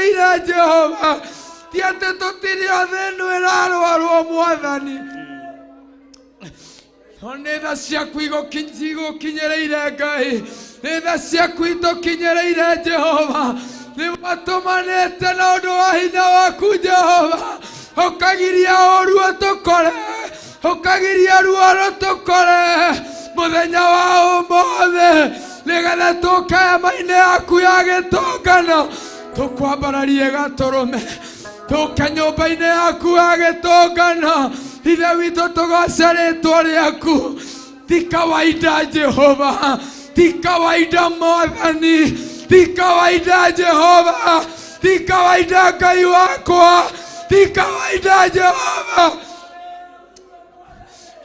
twetegereire Jehova ti ati tutiri othe ino irarwarwo Mwathani nĩ tha ciaku igũkinyereire Ngai nĩ tha ciaku itukinyereire Jehova nĩ watũmanĩte na ũndũ wa hinya waku Jehova ũkagiria ũru ũtũkore ũkagiria ruo rũtũkore mũthenya wa ũmũthĩ nĩgetha tũke hema-inĩ yaku ya gĩtũngano tũkwambararie gatũrũme tũke nyũmba-inĩ yaku ya gĩtũngano ithe witũ tũgoce rĩtwa rĩaku ti kawaida Jehova ti kawaida Mwathani ti kawaida Jehova ti kawaida Ngai wakwa ti kawaida Jehova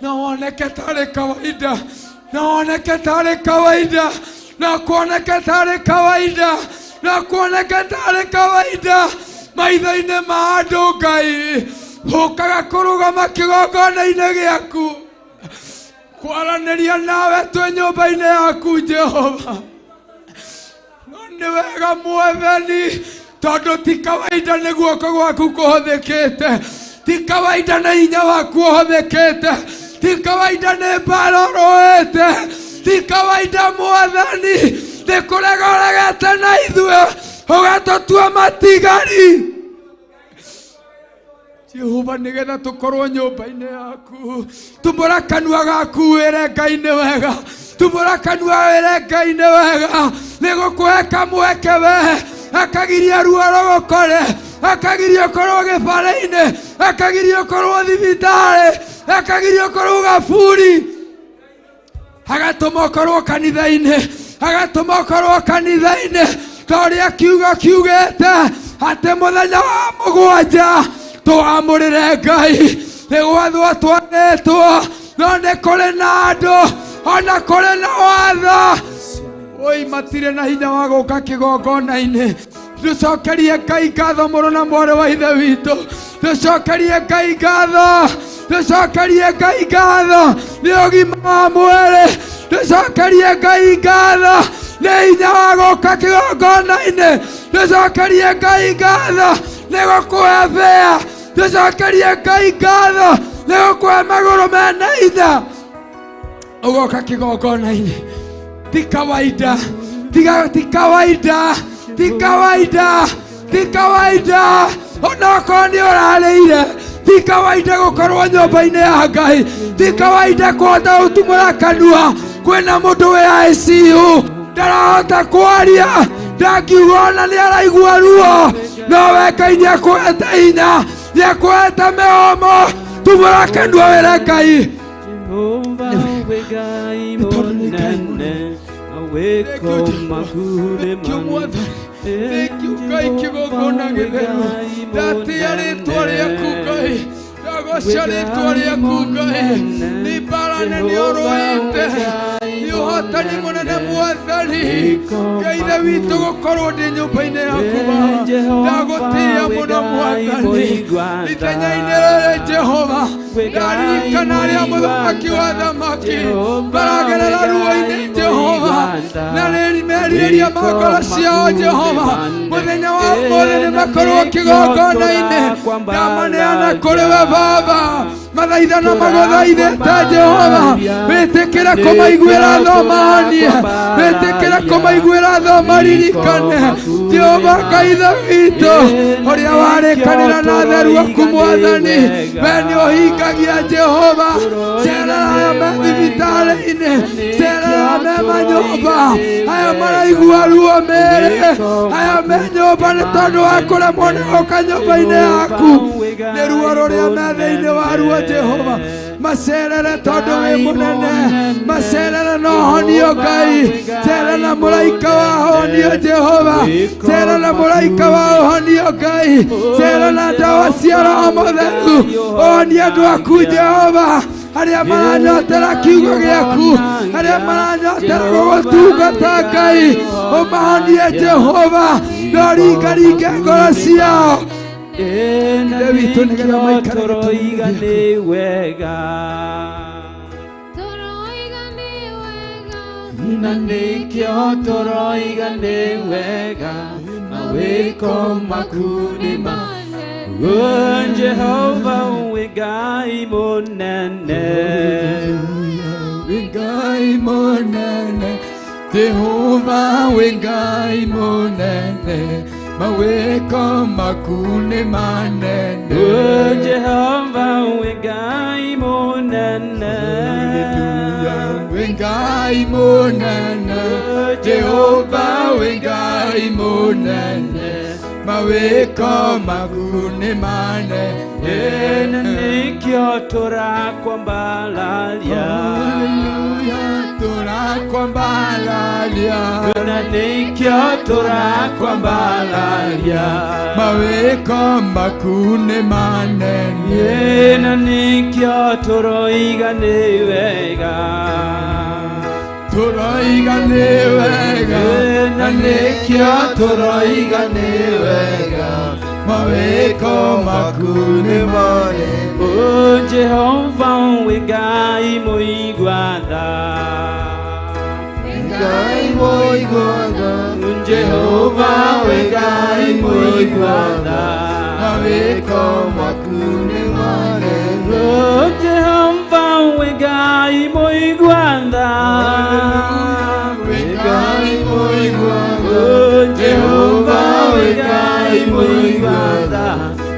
na woneke tarĩ kawaida na woneke tarĩ kawaida na kuoneke tarĩ kawaida na kuoneke tarĩ kawaida maitho-inĩ ma andũ Ngai ũkaga kũrũgama kĩgongona-inĩ gĩaku kwaranĩria nawe twĩ nyũmba-inĩ yaku Jehova nĩ wega Mwathani tondũ ti kawaida nĩ guoko gwaku kũhũthĩkĩte ti kawaida nĩ hinya waku ũhũthĩkĩte ti kawaida nĩ mbara ũrũĩte ti kawaida Mwathani nĩ kũrega ũregete na ithuĩ ũgatũtua matigari Jehova nĩgetha tũkorwo nyũmba-inĩ yaku tumũra kanua gaku wĩre Ngai nĩ wega tumũra kanua wĩre Ngai nĩ wega nĩ gũkũhe kamweke we akagiria ruo rũgũkore akagiria ũkorwo gĩbarĩ-inĩ akagiria ũkorwo thibitarĩ akagiria ũkorwo gaburi agatũma ũkorwo kanitha-inĩ agatũma ũkorwo kanitha-inĩ torĩa kiugo kiugĩte atĩ mũthenya wa mũgwanja tũamũrĩre Ngai nĩ gwathwo twanĩtwo no nĩ kũrĩ na andũ ona kũrĩ na watho oi matirĩ na hinya wa gũka kĩgongona-inĩ tũcokerie Ngai ngatho mũrũ na mwarĩ wa ithe witũ tũcokerie Ngai ngatho tũcokerie Ngai ngatho nĩ ũgima wa mwĩrĩ tũcokerie Ngai ngatho nĩ hinya wa gũka kĩgongona-inĩ tũcokerie Ngai ngatho nĩ gũkũhe bĩa tũcokerie Ngai ngatho nĩ gũkũhe magũrũ mena hinya ũgoka kĩgongona-inĩ ti kawaida ti kawaida ti kawaida ti kawaida onakorwo nĩ ũrarĩire ti kawaida gũkorwo nyũmba-inĩ ya Ngai ti kawaida kũhota gũtumũra kanua kwĩna mũndũ wĩ ICU ndarahota kwaria ndangiuga ona nĩ araigua ruo no we Ngai nĩ akũhete hinya nĩ akũhete mĩhũmũ tumũra kanua wĩre Ngai Thank you, Ngai kĩgongona gĩtheru ndatia rĩtwa rĩaku Ngai ndagoca rĩtwa rĩaku Ngai nĩ mbara nene ũrũĩte nĩ ũhotani mũnene Mwathani Ngai ithe witũ gũkorwo ndĩ nyũmba-inĩ yaku ndagũtĩĩa mũno Mwathani ithenya-inĩ rĩrĩ Jehova ndaririkana arĩa mũthamaki wa thamaki maragerera ruo-inĩ Jehova na merirĩria ma ngoro ciao Jehova mũthenya wa ũmũthĩ nĩ makorwo kĩgongona-inĩ ndamaneana kũrĩ we Baba mathaithana magũthaithĩte Jehova wĩtĩkĩre kũmaiguĩra tho mahonie wĩtĩkĩre kũmaiguĩra tho maririkane Jehova Ngai ithe witũ ũrĩa warĩkanĩra na theru aku Mwathani we nĩ ũhingagia Jehova cerera aya me thibitarĩ-inĩ cerera me manyũmba aya maraigua ruo mĩĩrĩ aya me nyũmba nĩ tondũ wa kũremwo nĩ gũka nyũmba-inĩ yaku nĩ ruo rũrĩa me thĩinĩ waruo Jehova macerere tondũ wĩ mũnene macerere na ũhonio Ngai cerera na mũraika wa honio Jehova cerera na mũraika wa ũhonio Ngai cerera na ndawa cia Roho Mũtheru ũhonie andũ aku Jehova arĩa maranyotera kiugo gĩaku arĩa maranyotera gũgũtungata Ngai ũmahonie Jehova no ringaringe ngoro ciao ithe witũ nĩgetha maikare tũroiga wega na nĩkĩo tũroiga nĩ wega maweko makuu ni manene. Jehova Ngai munene, Ngai munene, Jehova Ngai munene, maweko makuu ni manene. Jehova Ngai munene, Ngai munene, Jehova Ngai munene, maweko makuu ni manene. Na nikyo turakwambalalia, Hallelujah, turakwambalalia, na nikyo turakwambalalia, maweko makuu ni manene. na nikyo turoiga ni wega, turoiga ni wega, na nikyo turoiga ni wega, maweko makuu ni manene. Jehova Ngai muigwatha, Ngai muigwatha, Jehova Ngai muigwatha, maweko makuu ni manene. Jehova Ngai muigwatha, Ngai muigwatha, Jehova Ngai muigwatha,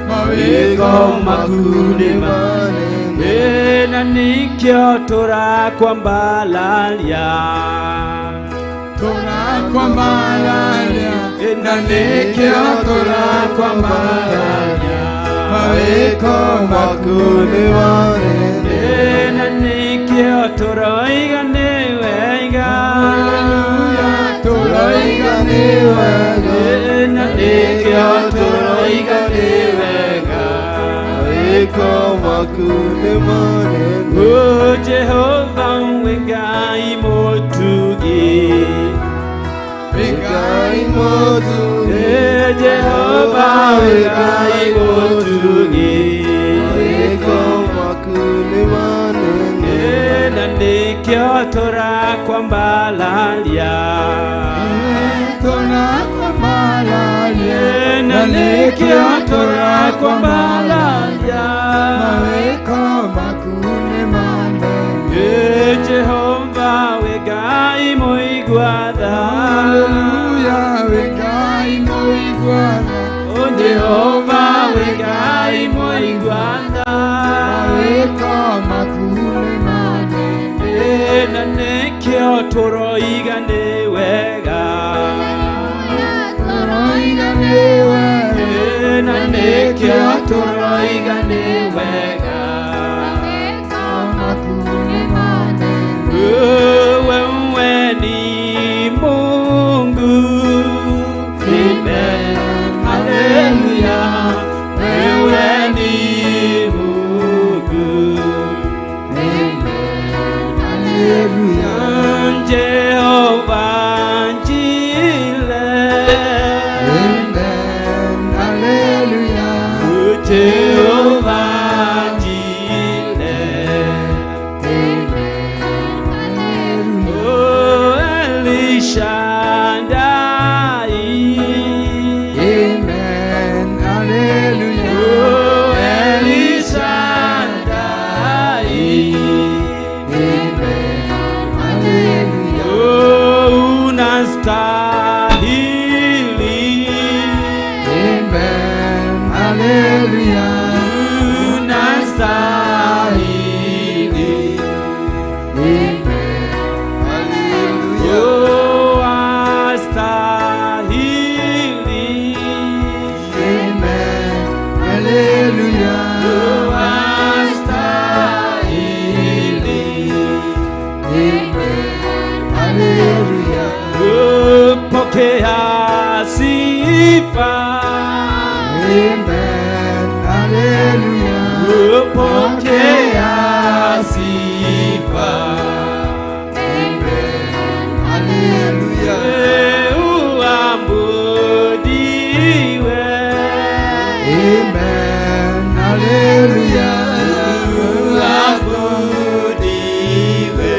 maweko makuu ni manene. Na nikyo turakwambalalia, turakwambalalia, na nikyo turakwambalalia, maweko makuu ni manene. na nikyo turoiga ni wega, turoiga ni wega, na nikyo turoiga ni wega, maweko makuu ni manene. Jehova Ngai mutugi, Ngai mutugi, Jehova Ngai mutugi, maweko makuu ni manene. na nikyo turakwambalalia, turakwambalalia, na nikyo turakwambalalia, maweko makuu ni manene. Jehova Ngai muigwatha, Hallelujah, Ngai muigwatha, Jehova Ngai muigwatha, maweko makuu ni manene. na nikyo turoiga ni wega, Turoiga ni wega, na nikyo turoiga ni wega, makuu ni manene. wewe ni Mungu, amen, haleluya, wewe ni Mungu, Hallelujah, Jehova Jireh, amen, hallelujah, Jehova Jireh, oh El Shaddai, amen, hallelujah, oh El Shaddai, amen, hallelujah, oh unastahili, amen, hallelujah, unastahili, amen, hallelujah, oh astahili, amen, hallelujah, oh astahili, amen, hallelujah, oh pokea sifa, amen, hallelujah, oh pokea sifa, amen, hallelujah, uabudiwe, amen, hallelujah, uabudiwe,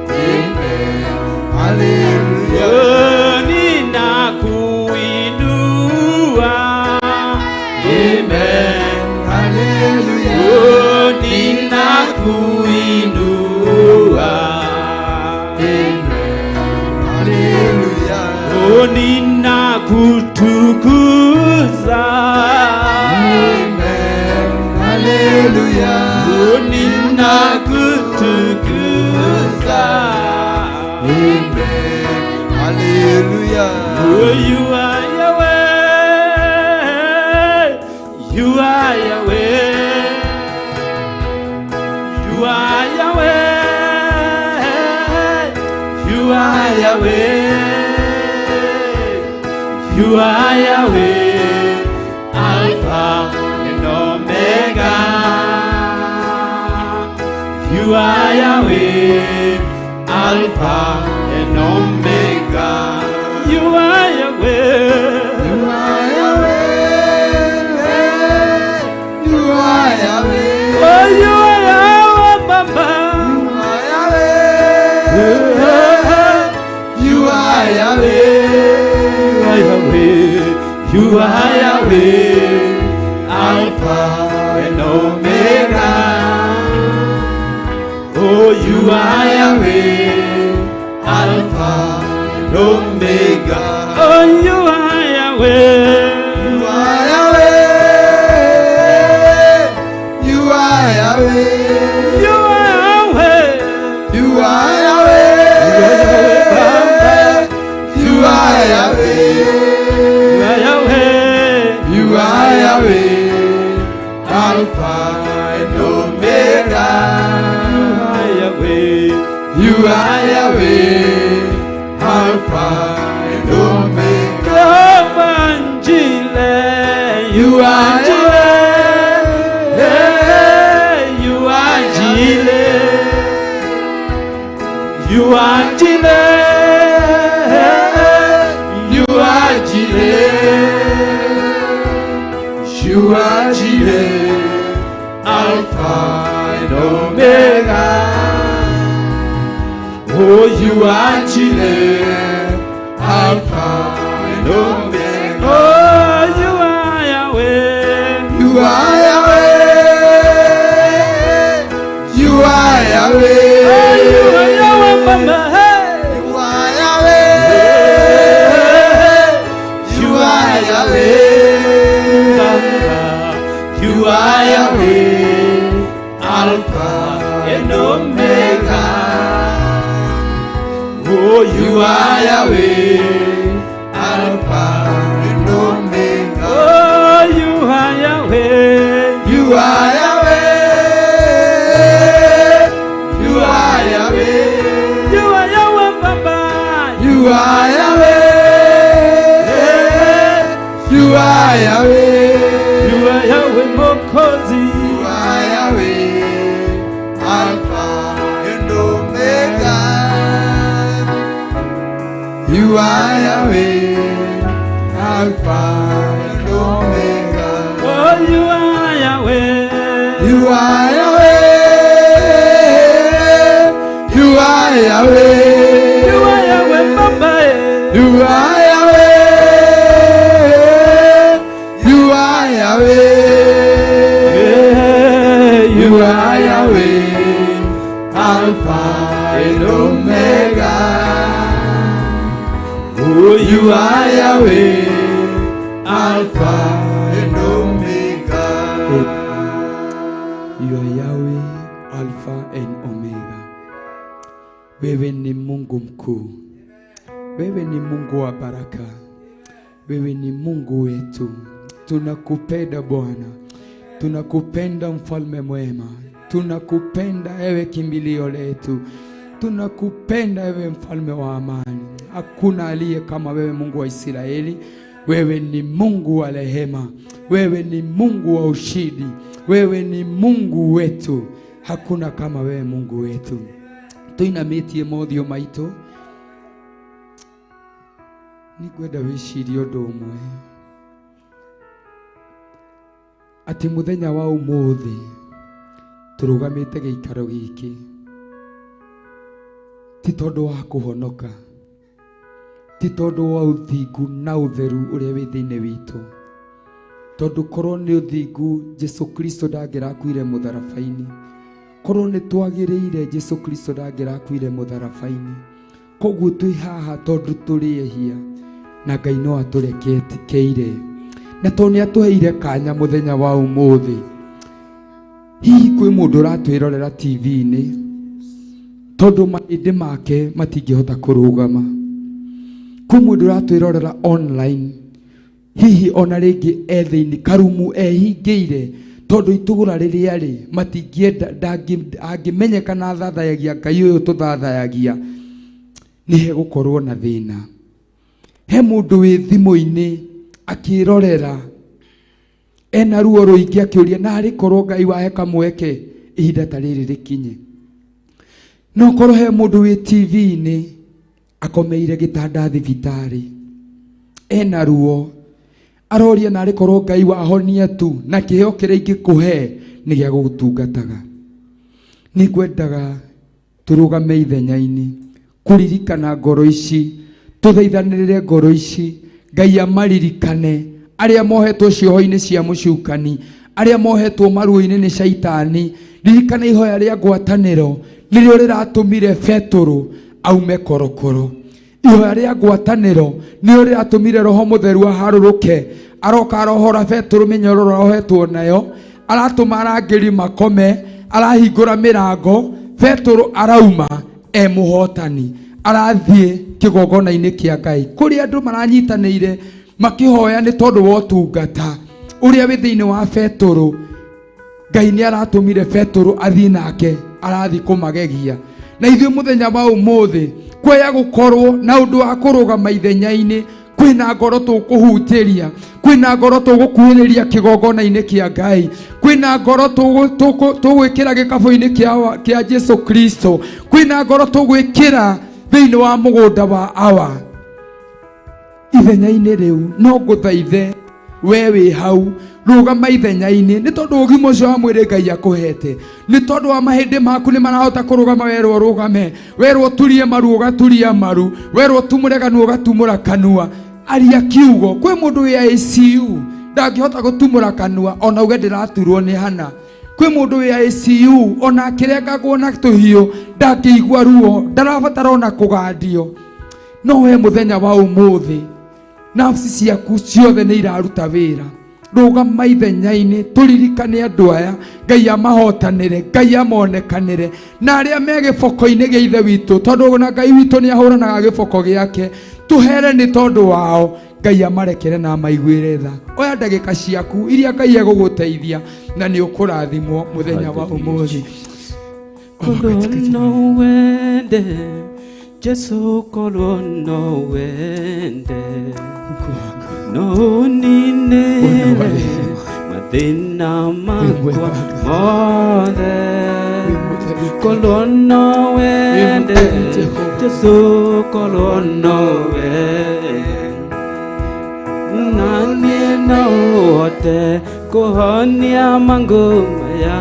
amen, hallelujah, ninakuinua Amen. Hallelujah. Oh, ninakuinua. Amen. Hallelujah. Oh, ninakutukuza. Amen. Hallelujah. Oh, ninakutukuza. Amen. Hallelujah. Oh, you are Yahweh. You are Yahweh. You are Yahweh. You are Yahweh. You are Yahweh. Alpha and Omega. You are Yahweh. Alpha and Omega. You are Yahweh. You are Yahweh. You are Yahweh. Oh, you are Yahweh, Mama. You are Yahweh. You are Yahweh. Alpha and Omega. Oh, you are Yahweh. Alpha and Omega. Oh, you are Yahweh. You are Yahweh. You are Yahweh. You are Yahweh. You are Yahweh. You are Yahweh. You are Yahweh. Alpha and Omega. You are Yahweh, Alpha and Omega. You are Jireh, you are Jireh, you are Jireh, you are Jireh, you are Jireh, Alpha and Omega. Oh, you are Jireh, Alpha and Omega. Oh, you are Yahweh. You are Yahweh. You are Yahweh. Oh, you are Yahweh, Mama. You are Yahweh. You are Yahweh. You are Yahweh, Alpha and Omega. Oh, you are Yahweh, Alpha and Omega. Oh, you are Yahweh. You are Yahweh. You are Yahweh. You are Yahweh, Papa. You are Yahweh. You are Yahweh. You are Yahweh, Mokozi. You are Yahweh, Alpha and Omega. You are Yahweh, Alpha and Omega. Oh, you are Yahweh. You are Yahweh. You are Yahweh. You are Yahweh, Papa. You are Yahweh. You are Yahweh. You are Yahweh, Alpha and Omega. Oh, you are Yahweh, Alpha and Omega. You are Yahweh, Alpha and Omega. Wewe ni Mungu mkuu. Wewe ni Mungu wa baraka. Wewe ni Mungu wetu. Tunakupenda Bwana. Tunakupenda mfalme mwema. Tunakupenda ewe kimbilio letu. Tunakupenda ewe mfalme wa amani. Hakuna aliye kama wewe, Mungu wa Israeli. Wewe ni Mungu wa rehema. Wewe ni Mungu wa ushindi. Wewe ni Mungu wetu. Hakuna kama wewe, Mungu wetu. Tuinametie mothio maito. Nikwenda wicirie undu umwe. Ati muthenya wa umuthi turugamite giikaro giki ti tondu wa kuhonoka, ti tondu wa uthingu na utheru uria wi thiini witu, tondu korwo ni uthingu Jesu Kristo ndangirakuire mutharabaini, korwo ni twagiriire Jesu Kristo ndangirakuire mutharabaini. Koguo twi haha tondu turi ehia na Ngai no aturekeire, na tondu ni atuheire kanya muthenya wa umuthi. Hihi kwi mundu ratwirorera TV-ini tondu mahindi make matingihota kurugama, kwi mundu ratwirorera online, hihi ona ringi ethiini karumu ehingiire tondu itugura riria ri matingienda angimenyeka na thathayagia Ngai uyu tuthathayagia, ni he gukorwo na thina. He mundu wi thimu-ini akirorera ena ruo ruingi akiuria nari korwo Ngai wahe kamweke ihinda ta riri rikinye. No korwo he mundu wi TV-ini akomeire gitanda thibitari ena ruo aroria nari korwo Ngai wahonia tu na kiheo kiria ingikuhe ni gia gugutungataga. Ni kwendaga turugame ithenya-ini kuririkana ngoro ici, tuthaithanirire ngoro ici, Ngai amaririkane aria mohetwo cioho-ini cia mucukani, aria mohetwo maruo-ini ni shaitani. Ririkana ihoya ria ngwataniro nirio riratumire Petro aume korokoro. Ihoya ria ngwataniro nirio riratumire Roho Mutheru aharuruke aroka arohora Petro minyororo arohetwo nayo, aratuma arangiri makome, arahingura mirango. Petro arauma muhotani, arathie kigongona-ini kia Ngai kuria andu maranyitanire makihoya ni tondu wa utungata uria wi thiini wa Petro. Ngai ni aratumire Petro athii nake arathi kumagegia. Na ithuĩ muthenya wa umuthi kweya gukorwo na undu wa kurugama ithenya-ini, kwina ngoro tukuhunjiria, kwina ngoro tugukuhiriria kigongona-ini kia Ngai, kwina ngoro tugwikira gikabu-ini kia Jesu Kristo, kwina ngoro tugwikira thiini wa mugunda wa awa. Ithenya-ini riu no nguthaithe we wi hau rugama ithenya-ini, ni tondu ugima ucio wa mwiri Ngai akuhete, ni tondu wa mahindi maku ni marahota kurugama. Werwo rugame, werwo turie maru ugaturia maru, werwo tumure kanua ugatumura kanua. Aria kiugo. Kwi mundu wi ICU ndangihota gutumura kanua ona uge ndiraturwo ni hana. Kwi mundu wi ICU ona akirengagwo na tuhiu ndangĩigua ruo, ndarabatara ona kugandio. No we muthenya wa umuthi nafsi ciaku ciothe ni iraruta wira. Rugama ithenya-ini turirikane andu aya, Ngai amahotanire, Ngai amonekanire na aria me giboko-ini gia ithe witu, tondu na Ngai witu ni ahuranaga giboko giake. Tuhere ni tondu wao, Ngai amarekere na amaiguire tha. Oya ndagika ciaku iria Ngai eguguteithia na ni ukurathimwo muthenya wa umuthi. Korwo wende Jesu, korwo no wende no ninere mathina makwa mothe. Korwo no wende Jesu, korwo no wende nanie no hote kuhonia manguma ya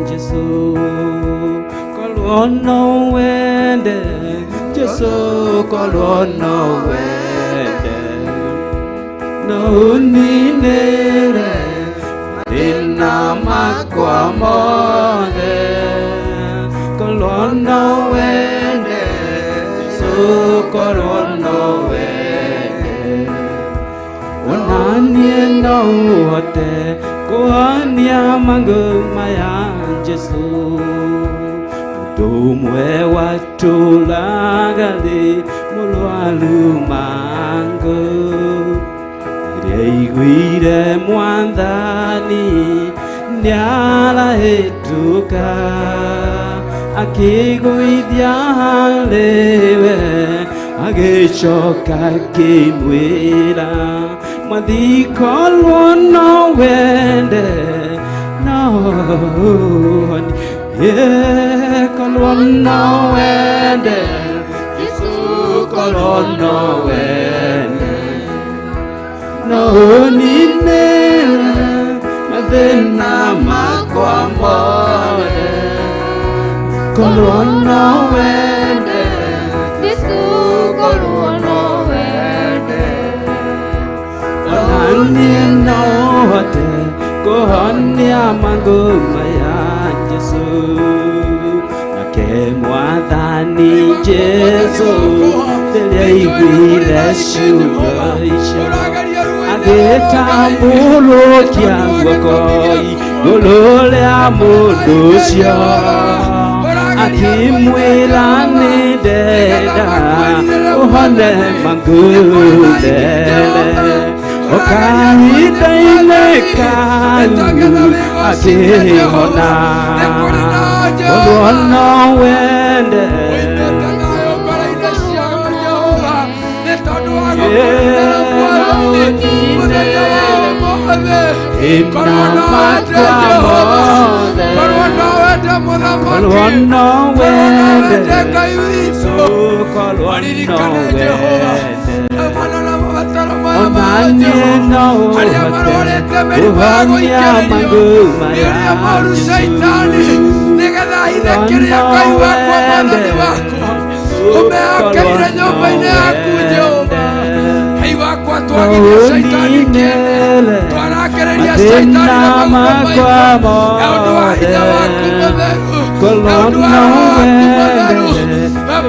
Jesu. Korwo no wende Jesu, korwo no wende no ninere mathina makwa mothe. Korwo no wende Jesu, korwo no wende onanie no hote kuhonia manguma ya Jesu. Tumwe watulaga thi mulwalu mangu reiguire mwanthani niarahituka akiguithia haliwe agicoka kimwira mwathi korwo no wende no korwo no wende Jesu, korwo no wende no ninere mathina makwa mothe. Korwo no wende Jesu, korwo no wende onanie no hote manguma ya Jesu nake mwathani Jesu Delia igwire ciugo icio agĩtambũrũkia guoko igũrũ rĩa mũndũ ũcio akĩmwĩra nĩ ndenda ũhone mangũndere ũkahinda-inĩ kanyu akĩhona ũguo no wende umeakeire nyumba-inĩ yaku Jehova Ngai wakwa twagiria shaitani kĩene twarakereria shaitani na maguo na ũndũ wa hinya waku mũtheru na ũndũ wa roho waku mũtheru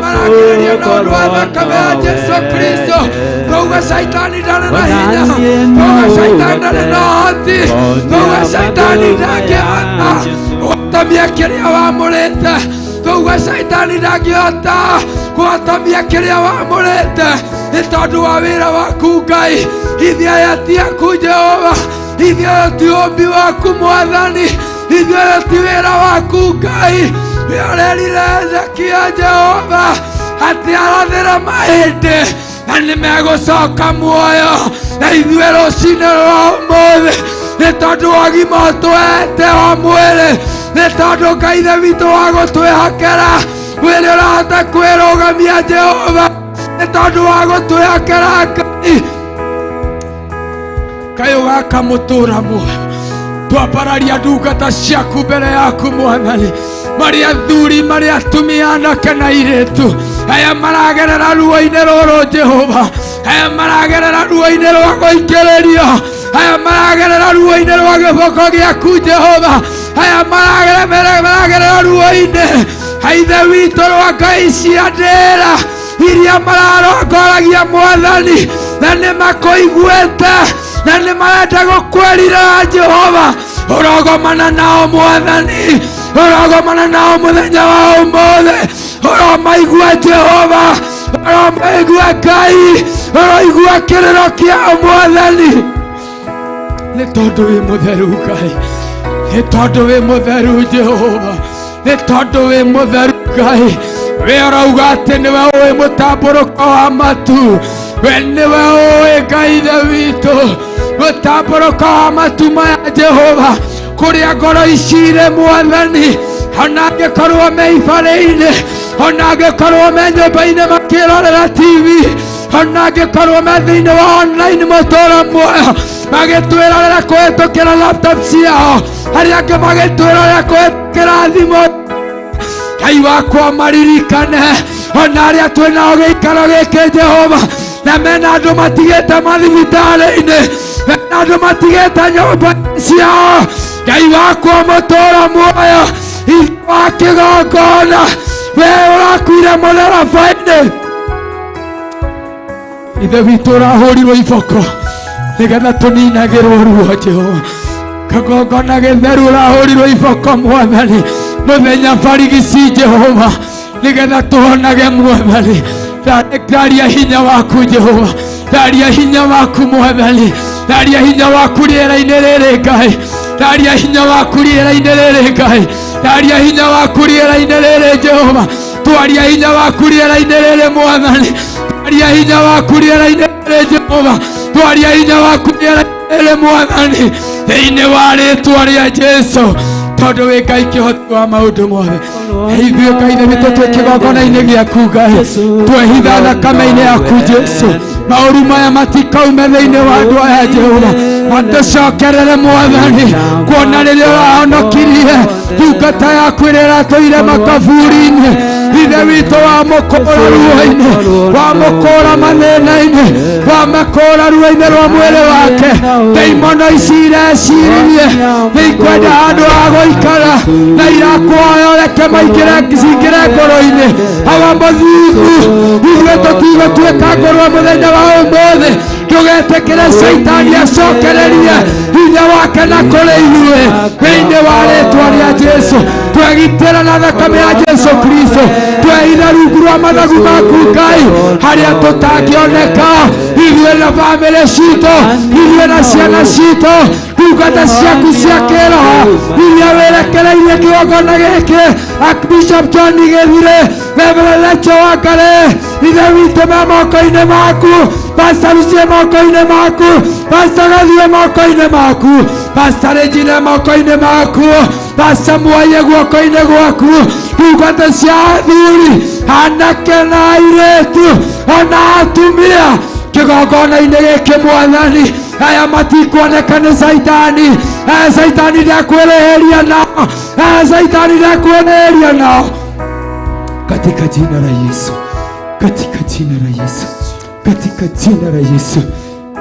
marakereria na ũndũ wa thakame ya Jesu Kristo twauga shaitani ndarĩ na hinya twauga shaitani ndarĩ na ũhoti twauga shaitani ndangĩhota gwatamia kĩrĩa wamũrĩte twauga shaitani ndangĩhota gwatamia kĩrĩa wamũrĩte nĩ tondũ wa wĩra waku Ngai ithuĩ aya ti aku Jehova ithuĩ aya ti ũmbi waku Mwathani ithuĩ aya ti wĩra waku Ngai we ũrerire Hezekia Jehova atĩ arathĩra mahĩndĩ na nĩ megũcoka muoyo na ithuĩ rũcinĩ rwa ũmũthĩ nĩ tondũ wa ũgima ũtũhete wa mwĩrĩ nĩ tondũ Ngai ithe witũ wa gũtwĩhokera mwĩrĩ ũrahota kwĩrũgamia Jehova nĩ tondũ wa gũtwĩhokera Ngai Ngai ũgakamũtũra muoyo twambararia ndungata ciaku mbere yaku Mwathani marĩ athuri marĩ atumia anake na airĩtu aya maragerera ruo-inĩ rũrũ Jehova aya maragerera ruo-inĩ rwa gũikĩrĩrio aya maragerera ruo-inĩ rwa gĩboko gĩaku Jehova aya maragerera ruo-inĩ Ithe witũ rwa Ngai cia ndĩra iria mararongoragia Mwathani na nĩ makũiguĩte na nĩ marenda gũkwĩrira Jehova ũrogomana nao Mwathani ũrogomana nao mũthenya wa ũmũthĩ ũromaigua Jehova ũromaigua Ngai ũroigua kĩrĩro kĩao Mwathani nĩ tondũ wĩ mũtheru Ngai nĩ tondũ wĩ mũtheru Jehova nĩ tondũ wĩ mũtheru Ngai we ũrauga atĩ nĩwe ũĩ mũtambũrũko wa matu we nĩwe ũĩ Ngai ithe witũ mũtambũrũko wa matu maya Jehova kũrĩa ngoro ici irĩ Mwathani ona angĩkorwo me ibarĩ-inĩ ona angĩkorwo me nyũmba-inĩ makĩrorera TV ona angĩkorwo me thĩinĩ wa online mũtũũro muoyo magĩtwĩrorera kũhĩtũkĩra laptop ciao arĩa angĩ magĩtwĩrorera kũhĩtũkĩra thimũ Ngai wakwa maririkane ona arĩa twĩnao gĩikaro gĩkĩ Jehova na mena andũ matigĩte mathibitarĩ-inĩ mena andũ matigĩte nyũmba ciao Ngai wakwa mũtũũro muoyo wa kĩgongona we ũrakuire mũtharaba-inĩ ithe witũ ũrahũrirwo iboko nĩgetha tũninagĩrwo ruo Jehova kĩgongona gĩtheru ũrahũrirwo iboko Mwathani mũthenya barigici Jehova nĩgetha tũhonage Mwathani ndaria hinya waku Jehova ndaria hinya waku Mwathani ndaria hinya waku rĩera-inĩ rĩrĩ Ngai ndaria hinya waku rĩera-inĩ rĩrĩ Ngai ndaria hinya waku rĩera-inĩ rĩrĩ Jehova twaria hinya waku rĩera-inĩ rĩrĩ Mwathani twaria hinya waku rĩera-inĩ rĩrĩ Jehova twaria hinya waku rĩera-inĩ rĩrĩ Mwathani thĩinĩ wa rĩĩtwa rĩa Jesũ tondũ wĩ Ngai kĩhoti wa maũndũ mothe Ithuĩ Ngai nĩ tũtwĩ kĩgongona-inĩ gĩaku Ngai, twehitha thakame-inĩ yaku Jesu. Maũru maya matikaume thĩinĩ wa andũ aya Jehova, matũcokerere Mwathani, kuona rĩrĩa ũrahonokirie ndungata yaku ĩrĩa ĩratũire makaburi-inĩ. Ithe witũ wamũkũra ruo-inĩ, wamũkũra mathĩna-inĩ, wamũkũra ruo-inĩ rwa mwĩrĩ wake. Ndaimono ici ireciririe nĩikwenda handũ ha gũikara na irakuoya ũreke maingĩre cingĩre ngoro-inĩ. Hawa mũthingu ithuĩ tũtigũtuĩka ngũrwe mũthenya wa ũmũthĩ, tũgetĩkĩre Saitani acokererie hinya wake na kũrĩ ithuĩ thĩinĩ wa rĩĩtwa rĩa Jesu. Twegitĩra na thakame ya Jesu Kristo, twehitha rungu rwa mathagu maku Ngai harĩa tũtangĩoneka, ithuĩ na bamĩrĩ citũ, ithuĩ na ciana citũ, ndungata ciaku cia kĩroho iria wĩrekereirie kĩgongona gĩkĩ. Archbishop John Gĩthire, Reverend Rachel Wangari, ithe witũ me moko-inĩ maku, Pastor Lucia moko-inĩ maku, Pastor Gathiĩ moko-inĩ maku, Pastor Regina moko-inĩ maku, Pastor Mwaye guoko-inĩ gwaku, ndungata cia athuri, anake na airĩtu ona atumia kĩgongona-inĩ gĩkĩ Mwathani. Aya matikuoneka nĩ Saitani, Saitani ndakwĩrĩhĩria nao, Saitani ndakwĩrĩhĩria nao, katika jina la Yesu, katika jina la Yesu, katika jina la Yesu.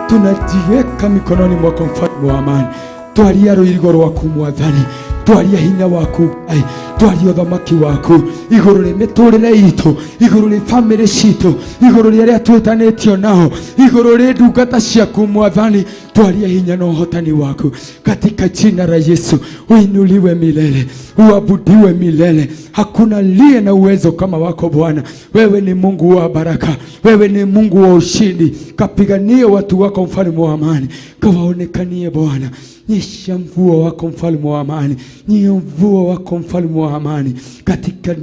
Tunajiweka mikononi mwako mfalme wa amani. Twaria rũirigo rwaku Mwathani, twaria hinya waku Ngai, twaria ũthamaki waku igũrũ rĩa mĩtũrĩre itũ, igũrũ rĩa bamĩrĩ citũ, igũrũ rĩa arĩa twĩtanĩtio nao, igũrũ rĩa ndungata ciaku Mwathani. Twaria hinya na ũhotani waku katika jina la Yesu. Uinuliwe milele, uabudiwe milele. Hakuna aliye na uwezo kama wako Bwana. Wewe ni Mungu wa baraka, wewe ni Mungu wa ushindi. Kapiganie watu wako mfalme wa amani, kawaonekanie Bwana. Nyesha mvua wako mfalme wa amani, nyesha mvua wako mfalme wa amani katika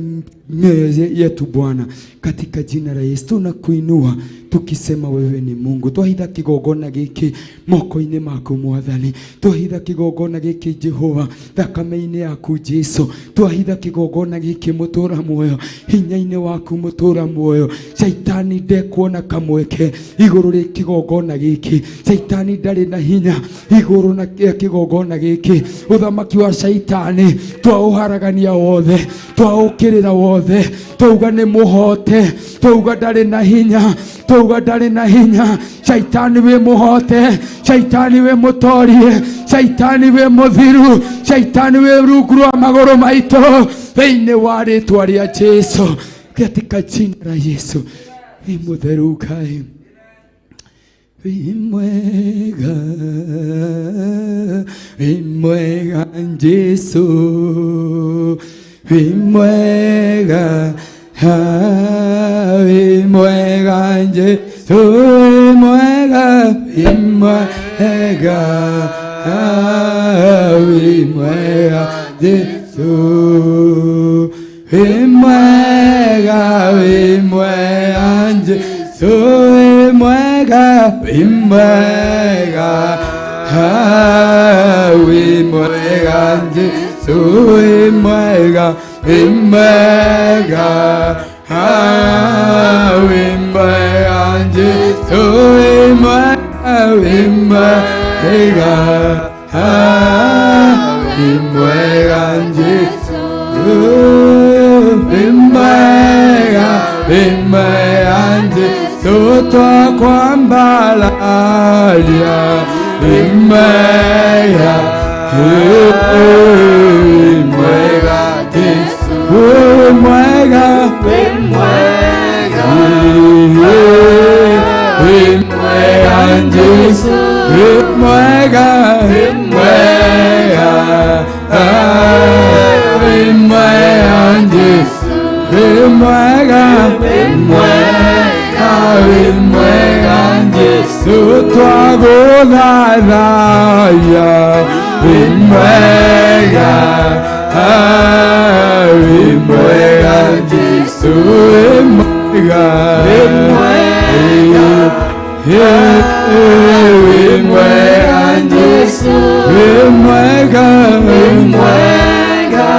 mioyo yetu Bwana, katika jina la Yesu. Tunakuinua tukisema wewe ni Mungu. Twahitha kĩgongona gĩkĩ moko-inĩ maku Mwathani, twahitha kĩgongona gĩkĩ Jehova thakame-inĩ yaku Jesu, twahitha kĩgongona gĩkĩ mũtũra muoyo hinya-inĩ waku mũtũra muoyo. Saitani ndekuona kamweke igũrũ rĩa kĩgongona gĩkĩ, Saitani ndarĩ na hinya igũrũ na kĩgongona gĩkĩ. Ũthamaki wa Saitani twaũharagania wothe, twaũkĩrĩra wothe, twauga nĩ mũhote, twauga ndarĩ na hinya, twauga ndarĩ na hinya. Saitani wĩ mũhote, Saitani wĩ mũtorie, Saitani wĩ mũthiru, Saitani wĩ rungu rwa magũrũ maitũ thĩinĩ wa rĩĩtwa rĩa Jesu, katika jina la Yesu. Wĩ mũtheru Ngai, wĩ mwega, wĩ mwega Jesu, wĩ mwega, wĩ mwega Jesu, wĩ mwega, wĩ mwega, wĩ mwega Jesu, wĩ mwega, wĩ mwega Jesu, wĩ mwega, wĩ mwega, wĩ mwega Jesu, wĩ mwega, wĩ mwega, wĩ mwega Jesu, wĩ mwega, wĩ mwega, wĩ mwega Jesu, wĩ mwega, wĩ mwega Jesu, twakwambararia wĩ mwega, wĩ mwega Jesu, wĩ mwega, wĩ mwega, wĩ mwega Jesu, wĩ mwega, wĩ mwega, wĩ mwega Jesu, wĩ mwega, wĩ mwega, wĩ mwega Jesu, twagũthathaya wĩ mwega, wĩ mwega Jesu, wĩ mwega, wĩ mwega, wĩ mwega Jesu, wĩ mwega, wĩ mwega,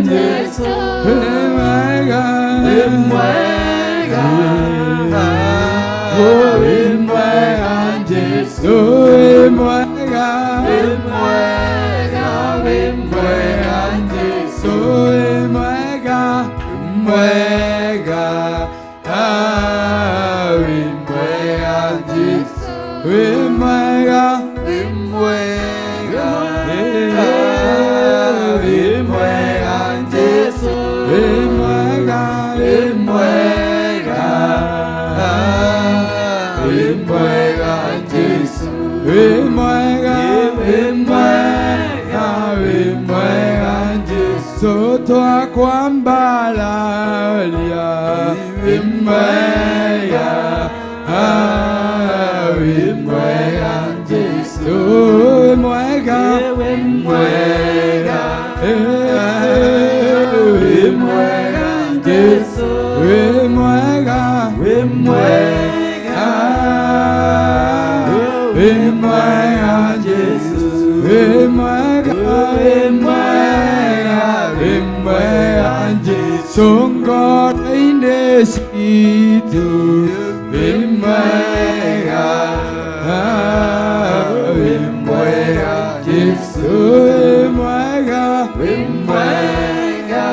Jesu, wimwega, wimwega, wimwega Jesu, wimwega, wimwega, wimwega Jesu, wimwega, wimwega, wimwega Jesu, wimwega, wimwega, wimwega Jesu, wimwega, wimwega, wimwega Jesu, wimwega, wimwega, wimwega Jesu, twakwambararia wimwega, wimwega Jesu, wimwega, wimwega, wimwega Jesu, wimwega, wimwega, wimwega Jesu, wimwega, wimwega, wimwega Jesu, ngoro-inĩ citũ wimwega, wimwega Jesu, wimwega, wimwega,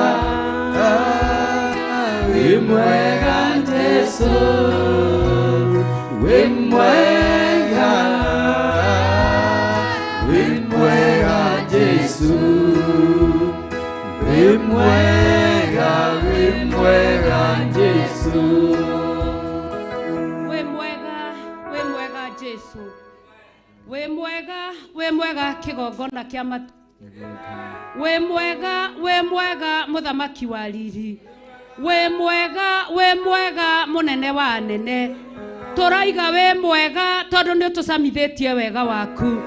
wimwega Jesu, wimwega, wimwega Jesu, wimwega, wimwega Jesu. Wimwega Jesu, wimwega kigongona kia matu, wimwega muthamaki wa riri, wimwega munene wa nene, turaiga wimwega tondu ni utucamithitie wega waku,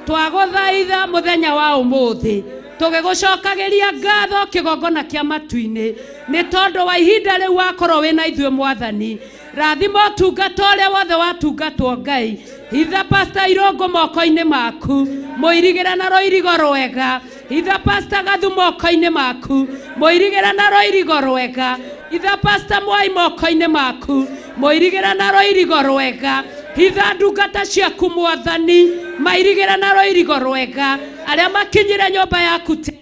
twaguthaitha muthenya wa umuthi tugigucokagiria ngatho kigongona kia matu-ini ni tondu wa ihinda riu wakorwo wina ithuĩ mwathani. Rathima ũtungata ũrĩa wothe watungatwo Ngai, hitha Pastor Irũngũ moko-inĩ maku, mũirigĩre na rũirigo rwega. Hitha Pastor Gathu moko-inĩ maku, mũirigĩre na rũirigo rwega. Hitha Pastor Mwai moko-inĩ maku, mũirigĩre na rũirigo rwega. Hitha ndungata ciaku mwathani, mairigĩre na rũirigo rwega. Arĩa makinyire nyũmba yaku tene,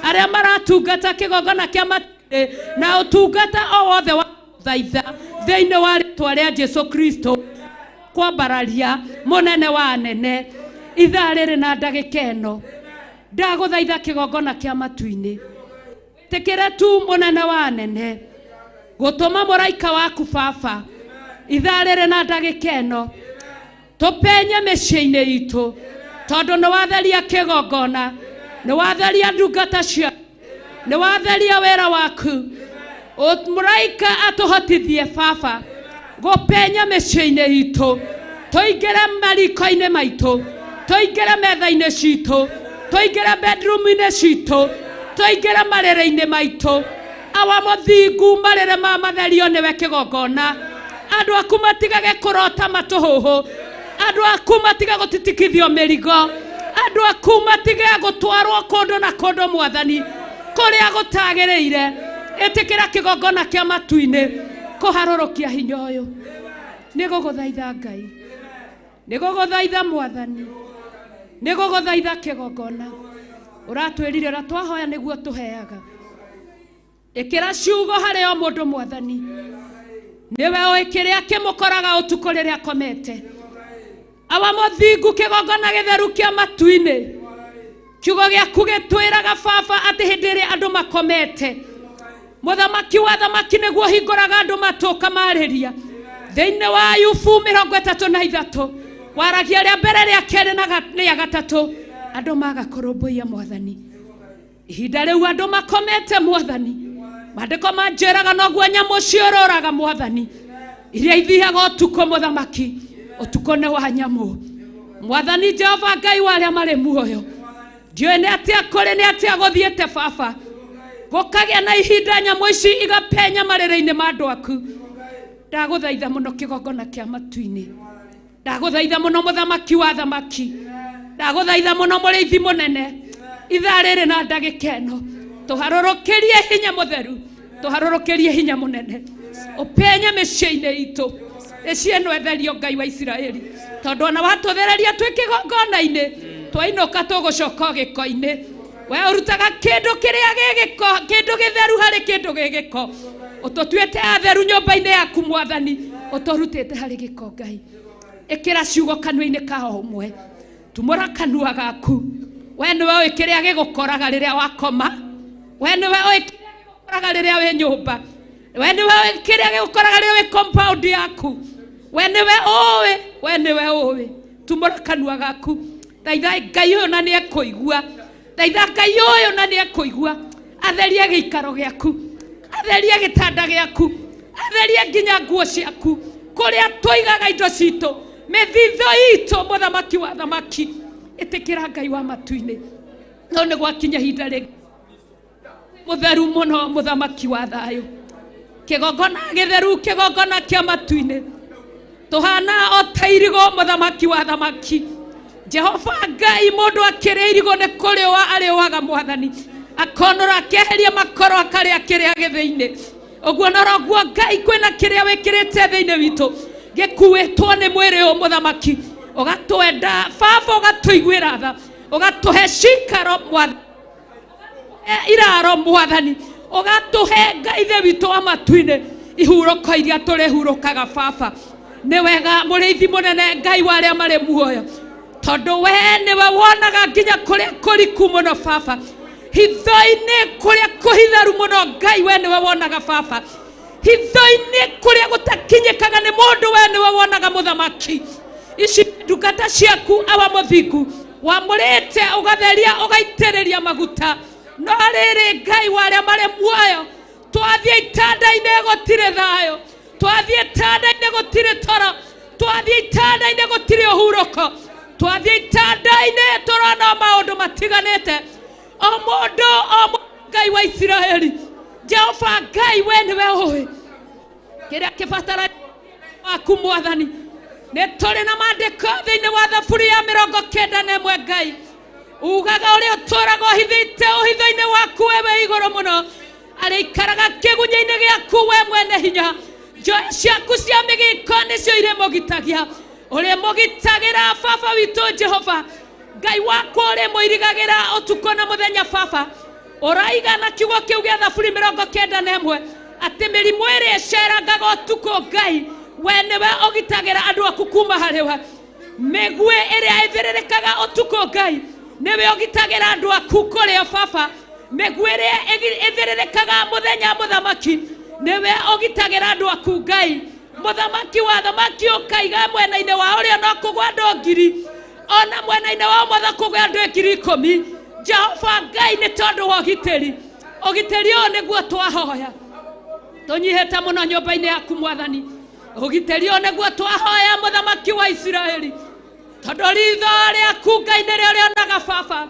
arĩa maratungata kĩgongona kĩa matu na utungata o wothe wa thaitha thĩinĩ wa rĩtwa rĩa Jesu Kristo kwambararia munene wa nene. Ithaa rĩrĩ na ndagĩka ĩno ndagũthaitha kĩgongona kĩa matu-inĩ, tĩkĩre tu munene wa nene gũtũma mũraika waku Baba. Ithaa rĩrĩ na ndagĩka ĩno tũpenye mĩciĩ-inĩ itũ, tondũ nĩ watheria kĩgongona, nĩ watheria ndungata ciaku, nĩ watheria wĩra waku. Mũraika atũhotithie Baba gũpenya mĩciĩ-inĩ itũ, tũingĩre mariko-inĩ maitũ, tũingĩre metha-inĩ citũ, tũingĩre bedroom-inĩ citũ, tũingĩre marĩrĩ-inĩ maitũ. Awa mũthingu marĩrĩ ma matherio nĩwe kĩgongona. Andũ aku matigage kũrota matũhũhũ, andũ aku matige gũtitikithio mĩrigo, andũ aku matige gũtwarwo kũndũ na kũndũ mwathani kũrĩa gũtagĩrĩire. Ĩtĩkĩra kĩgongona kĩa matu-inĩ kũharũrũkia hinya ũyũ. Nĩ gũgũthaitha Ngai, nĩ gũgũthaitha mwathani, nĩ gũgũthaitha kĩgongona. Ũratwĩrire ũrĩa twahoya nĩguo tũheaga. Ĩkĩra ciugo harĩ o mũndũ mwathani, niwe ũĩ kĩrĩa kĩmũkoraga ũtukũ rĩrĩa akomete. Awa mũthingu kĩgongona gĩtheru kĩa matu-inĩ, kiugo gĩaku gĩtwĩraga Baba atĩ hĩndĩ ĩrĩa andũ makomete, mũthamaki wa thamaki nĩguo hingũraga andũ matũka marĩria. Thĩinĩ wa Ayubu 33 waragia rĩa mbere rĩa kerĩ na rĩa gatatũ, andũ magakũrũmbũiya mwathani. Ihinda rĩu andũ makomete mwathani, maandĩko manjĩraga noguo nyamũ ciũrũraga mwathani, iria ithiaga ũtukũ mũthamaki. Ũtukũ nĩ wa nyamũ mwathani Jehova Ngai wa arĩa marĩ muoyo. Ndiũĩ nĩ atĩa kũrĩ, nĩ atĩa gũthiĩte Baba, gũkagĩa na ihinda nyamũ ici igapenya marĩrĩ-inĩ ma andũ aku. Ndagũthaitha mũno kĩgongona kĩa matu-inĩ, ndagũthaitha mũno mũthamaki wa thamaki, ndagũthaitha mũno mũrĩithi mũnene, itharere na ndagĩka ĩno tũharũrũkĩrie hinya mũtheru, tũharũrũkĩrie hinya mũnene ũpenye mĩciĩ-inĩ itũ ĩciĩno etherio Ngai wa Isiraeli, tondũ ona watũthereria twĩ kĩgongona-inĩ twainũka tũgũcoka gĩko-inĩ. We ũrutaga kĩndũ kĩrĩa gĩgĩko, kĩndũ gĩtheru harĩ kĩndũ gĩgĩko, ũtũtuĩte atheru nyũmba-inĩ yaku Mwathani, ũtũrutĩte harĩ gĩko. Ngai ĩkĩra ciugo kanua-inĩ ka ũmwe, tumũra kanua gaku. We nĩwe ũĩ kĩrĩa gĩgũkoraga rĩrĩa wakoma, we nĩwe ũĩ kĩrĩa gĩgũkoraga rĩrĩa wĩ nyũmba, we nĩwe ũĩ kĩrĩa gĩgũkoraga rĩrĩa wĩ compound yaku, we nĩwe ũĩ, we nĩwe ũĩ. Tumũra kanua gaku. Thaitha Ngai ũyũ na nĩekũigua, thaitha Ngai ũyũ na nĩekũigua. Atherie gĩikaro gĩaku, atherie gĩtanda gĩaku, atherie nginya nguo ciaku, kũrĩa tũigaga indo citũ, mĩthitho itũ. Mũthamaki wa thamaki, ĩtĩkĩra Ngai wa matu-inĩ, no nĩ gwakinya ihinda rĩngĩ mũtheru mũno, mũthamaki wa thayũ, kĩgongona gĩtheru, kĩgongona kĩa matu-inĩ, tũhana o ta irigũ. Mũthamaki wa thamaki, Jehova Ngai, mũndũ akĩrĩa irigũ nĩ kũrĩũa arĩũaga Mwathani, akonora akeheria makoro akarĩa kĩrĩa gĩthĩinĩ. Ũguo noroguo Ngai kwĩna kĩrĩa wĩkĩrĩte thĩinĩ witũ gĩkuĩtwo nĩ mwĩrĩ ũyũ Mũthamaki, ũgatwenda Baba, ũgatũiguĩra tha, ũgatũhe cikaro Mwathani, iraro Mwathani, ũgatũhe Ngai ithe witũ wa matu-inĩ ihurũko iria tũrĩhurũkaga Baba. Nĩ wega mũrĩithi mũnene, Ngai wa arĩa marĩ muoyo, tondũ we nĩwe wonaga nginya kũrĩa kũriku mũno Baba, hitho-inĩ kũrĩa kũhitheru mũno Ngai, we nĩwe wonaga Baba, hitho-inĩ kũrĩa gũtakinyĩkaga nĩ mũndũ, we nĩwe wonaga Mũthamaki. Ici ndungata ciaku awa mũthingu wamũrĩte ũgatheria ũgaitĩrĩria maguta, no rĩrĩ Ngai wa arĩa marĩ muoyo, twathiĩ itanda-inĩ gũtirĩ thayũ, twathiĩ itanda-inĩ gũtirĩ toro, twathiĩ itanda-inĩ gũtirĩ ũhurũko, twathiĩ itanda-inĩ tũrona maũndũ matiganĩte. O mũndũ Ngai wa Isiraeli, Jehova Ngai, we nĩwe ũĩ kĩrĩa kĩbatara waku Mwathani. Nĩ tũrĩ na maandĩko thĩinĩ wa Thaburi ya 91 Ngai ugaga ũrĩa ũtũũraga ũhithĩte ũhitho-inĩ waku we igũrũ mũno, arĩikaraga kĩgunyĩ-inĩ gĩaku we mwene hinya. Njoya ciaku cia mĩgĩko nĩcio irĩmũgitagia, ũrĩmũgitagĩra Baba witũ Jehova Ngai wakwa, ũrĩmũirigagĩra ũtukũ na mũthenya Baba. Ũraiga na kiugo kĩu gĩa Thaburi 91 atĩ mĩrimũ ĩrĩa ĩcerangaga ũtukũ Ngai, we nĩwe ũgitagĩra andũ aku kuma harĩ we. Mĩguĩ ĩrĩa ĩthĩrĩrĩkaga ũtukũ Ngai, nĩwe ũgitagĩra andũ aku kũrĩa Baba. Mĩguĩ ĩrĩa ĩthĩrĩrĩkaga mũthenya Mũthamaki, nĩwe ũgitagĩra andũ aku Ngai. Mũthamaki wa thamaki, ũkaiga mwena-inĩ wa ũrĩa no kũgwa andũ 1000, ona mwena-inĩ wa ũmotho kũgwa andũ 10,000. Jehova Ngai, nĩ tondũ wa ũgitĩri, ũgitĩri ũyũ nĩguo twahoya. Tũnyihĩte mũno nyũmba-inĩ yaku Mwathani, ũgitĩri ũyũ nĩguo twahoya Mũthamaki wa Isiraeli, tondũ ritho rĩaku Ngai nĩrĩo rĩonaga Baba,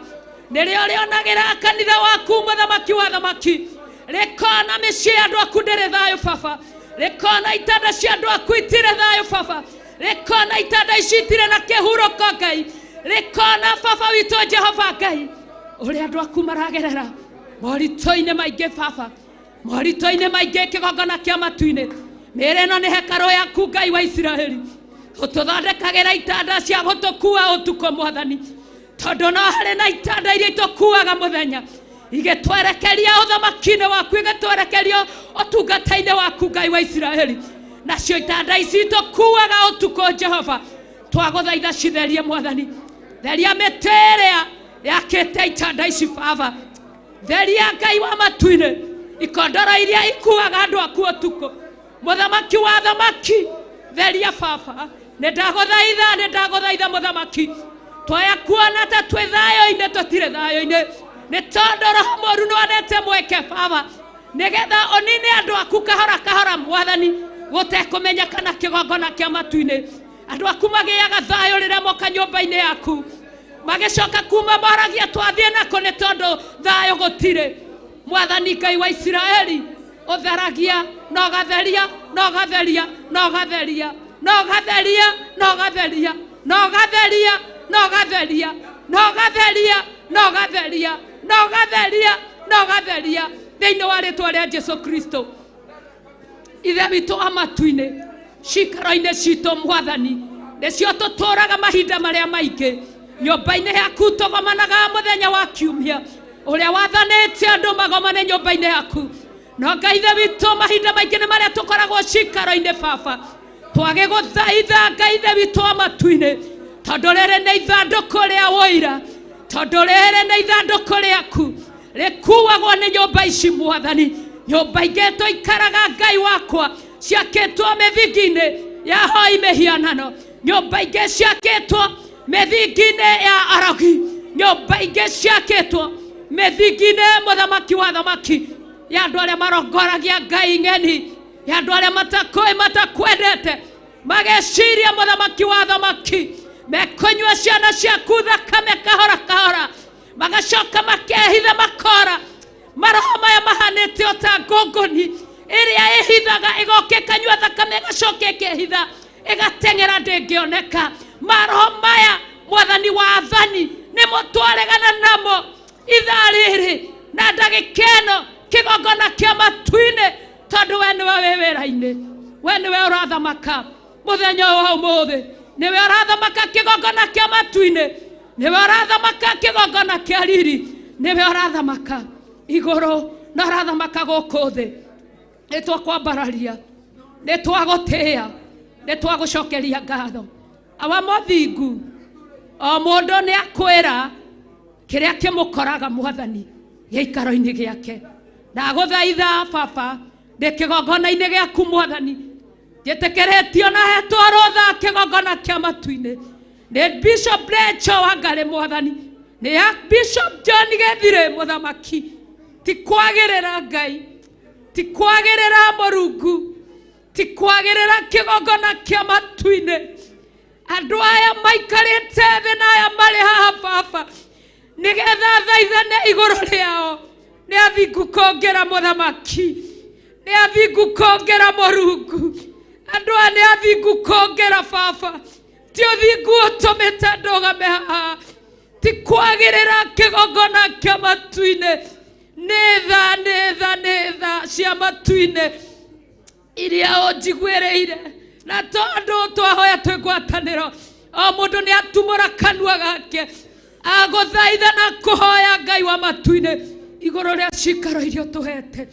nĩrĩo rĩonagĩra kanitha waku Mũthamaki wa thamaki, rĩkona mĩciĩ ya andũ aku ndĩrĩ thayũ Baba, rĩkona itanda cia andũ aku itirĩ thayũ Baba, rĩkona itanda ici itirĩ na kĩhurũko Ngai, rĩkona Baba witũ Jehova Ngai ũrĩa andũ aku maragerera moritũ-inĩ maingĩ Baba, moritũ-inĩ maingĩ kĩgongona kĩa matu-inĩ. Mĩĩrĩ ĩno nĩ hekarũ yaku Ngai wa Isiraeli, ũtũthondekagĩra itanda cia gũtũkua ũtukũ Mwathani, tondũ no harĩ na itanda iria itũkuaga mũthenya igĩtwerekeria ũthamaki-inĩ waku, igĩtwerekeria ũtungata-inĩ waku Ngai wa Isiraeli. Nacio itanda ici itũkuaga ũtukũ Jehova, twagũthaitha citherie Mwathani, theria mĩtĩ ĩrĩa yakĩte itanda ici Baba, theria Ngai wa matu-inĩ ikondoro iria ikuaga andũ aku ũtukũ. Mũthamaki wa thamaki, theria Baba, nĩ ndagũthaitha Mũthamaki, twoya kuona ta twĩ thayũ-inĩ tũtirĩ thayũ-inĩ, nĩ tondũ Roho Mũũru nĩonete mweke Baba, nĩgetha ũnine andũ aku kahora kahora Mwathani, gũtekũmenyekana kĩgongona kĩa matu-inĩ. Andũ aku magĩaga thayũ rĩrĩa moka nyũmba-inĩ yaku, magĩcoka kuma maragia twathiĩ nako nĩ tondũ thayũ gũtirĩ. Mwathani Ngai wa Isiraeli, ũtheragia na ũgatheria na ũgatheria na ũgatheria na ũgatheria na ũgatheria na ũgatheria na ũgatheria na ũgatheria no gatheria, no gatheria, no gatheria thĩinĩ wa rĩtwa rĩa Jesũ Kristo. Ithe witũ wa matu-inĩ, cikaro-inĩ citũ Mwathani, nĩcio tũtũũraga mahinda marĩa maingĩ. Nyũmba-inĩ yaku tũgomanaga mũthenya wa Kiumia, ũrĩa wathanĩte andũ magomane nyũmba-inĩ yaku. No Ngai ithe witũ mahinda maingĩ nĩ marĩa tũkoragwo cikaro-inĩ Baba, twage gũthaitha Ngai ithe witũ wa matu-inĩ, tondũ rĩrĩ nĩ ithandũkũ rĩa ũira, tondũ rĩrĩ nĩ ithandũkũ rĩaku rĩkuagwo nĩ nyũmba ici Mwathani. Nyũmba ingĩ tũikaraga Ngai wakwa ciakĩtwo mĩthingi-inĩ ya hoi mĩhianano, nyũmba ingĩ ciakĩtwo mĩthingi-inĩ ya arogi, nyũmba ingĩ ciakĩtwo mĩthingi-inĩ mũthamaki wa thamaki, ya andũ arĩa marongoragia Ngai ng'eni, ya andũ arĩa matakwendete, mageciria mũthamaki wa thamaki, mekũnyua ciana ciaku thakame kahora kahora, magacoka makehitha makora. Maroho maya mahanĩte o ta ngũngũni ĩrĩa ĩhithaga ĩgoka ĩkanyua thakame ĩgacoka ĩkehitha ĩgateng'era ndĩngĩoneka. Maroho maya Mwathani wa athani nĩmũtwaregana namo ithaa rĩrĩ na ndagĩka ĩno kĩgongona kĩa matu-inĩ, tondũ we nĩwe wĩ wĩra-inĩ, we nĩwe ũrathamaka mũthenya ũyũ wa ũmũthĩ, nĩwe ũrathamaka kĩgongona kĩa matu-inĩ, nĩwe ũrathamaka kĩgongona kĩa riri, nĩwe ũrathamaka igũrũ na ũrathamaka gũkũ thĩ. Nĩtwakwambararia, nĩtwagũtĩĩa, nĩtwagũcokeria ngatho. Awa mũthingu, o mũndũ nĩakwĩra kĩrĩa kĩmũkoraga Mwathani gĩikaro-inĩ gĩake. Ndagũthaitha Baba, ndĩ kĩgongona-inĩ gĩaku Mwathani, njĩtĩkĩrĩtio na hetwo rũtha kĩgongona kĩa matu-inĩ nĩ Bishop Rachel Wangari Mwathani, nĩ ya Bishop John Gĩthirĩ mũthamaki. Ti kwagĩrĩra Ngai, ti kwagĩrĩra Mũrungu, ti kwagĩrĩra kĩgongona kĩa matu-inĩ. Andũ aya maikarĩte thĩ na aya marĩ haha Baba, nĩgetha thaithane igũrũ rĩao, nĩ athingu kũngĩra mũthamaki, nĩ athingu kũngĩra Mũrungu. Andũ aya nĩ athingu kũngĩra Baba, ti ũthingu ũtũmĩte ndũgame haha, ti kwagĩrĩra kĩgongona kĩa matu-inĩ. Nĩ tha cia matu-inĩ iria ũnjiguĩrĩire, na tondũ twahoya twĩ ngwatanĩro, o mũndũ nĩ atumũra kanua gake agũthaitha na kũhoya Ngai wa matu-inĩ igũrũ rĩa cikaro iria tũhete.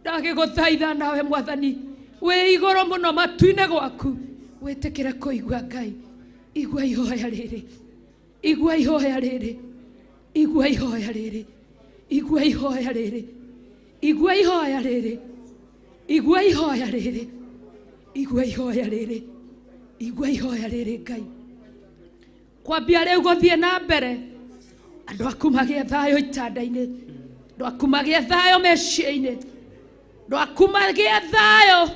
Ndagĩgũthaitha nawe Mwathani wĩ igũrũ mũno matu-inĩ gwaku, wĩtĩkĩre kũigua Ngai. Igua ihoya rĩrĩ, igua ihoya rĩrĩ, igua ihoya rĩrĩ, igua ihoya rĩrĩ, igua ihoya rĩrĩ, igua ihoya rĩrĩ, igua ihoya rĩrĩ, igua ihoya rĩrĩ Ngai. Kwambia rĩu gũthiĩ na mbere, andũ aku magĩe thayũ itanda-inĩ, andũ aku magĩe thayũ meciria-inĩ, andũ aku magĩe thayũ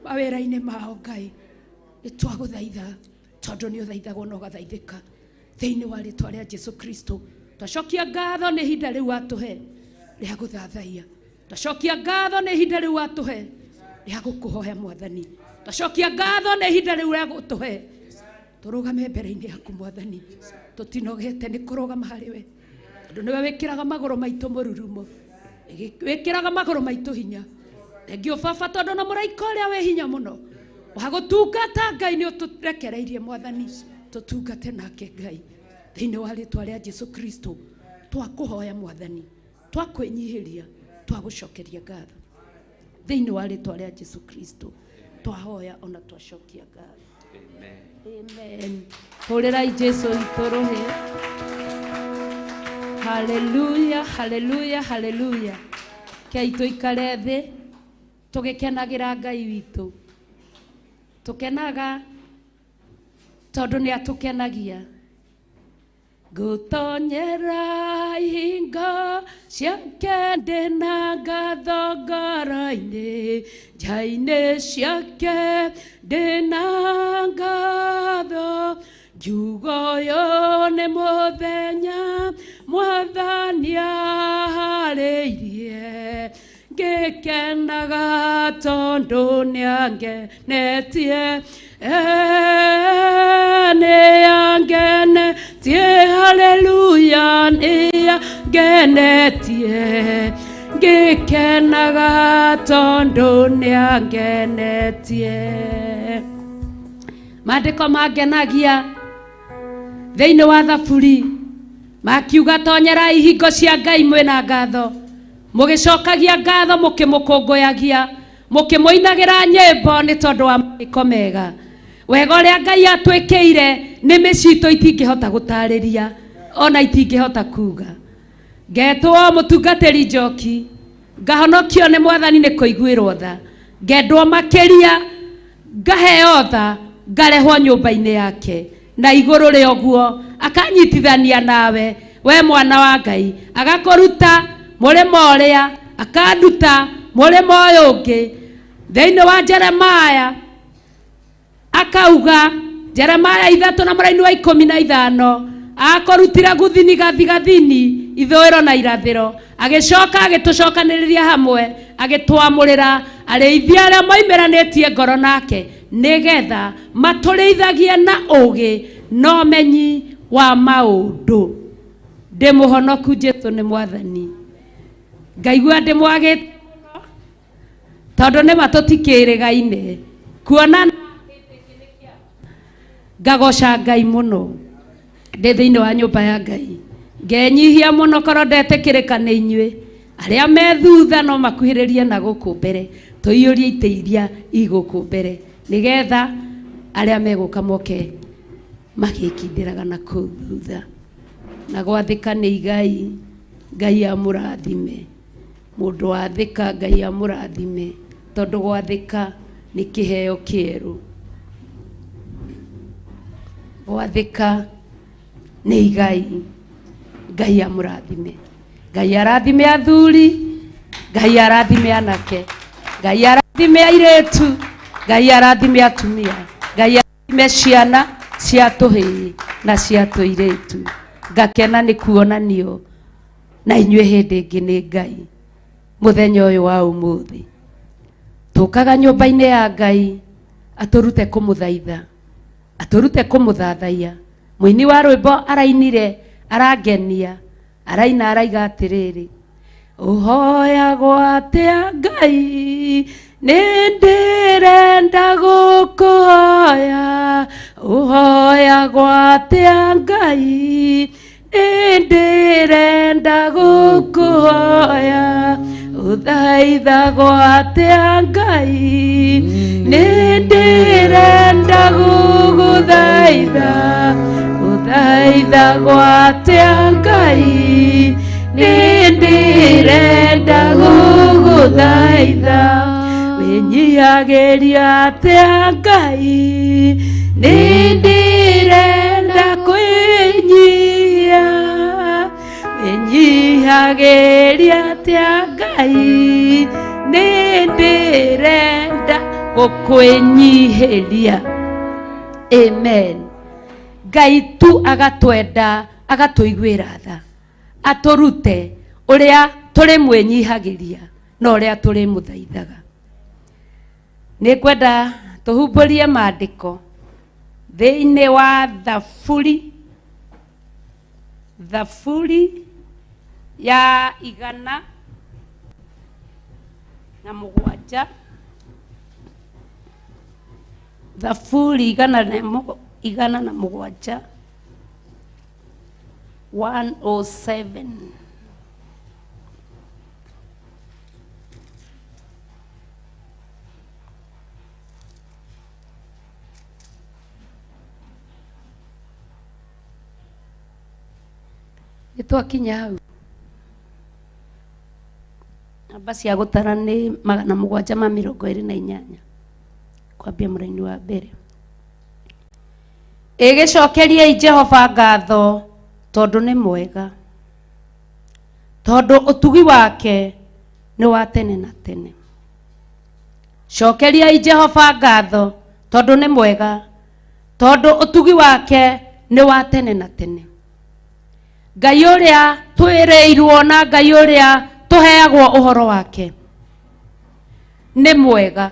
mawĩra-inĩ mao Ngai. Nĩtwagũthaitha tondũ nĩ ũthaithagwo na ũgathaithĩka thĩinĩ wa rĩtwa rĩa Jesũ Kristo. Twacokia ngatho nĩ ihinda rĩu watũhe rĩa gũthathaiya, twacokia ngatho nĩ ihinda rĩu watũhe rĩa gũkũhoya Mwathani, twacokia ngatho nĩ ihinda rĩu rĩa gũtũhe tũrũgame mbere-inĩ yaku Mwathani, tũtinogete nĩ kũrũgama harĩ we, tondũ nĩwe wĩkĩraga magũrũ maitũ mũrurumo, wĩkĩraga magũrũ maitũ hinya. Thengio Baba, tondũ na mũraika ũrĩa wĩ hinya mũno wa gũtungata Ngai nĩ ũtũrekereirie Mwathani tũtungate nake Ngai thĩinĩ wa rĩtwa rĩa Jesũ Kristo. Twakũhoya Mwathani, twakwĩnyihĩria, twagũcokeria ngatho thĩinĩ wa rĩtwa rĩa Jesũ Kristo. Twahoya ona twacokia ngatho. Amen. Hũrĩrai Jesũ witũ rũhĩ. Hallelujah, hallelujah, hallelujah. Kei tũikare thĩ tũgĩkenagĩra Ngai witũ. Tũkenaga tondũ nĩ atũkenagia. Ngũtonyera ihingo ciake ndĩna ngatho ngoro-inĩ, nja-inĩ ciake ndĩna ngatho. Njuga ũyũ nĩ mũthenya Mwathani aharĩirie, ngĩkenaga tondũ nĩangenetie, nĩangenetie. Haleluya, nĩangenetie ngĩkenaga tondũ nĩangenetie. Maandĩko mangenagia thĩinĩ wa Thaburi makiuga tonyera ihingo cia Ngai mwĩna ngatho mũgĩcokagia ngatho mũkĩmũkũngũyagia mũkĩmũinagĩra nyĩmbo nĩ tondũ wa maandĩko mega. Wega ũrĩa Ngai atwĩkĩire nĩmĩ citũ itingĩhota gũtarĩria ona itingĩhota kuga. Ngetwo mũtungatĩri Njoki ngahonokio nĩ Mwathani nĩ kũiguĩrwo tha, ngendwo makĩria ngaheo tha, ngarehwo nyũmba-inĩ yake, na igũrũ rĩa ũguo akanyitithania nawe we mwana wa Ngai, agakũruta mũrĩmo ũrĩa akanduta mũrĩmo ũyũ ũngĩ. Thĩinĩ wa Jeremaya akauga, Jeremaya 3 na mũraini wa 15, akũrutira guthini gathigathini ithũĩro na irathĩro, agĩcoka agĩtũcokanĩrĩria hamwe, agĩtwamũrĩra arĩithia arĩa moimĩranĩtie ngoro nake, nĩgetha matũrĩithagie na ũgĩ na ũmenyi wa maũndũ. Ndĩ mũhonoku Jesũ nĩ Mwathani. Ngaigua ndĩ mwagĩte tondũ nĩ matũtikĩrĩgaine kuonana, ngagoca Ngai mũno ndĩ thĩinĩ wa nyũmba ya Ngai, ngenyihia mũno korwo ndetĩkĩrĩka nĩ inyuĩ arĩa me thutha no makuhĩrĩrie na gũkũ mbere, tũiyũrie itĩ iria igũkũ mbere, nĩgetha arĩa megũka moke magĩkindĩraga na kũu thutha. Na gwathĩka nĩ igai, Ngai amũrathime. Mũndũ wathĩka Ngai amũrathime, tondũ gwathĩka nĩ kĩheo kĩerũ. Gwathĩka nĩ igai, Ngai amũrathime. Ngai arathime athuri, Ngai arathime anake, Ngai arathime airĩtu, Ngai arathime atumia, Ngai arathime ciana cia tũhĩĩ na cia tũirĩtu. Ngakena nĩ kuonanio na inyuĩ hĩndĩ ĩngĩ nĩ Ngai mũthenya ũyũ wa ũmũthĩ. Tũkaga nyũmba-inĩ ya Ngai atũrute kũmũthaitha, atũrute kũmũthathaiya. Mũini wa rwĩmbo arainire, arangenia, araina araiga atĩrĩrĩ, ũhoyagwo atĩa Ngai, nĩndĩrenda gũkũhoya. Ũhoyagwo atĩa Ngai, nĩndĩrenda gũkũhoya. Ũthaithagwo atĩa Ngai, nĩndĩrenda gũgũthaitha. Ũthaithagwo atĩa Ngai, nĩndĩrenda gũgũthaitha. Wĩnyihagĩria atĩa Ngai, nĩndĩrenda kwĩnyihia. Wĩnyihagĩria atĩa Ngai, nĩndĩrenda gũkwĩnyihĩria. Amen. Ngai tu agatwenda, agatũiguĩra tha, atũrute ũrĩa tũrĩ mwĩnyihagĩria na ũrĩa tũrĩ mũthaithaga. Nĩ kwenda tũhumbũrie maandĩko thĩinĩ wa Thaburi ya 107, Thaburi 107, 107. Nĩtwakinya hau. Namba cia gũtara nĩ 728 kwambia mũraini wa mbere. Ĩgĩcokeriai Jehova ngatho tondũ nĩ mwega, tondũ ũtugi wake nĩ wa tene na tene. Cokeriai Jehova ngatho tondũ nĩ mwega, tondũ ũtugi wake nĩ wa tene na tene. Ngai ũrĩa twĩrĩirwo na Ngai ũrĩa tũheagwo ũhoro wake nĩ mwega.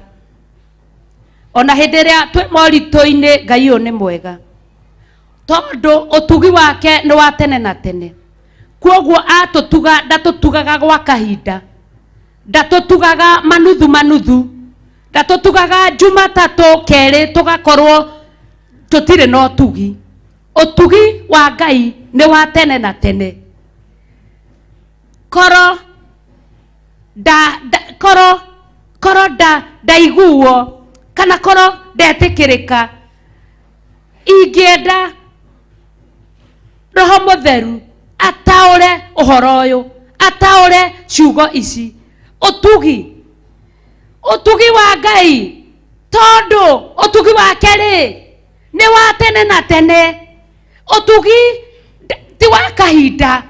Ona hĩndĩ ĩrĩa twĩ moritũ-inĩ Ngai ũyũ nĩ mwega, tondũ ũtugi wake nĩ wa tene na tene. Kwoguo atutuga ndatutugaga gwa kahinda, ndatutugaga manuthu, ndatutugaga Jumatatu keri tugakorwo tutire no tugi. Utugi wa Ngai ni wa tene na tene. Koro ndaiguo kana koro ndetikirika, ingenda Roho Mutheru ataure uhoro uyu, ataure ciugo ici. Utugi wa Ngai, tondu utugi wake ri ni wa tene na tene. Utugi ti wa kahinda.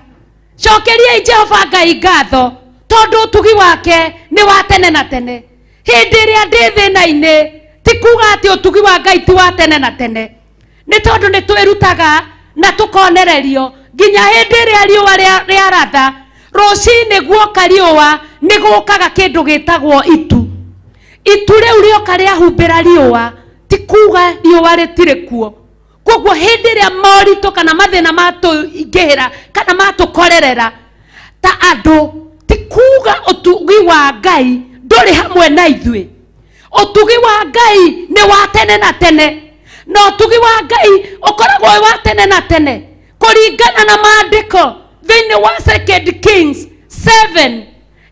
Cokeria Jehova Ngai ngatho tondu utugi wake ni wa tene na tene. Hindi ria ndi thina-ini ti kuga ati utugi wa Ngai ti wa tene na tene, ni tondu ni twirutaga na tukonererio nginya hindi ria riua ria ratha. Rucini guoka riua ni gukaga kindu gitagwo itu. Itu riu rioka riahumbira riua ti kuga riua ritire kuo. Kwoguo hindi ria morito kana mathina matuingihira kana matukorerera ta andu, ti kuga utugi wa Ngai nduri hamwe na ithui. Utugi wa Ngai ni wa tene na tene, no utugi wa Ngai ukoragwo wa tene na tene kuringana na maandiko thiini wa 2 Kings 7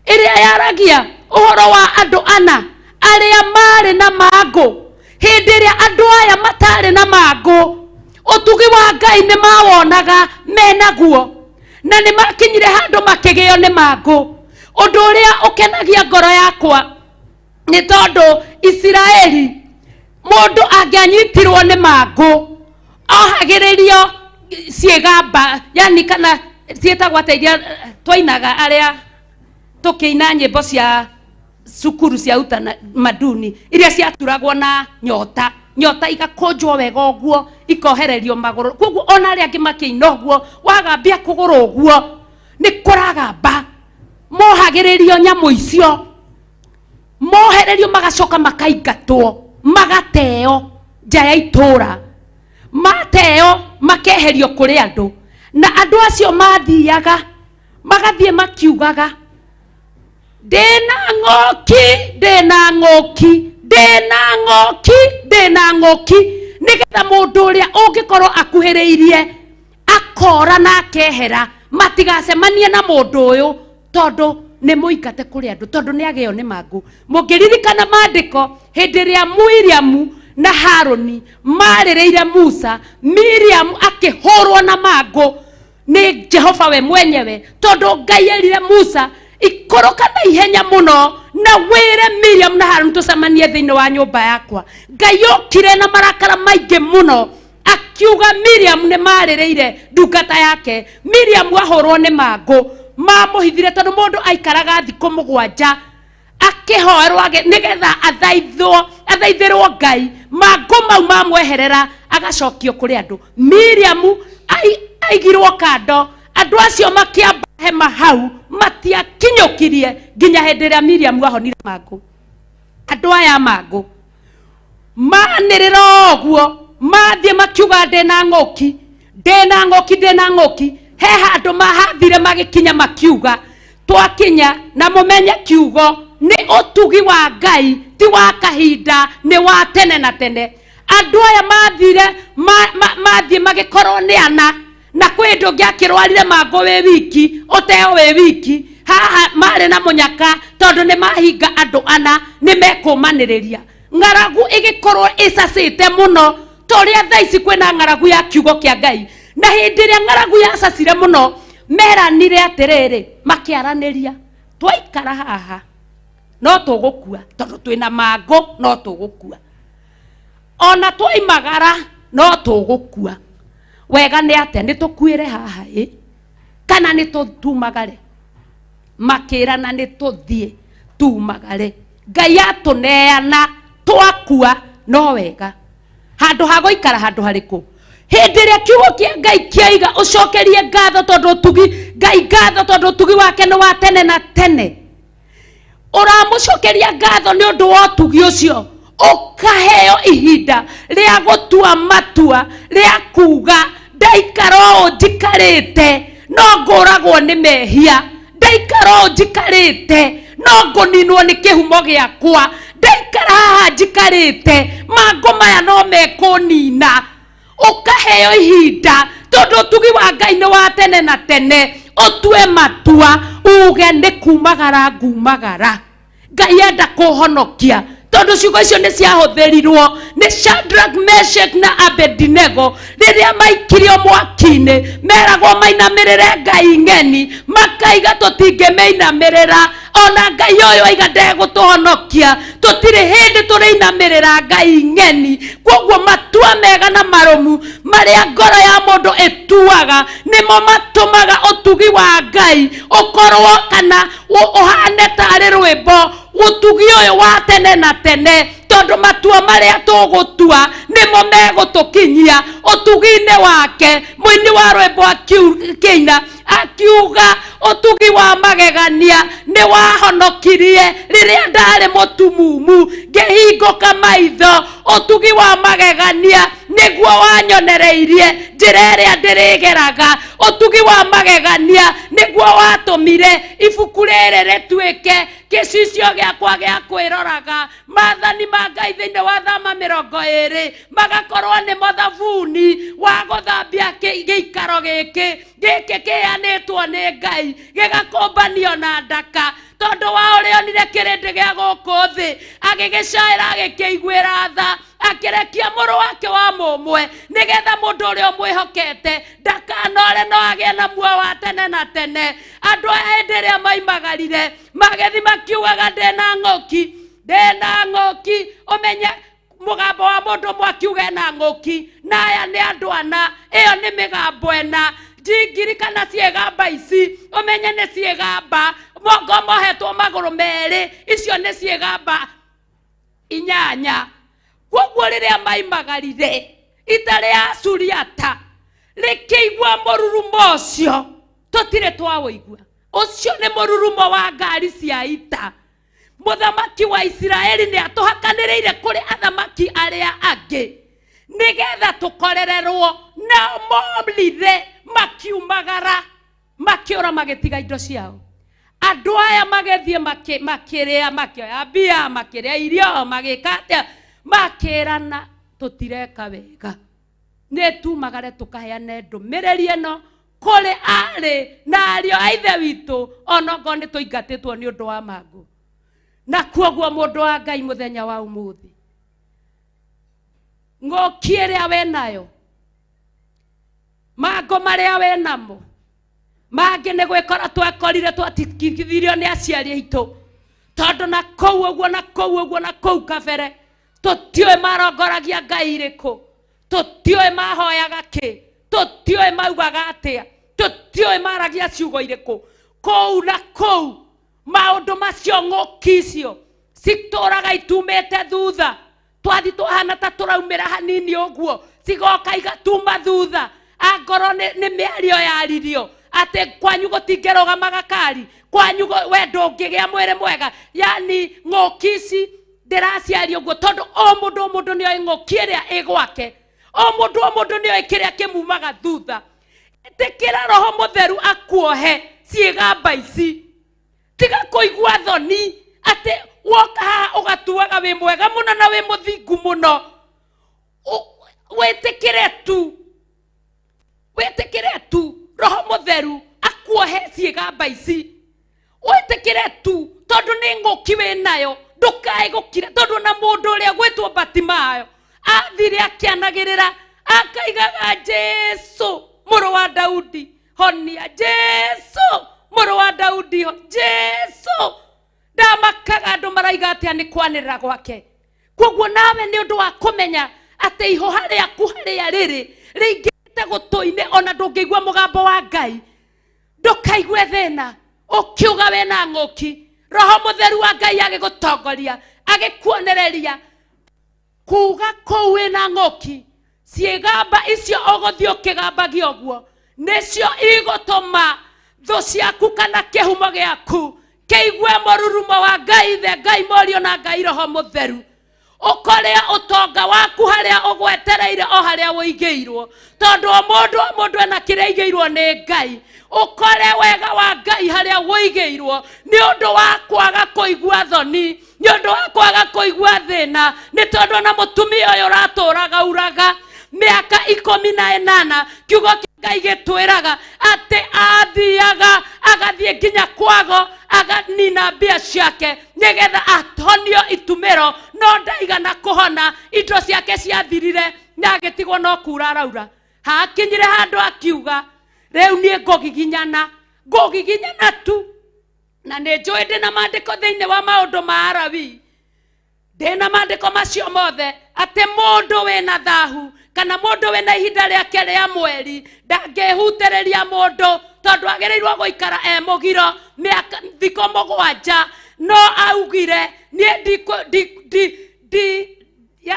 iria yaragia uhoro wa andu ana aria mari na mago. Hindi ria andu aya matari na mago, utugi wa Ngai ni mawonaga menaguo na ni makinyire handu makigio ni mago. Undu uria ukenagia ngoro yakwa ni tondu Israeli mundu angianyitirwo ni mago ohagiririo ciegamba, yani kana cietagwo ateithia twainaga aria tukiina nyimbo cia cukuru cia maduni iria ciaturagwo na nyota igakonjwo wega uguo ikohererio maguru. Kwoguo ona aria angi makiina uguo wagambia kuguru uguo ni kuragamba, mohagiririo nyamu icio, mohererio magacoka makaingatwo magateo nja ya itura, mateo makeherio kuri andu, na andu acio mathiaga magathie makiugaga ndina ng'oki nigetha mundu uria ungikorwo akuhiriirie akora na akehera matigacemanie na mundu uyu tondu ni muingate kuri andu tondu ni ageo ni magu. Mungiririkana maandiko hindi ria Miriam na Haroni maririire Musa, Miriam akihorwo na magu ni Jehova we mwenyewe tondu Ngai erire Musa ikoroka na ihenya muno na wire Miriam na Haroni tucemanie thiini wa nyumba yakwa. Ngai okire na marakara maingi muno akiuga Miriam ni maririire ndungata yake. Miriam ahorwo ni magu, mamuhithire tondu mundu aikaraga thiku 7 akihoerwo nigetha athaithirwo Ngai. Magu mau mamweherera agacokio kuri andu. Miriam aigirwo kando, andu acio makiamba hema hau matiakinyukirie nginya hindi ria Miriam ahonire magu. Andu aya magu manirira oguo mathie makiuga ndina ng'oki he handu mahathire magikinya makiuga twakinya na mumenye kiugo ni utugi wa Ngai ti wa kahinda, ni wa tene na tene. Andu aya mathie magikorwo ni ana na kwindo ngiakirwarire mago we wiki uteo we wiki haha mari na munyaka tondu ni mahinga andu ana ni mekumaniriria. Ng'aragu igikorwo icacite muno toria thaici kwina ng'aragu ya kiugo kia Ngai, na hindi ria ng'aragu yacacire muno meranire atiriri makiaraniria twaikara haha no tugukua tondu twina mago no tugukua, ona twaimagara no tugukua. Wega ni atia ni tukuire haha kana ni tumagare? Makirana ni tuthie tumagare. Ngai atuneana twakua no wega handu ha guikara handu hariku. Hindi ria kiugo kia Ngai kiaiga ucokerie ngatho tondu tugi Ngai ngatho tondu tugi wake ni wa tene na tene. Uramucokeria ngatho ni undu wa tugi ucio, ukaheo ihinda ria gutua matua ria kuga ndaikara o njikarite no ngoragwo nĩ mehia, ndaikara njikarĩte no ngũninwo nĩ kĩhumo gĩakwa, ndaikara haha njikarĩte mangũ maya no mekũnina. Ũkaheo ihinda tondũ ũtugi wa Ngai nĩ wa tene na tene, ũtue matua uge nĩ kumagara ngumagara. Ngai enda kũhonokia tondũ ciugo icio nĩ ciahũthĩrirwo nĩ Shadrach, Meshach na Abednego rĩrĩa maikirio mwaki-inĩ, meragwo mainamĩrĩre Ngai ng'eni, makaiga tũtingĩmĩinamĩrĩra, ona Ngai ũyũ aiga ndegũtũhonokia, tũtirĩ hĩndĩ tũrĩinamĩrĩra Ngai ng'eni. Koguo matua mega na marũmu marĩa ngoro ya mũndũ ĩtuaga nĩmo matũmaga ũtugi wa Ngai ũkorwo kana ũhane tarĩ rwĩmbo ũtugi ũyũ wa tene na tene, tondũ matua marĩa tũgũtua nĩmo megũtũkinyia ũtugi-inĩ wake. Mũini wa rwĩmbo akĩina akiuga ũtugi wa magegania nĩ wahonokirie rĩrĩa ndarĩ mũtumumu ngĩhingũka maitho. Ũtugi wa magegania nĩguo wanyonereirie njĩra ĩrĩa ndĩrĩgeraga. Ũtugi wa magegania nĩguo watũmire ibuku rĩrĩ rĩtuĩke gĩcicio gĩakwa gĩa kwĩroraga. Maathani ma Ngai thĩinĩ wa Thama 20 magakorwo nĩ mũthabuni wa gũthambia gĩikaro gĩkĩ kĩheanĩtwo nĩ Ngai gĩgakũmbanio na ndaka, tondũ wa ũrĩa onire kĩrĩndĩ gĩa gũkũ thĩ agĩgĩcaĩra agĩkĩiguĩra tha, akĩrekia mũrũ wake wa mũmwe nĩgetha mũndũ ũrĩa ũmwĩhokete ndakanore no agĩe na muoyo wa tene na tene. Andũ aya hĩndĩ ĩrĩa maimagarire magethi makiugaga ndĩna ng'ũki, ũmenye mũgambo wa mũndũ ũmwe akiuga ena ng'ũki na aya nĩ andũ ana, ĩyo nĩ mĩgambo ĩna. Njingiri kana ciĩgamba ici ũmenye nĩ ciĩgamba, mongo mohetwo magũrũ merĩ, icio nĩ ciĩgamba 8. Koguo rĩrĩa maimagarire itarĩ ya Suriata rĩkĩigua mũrurumo ũcio tũtirĩ twawĩigua. Ũcio nĩ mũrurumo wa ngari cia ita. Mũthamaki wa Isiraeli nĩ atũhakanĩrĩire kũrĩ athamaki arĩa angĩ nĩgetha tũkorererwo, na momrire makiumagara makĩũra magĩtiga indo ciao. Andũ aya magĩthiĩ makĩrĩa, makĩoya mbia, makĩrĩa irio, magĩka atĩa, makĩrana tũtireka wega. Nĩ tumagare tũkaheane ndũmĩrĩri ĩno kũrĩ arĩ na ariũ a ithe witũ onokorwo nĩ tũingatĩtwo nĩ ũndũ wa mangũ. Na kuoguo mũndũ wa Ngai mũthenya wa ũmũthĩ, ng'ũki ĩrĩa we nayo, mangũ marĩa we namo, mangĩ nĩ gwĩkora twekorire twatikithirio nĩ aciari aitũ, tondũ na kũu ũguo kabere tũtiũĩ marongoragia Ngai irĩkũ, tũtiũĩ mahoyaga kĩ, tũtiũĩ maugaga atĩa, tũtiũĩ maragia ciugo irĩkũ. Kũu na kũu maũndũ macio, ng'ũki icio citũraga itumĩte thutha, twathi twahana ta tũraumĩra hanini ũguo, cigoka igatuma thutha. Angorwo nĩ mĩario yaririo atĩ kwanyu gũtingĩrũgama gakari, kwanyu we ndũngĩgĩa mwĩrĩ mwega. Yani ng'ũki ici ndĩraciaria ũguo tondũ o mũndũ nĩoĩ ng'ũki ĩrĩa ĩgwake, o mũndũ nĩoĩ kĩrĩa kĩmumaga thutha. Ĩtĩkĩra Roho Mũtheru akuohe ciĩgamba ici, tiga kũigua thoni atĩ woka haha ũgatuaga wĩ mwega mũno na wĩ mũthingu mũno. Wĩtĩkĩre tu Roho Mũtheru akuohe ciĩgamba ici, wĩtĩkĩre tu tondũ nĩ ng'ũki wĩ nayo, ndũkae gũkira. Tondũ na mũndũ ũrĩa gwĩtwo Batimayo athire akĩanagĩrĩra akaigaga Jesu mũrũ wa Daudi honia, Jesu mũrũ wa Daudi, Jesu. Ndamakaga andũ maraiga atĩa nĩ kwanĩrĩra gwake. Koguo nawe nĩ ũndũ wa kũmenya atĩ ihoha rĩaku harĩa rĩrĩ rĩingĩte gũtũ-inĩ, ona ndũngĩigua mũgambo wa Ngai, ndũkaigue thĩna ũkiuga wĩna ng'ũki. Roho Mũtheru wa Ngai agĩgũtongoria, agĩkuonereria kuga kũu wĩna ng'ũki, ciĩgamba icio ũgũthiĩ ũkĩgambagia ũguo nĩcio igũtũma thũ ciaku kana kĩhumo gĩaku kĩigue mũrurumo wa Ngai Ithe, Ngai Mũriũ na Ngai Roho Mũtheru. ukorea utonga waku haria ugwetereire o haria wigeirwo tondu mundu ena kiria igeirwo ni Ngai ukore wega wa Ngai haria wigeirwo ni undu wa kwaga kuigua thoni ni undu wa kwaga kuigua thina ni tondu na mutumia uyu raturaga uraga miaka 18 kiugo kia Ngai gitwiraga ati athiaga agathie nginya kwago aganina mbia ciake nigetha atonio itumiro no ndaigana kuhona indo ciake ciathirire na agitigwo no kura araura hakinyire handu akiuga riu nie ngogiginyana tu na ne njui ndina mandiko thiini wa maundu ma Arawi ndina mandiko macio mothe ati mundu wina thahu kana mundu wina ihinda riake ria mweri ndangehutiriria mundu tondu agirirwo guikara mugiro miaka thiko 7 no augire nie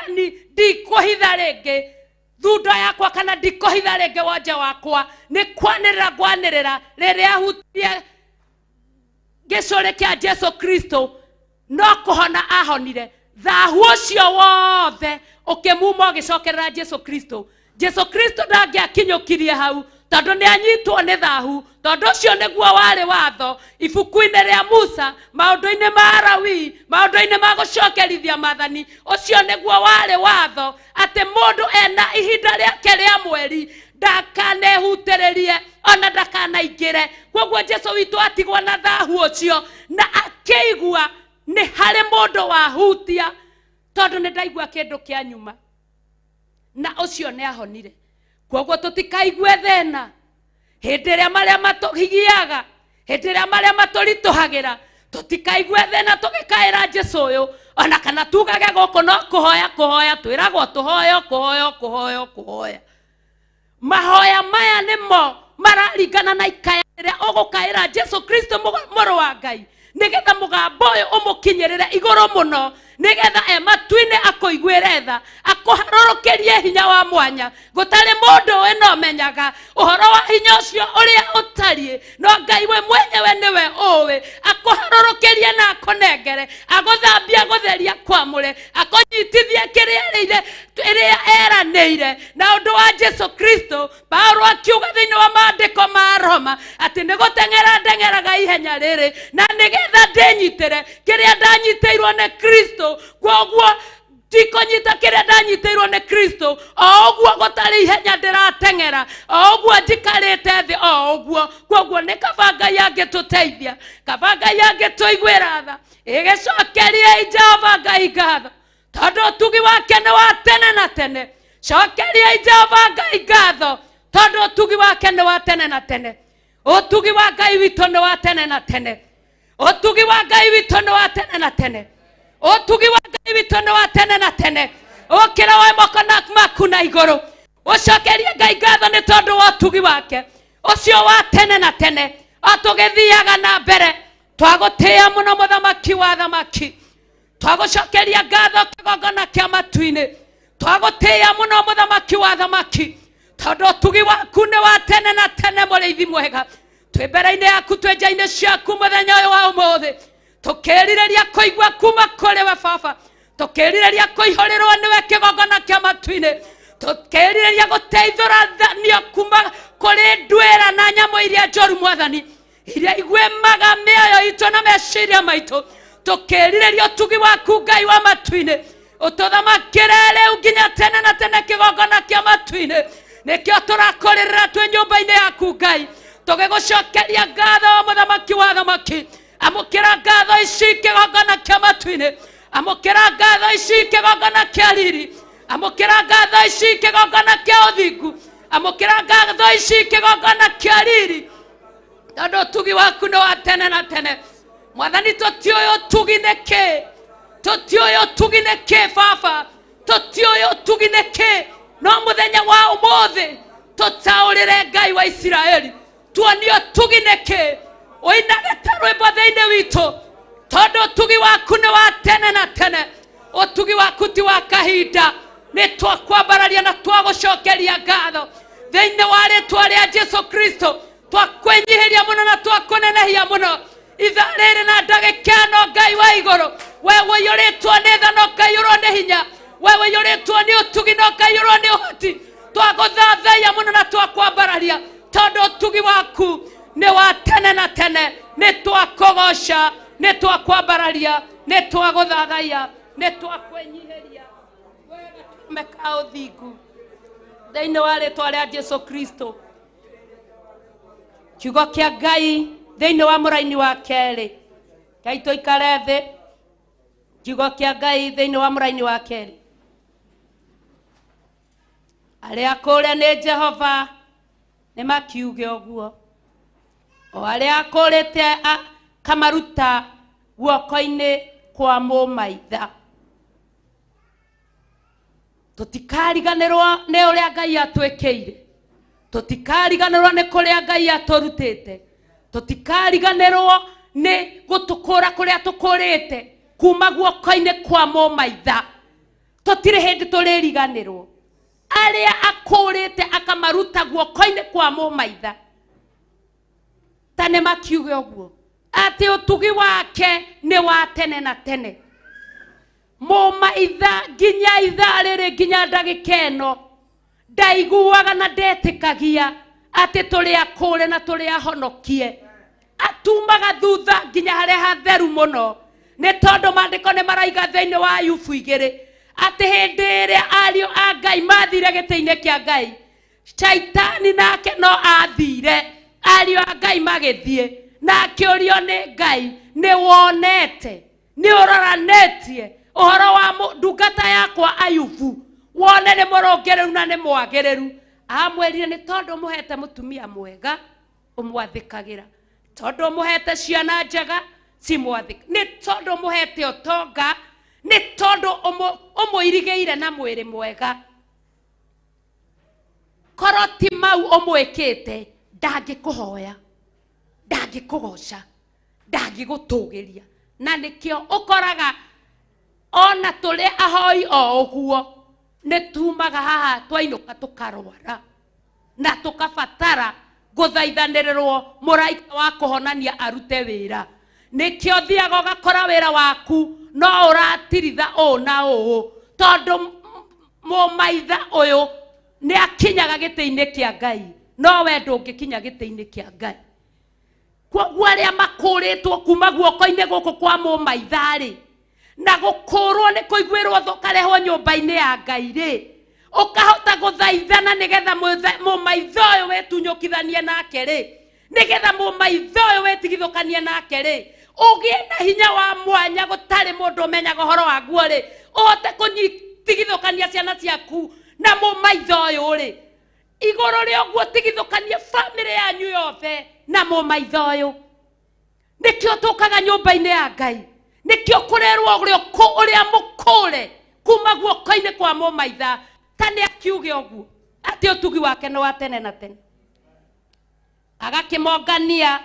ndikuhitha ringi thundo yakwa kana ndikuhitha ringi wonje wakwa ni kwanirira riria hutia gicuri kia Jesu Kristo no kuhona ahonire thahu ucio wothe ukimuma ugicokerera Jesu Kristo ndangiakinyukirie hau tondu ni anyitwo ni thahu tondu ucio niguo wari watho ibuku-ini ria Musa maundu-ini ma Arawi maundu-ini ma gucokerithia mathani ucio niguo wari watho ati mundu ena ihinda riake ria mweri ndakanehutiririe ona ndakanaingire koguo Jesu witu atigwa na thahu ucio na akigua ni hari mundu wahutia tondu ni ndaigua kindu kia nyuma na ucio ni ahonire koguo tutikaigue thina hindi ria maria matuhigiaga hindi ria maria maturituhagira tutikaigue thina tugikaira Jesu uyu ona kana tugage guku no kuhoya twiragwo tuhoya mahoya maya nimo mararingana na ikaya riria ugukaira Jesu Kristo muru wa Ngai nigetha mugambo uyu umukinyirire iguru muno nigetha matu-ini akuiguire tha akuharorokerie hinya wa mwanya gutari mundu we no menyaga uhoro wa hinya ucio uria utari no Ngai we mwenyewe niwe uwi akuharorokerie na akunengere aguthambia gutheria kwamure akunyitithie kiria eranire na undu wa Jesu Kristo. Paulo akiuga thiini wa maandiko ma Roma ati ni guteng'eraga ihenya riri na nigetha ndinyitire kiria ndanyiteirwo ni Kristo koguo ndikonyita kiria ndanyiteirwo ni Kristo oguo gutari ihenya ndirateng'era oguo njikarite thi oguo koguo ni kaba Ngai angituteithia kaba Ngai angituiguira tha igicokerie Jehova Ngai ngatho tondu utugi wake ni wa tene na tene cokerie Jehova Ngai ngatho tondu utugi wake ni wa tene na tene utugi wa Ngai witu ni wa tene na tene utugi wa Ngai witu ni wa tene na tene utugi wa Ngai witu ni wa tene na tene ukira we moko maku na iguru ucokerie Ngai ngatho ni tondu wa utugi wake ucio wa tene na tene atugithiaga na mbere twagutia muno muthamaki wa thamaki twagucokeria ngatho kigongona kia matu-ini twagutia muno muthamaki wa thamaki tondu utugi waku ni wa tene na tene muriithi mwega twi mbere-ini yaku twi nja-ini ciaku muthenya uyu wa umuthi tukirireria kuigua kuma kuri we Baba tukirireria kuihurirwo niwe kigongona kia matu-ini tukirireria guteithũranio kuma kuri ndwira na nyamu iria njoru mwathani iria igwemaga mĩoyo itu na meciria maitu tukirireria utugi waku Ngai wa matu-ini ututhamakire riu nginya tene na tene kigongona kia matu-ini nikio turakuririra twi nyumba-ini yaku Ngai tugigucokeria ngatho muthamaki wa thamaki amukira ngatho ici kigongona kia matu-ini amukira ngatho ici kigongona kia riri amukira ngatho ici kigongona kia uthingu amukira ngatho ici kigongona kia riri tondu utugi waku ni wa tene na tene mwathani tutioy utugi niki tutioy utugi niki Baba tutioy utugi niki no muthenya wa umuthi tutaurire Ngai wa Israeli tuonio utugi niki uinage ta rwimbo thiini witu tondu utugi waku ni wa tene na tene utugi waku ti wa kahinda ni twakwambararia na twagucokeria ngatho thiini wa ritwa ria Jesu Kristo twakwenyihiria muno na twakunenehia muno ithaa riri na ndagika ino Ngai wa iguru wewe yoretwo nĩ tha no kaiyũrwo nĩ hinya, wewe yoretwo nĩ ũtugi no kaiyũrwo nĩ ũhoti. Twagũthathaiya mũno na twakwambararia tondũ ũtugi waku nĩ wa tene na tene. Nĩ twakũgoca, nĩ twakwambararia, nĩ twagũthathaiya, nĩ twakwĩnyihĩria wega tumeka ũthingu thĩinĩ wa rĩtwa rĩa Jesu Kristo. Kiugo kĩa Ngai thĩinĩ wa mũraini wa kerĩ. Ngai tũikare thĩ. Kiugo kĩa Ngai thĩinĩ wa mũraini wa kerĩ. Arĩa kũrĩa nĩ Jehova nĩ makiuge ũguo. O arĩa kũrĩte kamaruta guoko-inĩ kwa mũmaitha. Tũtikariganĩrwo nĩ ũrĩa Ngai atwĩkĩire. Tũtikariganĩrwo nĩ kũrĩa Ngai atũrutĩte. Tũtikariganĩrwo nĩ gũtũkũra kũrĩa tũkũrĩte kuma guoko-inĩ kwa mũmaitha. Tũtirĩ hĩndĩ tũrĩriganĩrwo. Arĩa akũrĩte akamaruta guoko-inĩ kwa mũmaitha. Ta nĩ makiuge ũguo atĩ ũtugi wake nĩ wa tene na tene. Mũmaitha nginya ithaa rĩrĩ nginya ndagĩka ĩno ndaiguaga na ndetĩkagia atĩ tũrĩ akũre na tũrĩ ahonokie. Atumaga thutha nginya harĩa hatheru mũno. Nĩ tondũ maandĩko nĩ maraiga thĩinĩ wa Ayubu 2 atĩ hĩndĩ ĩrĩa ariũ a Ngai mathire gĩtĩ-inĩ kĩa Ngai, Shaitani nake no athire, ariũ a Ngai magĩthiĩ, na akĩũrio nĩ Ngai, nĩ wonete, nĩ ũroranĩtie ũhoro wa ndungata yakwa Ayubu, wone nĩ mũrũngĩrĩru na nĩ mwagĩrĩru. Amwĩrire nĩ tondũ mũhete mũtumia mwega ũmwathĩkagĩra, tondũ mũhete ciana njega cimwathĩka, nĩ tondũ mũhete ũtonga, nĩ tondũ ũmũirigĩire na mwĩrĩ mwega. Korwo ti mau ũmwĩkĩte, ndangĩkũhoya, ndangĩkũgoca, ndangĩgũtũgĩria. Na nĩkĩo ũkoraga ona tũrĩ ahoi o ũguo nĩ tumaga haha twainũka tũkarwara na tũkabatara gũthaithanĩrĩrwo mũraika wa kũhonania arute wĩra. Nĩkĩo thiaga ũgakora wĩra waku no ũratiritha ũũ na ũũ tondũ mũmaitha ũyũ nĩ akinyaga gĩtĩ-inĩ kĩa Ngai, no we ndũngĩkinya gĩtĩ-inĩ kĩa Ngai. Koguo arĩa makũrĩtwo kuma guoko-inĩ gũkũ kwa mũmaitha-rĩ, na gũkũrwo nĩ kũiguĩrwo tha ũkarehwo nyũmba-inĩ ya Ngai-rĩ, ũkahota gũthaithana nĩgetha mũmaitha ũyũ wetunyũkithanie nake-rĩ, nĩgetha mũmaitha ũyũ wetigithũkanie nake-rĩ, ũgĩe na hinya wa mwanya gũtarĩ mũndũ ũmenyaga ũhoro waguo-rĩ, ũhote kũnyitithũkania ciana ciaku na mũmaitha ũyũ-rĩ. Igũrũ rĩa ũguo tigithũkanie famĩlĩ yanyu yothe na mũmaitha ũyũ. Nĩkĩo tũkaga nyũmba-inĩ ya Ngai, nĩkĩo kũrerwo ũrĩa mũkũre kuma guoko-inĩ kwa mũmaitha. Ta nĩ akiuge ũguo atĩ ũtugi wake nĩ wa tene na tene. Agakĩmongania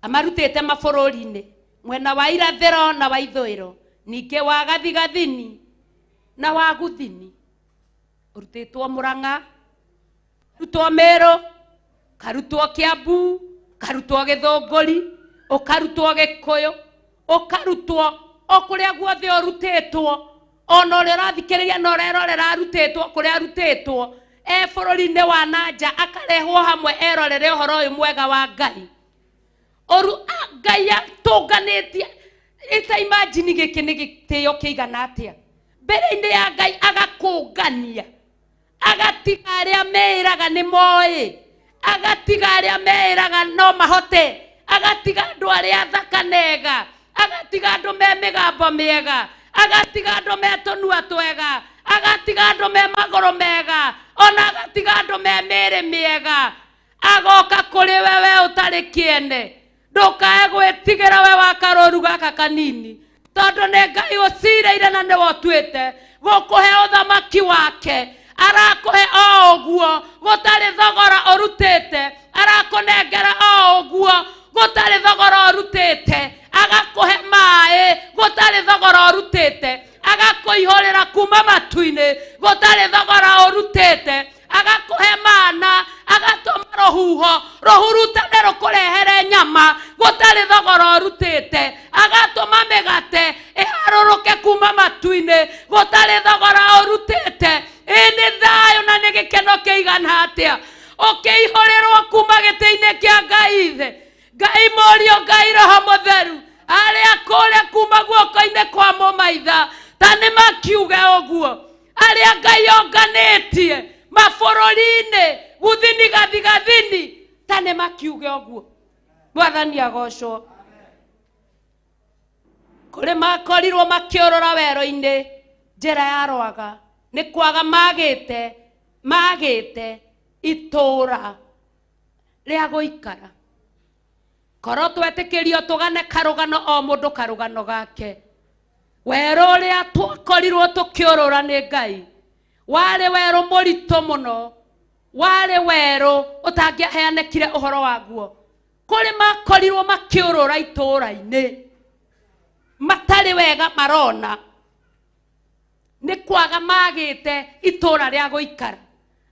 amarutĩte mabũrũri-inĩ mwena wa irathĩro na wa ithũĩro, ningĩ wa gathigathini na wa guthini. Ũrutĩtwo Mũrang'a, karutwo Mĩrũ, karutwo Kĩambu, karutwo Gĩthũngũri, ũkarutwo Gĩkũyũ, ũkarutwo o kũrĩa guothe ũrutĩtwo. Ona ũrĩa ũrathikĩrĩria na ũrerorera arutĩtwo kũrĩa arutĩtwo bũrũri-inĩ wa nanja, akarehwo hamwe erorere ũhoro ũyũ mwega wa Ngai. Ngai atũnganĩtie, ita imagine gĩkĩ nĩ gĩtĩo kĩigana atĩa mbere-inĩ ya Ngai, agakũngania, agatiga arĩa meĩraga nĩ moĩ, agatiga arĩa meĩraga no mahote, agatiga andũ arĩa athaka nega, agatiga andũ me mĩgambo mĩega, agatiga andũ me tũnua twega, agatiga andũ me magũrũ mega, ona agatiga andũ me mĩĩrĩ mĩega. Agoka kũrĩ wewe ũtarĩ kĩene, ndũkae gwĩtigĩra we wa karũru gaka kanini, tondũ nĩ Ngai ũciirĩire na nĩwe ũtuĩte gũkũhe ũthamaki wake. Arakũhe o ũguo gũtarĩ thogora ũrutĩte, arakũnengera o ũguo gũtarĩ thogora ũrutĩte, agakũhe maĩ gũtarĩ thogora ũrutĩte, agakũihũrĩra kuma matu-inĩ gũtarĩ thogora ũrutĩte, agakũhe mana, agatũma rũhurutane rũkũrehere nyama gũtarĩ thogora ũrutĩte, agatũma mĩgate ĩharũrũke kuma matu-inĩ gũtarĩ thogora ũrutĩte nĩ thayũ na nĩ gĩkeno kĩigana atĩa ũkĩihũrĩrwo kuma gĩtĩ-inĩ kĩa Ngai ithe Ngai Mũriũ Ngai Roho Mũtheru arĩa kũrĩa kuma guoko-inĩ kwa mũmaitha ta nĩ makiuge ũguo arĩa Ngai onganĩtie mabũrũri-inĩ guthini gathigathini ta nĩ makiuge ũguo Mwathani agocwo kũrĩ makorirwo makĩũrũra werũ-inĩ njĩra ya rwaga nĩ kwaga magĩte itũũra rĩa gũikara korwo twetĩkĩrio tũgane karũgano o mũndũ karũgano gake werũ ũrĩa twakorirwo tũkĩũrũra nĩ Ngai warĩ werũ mũritũ mũno warĩ werũ ũtangĩheanĩkire ũhoro waguo kũrĩ makorirwo makĩũrũra itũũra-inĩ matarĩ wega marona nĩ kwaga magĩte itũũra rĩa gũikara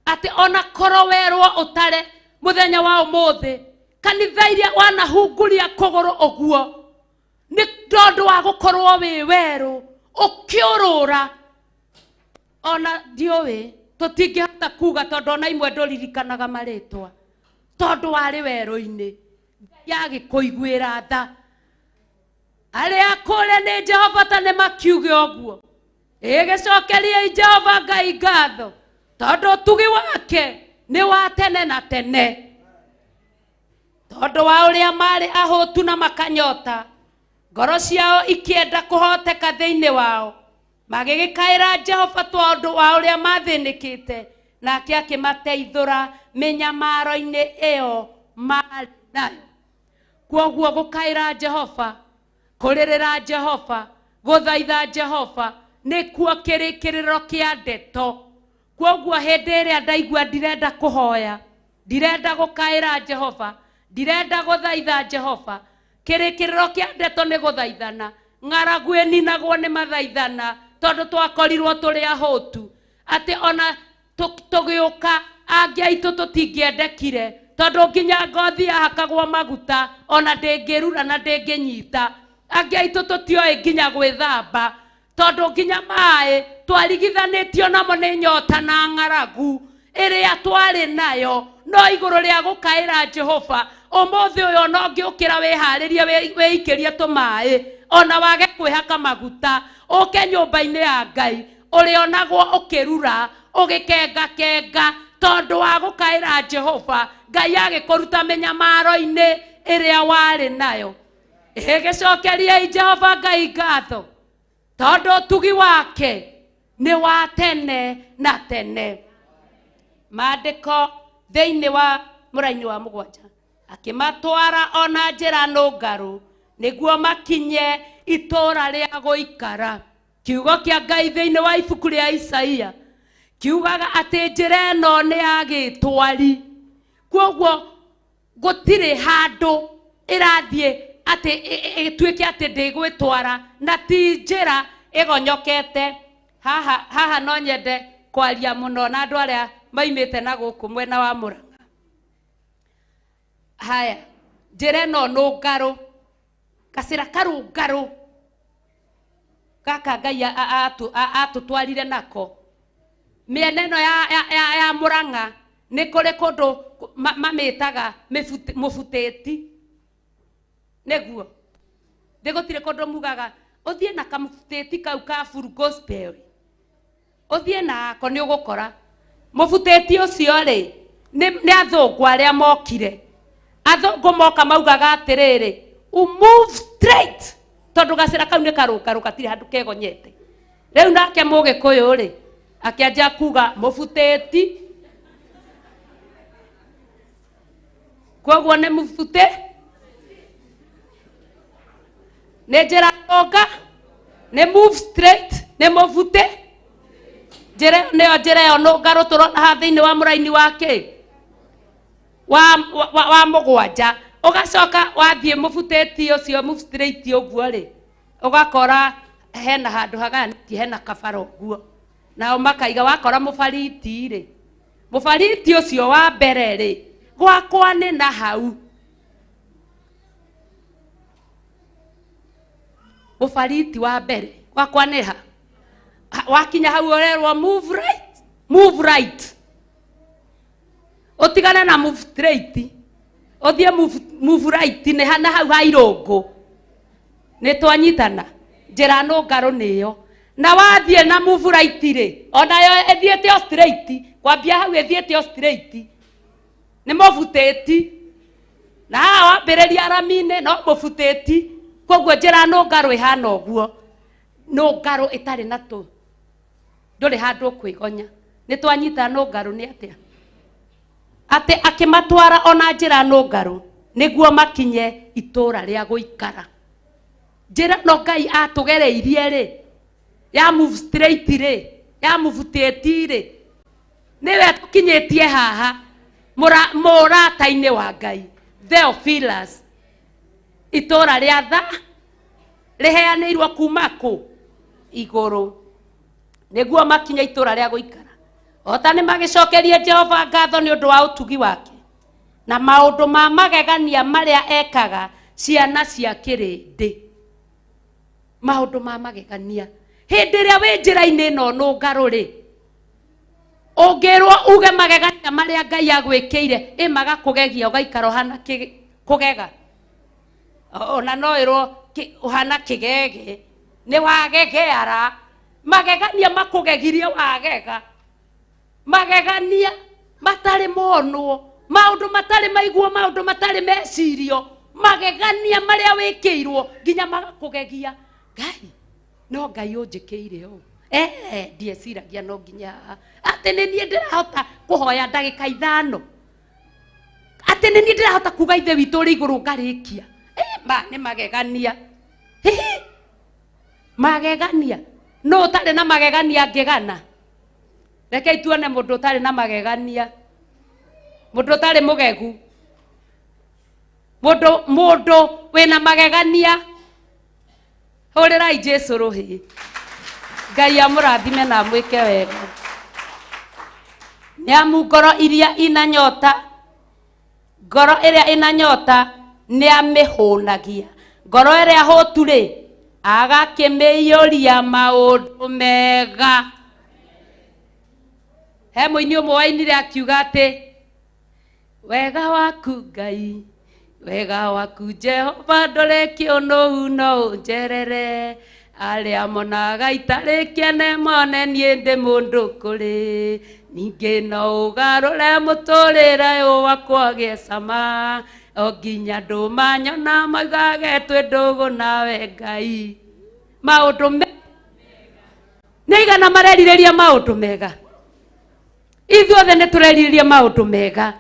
atĩ ona korwo werwo ũtare mũthenya wa ũmũthĩ kanitha iria wanahunguria kũgũrũ ũguo nĩ tondũ wa gũkorwo wĩ werũ ũkĩũrũra ona ndiũĩ tũtingĩhota kuga tondũ ona imwe ndũririkanaga marĩtwa tondũ warĩ werũ-inĩ yagĩkũiguĩra tha arĩa kũrĩa nĩ Jehova ta nĩ makiuge ũguo ĩgĩcokerie Jehova Ngai ngatho tondũ ũtugi wake nĩ wa tene na tene tondũ wa ũrĩa marĩ ahũtu na makanyota ngoro ciao ikĩenda kũhoteka thĩinĩ wao magĩgĩkaĩra Jehova tondũ wa ũrĩa mathĩnĩkĩte nake akĩmateithũra mĩnyamaro-inĩ ĩyo marĩ nayo kwoguo gũkaĩra Jehova kũrĩrĩra Jehova gũthaitha Jehova nĩkuo kĩrĩkĩrĩro kĩa ndeto kwoguo hĩndĩ ĩrĩa ndaigua ndirenda kũhoya ndirenda gũkaĩra Jehova ndirenda gũthaitha Jehova kĩrĩkĩrĩro kĩa ndeto nĩ gũthaithana ng'aragu ĩninagwo nĩ mathaithana tondũ twakorirwo tũrĩ ahũtu atĩ ona tũgĩũka angĩ aitũ tũtingĩendekire tondũ nginya ngothi yahakagwo maguta ona ndĩngĩrura na ndĩngĩnyita angĩ aitũ tũtioĩ nginya gwĩthamba tondũ nginya maĩ twarigithanĩtio namo nĩ nyota na ng'aragu ĩrĩa twarĩ nayo no igũrũ rĩa gũkaĩra Jehova ũmũthĩ ũyũ no ngĩũkĩra wĩharĩrie wĩikĩrie tũmaĩ ona wage kwĩhaka maguta ũke nyũmba-inĩ ya Ngai ũrĩonagwo ũkĩrura ũgĩkengakenga tondũ wa gũkaĩra Jehova Ngai agĩkũruta mĩnyamaro-inĩ ĩrĩa warĩ nayo ĩgĩcokerie Jehova Ngai ngatho tondũ ũtugi wake nĩ wa tene na tene maandĩko thĩinĩ wa mũraini wa mũgwanja akĩmatwara ona njĩra nũngarũ nĩguo makinye itũũra rĩa gũikara kiugo kĩa Ngai thĩinĩ wa ibuku rĩa Isaia kiugaga atĩ njĩra ĩno nĩ ya gĩtwari kwoguo gũtirĩ handũ ĩrathiĩ atĩ ĩtuĩke atĩ ndĩgwĩtwara na ti njĩra ĩgonyokete haha no nyende kwaria mũno na andũ arĩa maimĩte na gũkũ mwena wa Mũrang'a haya njĩra ĩno nũngarũ gacĩra karũngarũ gaka Ngai atũtwarire nako mĩena ĩno ya Mũrang'a nĩ kũrĩ kũndũ mamĩtaga mũbutĩti nĩguo ndĩgũtirĩ kũndũ mugaga ũthiĩ na kamũbutĩti kau ka full gospel ũthiĩ nako nĩ ũgũkora mũbutĩti ũcio rĩ nĩ athũngũ arĩa mokire athũngũ moka maugaga atĩrĩrĩ move straight tondũ gacĩra kau nĩ karũngarũ gatirĩ handũ kegonyete rĩu nake mũgĩkũyũ rĩ akĩanjia kuga mũbutĩti kwoguo nĩ mũbute nĩ njĩra nũnga nĩ move straight nĩ mũbute nĩyo njĩra ĩyo nũngarũ tũrona haha thĩinĩ wa mũraini wake wa mũgwanja ũgacoka wathiĩ mũbutĩti ũcio move straight ũguo rĩ ũgakora hena handũ haganĩtie hena kabara ũguo nao makaiga wakora mũbariti rĩ mũbariti ũcio wa mbere rĩ gwakwa nĩ na hau mũbariti wa mbere wakwa neha wakinya hau orerwo move right otigana na move straight othie move right ne hana hau hairungu ne twanyitana njira nungaru niyo na wathie na move right ri ona yo ethiete straight kwambia hau ethiete straight ni muvuteti na wambiriria aramine no muvuteti koguo njira nungaru ihana uguo nungaru itari na tu nduri handu kwigonya ni twanyita nungaru ni atia ate akimatwara ona njira nungaru niguo makinye itura ria guikara njira no Ngai atugereirie ri ya move straight ri ya muvuteti ri niwe tukinyitie haha murata-ini wa Ngai Theophilus itura ria tha riheanirwo kuma ku iguru niguo makinya itura ria guikara ota ni magicokerie Jehova ngatho ni undu wa utugi wake na maundu ma magegania maria ekaga ciana cia kirindi maundu ma magegania hindi ria wi njira-ini no nungaru ri ungirwo uge magegania maria Ngai agwikiire magakugegia ugaikara hana kugega ona no irwo uhana kigege ni wagegeara magegania makugegirie wagega magegania matari monwo maundu matari maiguo maundu matari mecirio magegania maria wikiirwo nginya magakugegia Ngai no Ngai unjikiire o ndieciragia no nginya ati ni nie ndirahota kuhoya ndagika 5 ati ni nie ndirahota kuga ithe witu ri iguru ngarikia ni magegania magegania no tari na magegania ngegana reke tuone mundu tari na magegania mundu tari mugegu mundu wina magegania hurirai Jesu ruhi Ngai amurathime na mwike wega niamu ngoro iria ina nyota ngoro iria ina nyota ni amihunagia ngoro iria hutu ri agakimiyuria maundu mega he muini umwe wainire akiuga ati wega waku Ngai wega waku Jehova ndore kiunuhu no unjerere aria monaga itarikene mone nie ndi mundu kuri ningi no ugarure muturire wakwa giecama oginya ndumanyona maigage twi ndugu nawe Ngai maundu neigana mareririria maundu mega ithuothe ni tureririria maundu mega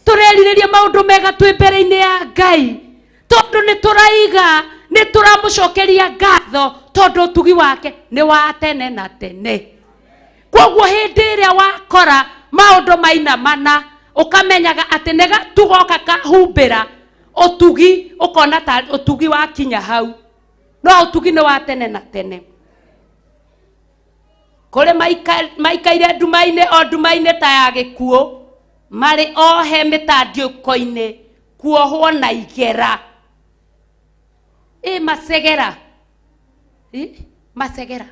tureririria maundu mega twi mbere-ini ya Ngai tondu ni turaiga ni turamucokeria ngatho tondu utugi wake ni wa tene na tene koguo hindi iria wakora maundu mainamana ukamenyaga ati nega tugoka kahumbira utugi ukona ta utugi wakinya hau no utugi ni wa tene na tene kore maikaire ndumaine o ndumaine ta ya gikuo mari ohe mitandiuko-ini kuohwo na igera masegera masegera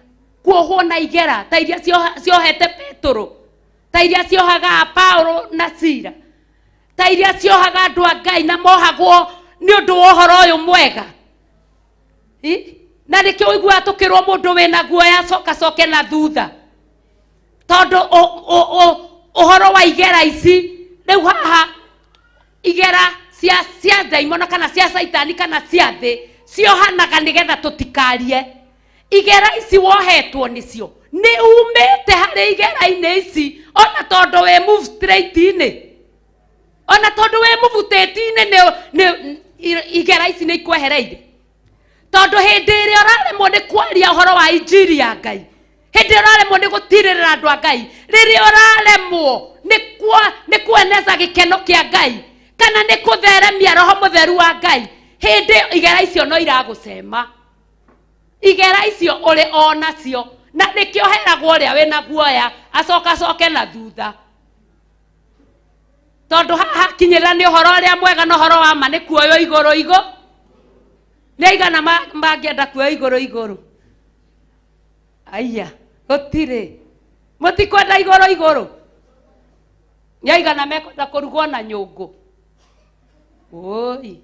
kuohwo na igera ta iria ciohete Petro ta iria ciohaga Paulo na Sila ta iria ciohaga andu a Ngai na mohagwo ni undu wa uhoro uyu mwega na nikio igua tukirwo mundu wina guoya coke na thutha tondu uhoro wa igera ici riu haha igera cia daimono kana cia saitani kana cia thi ciohanaga nigetha tutikarie igera ici wohetwo nicio ni umite hari igera-ini ici ona tondu we move straight-ini ona tondu we muvuteti-ini ni igera ici ni ikwehereire tondu hindi iria uraremwo ni kwaria uhoro wa injiri ya Ngai hindi uraremwo ni gutiririra andu a Ngai riria uraremwo ni kueneza gikeno kia Ngai kana ni kutheremia roho mutheru wa Ngai hindi igera icio no iragucema igera icio uri onacio na nikio heragwo uria wina guoya acoke na thutha tondu haha kinyira ni uhoro uria mwega no uhoro wa ma ni kuoyo iguru ni igana mangienda kuoyo iguru aya gutire mutikwenda iguru nyaigana mekwenda kurugwo na nyungu oi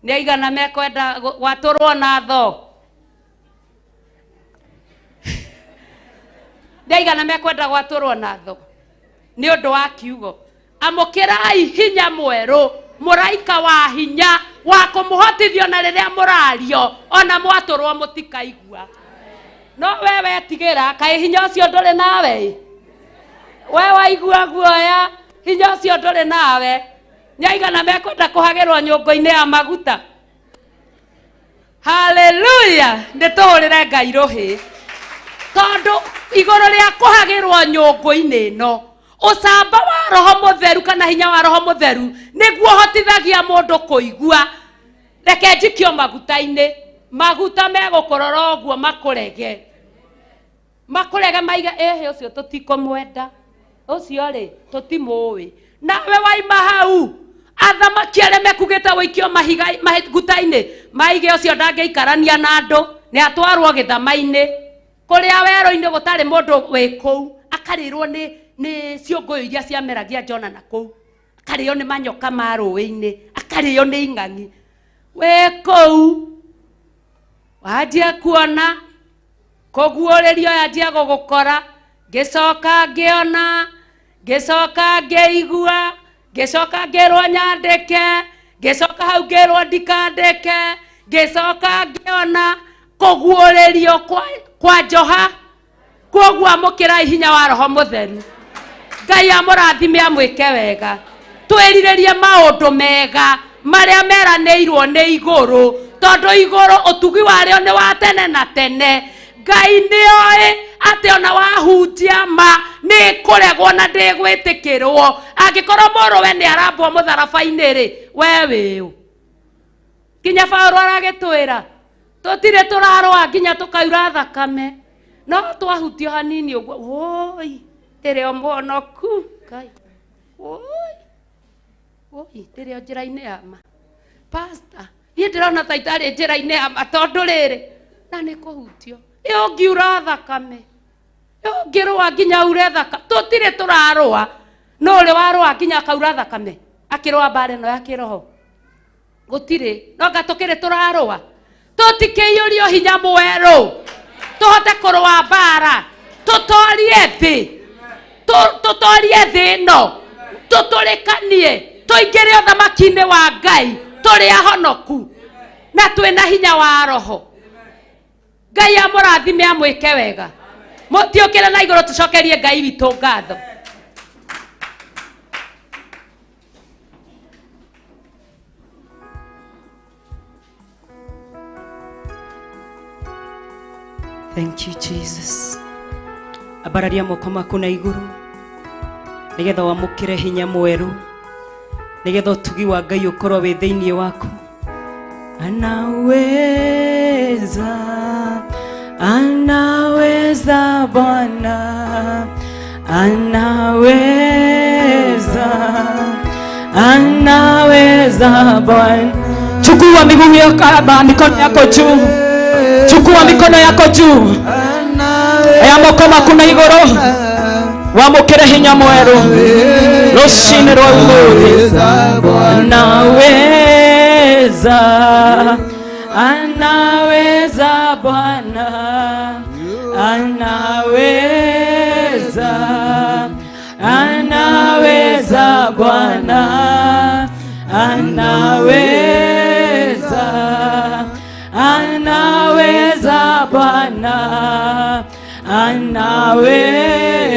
nyaigana mekwenda gwaturwo na tho nyaigana mekwenda gwaturwo na tho ni undu wa kiugo amukirai hinya mweru muraika wa hinya wa kumuhotithio na riria murario ona mwaturwo mutikaigua no wewe tigira kai hinya ucio nduri nawe we waigua guoya hinya ucio nduri nawe nyaigana mekwenda kuhagirwo nyungu-ini ya maguta haleluya nituhurire Ngai ruhi tondu iguru ria kuhagirwo nyungu-ini ino ucamba wa roho mutheru kana hinya wa roho mutheru niguo hotithagia mundu kuigua reke njikio maguta-ini maguta megukurora uguo makurege maiga ehe ucio tutikumwenda ucio ri tutimui nawe waima hau athamaki aria mekugite wikio maguta-ini maige ucio ndangeikarania na andu ni atwarwo githama-ini kuria wero-ini gutari mundu wi kuu akarirwo ni ciongo iria ciameragia Jona na kuu akario ni manyoka ma rũĩ-inĩ akario ni ing'ang'i we kuu wajia kuona kuguũrĩrio yajia gũgũkora ngicoka ngiona ngicoka ngeigua ngicoka ngirwo nyandĩke ngicoka hau ngirwo ndikandĩke ngicoka ngiona kuguũrĩrio kwa njoha koguo amũkĩrai hinya wa roho mutheru Ngai amũrathime amwĩke wega twĩrirĩrie maũndũ mega marĩa meranĩirwo nĩ igũrũ tondu igũrũ ũtugi warĩo nĩ wa tene na tene Ngai nĩoĩ atĩ ona wahunjia ma nĩ kũregwo na ndĩgwĩtĩkĩrwo angĩkorwo mũrũwe nĩ arambwo mũtharaba-inĩ rĩ we wĩũ nginya Paũlũ aragĩtwĩra tũtirĩ tũrarũa nginya tũkaura thakame no twahutio hanini ũguo oi ndĩrĩ o mũhonoku Ngai oi ndĩrĩ o njĩra-inĩ ya ma pastor niĩ ndĩrona ta itarĩ njĩra-inĩ ya ma tondũ rĩrĩ na nĩ kũhutio ũngiura thakame ũngĩrũa nginya ure thakame tũtirĩ tũrarũa no ũrĩ warũa nginya akaura thakame akĩrũa mbara ĩno ya kĩroho gũtirĩ no anga tũkĩrĩ tũrarũa tũtikĩiyũrio hinya mwerũ tũhote kũrũa mbara tũtorie thĩ ĩno tũtũrĩkanie tũingĩre ũthamaki-inĩ wa Ngai tũrĩ ahonoku na twĩna hinya wa roho Ngai amũrathime amwĩke wega mũtiũkĩre na igũrũ tũcokerie Ngai witũ ngatho Thank you Jesus. Abararia moko maku na iguru nigetha wamukire hinya mweru nigetha utugi wa Ngai ukorwo wi thiini waku anaweza Bwana anaweza Bwana chukua miguu yako mikono yako juu chukua mikono yako juu aya moko maku na iguru wamukire hinya mweru rucini rwa umuthi anaweza Bwana anaweza Bwana anaweza Bwana anaweza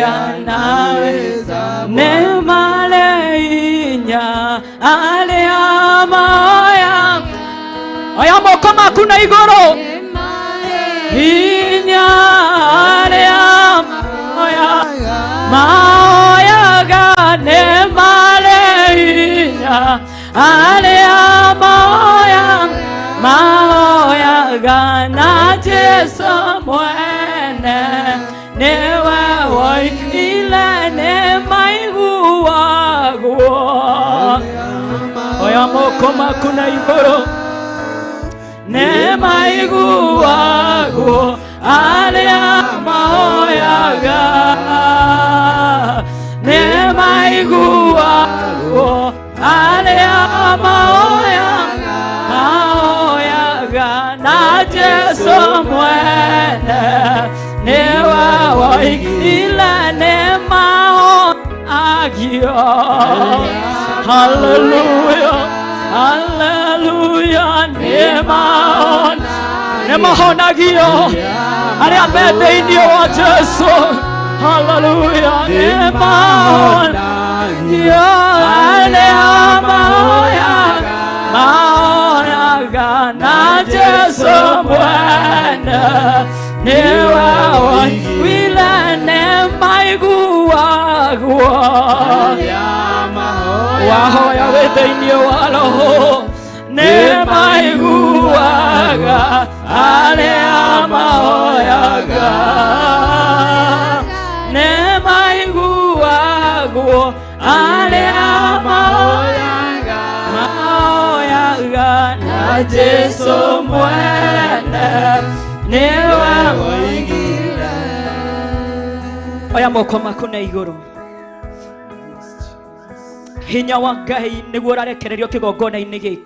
neema leinya alia moya aya moko maku na iguru hinya alia moya ga neema leinya alia moya ga na Jesu mwene newe woi ile neema iguagwo oya moko maku na iguru neema iguagwo aria mahoyaga nĩmaiguagwo aria mahoyaga na Jesũ mwene nĩwe woigire nĩmahonagio. Haleluya, haleluya, nĩmahonagio arĩa me thĩinĩ wa Jesũ. Haleluya, nĩmahonagio arĩa mahoyaga na Jesũ mwene nĩwe woigire nĩmaiguagwo. Wahoya wĩ thĩinĩ wa Roho nĩmaiguaga arĩa mahoyaga nĩmaiguagwo arĩa mahoyaga na Jesũ mwene nĩwe woigire. Oya moko maku na igũrũ. Hinya wa Ngai nĩguo ũrarekererio kĩgongona-inĩ gĩkĩ.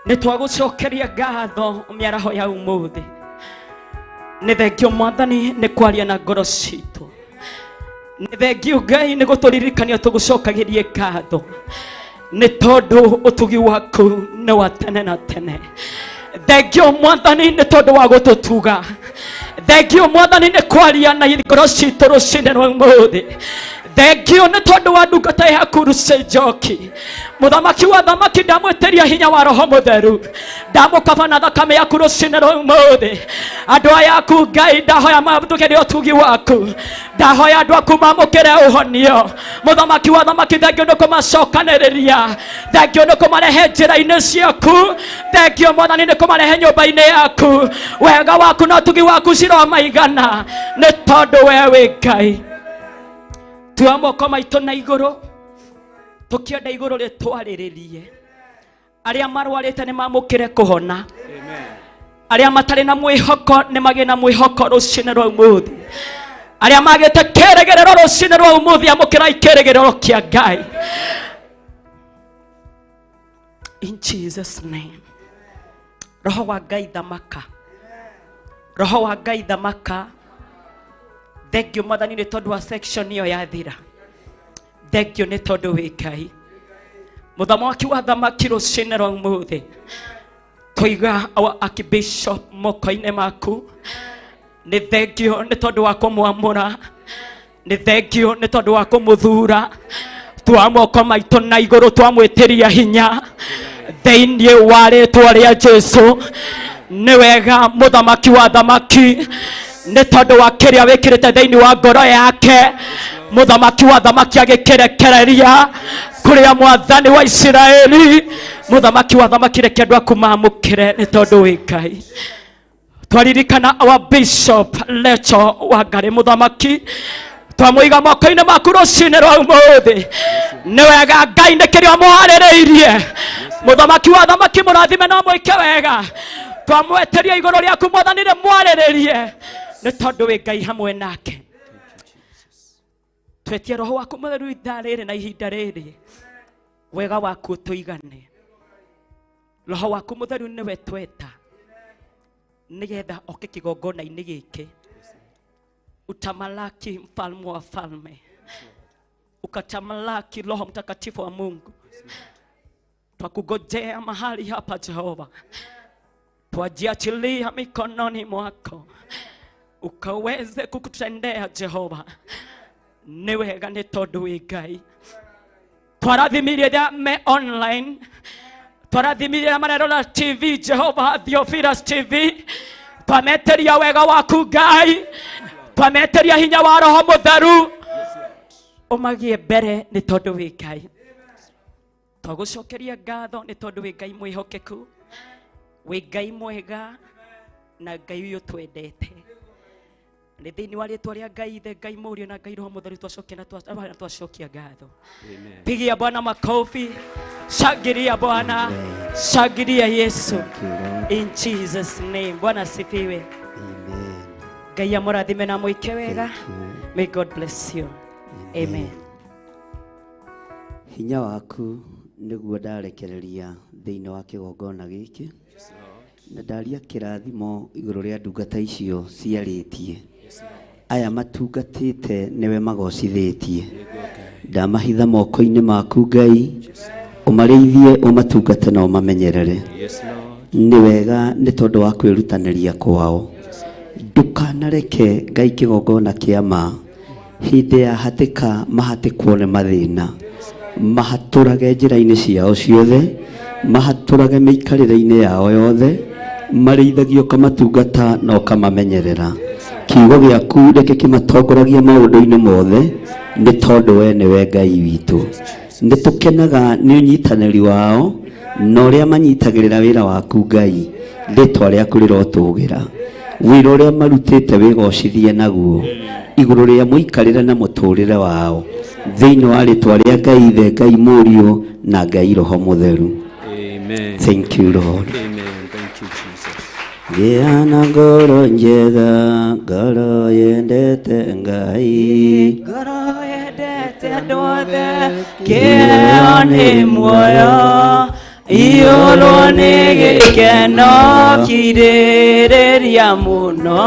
Nĩ twagũcokeria ngatho mĩaraho ya ũmũthĩ. Nĩ thengio Mwathani nĩ kwaria na ngoro citũ. Nĩ thengio Ngai nĩ gũtũririkania tũgũcokagĩrie ngatho nĩ tondũ ũtugi waku nĩ wa tene na tene. Thengio Mwathani nĩ tondũ wa gũtũtuga. Thengio Mwathani nĩ kwaria na ngoro citũ rũcinĩ rwa ũmũthĩ. Thengio nĩ tondũ wa ndungata yaku Lucy Njoki. Mũthamaki wa thamaki ndamwĩtĩria hinya wa Roho Mũtheru. Ndamũkaba na thakame yaku rũcinĩ rwa ũmũthĩ. Andũ aya aku Ngai ndahoya mamũkĩre ũtugi waku. Ndahoya andũ aku mamũkĩre ũhonio. Mũthamaki wa thamaki thengio nĩ kũmacokanĩrĩria. Thengio nĩ kũmarehe njĩra-inĩ ciaku. Thengio Mwathani nĩ kũmarehe nyũmba-inĩ yaku. Wega waku na ũtugi waku ciromaigana nĩ tondũ we wĩ Ngai. Tua moko maitũ na igũrũ tũkĩenda igũrũ rĩtwarĩrĩrie arĩa marwarĩte nĩ mamũkĩre kũhona. Arĩa matarĩ na mwĩhoko nĩ magĩe na mwĩhoko rũcinĩ rwa ũmũthĩ. Arĩa magĩte kĩĩrĩgĩrĩro rũcinĩ rwa ũmũthĩ amũkĩrai kĩĩrĩgĩrĩro kĩa Ngai. In Jesus name. Roho wa Ngai thamaka. Roho wa Ngai thamaka. Thengio Mwathani nĩ tondũ wa section ĩyo yathira. Thengio nĩ tondũ wĩ Ngai. Mũthamaki wa thamaki rũcinĩ rwa ũmũthĩ tũiga Archbishop moko-inĩ maku. Nĩ thengio nĩ tondũ wa kũmwamũra. Nĩ thengio nĩ tondũ wa kũmũthura. Tua moko maitũ na igũrũ twamwĩtĩria hinya thĩinĩ wa rĩĩtwa rĩa Jesũ. Nĩ wega mũthamaki wa thamaki nĩ tondũ wa kĩrĩa wĩkĩrĩte thĩinĩ wa ngoro yake. Mũthamaki wa thamaki agĩkĩrekereria kũrĩa Mwathani wa Isiraeli. Mũthamaki wa thamaki reke andũ aku mamũkĩre nĩ tondũ wĩ Ngai. Twaririkana our Bishop Lecho Wangari mũthamaki. Twamũiga moko-inĩ maku rũcinĩ rwa ũmũthĩ. Nĩ wega Ngai nĩ kĩrĩa mũharĩrĩirie. Mũthamaki wa thamaki mũrathime na mwĩke wega. Twamweteria igũrũ rĩaku Mwathani nĩ mwarĩrĩrie nĩ tondũ wĩ Ngai hamwe nake. Twetie Roho waku Mũtheru ithaa rĩrĩ na ihinda rĩrĩ. Wega waku tũigane. Roho waku Mũtheru nĩwe tweta nĩgetha oke kĩgongona-inĩ gĩkĩ. Utamalaki mfalme wa falme. Ukatamalaki Roho Mtakatifu wa Mungu. Twakungojea mahali hapa Jehova. Twajiachilia mikononi mwako. Ukaweze kukutendea Jehova. Nĩ wega nĩ tondũ wĩ Ngai. Twarathimirie me online. Twarathimirie marerora TV Jehova, Theophilus TV. Twameteria wega waku Ngai. Twameteria hinya wa Roho Mũtheru. Ũmagie mbere nĩ tondũ wĩ Ngai. Twagũcokeria ngatho nĩ tondũ wĩ Ngai mwĩhokeku. Wĩ Ngai mwega na Ngai ũyũ twendete. Nĩ thĩinĩ wa rĩĩtwa rĩa Ngai Ithe, Ngai Mũriũ na Ngai Roho Mũtheru twacokia na twacokia ngatho. Pigia Bwana makofi. Shangilia Bwana. Shangilia Yesu. In Jesus name. Bwana asifiwe. Ngai amũrathime na mũike wega. May God bless you. Amen. Hinya waku nĩguo ndarekereria thĩinĩ wa kĩgongona gĩkĩ na ndaria kĩrathimo igũrũ rĩa ndungata icio ciarĩtie. Aya matungatĩte nĩwe magocithĩtie. Ndamahitha moko-inĩ maku Ngai, ũmarĩithie, ũmatungate na ũmamenyerere. Nĩ wega nĩ tondũ wa kwĩrutanĩria kwao. Ndukanareke Ngai kĩgongona kĩa ma hĩndĩ ya hatĩka mahatĩkwo nĩ mathĩna. Mahatũrage njĩra-inĩ ciao ciothe, mahatũrage mĩikarĩre-inĩ yao yothe, marĩithagio kamatungata na ũkamamenyerera. Kiugo gĩaku reke kĩmatongoragia maũndũ-inĩ mothe, nĩ tondũ we nĩwe Ngai witũ. Nĩ tũkenaga nĩ ũnyitanĩri wao na ũrĩa manyitagĩrĩra wĩra waku Ngai, rĩĩtwa rĩaku rĩrotũgĩra. Wĩra ũrĩa marutĩte wĩgocithie naguo igũrũ rĩa mũikarĩre na mũtũrĩre wao, thĩinĩ wa rĩĩtwa rĩa Ngai Ithe, Ngai Mũriũ na Ngai Roho Mũtheru. Amen. Thank you, Lord. Amen. Thank you, Jesus. Gĩana ngoro njega, ngoro yendete Ngai. Ngoro yendete andũ othe, kĩheo nĩ muoyo, iyũrwo nĩ gĩkeno kirĩrĩria mũno.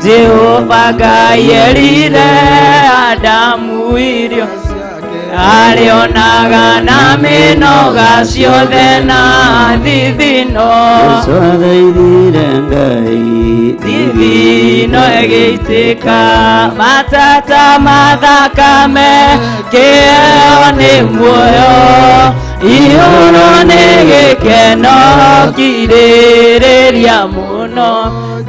Jehova Ngai erire Adamu irio arĩonaga na mĩnoga ciothe na thithino. Tũthaithire Ngai, thithino ĩgĩitĩka, matata mathakame, kĩheo nĩ muoyo, iyũrwo nĩ gĩkeno kirĩrĩria mũno.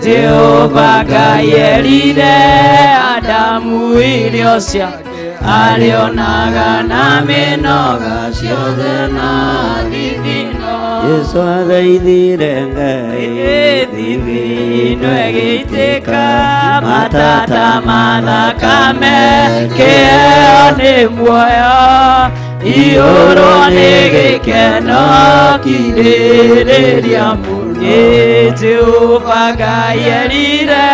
Jehova Ngai erire Adamu irio ciake, arĩonaga na mĩnoga ciothe na thithino. Yesu athaithire Ngai, thithino ĩgĩitĩka, matata mathakame, kĩheo nĩ muoyo, iyũrwo nĩ gĩkeno kirĩrĩria mũno. Jehova Ngai erire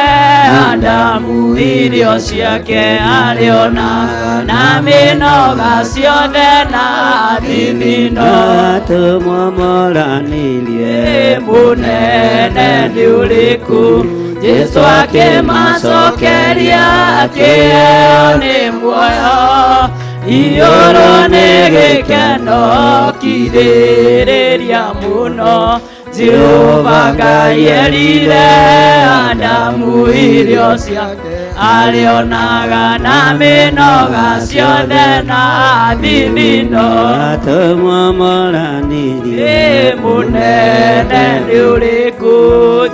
Adamu irio ciake, arĩonaga na mĩnoga ciothe na thithino. Tũmomoranirie mũnene nĩ ũrĩkũ? Jesu akĩmacokeria, kĩheo nĩ muoyo, iyũrwo nĩ gĩkeno kirĩrĩria mũno. Jehova Ngai erire Adamu irio ciake, arĩonaga na mĩnoga ciothe na thithino. Tũmomoranirie mũnene nĩ ũrĩkũ?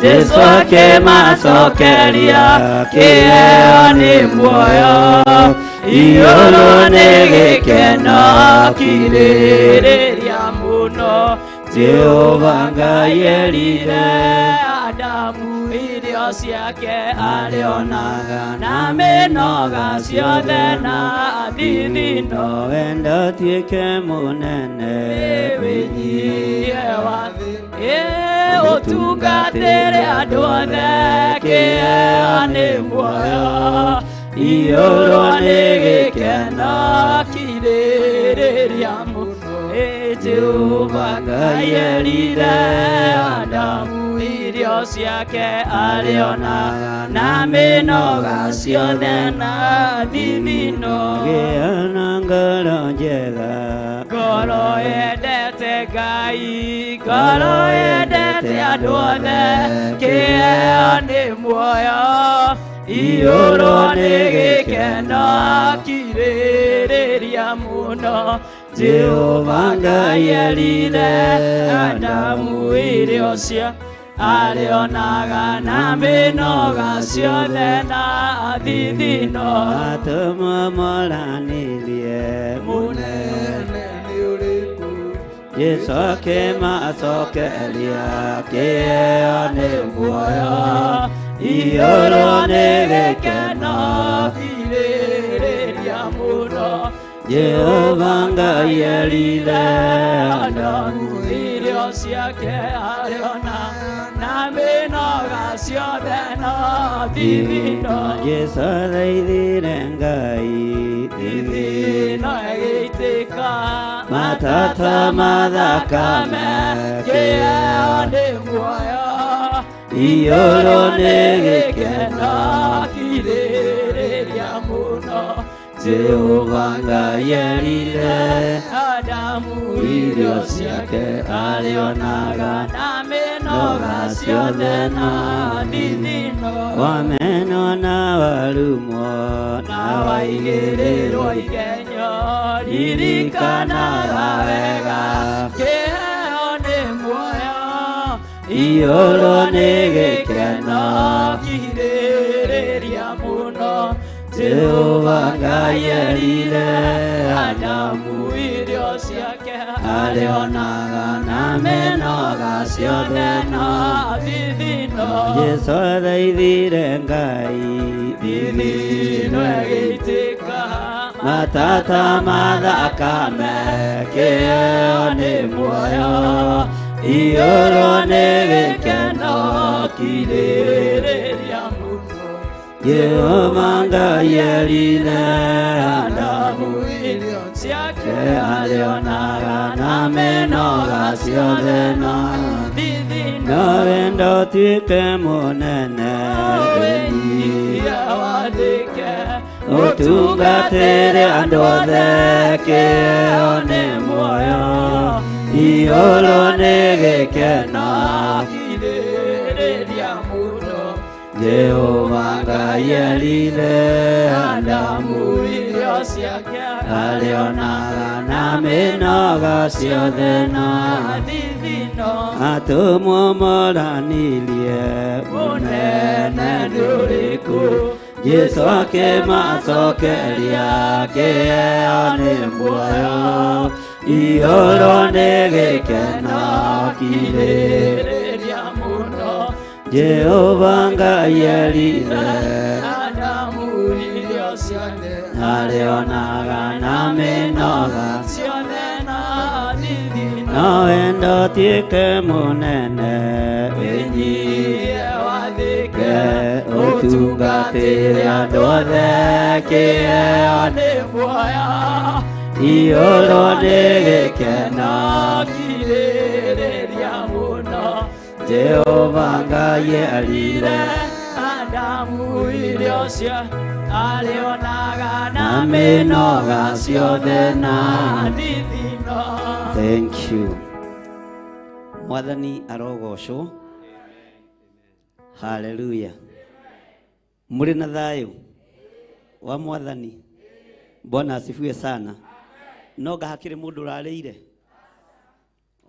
Jesu akĩmacokeria, kĩheo nĩ muoyo, iyũrwo nĩ gĩkeno kirĩrĩria mũno. Jehova Ngai erire Adamu irio ciake, arĩonaga na mĩnoga ciothe na thithino. wenda tuĩke mũnene, wĩnyie wa thĩ, ũtungatĩre andũ othe, kĩheo nĩ muoyo, iyũrwo nĩ gĩkeno kirĩrĩria mũno. Jehova Ngai erire Adamu irio ciake, arĩonaga na mĩnoga ciothe na thithino. gĩana ngoro njega, Ngoro yendete Ngai, ngoro yendete andũ othe, kĩheo nĩ muoyo, iyũrwo nĩ gĩkeno kirĩrĩria mũno. Jehova Ngai erire Adamu irio ciake, arĩonaga na mĩnoga ciothe na thithino. tũmomoranirie mũnene nĩ ũrĩkũ? Jesu akĩmacokeria, kĩheo nĩ muoyo, iyũrwo nĩ gĩkeno kirĩrĩria mũno. Jehova Ngai erire Adamu irio ciake, arĩonaga na mĩnoga ciothe no thithino Jesu thaithire Ngai thithino ĩgĩitĩka matata mathakame kĩheo nĩ muoyo igũrũ nĩ gĩkeno gĩkeno kirĩrĩria mũno Jehova Ngai erire Adamu irio ciake arĩonaga na mĩnoga ciothe na thithino wamenwo na warumo na waigĩrĩrwo igenyo ririkanaga wega kĩheo nĩ muoyo igũrũ nĩ gĩkeno kirĩrĩria mũno Jehova Ngai erire Adamu irio ciake arĩonaga na mĩnoga ciothe na thithino Jesu thaithire Ngai thithino ĩgĩitĩka matata mathakame kĩheo nĩ muoyo igũrũ nĩ gĩkeno kirĩrĩria mũno Jehova Ngai erire Adamu irio ciake arĩonaga na mĩnoga ciothe na thithino no wendo ũtuĩke mũnene wĩnyihia wathĩke ũtungatĩre andũ othe kĩheo nĩ muoyo igũrũ nĩ gĩkeno kirĩrĩria mũno Jehova Ngai erire Adamu irio ciake arĩonaga na mĩnoga ciothe na thithino atũmwo moranirie mũnene nĩ ũrĩkũ Jesu akĩmacokeria kĩheo nĩ muoyo igũrũ nĩ gĩkeno kirĩrĩria mũno Jehova Ngai erire Adamu irio ciake arĩonaga na mĩnoga ciothe na thithino no wendo ũtuĩke mũnene wĩnyihie wathĩke ũtungatĩre andũ othe kĩheo nĩ muoyo igũrũ nĩ gĩkeno kirĩrĩria mũno Jehova Ngai erire Adamu irio ciake arĩonaga na na mĩnoga ciothe na thithino Thank you. Mwathani arogocwo. Hallelujah. Muri na thayo wa Mwathani. Bwana asifiwe sana. Noga hakiri mundu urarĩire.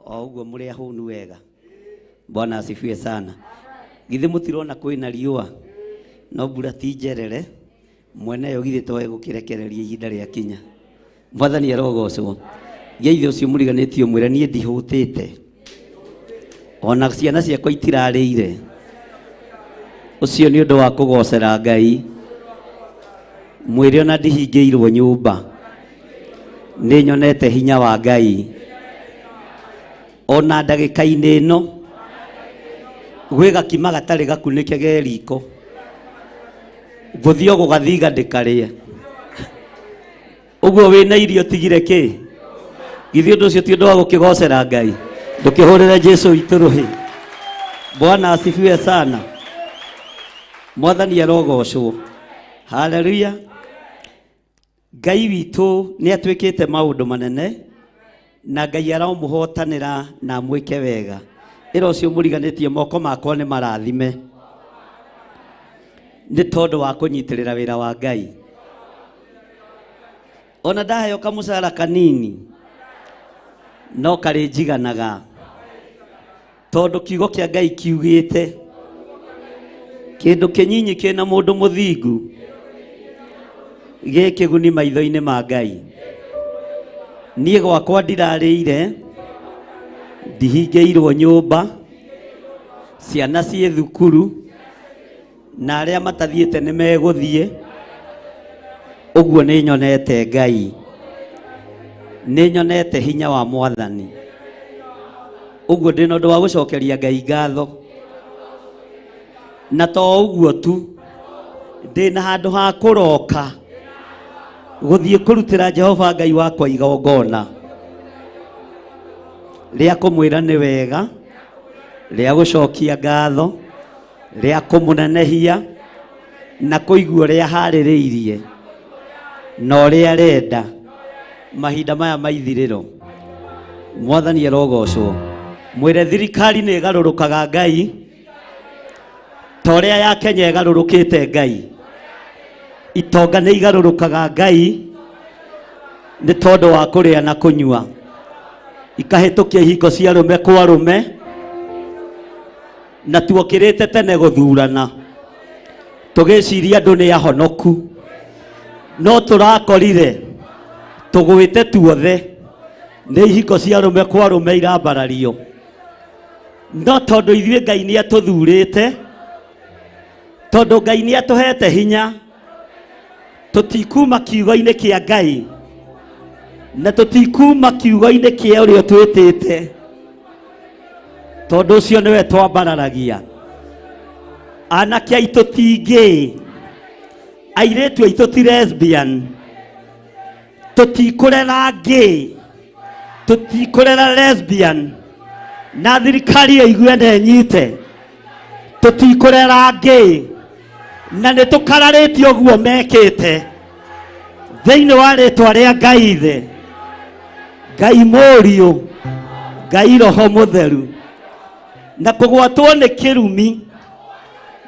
O uguo muri ahunu wega. Bwana asifiwe sana. Githe mutirona kwina riũa. No mbura ti njerere. Mwene yo githe toe gukirekereria ihinda rĩa kinya. Mwathani arogocwo. Geithe ucio muriganĩtio mwĩre niĩ ndihũtĩte. Ona ciana ciakwa itirarĩire. Ucio nĩ ũndũ wa kũgocera Ngai. Mwĩre ona ndihingĩirwo nyũmba. Nĩ nyonete hinya wa Ngai. Ona ndagĩka-inĩ ĩno gwĩ gakima gatarĩ gakunĩke ge riko. Ngũthiĩ gũgathiga ndĩkarĩe. Ũguo wĩna irio tigire kĩ? Githĩ ũndũ ũcio ti ũndũ wa gũkĩgocera Ngai. Ndũkĩhũrĩre Jesu witũ rũhĩ. Bwana asifiwe sana. Mwathani arogocwo. Hallelujah. Ngai witũ nĩ atuĩkĩte maũndũ manene na Ngai aramũhotanĩra na mwĩke wega. Ĩra ũcio mũriganĩtie moko makwa nĩ marathime. Nĩ tondũ wa kũnyitĩrĩra wĩra wa Ngai. Ona ndaheo kamũcara kanini no karĩ njiganaga. Tondũ kiugo kĩa Ngai kiugĩte kĩndũ kĩnyinyi kĩna mũndũ mũthingu gĩ kĩguni maitho-inĩ ma Ngai. Niĩ gwakwa ndirarĩire, ndihingĩirwo nyũmba, ciana ciĩ thukuru, na arĩa matathiĩte nĩ megũthiĩ. Ũguo nĩ nyonete Ngai, nĩ nyonete hinya wa Mwathani. Ũguo ndĩ na ũndũ wa gũcokeria Ngai ngatho na to uguo tu ndina handu ha kuroka guthie kurutira Jehova Ngai wakwa igongona ria kumwira ni wega, ria gucokia ngatho, ria kumunenehia na kuigua ria haririirie no ria renda mahinda maya maithiriro. Mwathani arogocwo. Mwire thirikari ni garurukaga Ngai toria ya Kenya garurukite Ngai, itonga ni igarurukaga Ngai ni tondu wa kuria na kunyua, ikahitukia ihiko cia rume kwa rume, na tuokirite tene guthurana tugiciria andu ni ahonoku, no turakorire tugwite tuothe ni ihiko cia rume kwa rume irambarario, no tondu ithuĩ Ngai ni atuthurite, tondu Ngai ni atuhete hinya, tutikuma kiugo-ini kia Ngai na tutikuma kiugo-ini kia uria twitite, tondu ucio niwe twambararagia. Anake aitu ti gay, airitu aitu ti lesbian, tutikurera gay, tutikurera lesbian, na thirikari igue na nyite tutikurera gay, na nĩ tũkararĩtie ũguo mekĩte thĩinĩ wa rĩtwa rĩa Ngai ithe, Ngai mũriũ, Ngai Roho Mũtheru, na kũgwatwo nĩ kĩrumi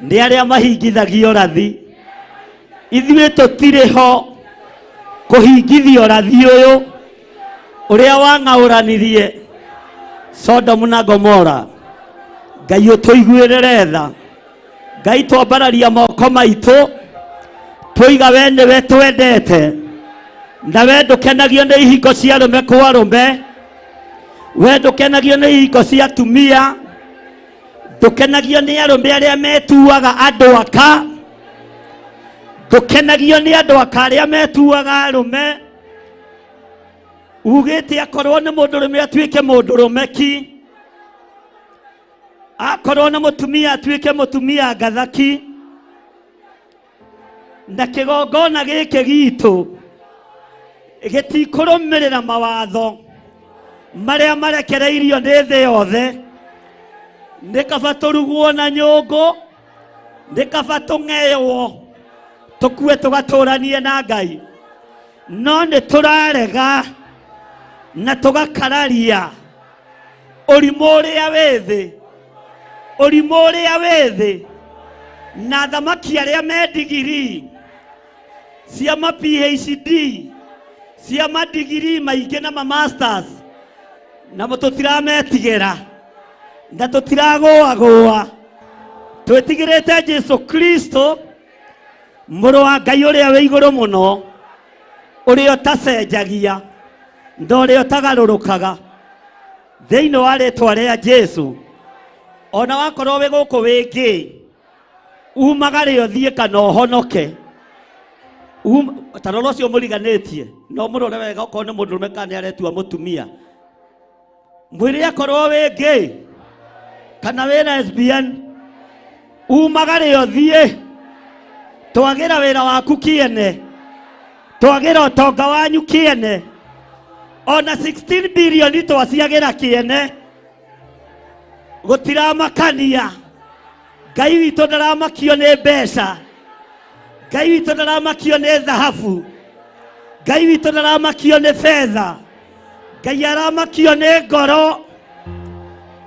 nĩ arĩa mahingithagia ũrathi. Ithuĩ tũtirĩ ho kũhingithia ũrathi ũyũ ũrĩa wang'aũranirie Sodomu na Gomora. Ngai ũtũiguĩrĩre tha, Ngai twambararia moko maitũ twiga we nĩwe twendete, na we ndũkenagio nĩ ihiko cia rũme kwa rũme, we ndũkenagio nĩ ihiko cia atumia, ndũkenagio nĩ arũme arĩa metuaga andũ aka, ndũkenagio nĩ andũ aka arĩa metuaga arũme. Ugĩte akorwo nĩ mũndũrũme atuĩke mũndũrũme ki, akorwo nĩ mũtumia atuĩke mũtumia ngathaki, na kĩgongona gĩkĩ gitũ gĩtikũrũmĩrĩra mawatho marĩa marekereirio nĩ thĩ yothe. Nĩ kaba tũrugwo na nyũngũ, nĩ kaba tũng'eyo tũkue tũgatũranie na Ngai, no nĩ tũrarega na tũgakararia ũrimũ ũrĩa wĩ thĩ, ũrimũ ũrĩa wĩ thĩ, na thamaki arĩa me digiri cia ma PhD, cia ma digiri maingĩ na ma masters, na tũtirametigĩra na tũtiragũagũa, twĩtigĩrĩte Jesu Kristo mũrũ wa Ngai ũrĩa wĩ igũrũ mũno, ũrĩa ũtacenjagia na ũrĩa ũtagarũrũkaga. Thĩinĩ wa rĩtwa rĩa Jesu, ona wakorwo wĩ gũkũ wĩ gay, umagare ũthiĩ kana ũhonoke. Tarora ũcio mũriganĩtie no mũrore wega okorwo nĩ mũndũrũme kana nĩ aretua mũtumia. Mwĩrĩ akorwo wĩ gay kana wĩ lesbian, umagare ũthiĩ, twagĩra wĩra waku kĩene, twagĩra ũtonga wanyu kĩene, ona 16 billion twaciagĩra kĩene, gũtiramakania. Ngai witũ ndaramakio nĩ mbeca, Ngai witũ ndaramakio nĩ thahabu, Ngai witũ ndaramakio nĩ fedha, Ngai aramakio nĩ ngoro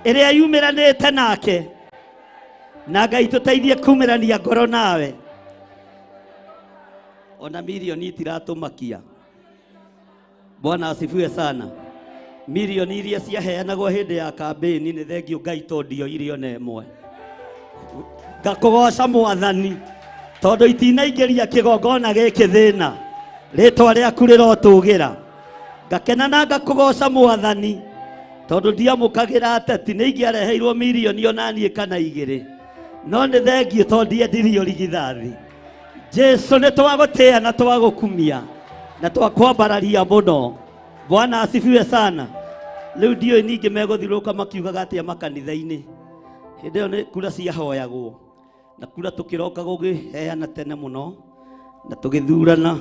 ĩrĩa yumĩranĩte nake, na Ngai tũteithie kumĩrania ngoro nawe. Ona milioni itiratũmakia. Bwana asifiwe sana. Milioni iria ciaheanagwo hĩndĩ ya kambĩni nĩ thengio Ngai tondio irio na ĩmwe. Ngakũgoca Mwathani tondũ itinaingĩria kĩgongona gĩkĩ thĩna, rĩtwa rĩaku rĩrotũgĩra. Ngakena na ngakũgoca Mwathani tondũ ndiamũkagĩra ateti, nĩ ingĩareheirwo milioni ona niĩ kana igĩrĩ, no nĩ thengio tondũ ndiendirio rigithathi. Jesu nĩ twagũtĩa na twagũkumia na twakwambararia mũno. Bwana asifiwe sana. Rĩu ndiũĩ ningĩ megũthirũka makiugaga atĩa makanitha-inĩ. Hĩndĩ ĩyo nĩ kura ciahoyagwo, na kura tukiroka gugiheana tene muno na tugithurana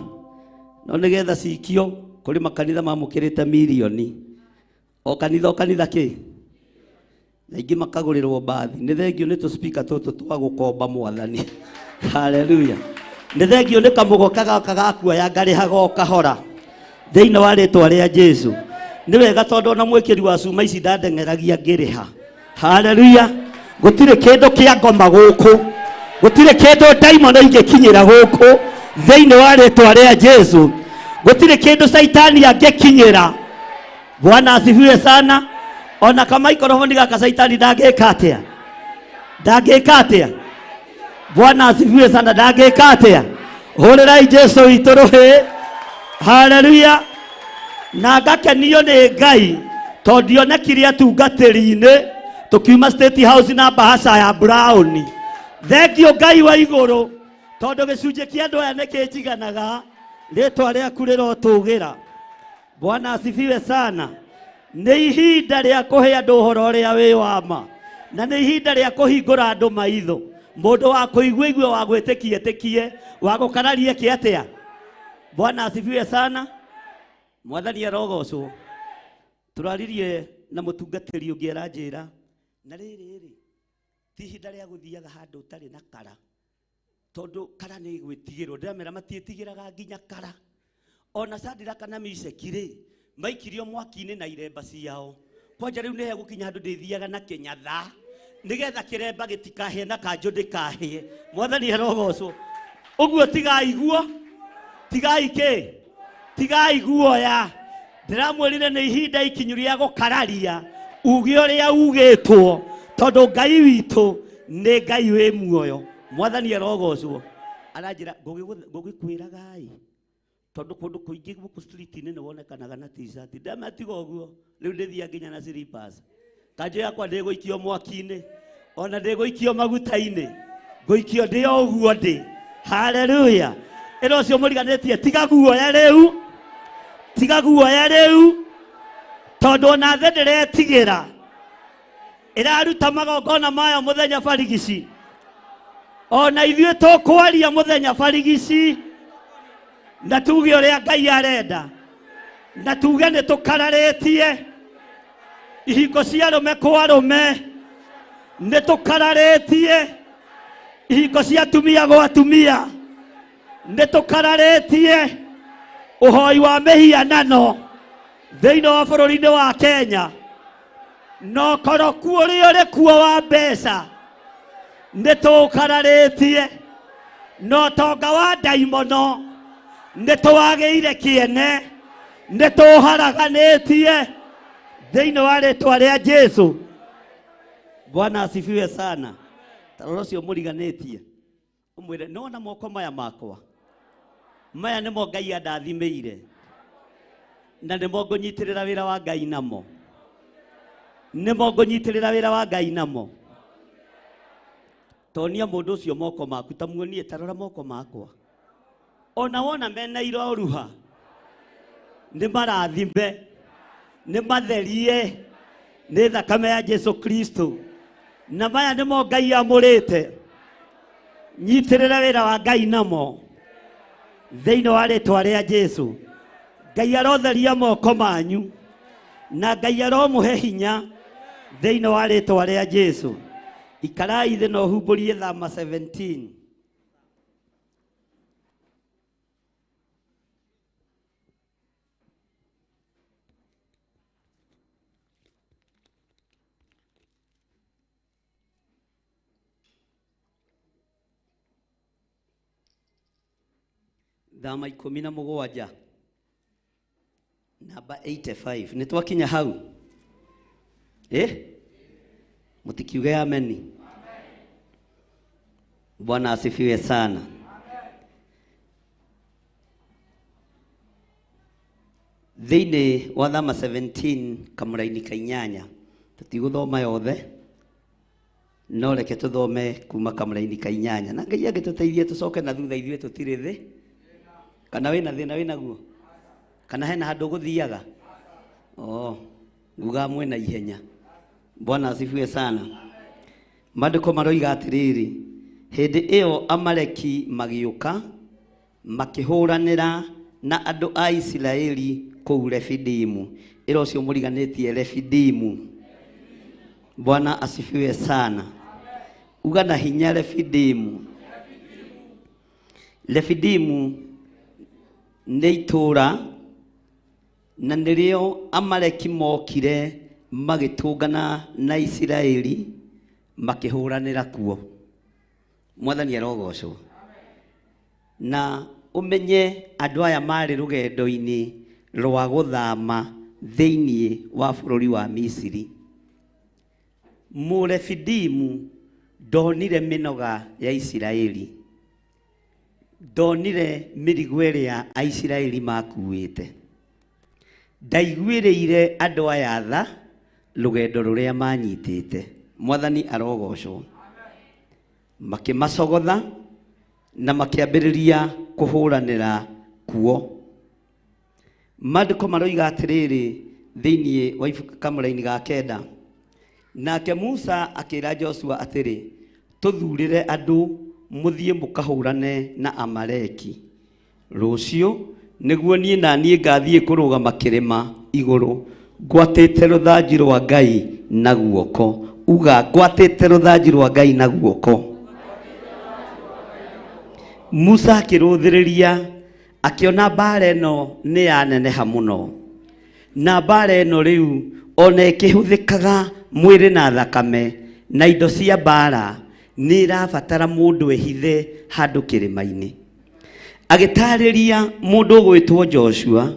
no nigetha cikio kuri makanitha mamukirite milioni o kanitha ki na ingi makagurirwo bathi ni thengio ni tu speaker tutu twa gukomba mwathani haleluya ni thengio ni kamugo kagakua ya ngari hago kahora thiini wa ritwa ria Jesu ni wega tondu na mwikiri wa cuma ici ndandengeragia ngiriha haleluya gutire kindu kia ngoma guku gutire kindu daimon ingikinyira guku thiini wa ritwa ria Jesu gutire kindu saitani angikinyira Bwana asifiwe sana ona kama ikorofoni gaka saitani ndangika atia Bwana asifiwe sana ndangika atia hurirai Jesu witu ruhi haleluya na ngakenio ni Ngai tondu onekire atungatiri-ini tukiuma State House na bahasha ya Brown thengio Ngai wa iguru tondu gicunji kia andu aya nikinjiganaga ritwa riaku rirotugira Bwana asifiwe sana ni ihinda ria kuhe andu uhoro ria wi wama na ni ihinda ria kuhingura andu maitho mundu wa kuigua wa gwitikie wa gukararia ki atia Bwana asifiwe sana mwathani arogocwo turaririe na mutungatiri ungi aranjira na riri ti ihinda ria guthiaga handu utari na kara tondu kara ni gwitigirwo ndiramera matietigiraga nginya kara ona Shadraka na Meshaki ri maikirio mwaki-ini na iremba ciao kwanja riu nihe gukinya handu ndithiaga na kinyatha nigetha kiremba gitikahie na kanjo ndikahie mwathani arogocwo uguo tigai guoya ndiramwirire ni ihinda ikinyu ria gukararia uge uria ugitwo tondu Ngai witu ni Ngai wi muoyo mwathani arogocwo aranjira ngugikwiragai tondu kundu kuingi guku street-ini ni wonekanaga na t-shirt ndamatiga uguo riu ndithia nginya na slippers kanjo yakwa ndiguikio mwaki-ini ona ndiguikio maguta-ini nguikio ndi uguo ndi haleluya ino cio muriganitie tiga guoya riu tondu ona the ndiretigira iraruta magongona mayo muthenya barigici ona ithuĩ tukwaria muthenya barigici na tuge uria Ngai arenda na tuge ni tukararitie ihingo cia rume kwa rume ni tukararitie ihingo cia atumia gwa atumia ni tukararitie uhoi wa mihianano thiini wa bururi-ini wa Kenya no koroku uria uri kuo wa mbeca ni tukararitie no tonga wa daimono ni tuwagiire kiene ni tuharaganitie thiini wa ritwa ria Jesu Bwana asifiwe sana tarora cio muriganitie umwire nona moko maya makwa maya nimo Ngai andathimeire na nimo ngunyitirira wira wa Ngai namo tonia mundu ucio moko maku tamuonie tarora moko makwa ona wona mena iroruha ni marathime ni matherie ni thakame ya Jesu Kristo na maya nimo Ngai amurite nyitirira wira wa Ngai namo thiini wa ritwa ria Jesu Ngai arotheria moko manyu na Ngai aromuhe hinya thiini wa ritwa ria Jesu ikarai thi no humburie Thama 17 Thama 17 namba 85 ni twakinya hau mutikiuge ameni Bwana asifiwe sana thiini wa Thama 17 kamuraini ka 8 tutiguthoma yothe no reke tuthome kuma kamuraini ka 8 na Ngai agituteithia tucoke na thutha ithuĩ tutire thi kana wina thina wina guo kana hena handu guthiaga nguga mwena ihenya Bwana asifiwe sana Maandiko maroiga atiriri Hindi iyo Amaleki magĩũka makĩhũranĩra na andũ a Isiraeli kũu Refidimu. Ĩro cio mũriganĩtie Refidimu. Bwana asifiwe sana. Uga na hinya Refidimu. Refidimu nĩ itũũra na nĩrĩo Amaleki mokire magĩtũngana na Isiraeli makĩhũranĩra kuo. Mwathani arogocwo. Na umenye andũ aya marĩ rũgendo-inĩ rwa gũthama thĩinĩ wa bũrũri wa Misiri. Mũrefidimu ndonire mĩnoga ya Isiraeli, ndonire mĩrigo ĩrĩa Aisiraeli makuĩte, ndaiguĩrĩire andũ aya tha rũgendo rũrĩa manyitĩte. Mwathani arogocwo. Makĩmacogotha na makĩambĩrĩria kũhũranĩra kuo. Maandĩko maroiga atĩrĩrĩ thĩinĩ wa ibuku kamũra-inĩ ga 9, nake Musa akĩra Joshua atĩrĩ, tũthurĩre andũ mũthiĩ mũkahũrane na Amaleki. Rũciũ nĩguo niĩ na niĩ ngathiĩ kũrũgama kĩrĩma igũrũ ngwatĩte rũthanju rwa Ngai na guoko. Uga ngwatĩte rũthanju rwa Ngai na guoko. Musa akĩrũthĩrĩria akĩona mbara ĩno nĩ yaneneha mũno, na mbara ĩno rĩu ona ĩkĩhũthĩkaga mwĩrĩ na thakame na indo cia mbara nĩ ĩrabatara mũndũ ehithe handũ kĩrĩma-inĩ. Agĩtarĩria mũndũ ũgwĩtwo Joshua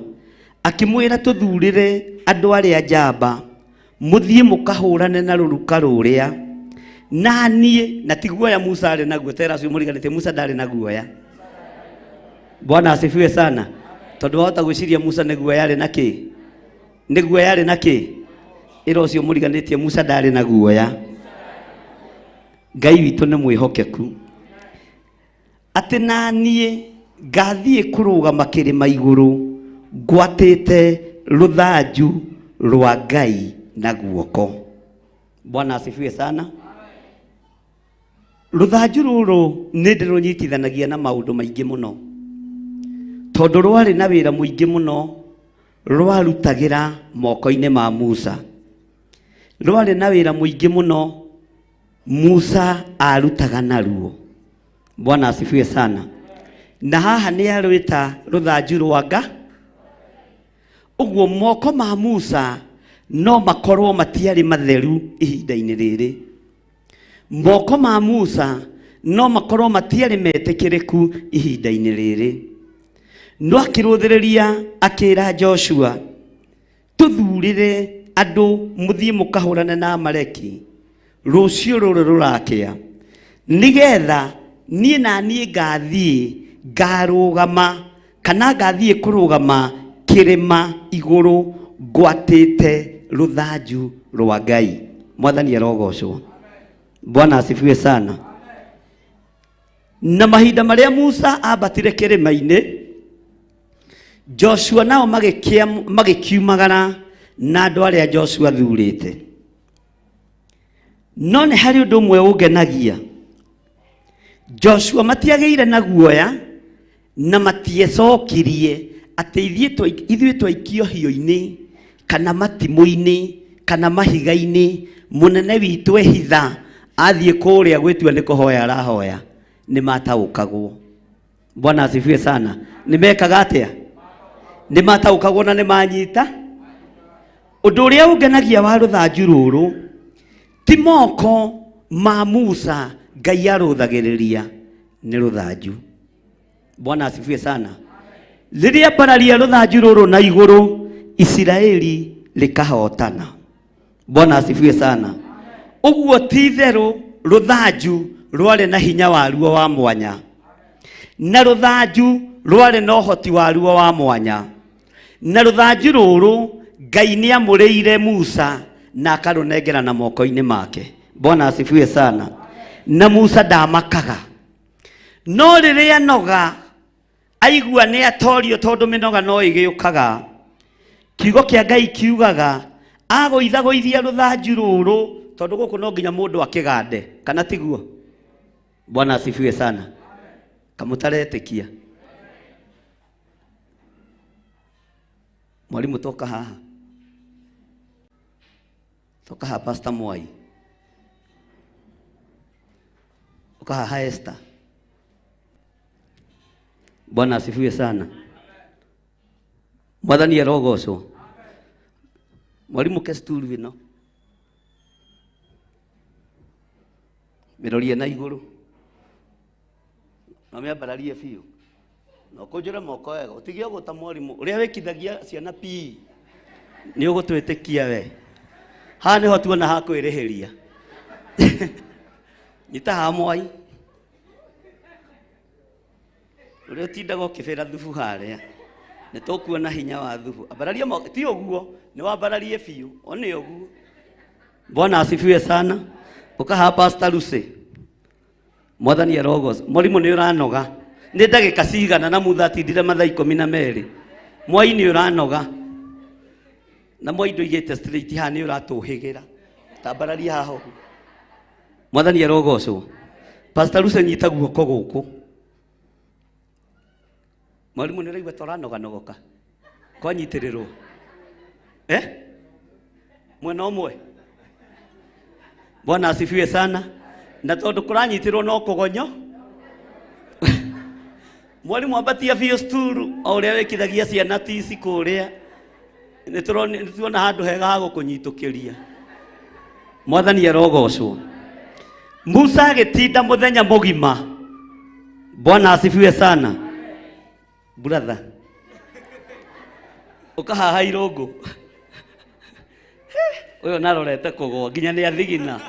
akĩmwĩra tũthurĩre andũ arĩa njamba mũthiĩ mũkahũrane na rũruka rũrĩa, na niĩ na ti guoya Musa arĩ naguo. Tera cio mũriganĩtie Musa ndarĩ na guoya. Bwana asifiwe sana. Tondũ wahota gwĩciria Musa nĩ guoya arĩ na kĩ? Nĩ guoya arĩ na kĩ? Ĩro cio mũriganĩtie Musa ndarĩ na guoya. Ngai witũ nĩ mwĩhokeku. Atĩ na niĩ ngathiĩ kũrũgama kĩrĩma igũrũ ngwatĩte rũthanju rwa Ngai na guoko. Bwana asifiwe sana. Rũthanju rũrũ nĩ ndĩrũnyitithanagia na maũndũ maingĩ mũno, tondũ rwarĩ na wĩra mũingĩ mũno rwarutagĩra moko-inĩ ma Musa. Rwarĩ na wĩra mũingĩ mũno Musa arutaga naruo. Bwana asifiwe sana. Na haha nĩ arwĩta rũthanju rwa Ngai. Ũguo moko ma Musa no makorwo matiarĩ matheru ihinda-inĩ rĩrĩ. Moko ma Musa no makorwo matiarĩ metĩkĩrĩku ihinda-inĩ rĩrĩ. No akĩrũthĩrĩria akĩra Joshua, tũthurĩre andũ mũthiĩ mũkahũrane na Amaleki rũciũ rũrũ rũrakĩa, nĩgetha niĩ na niĩ ngathiĩ ngarũgama kana ngathiĩ kũrũgama kĩrĩma igũrũ ngwatĩte rũthanju rwa Ngai. Mwathani arogocwo. Bwana asifiwe sana. Na mahinda marĩa Musa ambatire kĩrĩma-inĩ, Joshua nao magĩkiumagara na andũ arĩa Joshua thurĩte. No nĩ harĩ ũndũ ũmwe ũngenagia. Joshua matiagĩire na guoya na matiecekirie atĩ ithuĩ twaikio hiũ-inĩ kana matimũ-inĩ kana mahiga-inĩ, mũnene witũ ehitha athiĩ kũrĩa gwĩtua nĩ kũhoya arahoya. Nĩ mataũkagwo. Bwana asifiwe sana. Nĩ mekaga atĩa? Nĩ mataũkagwo na nĩ manyita. Ũndũ ũrĩa ũngenagia wa rũthanju rũrũ ti moko ma Musa Ngai arũthagĩrĩria, nĩ rũthanju. Bwana asifiwe sana. Rĩrĩa mbararia rũthanju rũrũ na igũrũ, Isiraeli rĩkahotana. Bwana asifiwe sana. Ũguo ti itherũ rũthanju rwarĩ na hinya waruo wa mwanya, na rũthanju rwarĩ na ũhoti waruo wa mwanya, na rũthanju rũrũ Ngai nĩ amũrĩire Musa na akarũnengera na moko-inĩ make. Bwana asifiwe sana. Na Musa ndamakaga. No rĩrĩa noga aigua nĩ atorio, tondũ mĩnoga no ĩgĩũkaga, kiugo kĩa Ngai kiugaga agũithagũithia rũthanju rũrũ, tondũ gũkũ no nginya mũndũ akĩgande, kana tiguo? Bwana asifiwe sana. Kamutaretekia. Mwalimu toka haha. Toka haha Pastor Mwai. Toka haha Esther. Bwana asifiwe sana. Mwathani arogocwo. Mwalimu Kesturu vino. Mirorie na iguru. Na meambararie biũ. No kũnjũre moko wega. Ũtige gũta mwarimu. Ũrĩa wĩkithagia ciana PE. Nĩ ũgũtwĩtĩkia we. Haha nĩho tuona ha kwĩrĩhĩria. Nyita haha Mwai. Ũrĩa ũtindaga ũkĩbĩra thubu harĩa. Nĩ tũkuona hinya wa thubu. Ambararie moko. Ti ũguo. Nĩ wambararie biũ. O nĩ ũguo. Bwana asifiwe sana. Uka hapa Pastor Lucy. Mwathani arogos. Mwalimu nĩ ũranoga. Nĩ ndagĩka cigana na mutha atindire mathaa 12. Mwai nĩ ũranoga. Na Mwai ndoigĩte straight haha nĩ ũratũhĩgĩra. Tambararia haha. Mwathani arogocwo. Pastor Lucy nyita guoko gũkũ. Mwalimu nĩ ũraigua ta ũranoga nogoka. Kwanyitĩrĩrwo. Mwena ũmwe. Bwana asifiwe sana. Na tondu kuranyitirwo no kugonyo. Mwalimu ambatia biũ sturu o ũrĩa wĩkithagia ciana tici kũrĩa. Nĩ tuona handũ hega ha gũkũnyitũkĩria. Mwathani arogocwo. Musa agĩtinda mũthenya mũgima. Bwana asifiwe sana. Brother. Ukahaha irũngũ. Uyo narorete kũgwa nginya nĩ athigina.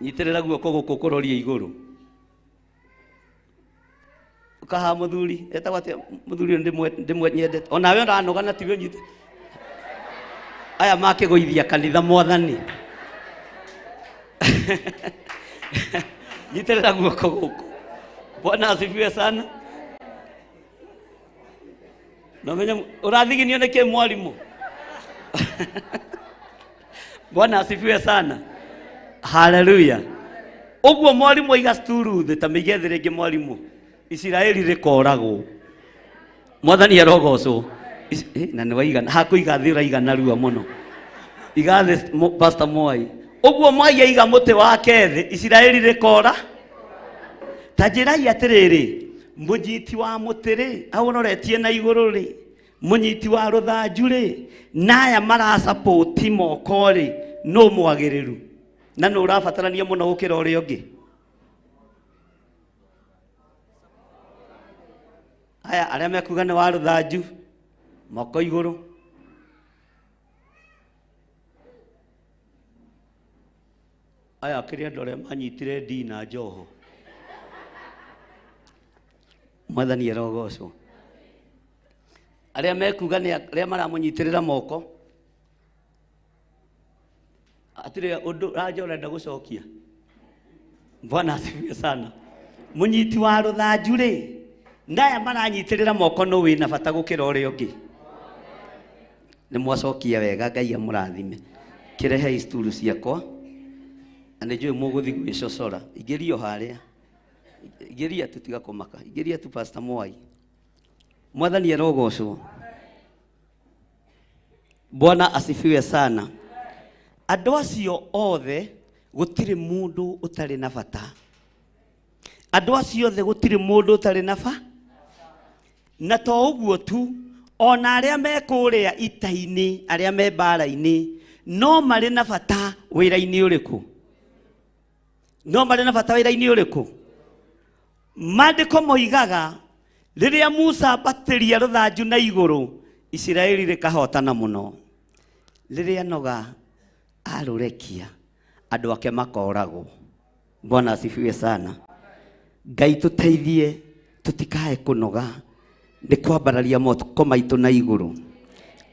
Nyitĩrĩra guoko gũkũ kũroria igũrũ. Ukahaha mũthuri. Etagwo atĩa mũthuri ndĩmwe nyendete. O nawe ũranoga na tiwe nyite. Aya makĩgũithia kanitha Mwathani. Nyitĩrĩra guoko gũkũ. Bwana asifiwe sana. No menya ũrathiginio nĩ kĩ mwarimu? Bwana asifiwe sana. Hallelujah. Uguo mwarimu aiga sturu thĩ ta mĩigethe rĩngĩ mwarimu. Isiraeli rĩkoragwo. Mwathani arogocwo. Na nĩ waigana. Hakũiga thĩ ũraigana rua mũno. Iga thĩ Pastor Mwai. Uguo Mwai aiga mũtĩ wake thĩ. Isiraeli rĩkora. Ta njĩrai atĩrĩrĩ. Mũnyiti wa mũtĩ rĩ. Ahonoretie na igũrũ rĩ. Mũnyiti wa rũthanju rĩ. Naya marasapoti moko rĩ. No mwagĩrĩru. Na nĩ ũrabatarania mũno gũkĩra ũrĩa ũngĩ. Aya arĩa mekuga nĩ wa rũthanju. Moko igũrũ. Aya akĩrĩ andũ arĩa manyitire ndii na njoho. Mwathani arogocwo. Arĩa mekuga nĩ arĩa maramũnyitĩrĩra moko. Atire ũndũ raja ũrenda gũcokia. Bwana asifiwe sana. Mũnyiti wa rũthanju rĩ. Ndaya maranyitĩrĩra moko no wĩna bata gũkĩra ũrĩa ũngĩ. Nĩ mwacokia wega Ngai amũrathime. Kĩrehe isturu ciakwa. Na nĩ njũĩ mũgũthiĩ gwĩcocora. Ingĩrio harĩa. Ingĩria tutiga kũmaka. Ingĩria tu Pastor Mwai. Mwathani arogocwo. Bwana asifiwe sana. Andũ acio othe gũtirĩ mũndũ ũtarĩ na bata. Andũ acio othe gũtirĩ mũndũ ũtarĩ na bata. Na to ũguo tu, ona arĩa me kũrĩa ita-inĩ, arĩa me mbara-inĩ, no marĩ na bata wĩra-inĩ ũrĩkũ? No marĩ na bata wĩra-inĩ ũrĩkũ? Maandĩko moigaga rĩrĩa Musa ambatĩria rũthanju na igũrũ, Isiraeli rĩkahotana mũno. Rĩrĩa noga arũrekia, andũ ake makoragwo. Bwana asifiwe sana. Ngai tũteithie tũtikae kũnoga. Nĩ kwambararia moko maitũ na igũrũ.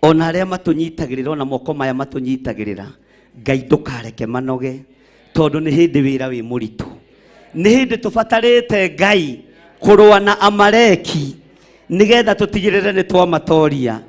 Ona arĩa matũnyitagĩrĩra, ona moko maya matũnyitagĩrĩra, Ngai ndũkareke manoge, tondũ nĩ hĩndĩ wĩra wĩ mũritũ. Nĩ hĩndĩ tũbatarĩte Ngai kũrũa na Amaleki nĩgetha tũtigĩrĩre nĩ twamatoria.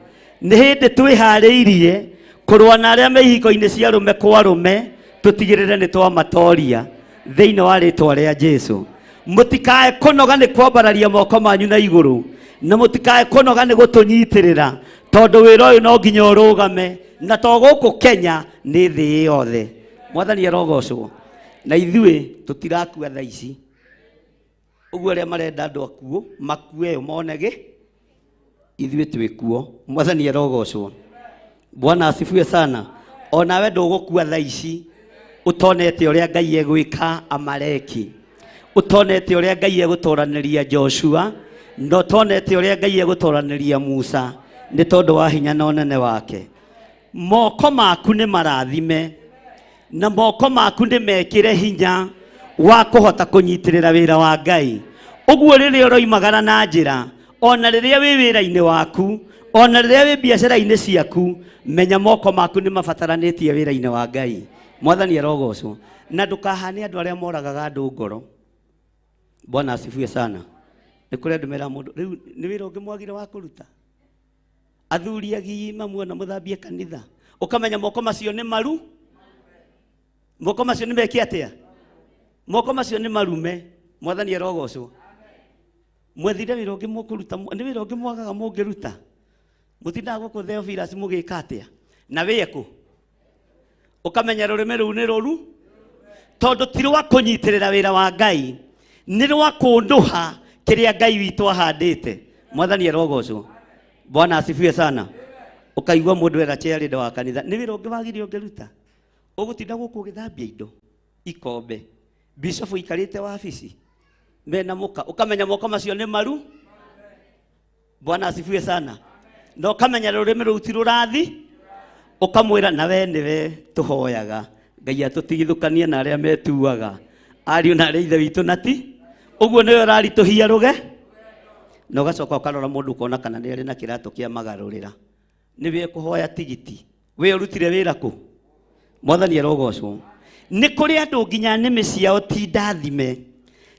Nĩ hĩndĩ twĩharĩirie kũrũa na arĩa me ihiko-inĩ cia arũme kwa arũme, tũtigĩrĩre nĩ twamatoria. thĩinĩ wa rĩtwa rĩa Jesu. Mũtikae kũnoga nĩ kwambararia moko manyu na igũrũ, na mũtikae kũnoga nĩ gũtũnyitĩrĩra, tondũ wĩra ũyũ no nginya ũrũgame, na to gũkũ Kenya nĩ thĩ yothe. Mwathani arogocwo. Na ithuĩ tũtirakua thaa ici, ũguo arĩa marenda andũ akuo makue monege, ithuĩ twĩkuo. Mwathani arogocwo. Bwana asifiwe sana. Onawe ndũgũkua thaa ici, utonete ũrĩa Ngai egwĩka Amaleki, utonete ũrĩa Ngai egũtoranĩria Joshua, no tonete ũrĩa Ngai egũtoranĩria Musa, nĩ tondũ wa hinya na ũnene wake. Moko maku nĩ marathime, na moko maku nĩ mekĩre hinya wa kũhota kũnyitĩrĩra wĩra wa Ngai. Ũguo rĩrĩa ũroimagara na njĩra, ona rĩrĩa wĩ wĩra-inĩ waku, ona rĩrĩa wĩ biacara-inĩ ciaku, menya moko maku nĩ mabataranĩtie wĩra-inĩ wa Ngai. Mwathani arogocwo. Na ndũkahane andũ arĩa moragaga andũ ngoro. Bwana asifiwe sana. Nĩ kũrĩ andũ mera mũndũ rĩu nĩ wĩra ũngĩ mwagire wa kũruta, athuri agima muona mũthambie kanitha, ũkamenya moko macio nĩ maru, moko macio nĩ meki atĩa, moko macio nĩ marume. Mwathani arogocwo. Mwethire wĩra ũngĩ mũkũruta, nĩ wĩra ũngĩ mwagaga mũngĩruta, mũtindaga gũkũ Theophilus mũgĩka atĩa, na wĩekũ ukamenya rũrĩmĩ rũu nĩ rũru, tondũ ti rwa kũnyitĩrĩra wĩra wa Ngai, nĩ rwa kũndũha kĩrĩa Ngai witũ ahandĩte. Mwathani arogocwo. Bwana asifiwe sana. Ukaigua mũndũ wega chairleader wa kanitha, nĩ wĩra ũngĩ wagire ũngĩruta, ũgũtinda gũkũ ũgĩthambia indo, ikombe, bishop ikarĩte wabici mena mũka, ukamenya moko macio nĩ maru. Bwana asifiwe sana. Na ukamenya rũrĩmĩ rũu ti rũrathi, ukamwĩra nawe nĩwe tũhoyaga, Ngai atũtigithũkanie na arĩa metuaga, ariũ na arĩa ithe witũ nati, ũguo nĩwe ũraritũhia rũge, na ũgacoka ũkarora mũndũ ũkona kana nĩ arĩ na kĩratũ kĩa magarũrĩra. Nĩwe kũhoya tigiti, we ũrutire wĩra kũ? Mwathani arogocwo. Nĩ kũrĩ andũ nginya nĩmĩ ciao ti ndathime,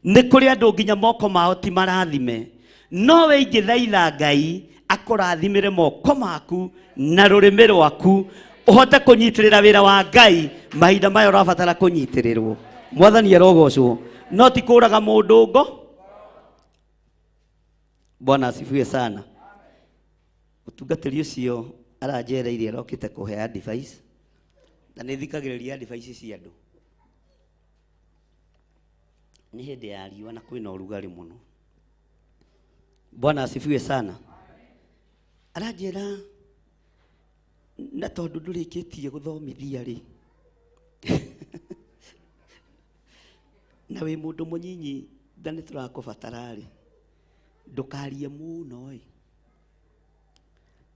nĩ kũrĩ andũ nginya moko mao ti marathime, no we ingĩthaitha Ngai akũrathimĩre moko maku na rũrĩmĩ rwaku, ũhote kũnyitĩrĩra wĩra wa Ngai mahinda maya ũrabatara kũnyitĩrĩrwo. Mwathani arogocwo. No ti kũraga mũndũ ngo. Bwana asifiwe sana. Ũtungatĩri ũcio aranjereire arokĩte kũhe advice, na nĩ thikagĩrĩria advice cia andũ. Nĩ hĩndĩ ya riũa na kwĩna ũrugarĩ mũno. Bwana asifiwe sana. Aranjera na tondũ ndũrĩkĩtie gũthomithia rĩ, na wĩ mũndũ mũnyinyi nda nĩ tũrakũbatara rĩ, ndũkarie mũno ĩ,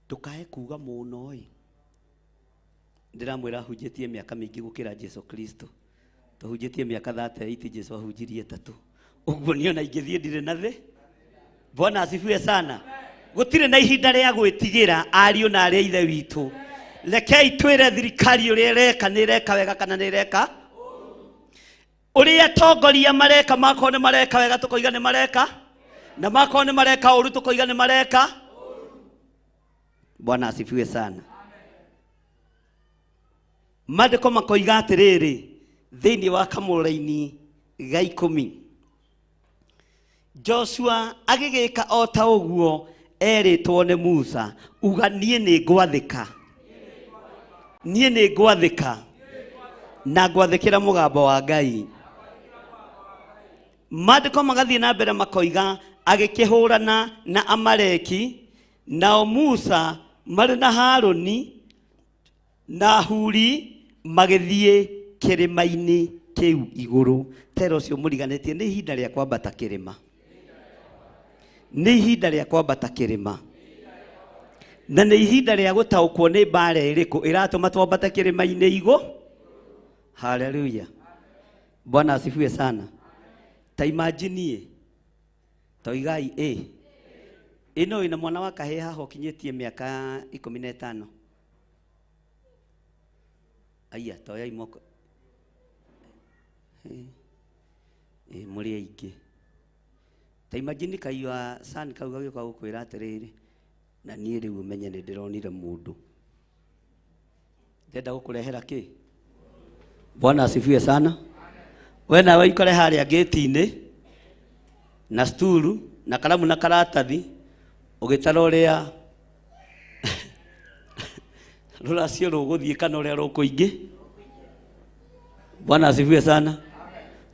ndũkae kuga mũno ĩ. Ndĩramwĩra hunjĩtie mĩaka mĩingĩ gũkĩra Jesu Kristo, tũhunjĩtie mĩaka 38, Jesu ahunjirie 3. Ũguo niĩ ona ingĩthiĩ ndirĩ na thĩ. Bwana asifiwe sana. Gũtirĩ na ihinda rĩa gwĩtigĩra ariũ na arĩa ithe witũ. Rekei twĩre thirikari ũrĩa ĩreka nĩ ĩreka wega kana nĩ ĩreka ũrĩa atongoria mareka, makorwo nĩ mareka wega tũkoiga nĩ mareka, na makorwo nĩ mareka ũru tũkoiga nĩ mareka. Bwana asifiwe sana. Maandĩko makoiga atĩrĩrĩ thĩinĩ wa Kamũra-inĩ ga 10, Joshua agĩgĩka o ta ũguo erĩtwo nĩ Musa, uga niĩ nĩ ngwathĩka, niĩ nĩ ngwathĩka na ngwathĩkĩra mũgambo wa Ngai. Maandĩko magathiĩ na mbere makoiga agĩkĩhũrana na Amaleki, nao Musa marĩ na Harũni na Huri magĩthiĩ kĩrĩma-inĩ kĩu igũrũ. Tera ũcio mũriganĩtie nĩ ihinda rĩa kwambata kĩrĩma, nĩ ihinda rĩa kwambata kĩrĩma, na nĩ ihinda rĩa gũtaũkwo nĩ mbara ĩrĩkũ ĩratũma twambate kĩrĩma-inĩ igũ. Haleluya. Bwana asifiwe sana. Ta imagine toigai ĩno ĩna mwana wa kahĩĩ haha ũkinyĩtie mĩaka 15. Aya toya imoko mũrĩ aingĩ. Ta imagine kaiwa san kau gagĩũka gũkwĩra atĩrĩrĩ, na niĩ rĩu ũmenye nĩ ndĩronire mũndũ ndenda gũkũrehera kĩ. Bwana asifiwe sana. we nawe ikore haria gate-ini na stulu na karamu na karatathi ugitara uria ruracio ruguthie kana uria rukuingi. Bwana asifiwe sana.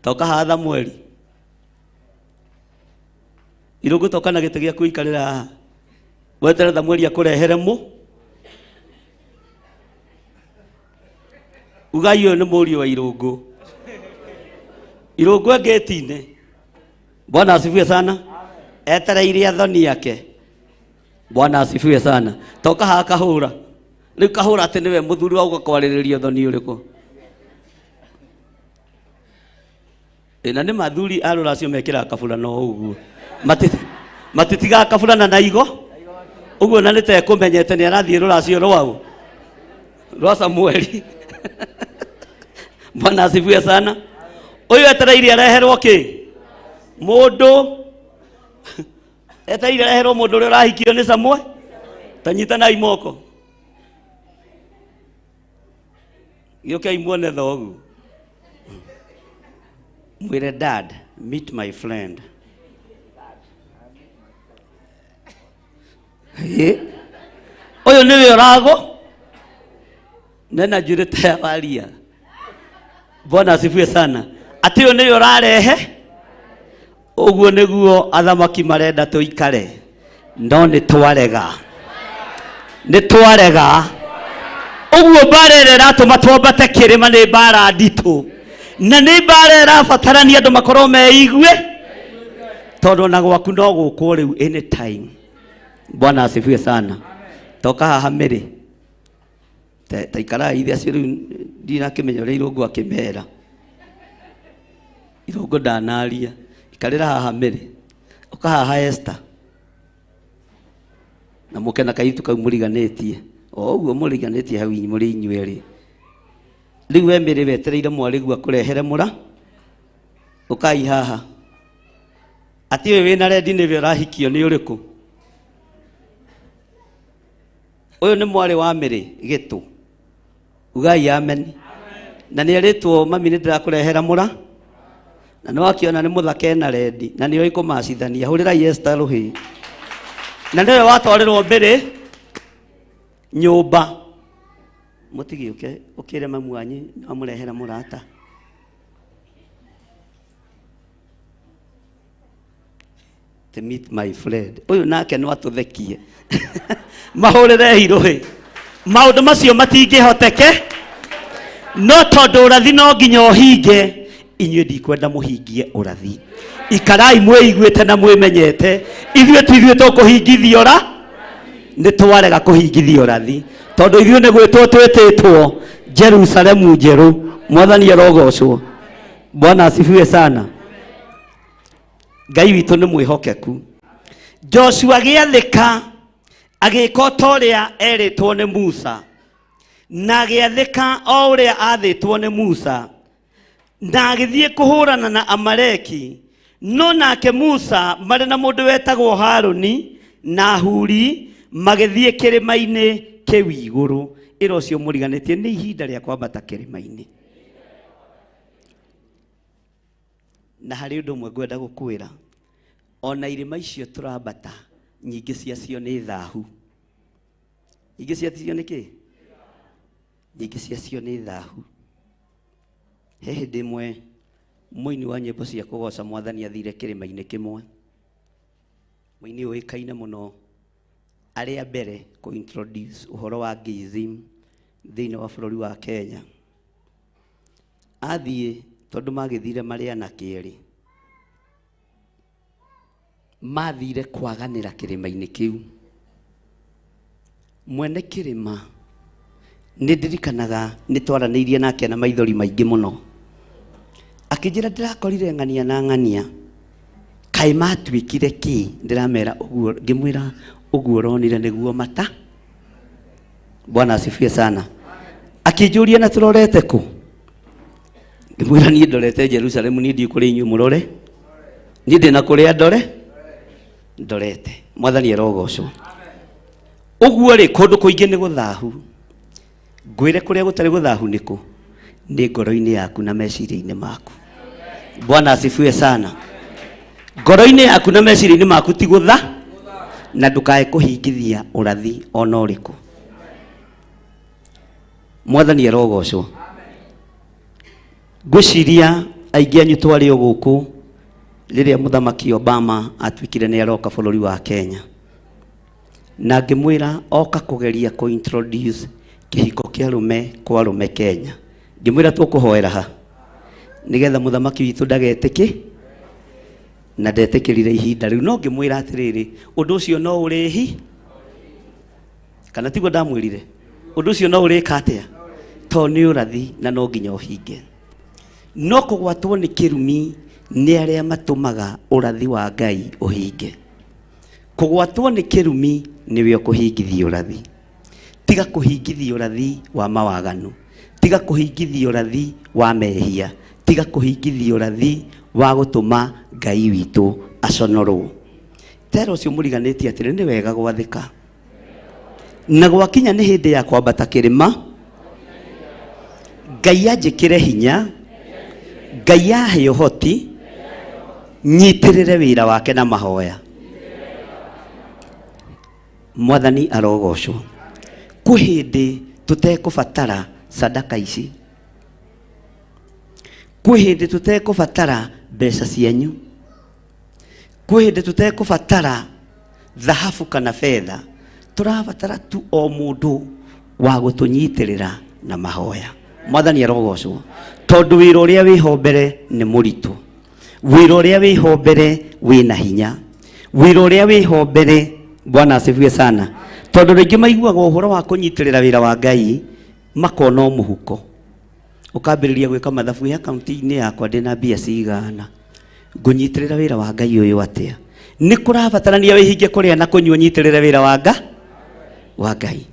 Toka hatha mweri irungu toka na gite giaku ikarira haha weterera mweri akurehere mu ugai uyu ni murio wa irungu gate-ini. Bwana asifiwe sana. Etereire athoni yake. Bwana asifiwe sana. Toka haha kahura riu kahura ati niwe muthuri wa gukwaririria thoni uriku na ni mathuri a ruracio mekira kabura no uguo matitiga kaburana na igo uguo na nite kumenyete ni arathie ruracio rwao rwa Samueli. Bwana asifiwe sana. Uyu etereire areherwo ki mundu etereire areherwo mundu uria urahikio ni Samuel. Tanyitanai moko yokai muone thogu mwire dad meet my friend. Uyu niwe urago nena jurite waria. Bwana asifiwe sana. Ati uyu niwe urarehe uguo niguo athamaki marenda tuikare no ni twarega uguo barerera tumatwambate kirima ni bara nditu na ni barera batarania andu makorwo meigue tondu na gwaku no gukwo riu anytime. Bwana asifiwe sana. Toka haha miri taikara ithi acio riu ndina kimenya ria irungu akimera irungu ndanaria ikarira haha miri uka haha Esther na mukena kaitu kau muriganitie uguo muriganitie hau muri inyueri riu we miri wetereire mwarigu akurehere mura ukai haha ati we wina rendi niwe urahikio ni uriku uyu ni mwari wa miri gitu ugai amen na ni aritwo mami ni ndirakurehera mura na no akiona ni muthake na rendi na ni oikumacithania hurira Esther ruhi na niwe watwarirwo mbere nyumba mutigi ukire mamu wanyu no murehera murata to meet my friend. Uyu nake no atuthekie mahurire hiruhi maundu macio matingihoteke no tondu urathi no nginya uhinge. Inyuĩ ndikwenda muhingie urathi. Ikarai mwĩiguĩte na mwĩmenyete ithuĩ tũkũhingithio nĩ twarega kũhingithio ũrathi tondũ ithuĩ nĩ gwĩtwo twĩtĩtwo Jerusalemu njerũ. Mwathani arogocwo. Bwana asifiwe sana. Ngai witũ nĩ mwĩhokeku. Joshua agĩathĩka agĩka ta ũrĩa erĩtwo nĩ Musa na agĩathĩka o ũrĩa athĩtwo nĩ Musa na agĩthiĩ kũhũrana na Amaleki. No nake Musa marĩ na mũndũ wetagwo Haruni na Huri magĩthiĩ kĩrĩma-inĩ kĩu igũrũ. Ĩra ũcio mũriganĩtie nĩ ihinda rĩa kwambata kĩrĩma-inĩ. Na harĩ ũndũ ũmwe ngwenda gũkwĩra, ona irĩma icio tũrambata nyingĩ ciacio nĩ thahu. Nyingĩ ciacio nĩ kĩ? Nyingĩ ciacio nĩ thahu. He hĩndĩ ĩmwe mũini wa nyĩmbo cia kũgoca Mwathani athire kĩrĩma-inĩ kĩmwe. Mũini ũĩkaine mũno arĩ a mbere kũ introduce ũhoro wa gayism thĩinĩ wa bũrũri wa Kenya. Athiĩ tondũ magĩthire marĩ anake erĩ, mathire kwaganĩra kĩrĩma-inĩ kĩu. Mwene kĩrĩma nĩ ndirikanaga nĩ twaranĩirie nake na maithori maingĩ mũno, akĩnjĩra ndĩrakorire ng'ania na ng'ania kaĩ matuĩkire kĩ. Ndĩramera ũguo, ngĩmwĩra ũguo ũronire nĩguo mata. Bwana asifiwe sana. Akĩnjũria na tũrorete kũ? Ngĩmwĩra niĩ ndorete Jerusalemu, niĩ ndiĩ kũrĩ inyuĩ mũrore, niĩ ndĩ na kũrĩa ndorete. Mwathani arogocwo. Ũguo rĩ, kũndũ kũingĩ nĩ gũthahu. Ngwĩre kũrĩa gũtarĩ gũthahu nĩkũ? Nĩ ngoro-inĩ yaku na meciria-inĩ maku. Bwana asifiwe sana. Ngoro-inĩ yaku na meciria-inĩ maku ti gũtha na ndukae kũhingithia ũrathi ona ũrĩkũ. Mwathani arogocwo. Ngwĩciria aingĩ anyu twarĩ o gũkũ rĩrĩa Mũthamaki Obama atuĩkire nĩ aroka bũrũri wa Kenya, na ngĩmwĩra oka kũgeria kũ-introduce kĩhiko kĩa arũme kwa arũme Kenya. Ngĩmwĩra tũkũhoera ha nĩgetha mũthamaki witũ ndagetĩke, na ndetĩkĩrire ihinda rĩu. No ngĩmwĩra atĩrĩrĩ, ũndũ ũcio no ũrĩhi kana tiguo ndamwĩrire? Ũndũ ũcio no ũrĩka atĩa? To nĩ ũrathi na no nginya ũhinge. No kũgwatwo nĩ kĩrumi nĩ arĩa matũmaga ũrathi wa Ngai ũhinge. Kũgwatwo nĩ kĩrumi nĩwe ũkũhingithia ũrathi. Tiga kũhingithia ũrathi wa mawaganu, tiga kũhingithia ũrathi wa mehia, tiga kũhingithia ũrathi wa gũtũma Ngai witũ aconorwo. Tero ũcio mũriganĩtie atĩrĩ nĩ wega gwathĩka, na gwakinya nĩ hĩndĩ ya kwambata kĩrĩma, Ngai anjĩkĩre hinya, Ngai ahe ũhoti, nyitĩrĩre wĩra wake na mahoya. Mwathani arogocwo. Kwĩ hĩndĩ tũtekũbatara sadaka ici, kwĩ hĩndĩ tũtekũbatara mbeca cianyu, kwĩ hĩndĩ tũtekũbatara thahabu kana fedha. Tũrabatara tu o mũndũ wa gũtũnyitĩrĩra na mahoya. Mwathani arogocwo. Tondũ wĩra ũrĩa wĩho mbere nĩ mũritũ, wĩra ũrĩa wĩho mbere wĩna hinya, wĩra ũrĩa wĩho mbere. Bwana asifiwe sana. Tondũ rĩngĩ maiguaga ũhoro wa kũnyitĩrĩra wĩra wa Ngai makona mũhuko, ũkambĩrĩria gwĩka mathabu ya akaunti-inĩ yakwa ndĩna mbia cigana, ngũnyitĩrĩra wĩra wa Ngai ũyũ atĩa? Nĩ kũrabatarania wĩhinge kũrĩa na kũnyua nyitĩrĩra wĩra wa Ngai.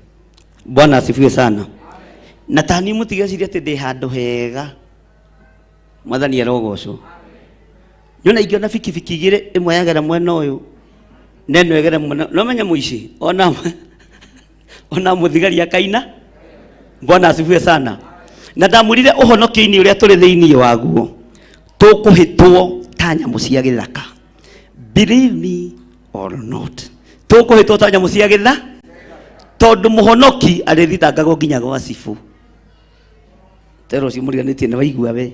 Bwana asifiwe sana. Na tani mũtigeciria atĩ ndĩ handũ hega. Mwathani arogocwo. Nyona ingĩona bikibiki igĩrĩ, ĩmwe yagera mwena ũyũ na ĩno ĩgere mwena, no menya mũici ona mũthigari akaina. Bwana asifiwe sana. Na ndamwĩrire ũhonokio-inĩ ũrĩa tũrĩ thĩinĩ waguo tũkũhĩtwo ta nyamũ cia gĩthaka. Believe me or not, tũkũhĩtwo ta nyamũ cia gĩthaka, tondũ mũhonoki arĩthitangagwo nginya gwa cibu. Tero ũcio mũriganĩtie nĩ waigua we.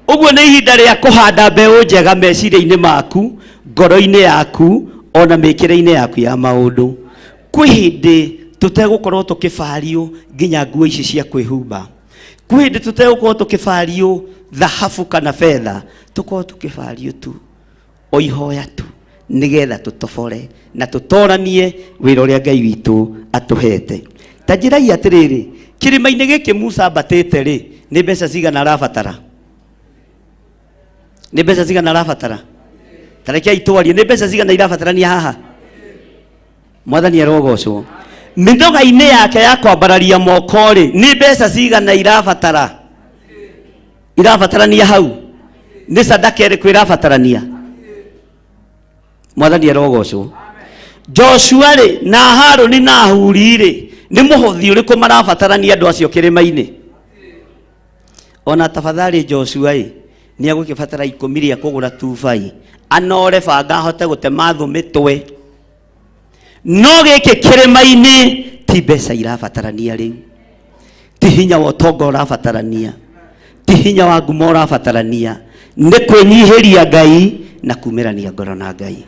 Ũguo nĩ ihinda rĩa kũhanda mbeũ njega meciria-inĩ maku, ngoro-inĩ yaku, ona mĩkĩre-inĩ yaku ya maũndũ. Kwĩ hĩndĩ tũtegũkorwo tũkĩbario nginya nguo ici cia kwĩhumba. Kwĩ hĩndĩ tũtegũkorwo tũkĩbario thahabu kana fedha, tũkorwo tũkĩbario tu o ihoya tu, nĩgetha tũtobore na tũtoranie wĩra ũrĩa Ngai witũ atũhete. Ta njĩrai atĩrĩrĩ, kĩrĩma-inĩ gĩkĩ Musa ambatĩte rĩ, nĩ mbeca cigana arabatara? Nĩ mbeca cigana arabatara? Tarekia itwarie, nĩ mbeca cigana irabatarania haha? Mwathani arogocwo. Mĩnoga-inĩ yake ya kwambararia moko rĩ, nĩ mbeca cigana irabatara? Irabatarania hau? Nĩ sadaka ĩrĩkũ irabatarania? Mwathani arogocwo. Joshua rĩ na Harũni na Huri rĩ, nĩ mũhothi ũrĩkũ marabatarania andũ acio kĩrĩma-inĩ? Ona tafadhali Joshua ĩ nĩ agũkĩbatara ikũmi rĩa kũgũra tubai, anore banga ahote gũtema thũ mĩtwe. No gĩkĩ kĩrĩma-inĩ ti mbeca irabatarania rĩu, ti hinya wa ũtonga ũrabatarania, ti hinya wa ngumo ũrabatarania, nĩ kwĩnyihĩria Ngai na kumĩrania ngoro na Ngai.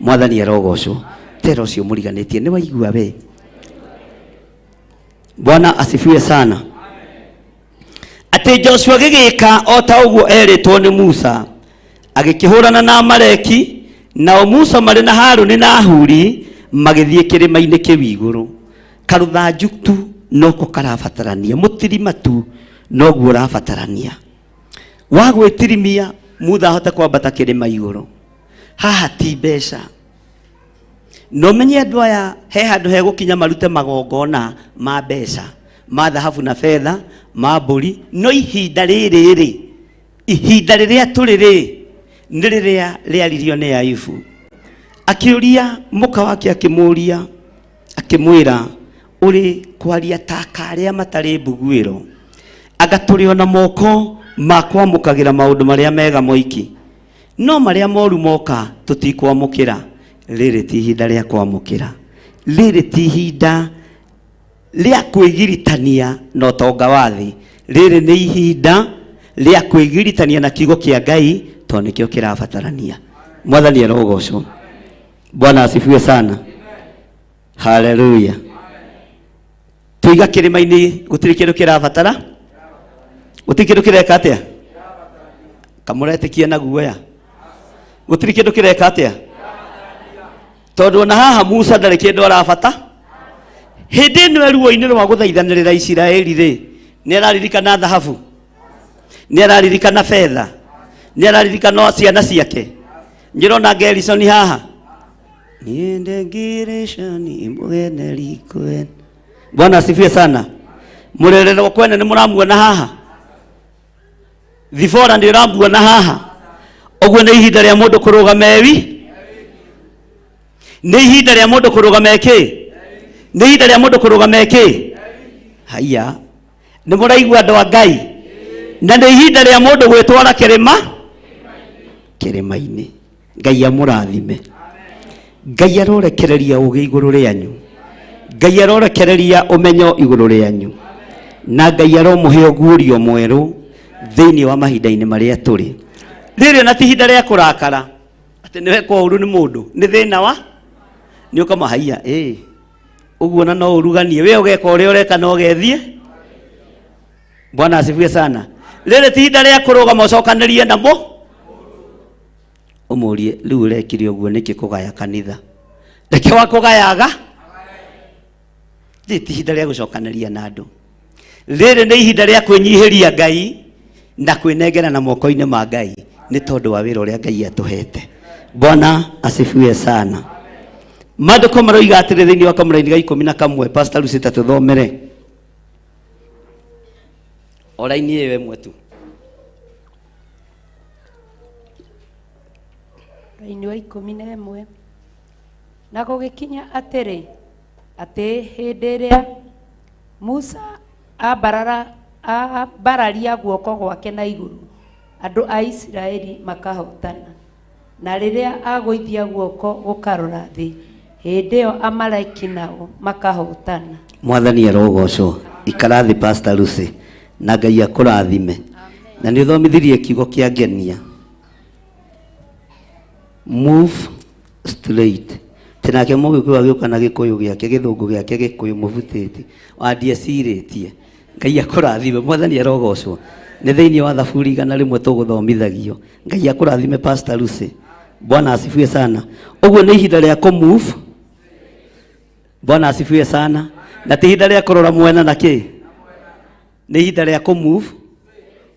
Mwathani arogocwo. Tero ũcio mũriganĩtie nĩ waigua we. Bwana asifiwe sana. Atĩ Joshua gĩgĩka o ta ũguo erĩtwo nĩ Musa, agĩkĩhũrana na Amaleki, nao Musa marĩ na Harũni na Huri magĩthiĩ kĩrĩma-inĩ kĩu igũrũ. Karũthanju tu noko karabatarania, mũtirima tu noguo ũrabatarania. Wa gwĩtirimia mutha ahote kwambata kĩrĩma igũrũ. Haha ti mbeca. No menye andũ aya he handũ hegũkinya marute magongona ma mbeca, ma thahabu na fedha, ma mbũri. No ihinda rĩrĩ, ihinda rĩrĩa tũrĩ rĩ, nĩ rĩrĩa rĩaririo nĩ Ayubu. Akĩũria mũka wake, akĩmũria, akĩmwĩra, ũrĩ kwaria ta karĩa matarĩ mbuguĩro, agatũrĩo na moko makwamũkagĩra maũndũ marĩa mega moiki, no marĩa moru moka tũtikwamũkĩra. Rĩrĩ ti ihinda rĩa kwamũkĩra, rĩrĩ ti ihinda rĩa kwĩgiritania na ũtonga wa thĩ, rĩrĩ nĩ ihinda rĩa kwĩgiritania na kiugo kĩa Ngai, tondũ nĩkĩo kĩrabatarania. Mwathani arogocwo. Bwana asifiwe sana. Haleluya. Tuiga kĩrĩma-inĩ gũtirĩ kĩndũ kĩrabatara, gũtirĩ kĩndũ kĩreka atĩa, kamũretĩkia na guoya, gũtirĩ kĩndũ kĩreka atĩa, tondũ na haha Musa ndarĩ kĩndũ arabata. Hĩndĩ ĩno ruo-inĩ rwa gũthaithanĩrĩra Isiraeli rĩ, nĩ araririkana thahabu, nĩ araririkana fedha, nĩ araririkana ciana ciake. Njĩrona Gerishoni haha, niende Gerishoni mwene likwen. Bwana asifiwe sana. Mũrerero kwene nĩ mũramuona haha, Thibora nĩ ũramuona haha. Ũguo nĩ ihinda rĩa mũndũ kũrũgama ewi, nĩ ihinda rĩa mũndũ kũrũgama eki, nĩ ihinda rĩa mũndũ kũrũgama eki. Haya, nĩ mũraigua andũ a Ngai, na nĩ ihinda rĩa mũndũ gwĩtwara kĩrĩma-inĩ. Ngai amũrathime. Ngai arorekereria ũgĩ igũrũ rĩanyu, Ngai arorekereria ũmenyo igũrũ rĩanyu, na Ngai aromũhe ũguũrio mwerũ thĩinĩ wa mahinda-inĩ marĩa tũrĩ. Rĩrĩ na ti ihinda rĩa kũrakara atĩ nĩ wekwo ũru nĩ mũndũ, nĩ thĩna wa nĩ ũkamahaiya ũguo na no ũruganie we ũgeka ũrĩa ũreka na ũgethiĩ. Bwana asifiwe sana. Rĩrĩ ti ihinda rĩa kũrũgama ũcokanĩrie namo ũmũrie rĩu ũrekire ũguo nĩkĩ kũgaya kanitha, reke wa kũgayaga. Rĩrĩ ti ihinda rĩa gũcokanĩria na andũ, rĩrĩ nĩ ihinda rĩa kwĩnyihĩria Ngai na kwĩnengera na moko-inĩ ma Ngai nĩ tondũ wa wĩra ũrĩa Ngai atũhete. Bwana asifiwe sana. Maandĩko maroiga atĩrĩ thĩinĩ wa Kamũra-inĩ ga 11, Pastor Lucy tũthomere oraini ĩyo ĩmwe tu. Raini wa 11. Na gũgĩkinya atĩrĩ atĩ hĩndĩ ĩrĩa Musa ambararia guoko gwake na igũrũ, andũ a Isiraeli makahotana, na rĩrĩa agũithia guoko gũkarora thĩ, hĩndĩ ĩyo Amaleki nao makahotana. Mwathani arogocwo. Ikara thĩ Pastor Lucy, na Ngai akũrathime. Na nĩ ũthomithirie kiugo kĩa ngenia. Move straight. Tinake mũgĩkũyũ agĩũka na gĩkũyũ gĩake, gĩthũngũ gĩake gĩkũyũ mũbutĩti wandiecirĩtie. Ngai akũrathime. Mwathani arogocwo. Nĩ thĩinĩ wa Thaburi 100 tũgũthomithagio. Ngai akũrathime Pastor Lucy. Bwana asifiwe sana. Ũguo nĩ ihinda rĩa kũmove. Bwana asifiwe sana. Na ti ihinda rĩa kũrora mwena na kĩ, nĩ ihinda rĩa kũmove.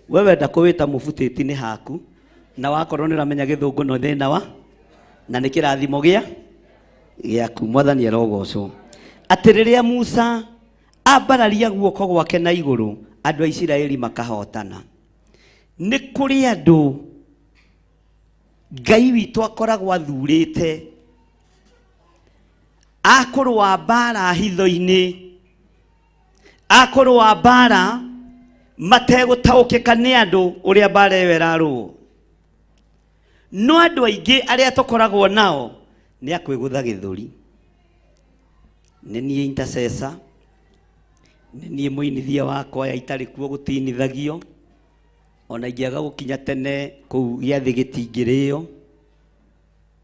Wewe ndakũwĩta mũbutĩti nĩ haku, na wakorwo nĩ ũramenya gĩthũngũ no thĩna wa na nĩ kĩrathimo gĩaku. Mwathani arogocwo. Atĩ rĩrĩa Musa ambararia guoko gwake na igũrũ, andũ a Isiraeli makahotana. Nĩ kũrĩ andũ Ngai witũ akoragwo athurĩte akũrũa mbara hitho-inĩ, akũrũa mbara mategũtaũkĩka nĩ andũ ũrĩa mbara ĩyo ĩrarũo. No andũ aingĩ arĩa tũkoragwo nao nĩ akwĩgũtha gĩthũri. Nĩ niĩ intercessor, nĩ niĩ mũinithia wakwa ya itarĩ kuo gũtinithagio, ona ingĩaga gũkinya tene kũu gĩathĩ gĩtingĩrĩo,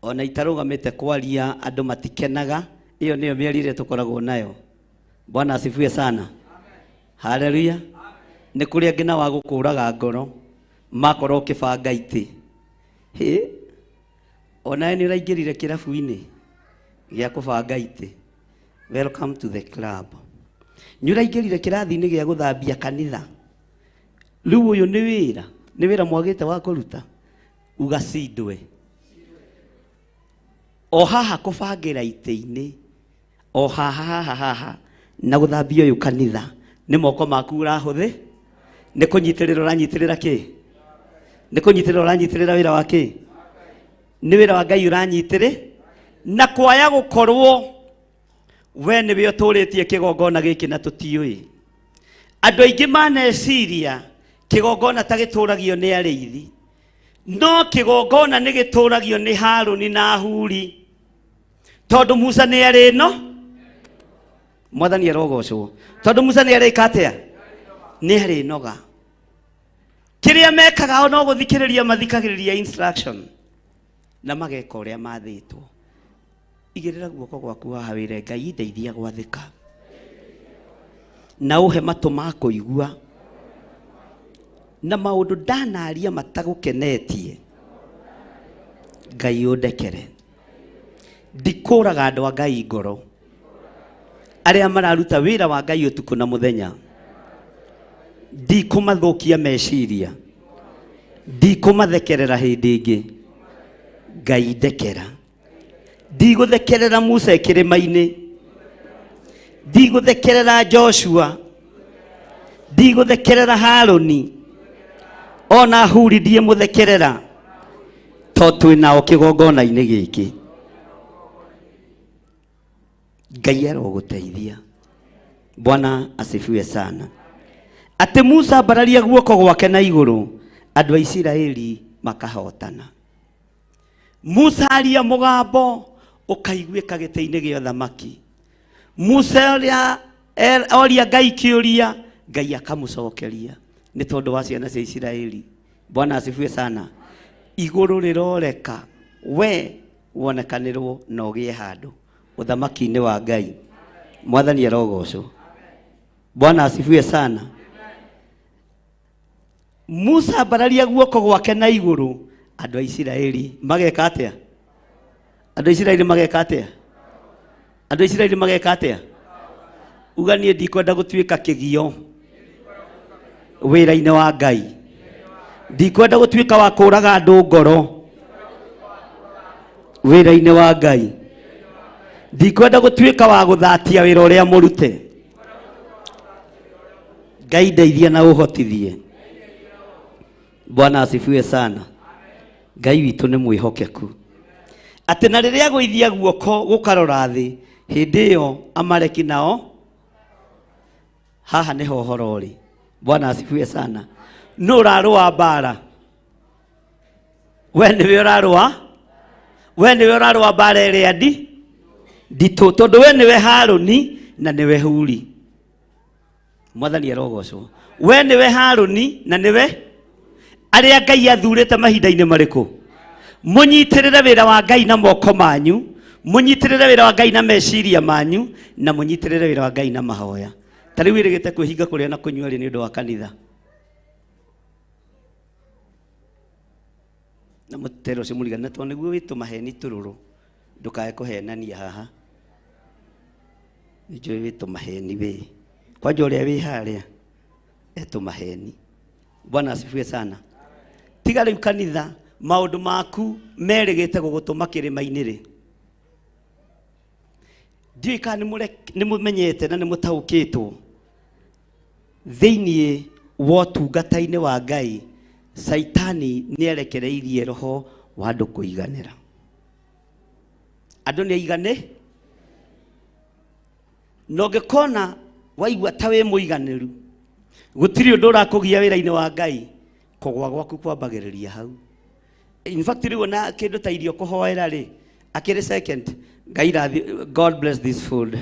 ona itarũgamĩte kwaria andũ matikenaga. Iyo nĩyo mĩario ĩrĩa tũkoragwo nayo. Bwana asifiwe sana. Haleluya. Nĩ kũrĩ angĩ na wa gũkũraga ngoro makorwo kĩbanga itĩ. Ona nĩ ũraingĩrire kĩrabu-inĩ gĩa kũbanga itĩ. Welcome to the club. Nĩ ũraingĩrire kĩrathi-inĩ gĩa gũthambia kanitha. Rĩu ũyũ nĩ wĩra mwagĩte wa kũruta, ugacindwe o haha kũbangĩra itĩ-inĩ, o haha na gũthambia ũyũ kanitha. Nĩ moko maku ũrahũthĩ, nĩ kũnyitĩrĩra ũranyitĩrĩra kĩ, nĩ kũnyitĩrĩra ũranyitĩrĩra wĩra wa kĩ, nĩ wĩra wa Ngai ũranyitĩrĩ. Na kwaya gũkorwo we nĩwe ũtũrĩtie kĩgongona gĩkĩ na tũtiũĩ. Andũ aingĩ maneciria kigongona ta gitũragio nĩ arĩithi, no kigongona nĩ gĩtũragio nĩ Harũni na Huri, tondũ Musa nĩ arĩ no Mwathani arogocwo, tondũ Musa nĩ arĩ katea, nĩ arĩ noga. Kĩrĩa mekaga no gũthikĩrĩria mathikagĩrĩria instruction na mageka ũrĩa mathĩtwo. Igĩrĩra guoko gwaku haha wĩre Ngai ndeithia gwathĩka na ũhe matũ ma kũigua na maũndũ ndanaria matagũkenetie. Ngai ũndekere, ndikũraga andũ a Ngai ngoro arĩa mararuta wĩra wa Ngai ũtukũ na mũthenya. Ndikũmathũkia meciria, ndikũmathekerera hĩndĩ ĩngĩ. Ngai ndekera, ndigũthekerera Musa kĩrĩma-inĩ, ndigũthekerera Joshua, ndigũthekerera Harũni, ona Huri ndimũthekerera, tondũ twĩnao kĩgongona-inĩ gĩkĩ. Ngai arogũteithia. Bwana asifiwe sana. Ati Musa mbararia guoko gwake na igũrũ, andũ a Isiraeli makahotana. Musa aria mũgambo ũkaiguĩka gĩtĩ-inĩ gĩa ũthamaki. Musa oria Ngai kĩũria, Ngai akamũcokeria nĩ tondũ wa ciana cia Isiraeli. Bwana asifiwe sana. Igũrũ rĩroreka, we wonekanĩrwo na ũgĩe handũ ũthamaki-inĩ wa Ngai. Mwathani arogocwo. Bwana asifiwe sana. Musa mbararia guoko gwake na igũrũ, andũ a Isiraeli mageka atĩa? Andũ a Isiraeli mageka atĩa? Andũ a Isiraeli mageka atĩa? Uga niĩ ndikwenda gũtuĩka kĩgio wĩra-inĩ wa Ngai. Ndikwenda gũtuĩka wa kũraga andũ ngoro wĩra-inĩ wa Ngai. Ndikwenda gũtuĩka wa gũthatia wĩra ũrĩa mũrute. Ngai ndeithia na ũhotithie. Bwana asifiwe sana. Ngai witũ nĩ mwĩhokeku. Atĩ na rĩrĩa gũithia guoko gũkarora thĩ, hĩndĩ ĩyo Amaleki nao haha nĩho ũhoro ũrĩ. Bwana asifiwe sana. Nũ ũrarũa mbara? We nĩwe ũrarũa? We nĩwe ũrarũa mbara ĩrĩa nditũ, tondũ we nĩwe Harũni na nĩwe Huri. Mwathani arogocwo. We nĩwe Harũni na nĩwe arĩa Ngai athurĩte mahinda-inĩ marĩkũ? Mũnyitĩrĩre wĩra wa Ngai na moko manyu, mũnyitĩrĩre wĩra wa Ngai na meciria manyu, na mũnyitĩrĩre wĩra wa Ngai na mahoya. Ta rĩu wĩrĩgĩte kwĩhinga kũrĩa na kũnyua rĩ nĩ ũndũ wa kanitha. Na mũtero ũcio mũrigane tondũ nĩguo wĩtũ maheni tũrũrũ, ndũkae kũhenania haha. Nĩnjũĩ wĩtũ maheni wĩ. Kwanja ũrĩa wĩ harĩa etũ maheni. Bwana asifiwe sana. Tiga rĩu kanitha maũndũ maku merĩgĩte gũgũtũma kĩrĩma-inĩ rĩ. Ndiũĩ kana nĩ mũmenyete na nĩ mũtaũkĩtwo thĩinĩ wa ũtungata-inĩ wa Ngai, Saitani nĩ erekereirie roho wa andũ kũiganĩra. Andũ nĩ aigane, na ũngĩkona waigua ta wĩ mũiganĩru, gũtirĩ ũndũ ũrakũgia wĩra-inĩ wa Ngai, kũgwa gwaku kwambagĩrĩria hau. In fact rĩu na kĩndũ ta irio kũhoera rĩ, akĩrĩ second, Ngai God bless this food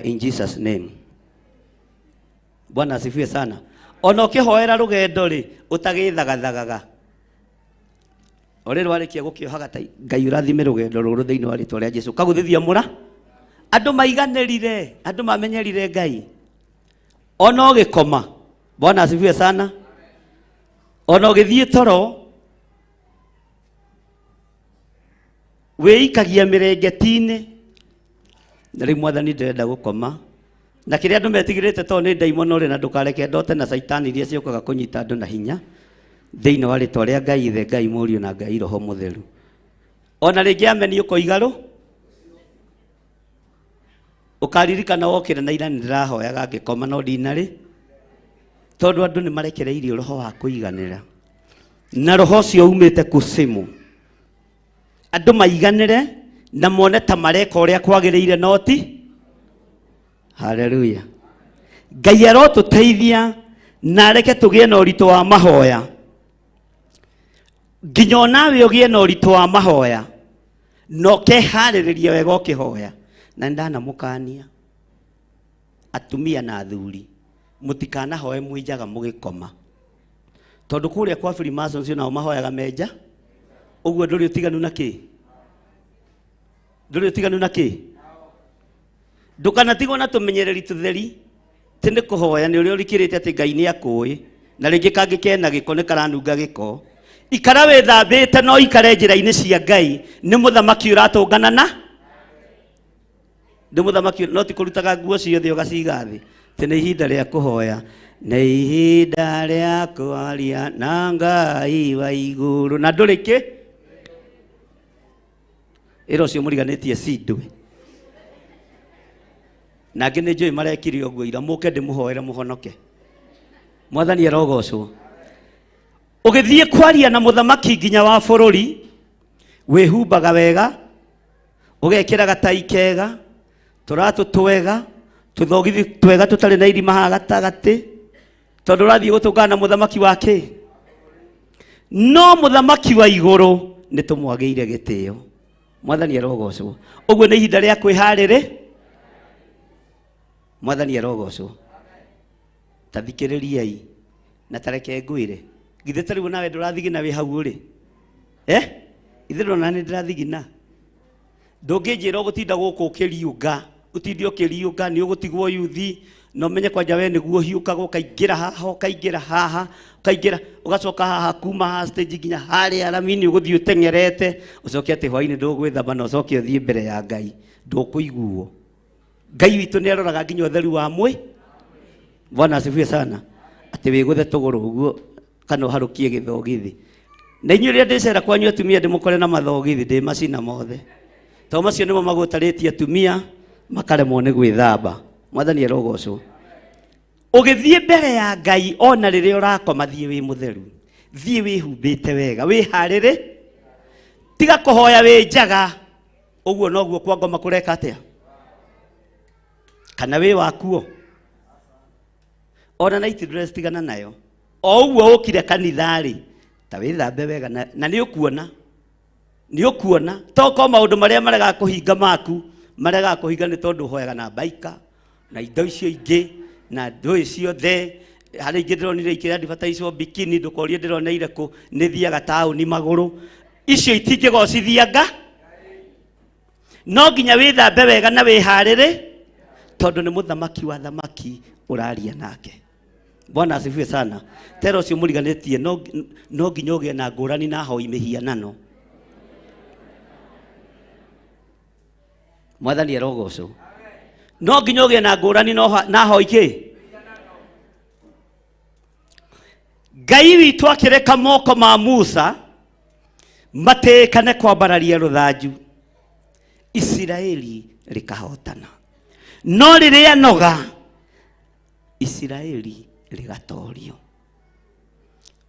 in Jesus name. Bwana asifiwe sana. Ona ũkĩhoera rũgendo rĩ, ũtagĩthagathagaga. Orĩ rwarĩkia gũkĩohaga ta Ngai ũrathime rũgendo rũrũ thĩinĩ wa rĩtwa rĩa Jesũ. Kagũthithia mũra. Andũ maiganĩrire, andũ mamenyerire Ngai. Ona ũgĩkoma. Bwana asifiwe sana. Ona ũgĩthiĩ toro, wĩikagia mĩrengeti-inĩ, na rĩu Mwathani ndĩrenda gũkoma. Na kĩrĩa andũ metigĩrĩte tondũ nĩ ndaimono rĩ, na ndũkareke ndote na Saitani iria ciũkaga kũnyita andũ na hinya thĩinĩ wa rĩtwa rĩa Ngai Ithe, Ngai Mũriũ na Ngai Roho Mũtheru. Ona rĩngĩ ameni ũkoiga ũkaririkana wokĩra na ira nĩ ndĩrahoyaga ngĩkoma no ndinarĩ, tondũ andũ nĩ marekereirio roho wa kũiganĩra, na roho ũcio umĩte kusimu. Andũ maiganĩre na mone ta mareka ũrĩa kwagĩrĩire noti. Haleluya. Ngai arotũteithia na reke tugie na ũritũ wa mahoya nginya nawe ũgie na ũritũ wa mahoya no keharĩrĩria wega ũkĩhoya na ndanamũkania atumia na athuri mũtikanahoe mwĩnjaga mũgĩkoma tondũ kũrĩa kwa Freemasons nao mahoyaga menja ũguo ndũrĩ ũtiganu na kĩ ndũrĩ ũtiganu na kĩ ndũkanatigwo na tũmenyereri tũtheri tĩ nĩ kũhoya nĩ ũrĩa ũrikĩrĩte atĩ Ngai nĩ akũĩ na rĩngĩ kangĩ kena gĩko nĩ karanunga gĩko ikara wĩthambĩte no ikare njĩra-inĩ cia Ngai nĩ mũthamaki ũratũngana na nĩ mũthamaki no ti kũrutaga nguo ciothe ũgaciga thĩ tĩ nĩ ihinda rĩa kũhoya nĩ ihinda rĩa kwaria na Ngai wa igũrũ na ndũrĩ kĩ ĩro cio mũriganĩtie cindwe nangĩ nĩ njũĩ marekire ũguo ira mũke ndĩmũhoere mũhonoke Mwathani arogocwo ũgĩthiĩ kwaria na mũthamaki nginya wa bũrũri wĩhumbaga wega ũgekĩra gatai kega tũratũ twega tũthogithi twega tũtarĩ na irima haha gatagatĩ tondũ ũrathiĩ gũtũngana na mũthamaki wa kĩ no mũthamaki wa igũrũ nĩ tũmwagĩire gĩtĩo Mwathani arogocwo ũguo nĩ ihinda rĩa kwĩharĩrĩ Mwathani arogocwo ta thikĩrĩriai na tareke ngwĩre githĩ tarĩu nawe ndũrathigina wĩ hau ũrĩ ithe ndona nĩ ndĩrathigina ndũngĩnjĩra ũgũtinda gũkũ ũkĩriũnga ũtinde ũkĩriũnga nĩ ũgũtigwo yuthi no ũmenye kwanja we nĩguo hiũkaga ũkaingĩra haha ũkaingĩra haha ũkaingĩra ũgacoka haha kuma haha stage nginya harĩa Aramini ũgũthiĩ ũteng'erete ũcoke atĩ hwainĩ ndũgwĩthamba na ũcoke ũthiĩ mbere ya Ngai ndũkũiguo Ngai witũ nĩ aroraga nginya ũtheru wa Bwana asifiwe sana atĩ wĩgũthe tũgũrũ ũguo kana ũharũkie gĩthogithi na inyuĩ rĩrĩa ndĩcera kwanyu atumia ndĩmũkore na mathogithi ndĩ macina mothe to macio nĩmo magũtarĩtie atumia makaremwo nĩ gwĩthamba Mwathani arogocwo ũgĩthiĩ mbere ya Ngai ona rĩrĩa ũrakoma thiĩ wĩ mũtheru thiĩ wĩhumbĩte wega wĩharĩrĩ tiga kũhoya wĩ njaga ũguo noguo kwa ngoma kũreka atĩa kana wĩ wakuo ona night dress tigana nayo o ũguo ũkire kanitha-rĩ ta wĩthambe wega na nĩ ũkuona toko maũndũ marĩa marega kũhinga maku marega kũhinga nĩ tondũ ũhoyaga na baika na indo icio ingĩ na ndũĩ ciothe harĩ ingĩ ndĩronire ikĩra advertise bikini ndũkorie ndĩrone irĩkũ nĩ thiaga taũni magũrũ icio itingĩgocithia Ngai no nginya wĩthambe wega na wĩharĩrĩ tondũ nĩ mũthamaki wa thamaki ũraria nake Bwana asifiwe sana tero cio mũriganĩtie no nginya ũgĩe na ngũrani na hoi mĩhianano Mwathani arogocwo no nginya ũgĩe na ngũrani na hoi kĩ Ngai witũ akĩreka moko ma Musa matĩkane kwambararia rũthanju Isiraeli rĩkahotana no rĩrĩa noga Isiraeli rĩgatorio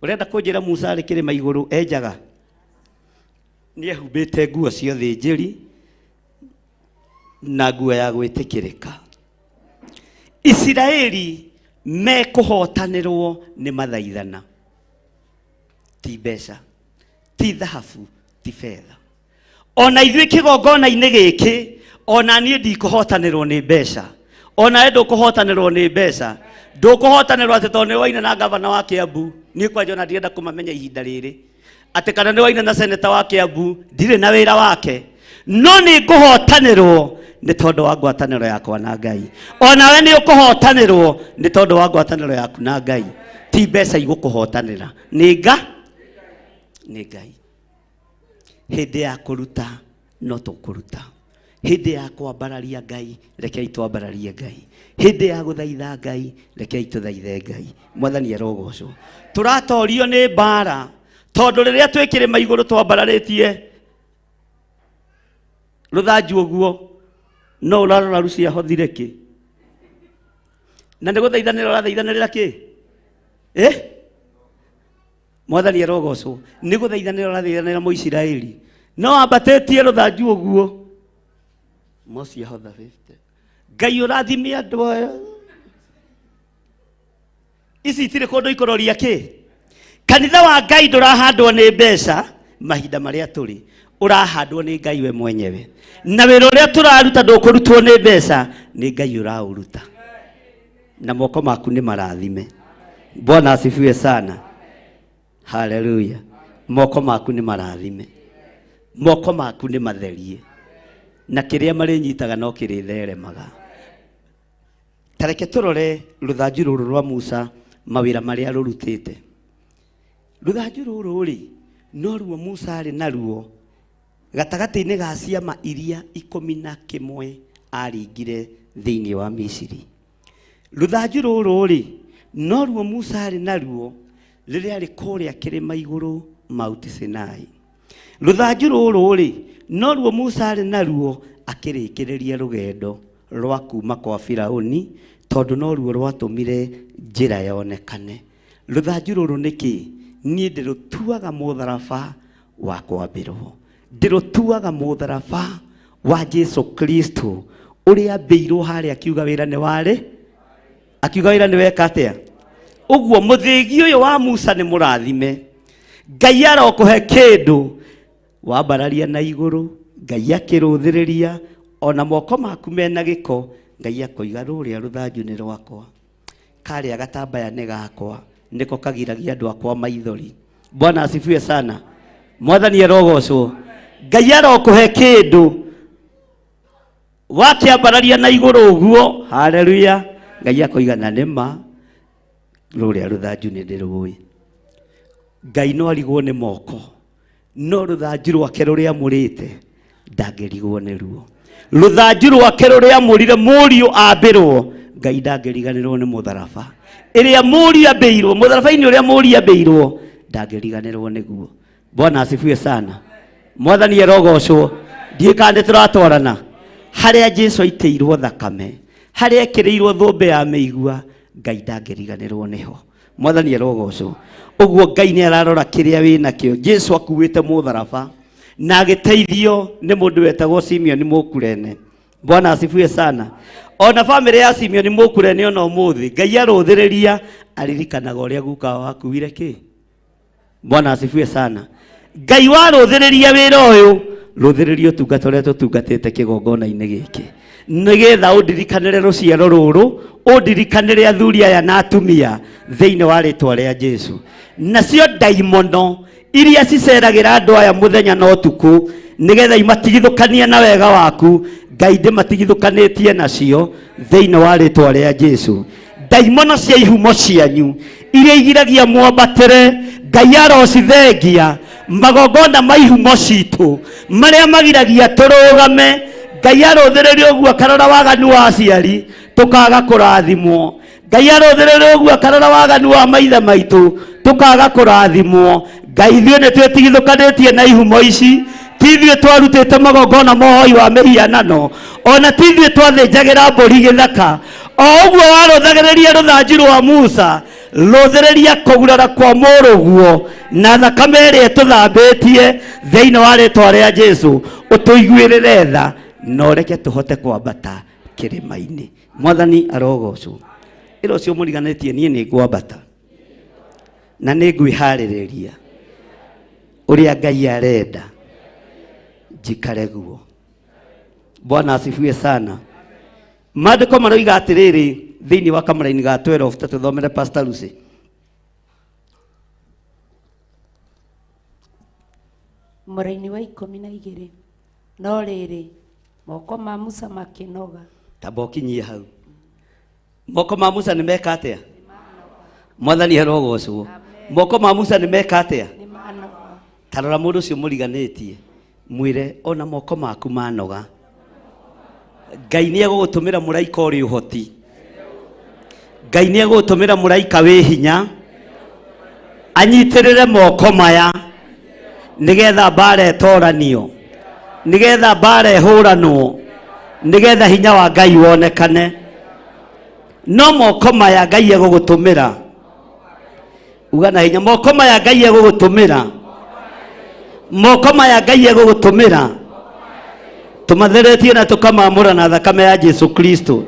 ũrenda kũnjĩra Musa arĩ kĩrĩma igũrũ enjaga nĩ ehumbĩte nguo ciothe njĩri na nguo ya gwĩtĩkĩrĩka Isiraeli mekũhotanĩrwo nĩ mathaithana ti mbeca ti thahabu ti fedha ona ithuĩ kĩgongona-inĩ gĩkĩ ona niĩ ndikũhotanĩrwo nĩ mbeca ona we ndũkũhotanĩrwo nĩ mbeca ndũkũhotanĩrwo atĩ tondũ nĩ waina na gavana wa Kiambu niĩ kwanja ona ndirenda kũmamenya ihinda rĩrĩ atĩ kana nĩ waina na seneta wa Kiambu ndirĩ na wĩra wake no nĩ ngũhotanĩrwo nĩ tondũ wa ngwatanĩro yakwa na Ngai ona we nĩ ũkũhotanĩrwo nĩ tondũ wa ngwatanĩro yaku na Ngai ti mbeca igũkũhotanĩra nĩ Ngai hĩndĩ ya kũruta no tũkũruta hĩndĩ ya kwambararia Ngai rekei twambararie Ngai hĩndĩ ya gũthaitha Ngai rekei tũthaithe Ngai Mwathani arogocwo tũratorio nĩ mbara tondũ rĩrĩa twĩkĩrĩma igũrũ twambararĩtie rũthanju ũguo no ũrarora Rucia hothire kĩ na nĩ gũthaithanĩra ũrathaithanĩrĩra kĩ Mwathani arogocwo nĩ gũthaithanĩra ũrathaithanĩra Mũisiraeli no ambatĩtie rũthanju ũguo Mosia hotha 50 Ngai ũrathime andũ aya ici itire kondo ikororia ki kanitha wa Ngai ndurahandwo ni mbeca mahinda maria turi urahandwo ni Ngai we mwenyewe na wira uria turaruta ndukurutwo ni mbeca ni Ngai urauruta na moko maku ni marathime. Bwana asifiwe sana. Haleluya. Moko maku ni marathime, moko maku ni matherie na kiria mari nyitaga no kiritheremaga. Tareke turore ruthanju ruru rwa Musa mawira maria rurutite. Ruthanju ruru ri no ruo Musa ari naruo gatagati-ini ga ciama iria 11 aringire thiini wa Misiri. Ruthanju ruru ri no ruo Musa ari naruo riria ari kuria kirima iguru Mount Sinai. Ruthanju ruru ri no ruo Musa ari naruo akirikiriria rugendo rwa kuma kwa Firauni tondu no ruo rwatumire njira yonekane. Ruthanju ruru niki nie ndirutuaga mutharaba wa kwambirwo, ndirutuaga mutharaba wa Jesu Kristo uria mbeirwo haria akiuga wira ni wari, akiuga wira ni weka atia. Uguo muthigi uyu wa Musa ni murathime. Ngai arokuhe kindu wambararia na iguru, Ngai akiruthiriria ona moko maku mena giko, Ngai akoiga ruria ruthanju ni rwakwa, karia gatambaya ni gakwa, niko kagiragia andu akwa maithori. Bwana asifiwe sana. Mwathani arogocwo. Ngai arokuhe kindu wakiambararia na iguru uguo. Haleluya. Ngai akoiga na nima ruria ruthanju ni ndirui. Ngai no arigwo ni moko, no ruthanju rwake ruria amurite ndangirigwo ni ruo. Ruthanju rwake ruria amurire muriu ambirwo, Ngai ndangiriganirwo ni mutharaba iria muriu ambeirwo, mutharaba-ini uria muriu ambeirwo ndangiriganirwo niguo. Bwana asifiwe sana. Mwathani arogocwo. Ndie kandi turatwarana haria Jesu aiteirwo thakame, haria ekirirwo thumbe ya meigua, Ngai ndangiriganirwo niho. Mwathani arogocwo. Uguo Ngai ni ararora kiria wina kio. Jesu akuite mutharaba na agiteithio ni mundu wetagwo Simeon Mukurene. Bwana asifiwe sana. Ona family ya Simeon Mukurene ona umuthi Ngai aruthiriria aririkanaga uria guka wakuire ki. Bwana asifiwe sana. Ngai waruthiriria wira uyu ruthiririo tungatore tutungatite kigongona-ini giki nigetha undirikanire ruciaro ruru, undirikanire athuri aya na atumia thiini wa ritwa ria Jesu. Nacio daimono iria ciceragira andu aya muthenya na utuku nigetha imatigithukanie na wega waku, Ngai ndimatigithukanitie nacio thiini wa ritwa ria Jesu. Daimono cia ihumo cianyu iria igiragia mwambatire, Ngai arocithengia magongona maihumo citu maria magiragia turugame. Ngai aruthiriria uguo akarora waganu wa aciari tukaga kurathimwo. Ngai aruthiriria uguo akarora waganu wa maithe maitu tukaga kurathimwo. Ngai ithuĩ nĩ twĩtigithũkanĩtie na ihumo ici, ti ithuĩ twarutĩte magongona mohoi wa mĩhianano, ona ti ithuĩ twathĩnjagĩra mbũri gĩthaka. O ũguo waruthagĩrĩria rũthanju rwa Musa, ruthiriria kũgurara kwa mũrũguo na thakame ĩrĩa ĩtũthambĩtie thĩinĩ wa rĩtwa rĩa Jesu, ũtũiguĩrĩre tha na ũreke tũhote kwambata kĩrĩma-inĩ. Mwathani arogocwo. Ĩro ũcio mũriganĩtie niĩ nĩ ngwambata na nĩ ngwĩharĩrĩria ũrĩa Ngai arenda njikare guo. Bwana asifiwe sana. Maandĩko maroiga atĩrĩrĩ thĩinĩ wa kamũra-inĩ ga 12 tũthomere Pastor Lucy. Mũra-inĩ wa 12 no rĩrĩ moko ma Musa makĩnoga. Tamba ũkinyie hau. Moko ma Musa nĩ meka atĩa? Mwathani arogocwo. Moko ma Musa nĩ meka atĩa? Tarora mũndũ ũcio mũriganĩtie mwĩre ona moko maku manoga, Ngai nĩ egũgũtũmĩra mũraika ũrĩ ũhoti. Ngai nĩ egũgũtũmĩra mũraika wĩ hinya anyitĩrĩre moko maya nigetha mbara ĩtoranio, nigetha mbara ĩhũranwo, nigetha hinya wa Ngai wonekane. No moko maya Ngai egũgũtũmĩra, uga na hinya, moko maya Ngai egũgũtũmĩra, moko maya Ngai egũgũtũmĩra tumatheretie na tukamamũra na thakame ya Jesu Kristo.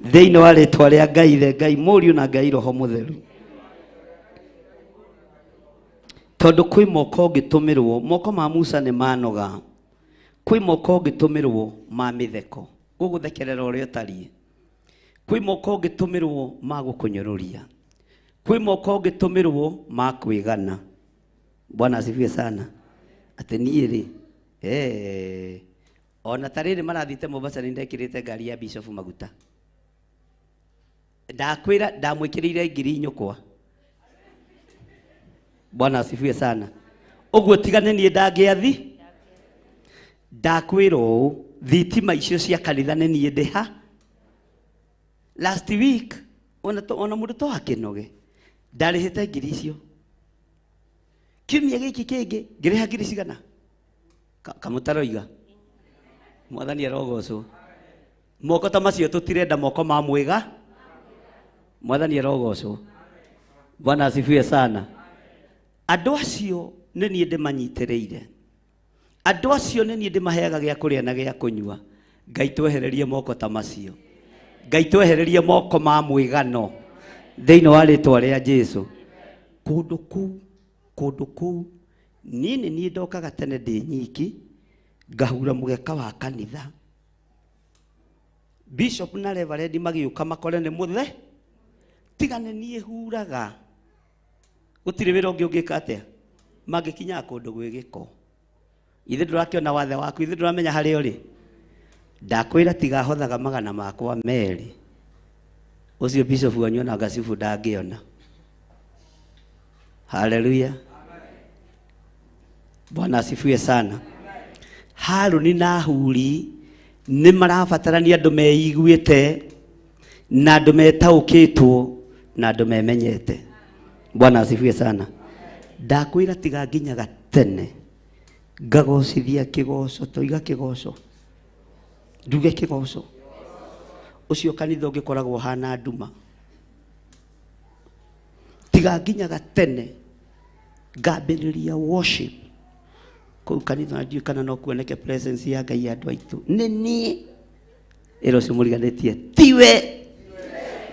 Thĩinĩ wa rĩtwa rĩa Ngai the Ngai Mũriũ na Ngai Roho Mũtheru. Tondũ kwĩ moko ũngĩtũmĩrwo, moko ma Musa nĩ manoga. Kwĩ moko ũngĩtũmĩrwo ma mĩtheko, gũgũthekerera ũrĩa ũtariĩ. Kwĩ moko ũngĩtũmĩrwo ma gũkũnyũrũria. Kwĩ moko ũngĩtũmĩrwo ma kwĩgana. Bwana asifiwe sana. Atĩ niĩ rĩ, ona ta rĩrĩ marathite Mombasa nĩ ndekĩrĩte ngari ya Bishop maguta. Ndakwĩra ndamwĩkĩrĩire ngiri nyũkwa. Bwana asifiwe sana. Ũguo tigane niĩ ndangĩathi. Ndakwĩra ũũ, thitima icio cia kanitha nĩ niĩ ndĩha. Last week ona mũndũ to akĩnoge. Ndarĩhĩte ngiri icio. Kiumia gĩkĩ kĩngĩ ngĩrĩha ngiri cigana? Kamũtaroiga. Mwathani arogocwo. Moko ta macio tũtirenda moko ma mwĩga. Mwathani arogocwo. Bwana asifiwe sana. Andũ acio nĩ niĩ ndĩmanyitĩrĩire. Andũ acio nĩ niĩ ndĩmaheaga gĩa kũrĩa na gĩa kũnyua. Ngai twehererie moko ta macio. Ngai twehererie moko ma mwĩgano thĩinĩ wa rĩtwa rĩa Jesũ. Kũndũ kũu niĩ ndokaga tene ndĩ nyiki ngahura mũgeka wa kanitha. Bishop na Reverend magĩũka makore nĩ mũthe. Tigane niĩ huraga. Gũtirĩ wĩra ũngĩ ũngĩka atĩa? Mangĩkinya kũndũ gwĩ gĩko. Ithe ndũrakĩona wathe waku, ithe ndũramenya harĩa ũrĩ. Ndakwĩra tiga hothaga magana makwa merĩ. Ũcio Bishop wanyu na Gasibu ndangĩona. Haleluya. Bwana asifiwe sana. Haruni na Huri nĩ marabatarania andũ meiguĩte na andũ metaũkĩtwo na andũ memenyete. Bwana asifiwe sana. Ndakwĩra tiga nginyaga tene ngagocithia kĩgoco, toiga kĩgoco. Nduge kĩgoco. Ũcio kanitha ũngĩkoragwo hana nduma. Tiga nginyaga tene ngambĩrĩria worship. Kũu kanitha ndiũ kana no kuoneke presence ya Ngai andũ aitũ. Nĩ niĩ. Ĩro cimũriganĩtie. Tiwe.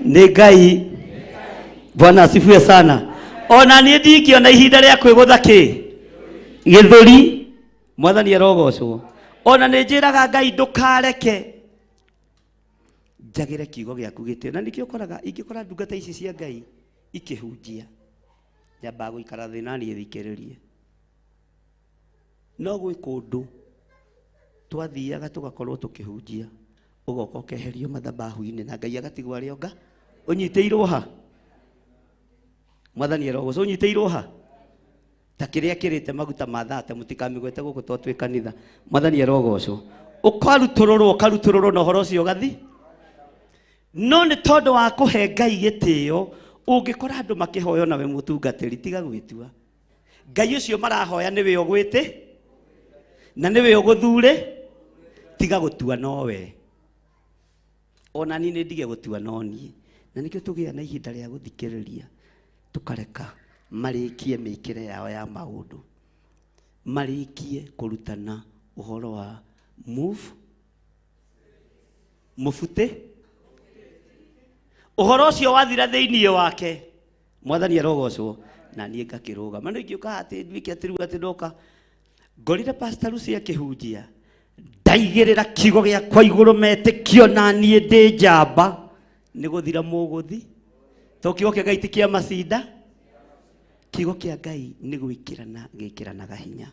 Nĩ Ngai. Bwana asifiwe sana. Ona niĩ ndingĩona ihinda rĩa kwĩgũtha gĩthũri. Mwathani arogocwo. Ona nĩ njĩraga Ngai ndũkareke njagĩre kiugo gĩaku gĩtĩo. Na nĩkĩo ũkoraga ingĩkora ndungata ici cia Ngai ikĩhunjia, nyambaga gũikara thĩ na niĩ thikĩrĩrie. No gwĩ kũndũ twathiaga tũgakorwo tũkĩhunjia, ũgoka ũkeherio mathabahu-inĩ na Ngai agatigwo arĩ onga. Ũnyitĩirwo ha? Mwathani arogocwo. Ũnyitĩirwo ha? Ta kĩrĩa kĩrĩte maguta ma thate mũtikamĩgwete gũkũ twatwĩ kanitha. Mwathani arogocwo. Ũkarutũrũrwo na ũhoro ũcio ũgathi. No nĩ tondũ wa kũhe Ngai gĩtĩo, ũngĩkora andũ makĩhoya nawe mũtungatĩri, tiga gwĩtua. Ngai ũcio marahoya nĩwe ũgwĩte na nĩwe ũgũthure, tiga gũtua nowe. Ona niĩ nĩ ndige gũtua no niĩ. Na nĩkĩo tũgĩa na ihinda rĩa gũthikĩrĩria, tũkareka marĩkie mĩkĩre yao ya maũndũ, marĩkie kũrutana ũhoro wa mũbute. Ũhoro ũcio wathira thĩinĩ wake. Mwathani arogocwo. Na niĩ ngakĩrũgama. No ingĩũka atĩ ndwike atĩ rĩu atĩ ndoka ngorire Pastor Lucy akĩhunjia, ndaigĩrĩra kiugo gĩakwa igũrũ metĩkio na niĩ ndĩ njamba, nĩ gũthira mũgũthi. To kiugo kĩa Ngai ti kĩa macinda. Kiugo kĩa Ngai nĩ gĩkĩranaga hinya.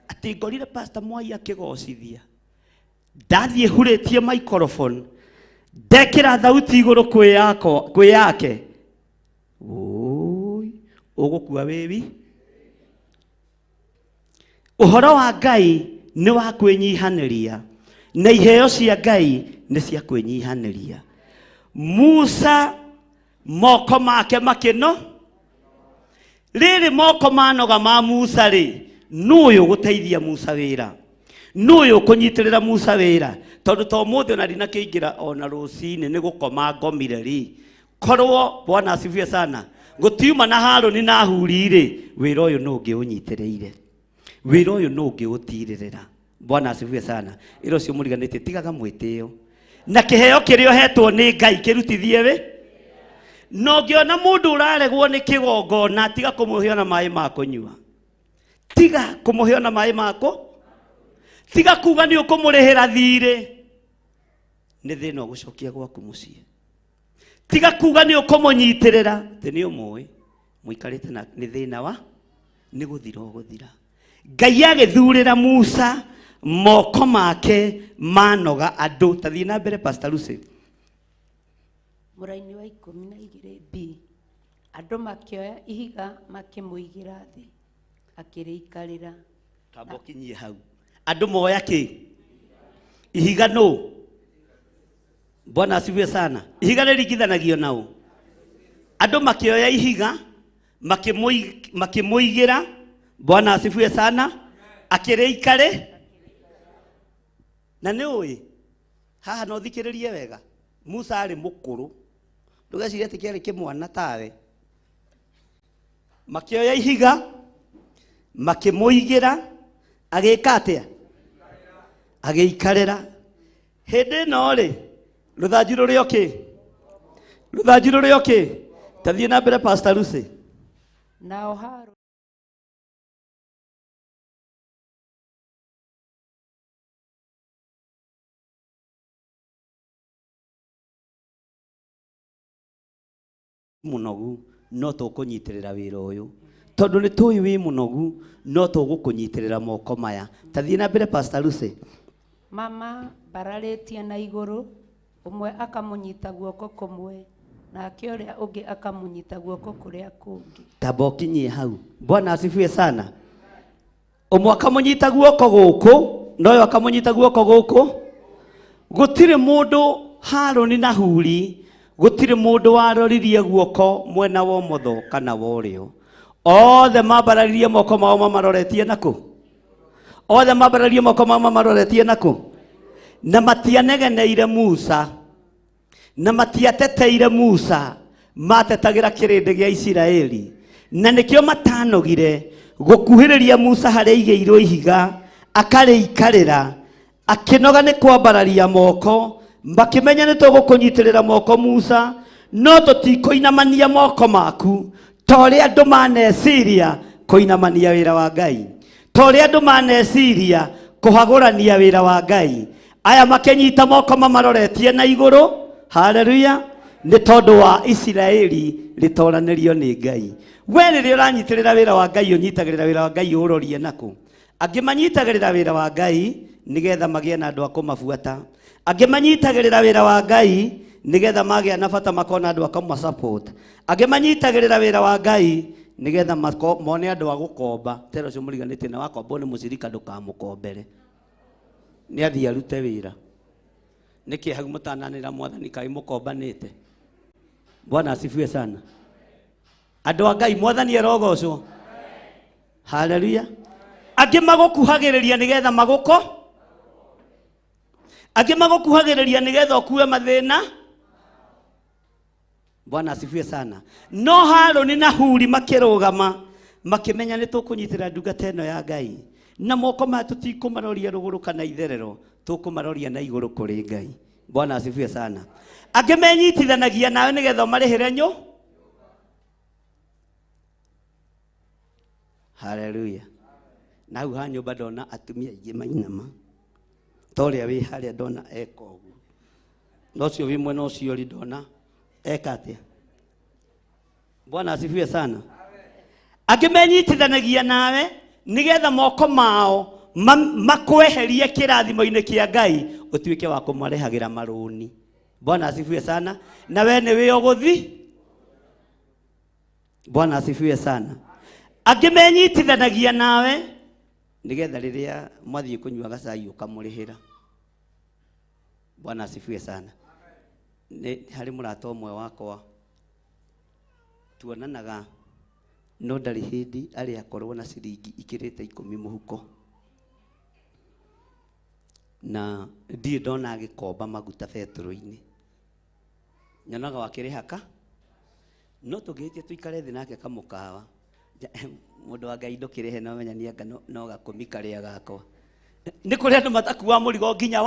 Atĩ ngorire Pastor Mwai akĩgocithia, ndathiĩ hurĩtie microphone, ndekĩra thauti igũrũ kwĩ yake. Ũgũkua wĩwi. Ũhoro wa Ngai nĩ wa kwĩnyihanĩria, na iheo cia Ngai nĩ cia kwĩnyihanĩria. Musa moko make makĩno. Rĩrĩ moko manoga ma Musa rĩ, nũyũ gũteithia Musa wĩra, nũyũ kũnyitĩrĩra Musa wĩra. Tondũ to mũthĩ ona ndinakĩingĩra ona rũcinĩ nĩ gũkoma ngomire rĩ. Korwo Bwana asifiwe sana. Gũtiuma na Harũni na Huri rĩ, wĩra ũyũ nũ ũngĩũnyitĩrĩire, wĩra ũyũ nũ ũngĩũtirĩrĩra. Bwana asifiwe sana. Ĩro cio mũriganĩtie, tigaga mwĩtĩo. na kiheo kiria hetwo ni Ngai kirutithie wi no ngiona mundu uraregwo ni kigongona tiga kumuhe ona mai ma kunyua tiga kumuhe ona mai mako tiga kuga ni ukumurihira thire ni thina gucokia gwaku mucii tiga kuga ni ukumunyitirira te ni umui muikarite na ni thina wa ni guthira guthira Ngai agithurira Musa moko make manoga andu tathii na mbere Pastor Lucy Muraini wa 12b andu makioya ihiga makimuigira thi akiriikarira tambo kinyie hau andu moya ki ihiga no Bwana asifiwe sana ihiga riringithanagio nao andu makioya ihiga makimuigira Bwana asifiwe sana akiriikare na ni ui haha no thikiririe wega Musa ari mukuru ndugeciria ati kiari kimwana tawe makioya ihiga makimuigira agika atia agiikarira hindi no ri ruthanju ruri oki tathie na mbere Pastor Lucy nao haru munogu no tukunyitirira wira uyu tondu ni tuyu wi munogu no tugukunyitirira moko maya tathie na mbere Pastor Lucy mama bararitie na iguru umwe akamunyita guoko kumwe nake uria ungi akamunyita guoko kuria kungi tamba kinyie hau Bwana asifiwe sana umwe akamunyita guoko guku noyo akamunyita guoko guku gutire mundu Haroni na Huri gutire mundu waroririe guoko mwena wa motho kana wa urio othe mabararirie moko mao mamaroretie naku othe mabararirie moko mao mamaroretie naku na matianegeneire Musa na matiateteire Musa matetagira kirindi gia Isiraeli na nikio matanogire gukuhiriria Musa haria igeirwo ihiga akariikarira akinoga ni kwambararia moko makimenya ni tugukunyitirira moko Musa no tutikoinamania moko maku tori andu maneciria kuinamania wira wa Ngai tori andu maneciria kuhagurania wira wa Ngai aya makenyita moko mamaroretie na iguru haleluya ni tondu wa Isiraeli ritoranirio ni Ngai we riria uranyitirira wira wa Ngai unyitagirira wira wa Ngai urorie naku angimanyitagirira wira wa Ngai nigetha magie na andu akumabuata angimanyitagirira wira wa Ngai nigetha magia na bata makona andu akama support angimanyitagirira wira wa Ngai nigetha mone andu agukomba tero cio muriganite na wakomba ni mucirika ndukamukombere ni athi arute wira niki hau mutananira mwathani kai mukombanite Bwana asifiwe sana andu a Ngai mwathani erogocwo haleluya angi magukuhagiriria nigetha maguko angi magukuhagiriria nigetha okuwe mathina Bwana asifiwe sana no Haroni na Huri makirugama makimenya ni tukunyitira ndungata ino ya Ngai na moko ma tutikumaroria ruguru kana itherero tukumaroria na iguru kuri Ngai Bwana asifiwe sana angimenyitithanagia nawe nigetha marihire nyu haleluya na hau ha nyumba ndona atumia aingi mainama toria wi haria ndona eka uguo no cio wi mwena ucio ri ndona eka atia Bwana asifiwe sana angimenyitithanagia nawe nigetha moko mao makweherie kirathimo-ini kia Ngai utuike wa kumarehagira maruni Bwana asifiwe sana na we ni wi uguthi Bwana asifiwe sana angimenyitithanagia nawe nigetha riria mwathie kunyua gacai ukamurihira Bwana asifiwe sana ni hari murata umwe wakwa tuonanaga no ndari hindi ari akorwo na ciringi ikirite 10 muhuko na ndie ndona agikomba maguta betro-ini nyonaga wakirihaka no tugitie tuikare thi nake kamukawa mundu wa Ngai ndukirihe no menya ni anga no gakumi karia gakwa ni kuri andu matakuwa murigo nginya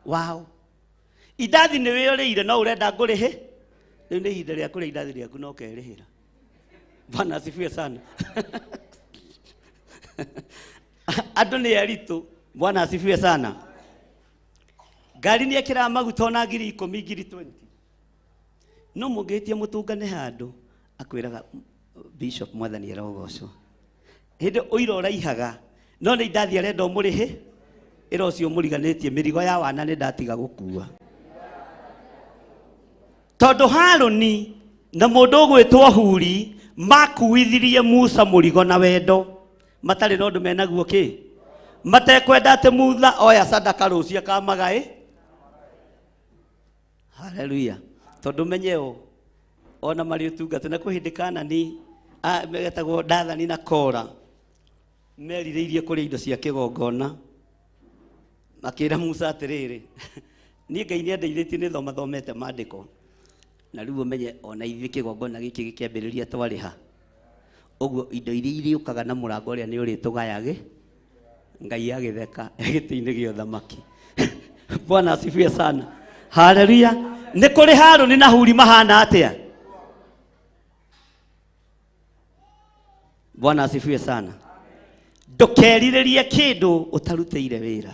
wao Indathi nĩ wĩũrĩire no ũrenda ngũrĩhe. Rĩu nĩ ihinda rĩa kũrĩa indathi rĩaku no ũkerĩhĩra. Bwana asifiwe sana. Andũ nĩ aritũ. Bwana asifiwe sana. Ngari nĩ ekĩraga maguta ona 10,000 20,000. No mũngĩtia mũtũngane handũ akwĩraga Bishop Mwathani arogocwo. Hĩndĩ ũira ũraihaga no nĩ indathi arenda ũmũrĩhe. Ĩra ũcio mũriganĩtie mĩrigo ya wana nĩ ndatiga gũkua. Tondũ Harũni na mũndũ ũgwĩtwo Huri makuithirie Musa mũrigo na wendo. Matarĩ na ũndũ menaguo kĩ? Matekwenda atĩ Musa oya sadaka rũciũ akamagaĩ. Haleluya. Tondũ menyeo ona marĩ ũtungata na kwĩ hĩndĩ Kanani megetagwo Dathani na Kora merirĩirie kũrĩa indo cia kĩgongona. Makĩra Musa atĩrĩrĩ, niĩ Ngai nĩ andeithĩtie nĩ thomete maandĩko. Na rĩu ũmenye ona ithuĩ kĩgongona gĩkĩ gĩkĩambĩrĩria twarĩ ha. Ũguo indo iria irĩũkaga na mũrango ũrĩa nĩ ũrĩtũgayage. Ngai agĩtheka gĩtĩ-inĩ gĩa ũthamaki. Bwana asifiwe sana. Haleluya. Nĩ kũrĩ Harũni na Huri mahana atĩa? Bwana asifiwe sana. Ndũkerirĩrie kĩndũ ũtarutĩire wĩra.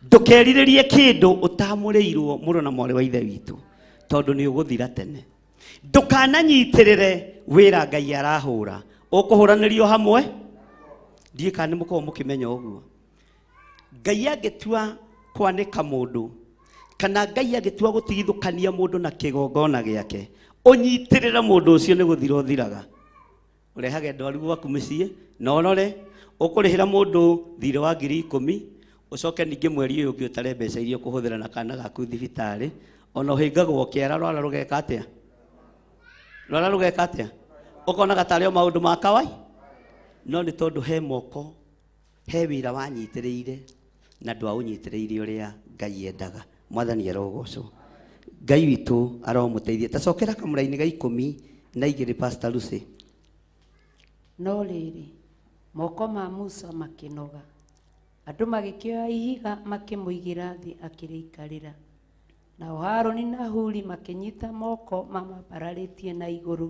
Ndũkerirĩrie kĩndũ ũtamũrĩirwo mũrũ na mwarĩ wa ithe witũ. Tondũ nĩ ũgũthira tene. Ndũkananyitĩrĩre wĩra Ngai arahũra. Ũkũhũranĩrio hamwe. Ndiĩ kana nĩ mũkorwo mũkĩmenya ũguo. Ngai angĩtua kwanĩka mũndũ kana Ngai agĩtua gũtigithũkania mũndũ na kĩgongona gĩake, ũnyitĩrĩre mũndũ ũcio nĩ gũthira ũthiraga. Ũrehage ndwaru gwaku mũciĩ na ũrore ũkũrĩhĩra mũndũ thirĩ wa 10,000 ũcoke ningĩ mweri ũyũ ũngĩ ũtare mbeca iria ũkũhũthĩra na kana gaku thibitarĩ. Ona ũhĩngagwo kĩara rwara rũgeka atĩa? Rwara rũgeka atĩa? Ũkonaga tarĩ o maũndũ ma kawaida. No nĩ tondũ he moko he wĩra wanyitĩrĩire na ndwaũnyitĩrĩire ũrĩa Ngai endaga. Mwathani arogocwo. Ngai witũ aromũteithia. Tacokera kamũra-inĩ ga 12 Pastor Lucy. No rĩrĩ moko ma Musa makĩnoga. Andũ magĩkĩoya ihiga makĩmũigĩra thĩ akĩrĩikarĩra. Nao Harũni na Huri makĩnyita moko mamabararĩtie na igũrũ.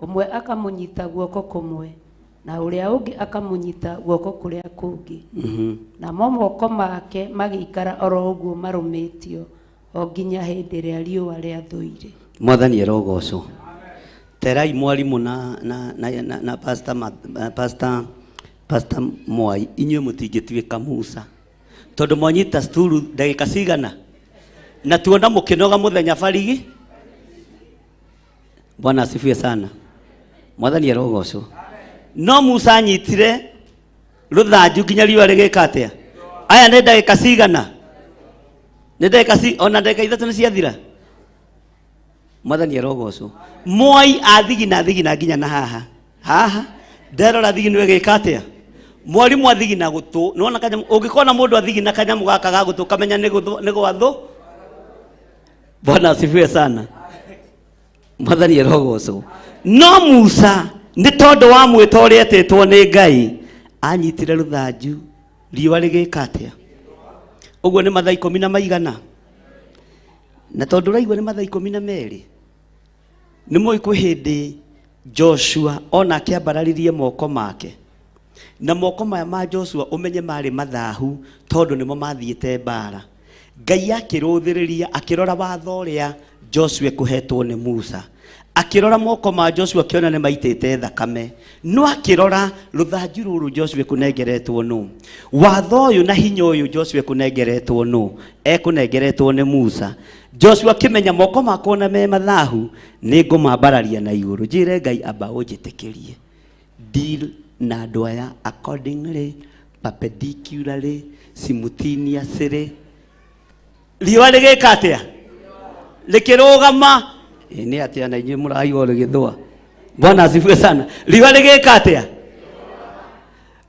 Ũmwe akamũnyita guoko kũmwe na ũrĩa ũngĩ akamũnyita guoko kũrĩa kũngĩ. Namo moko make magĩikara oro ũguo marũmĩtio o nginya hĩndĩ ĩrĩa riũa rĩathũire. Mwathani arogocwo. Terai mwarimũ na Pastor Mwai inyuĩ mũtingĩtuĩka Musa. Tondũ mwanyita sturu ndagĩka cigana na tuona mũkĩnoga mũthenya barigi. Bwana asifiwe sana. Mwathani arogocwo. No Musa anyitire rũthanju nginya riũa rĩgĩka atĩa? Aya nĩ ndagĩka cigana? Nĩ ndagĩka ona ndagĩka 3 nĩ ciathira. Mwathani arogocwo. Mwai athigina nginya na haha nderora thigino ĩgĩka atĩa? Mwarimũ athigina gũtũ. Nona kanyamũ ũngĩkona mũndũ athigina kanyamũ gaka ga gũtũ kamenya nĩ gwathũ. Bwana asifiwe sana. Mwathani arogocwo. No Musa nĩ tondũ wa mwĩta ũrĩa etĩtwo nĩ Ngai anyitire rũthanju riũa rĩgĩka atĩa? Ũguo nĩ mathaa 10 na maigana. Na tondũ ũraigua nĩ mathaa 12 nĩ mũĩ kwĩ hĩndĩ Joshua ona akĩambararirie moko make. Na moko maya ma Joshua ũmenye marĩ mathahu tondũ nĩmo mathiĩte mbara. Ngai akĩrũthĩrĩria akĩrora watho ũrĩa Joshua kũhetwo nĩ Musa. Akĩrora moko ma Joshua akĩona nĩ maitĩte thakame. No akĩrora rũthanju rũrũ Joshua kũnengeretwo nũ? Watho ũyũ na hinya ũyũ Joshua kũnengeretwo nũ? Ekũnengeretwo nĩ Musa. Joshua akĩmenya moko makwa na me mathahu nĩ ngũmambararia na igũrũ. Njĩre Ngai amba ũnjĩtĩkĩrie. Deal na andũ aya accordingly, perpendicularly, simultaneously. Riũa rĩgĩka atĩa? Rĩkĩrũgama. Nĩ atĩa na inyuĩ mũraigua rĩgĩthũa? Bwana asifiwe sana. Riũa rĩgĩka atĩa?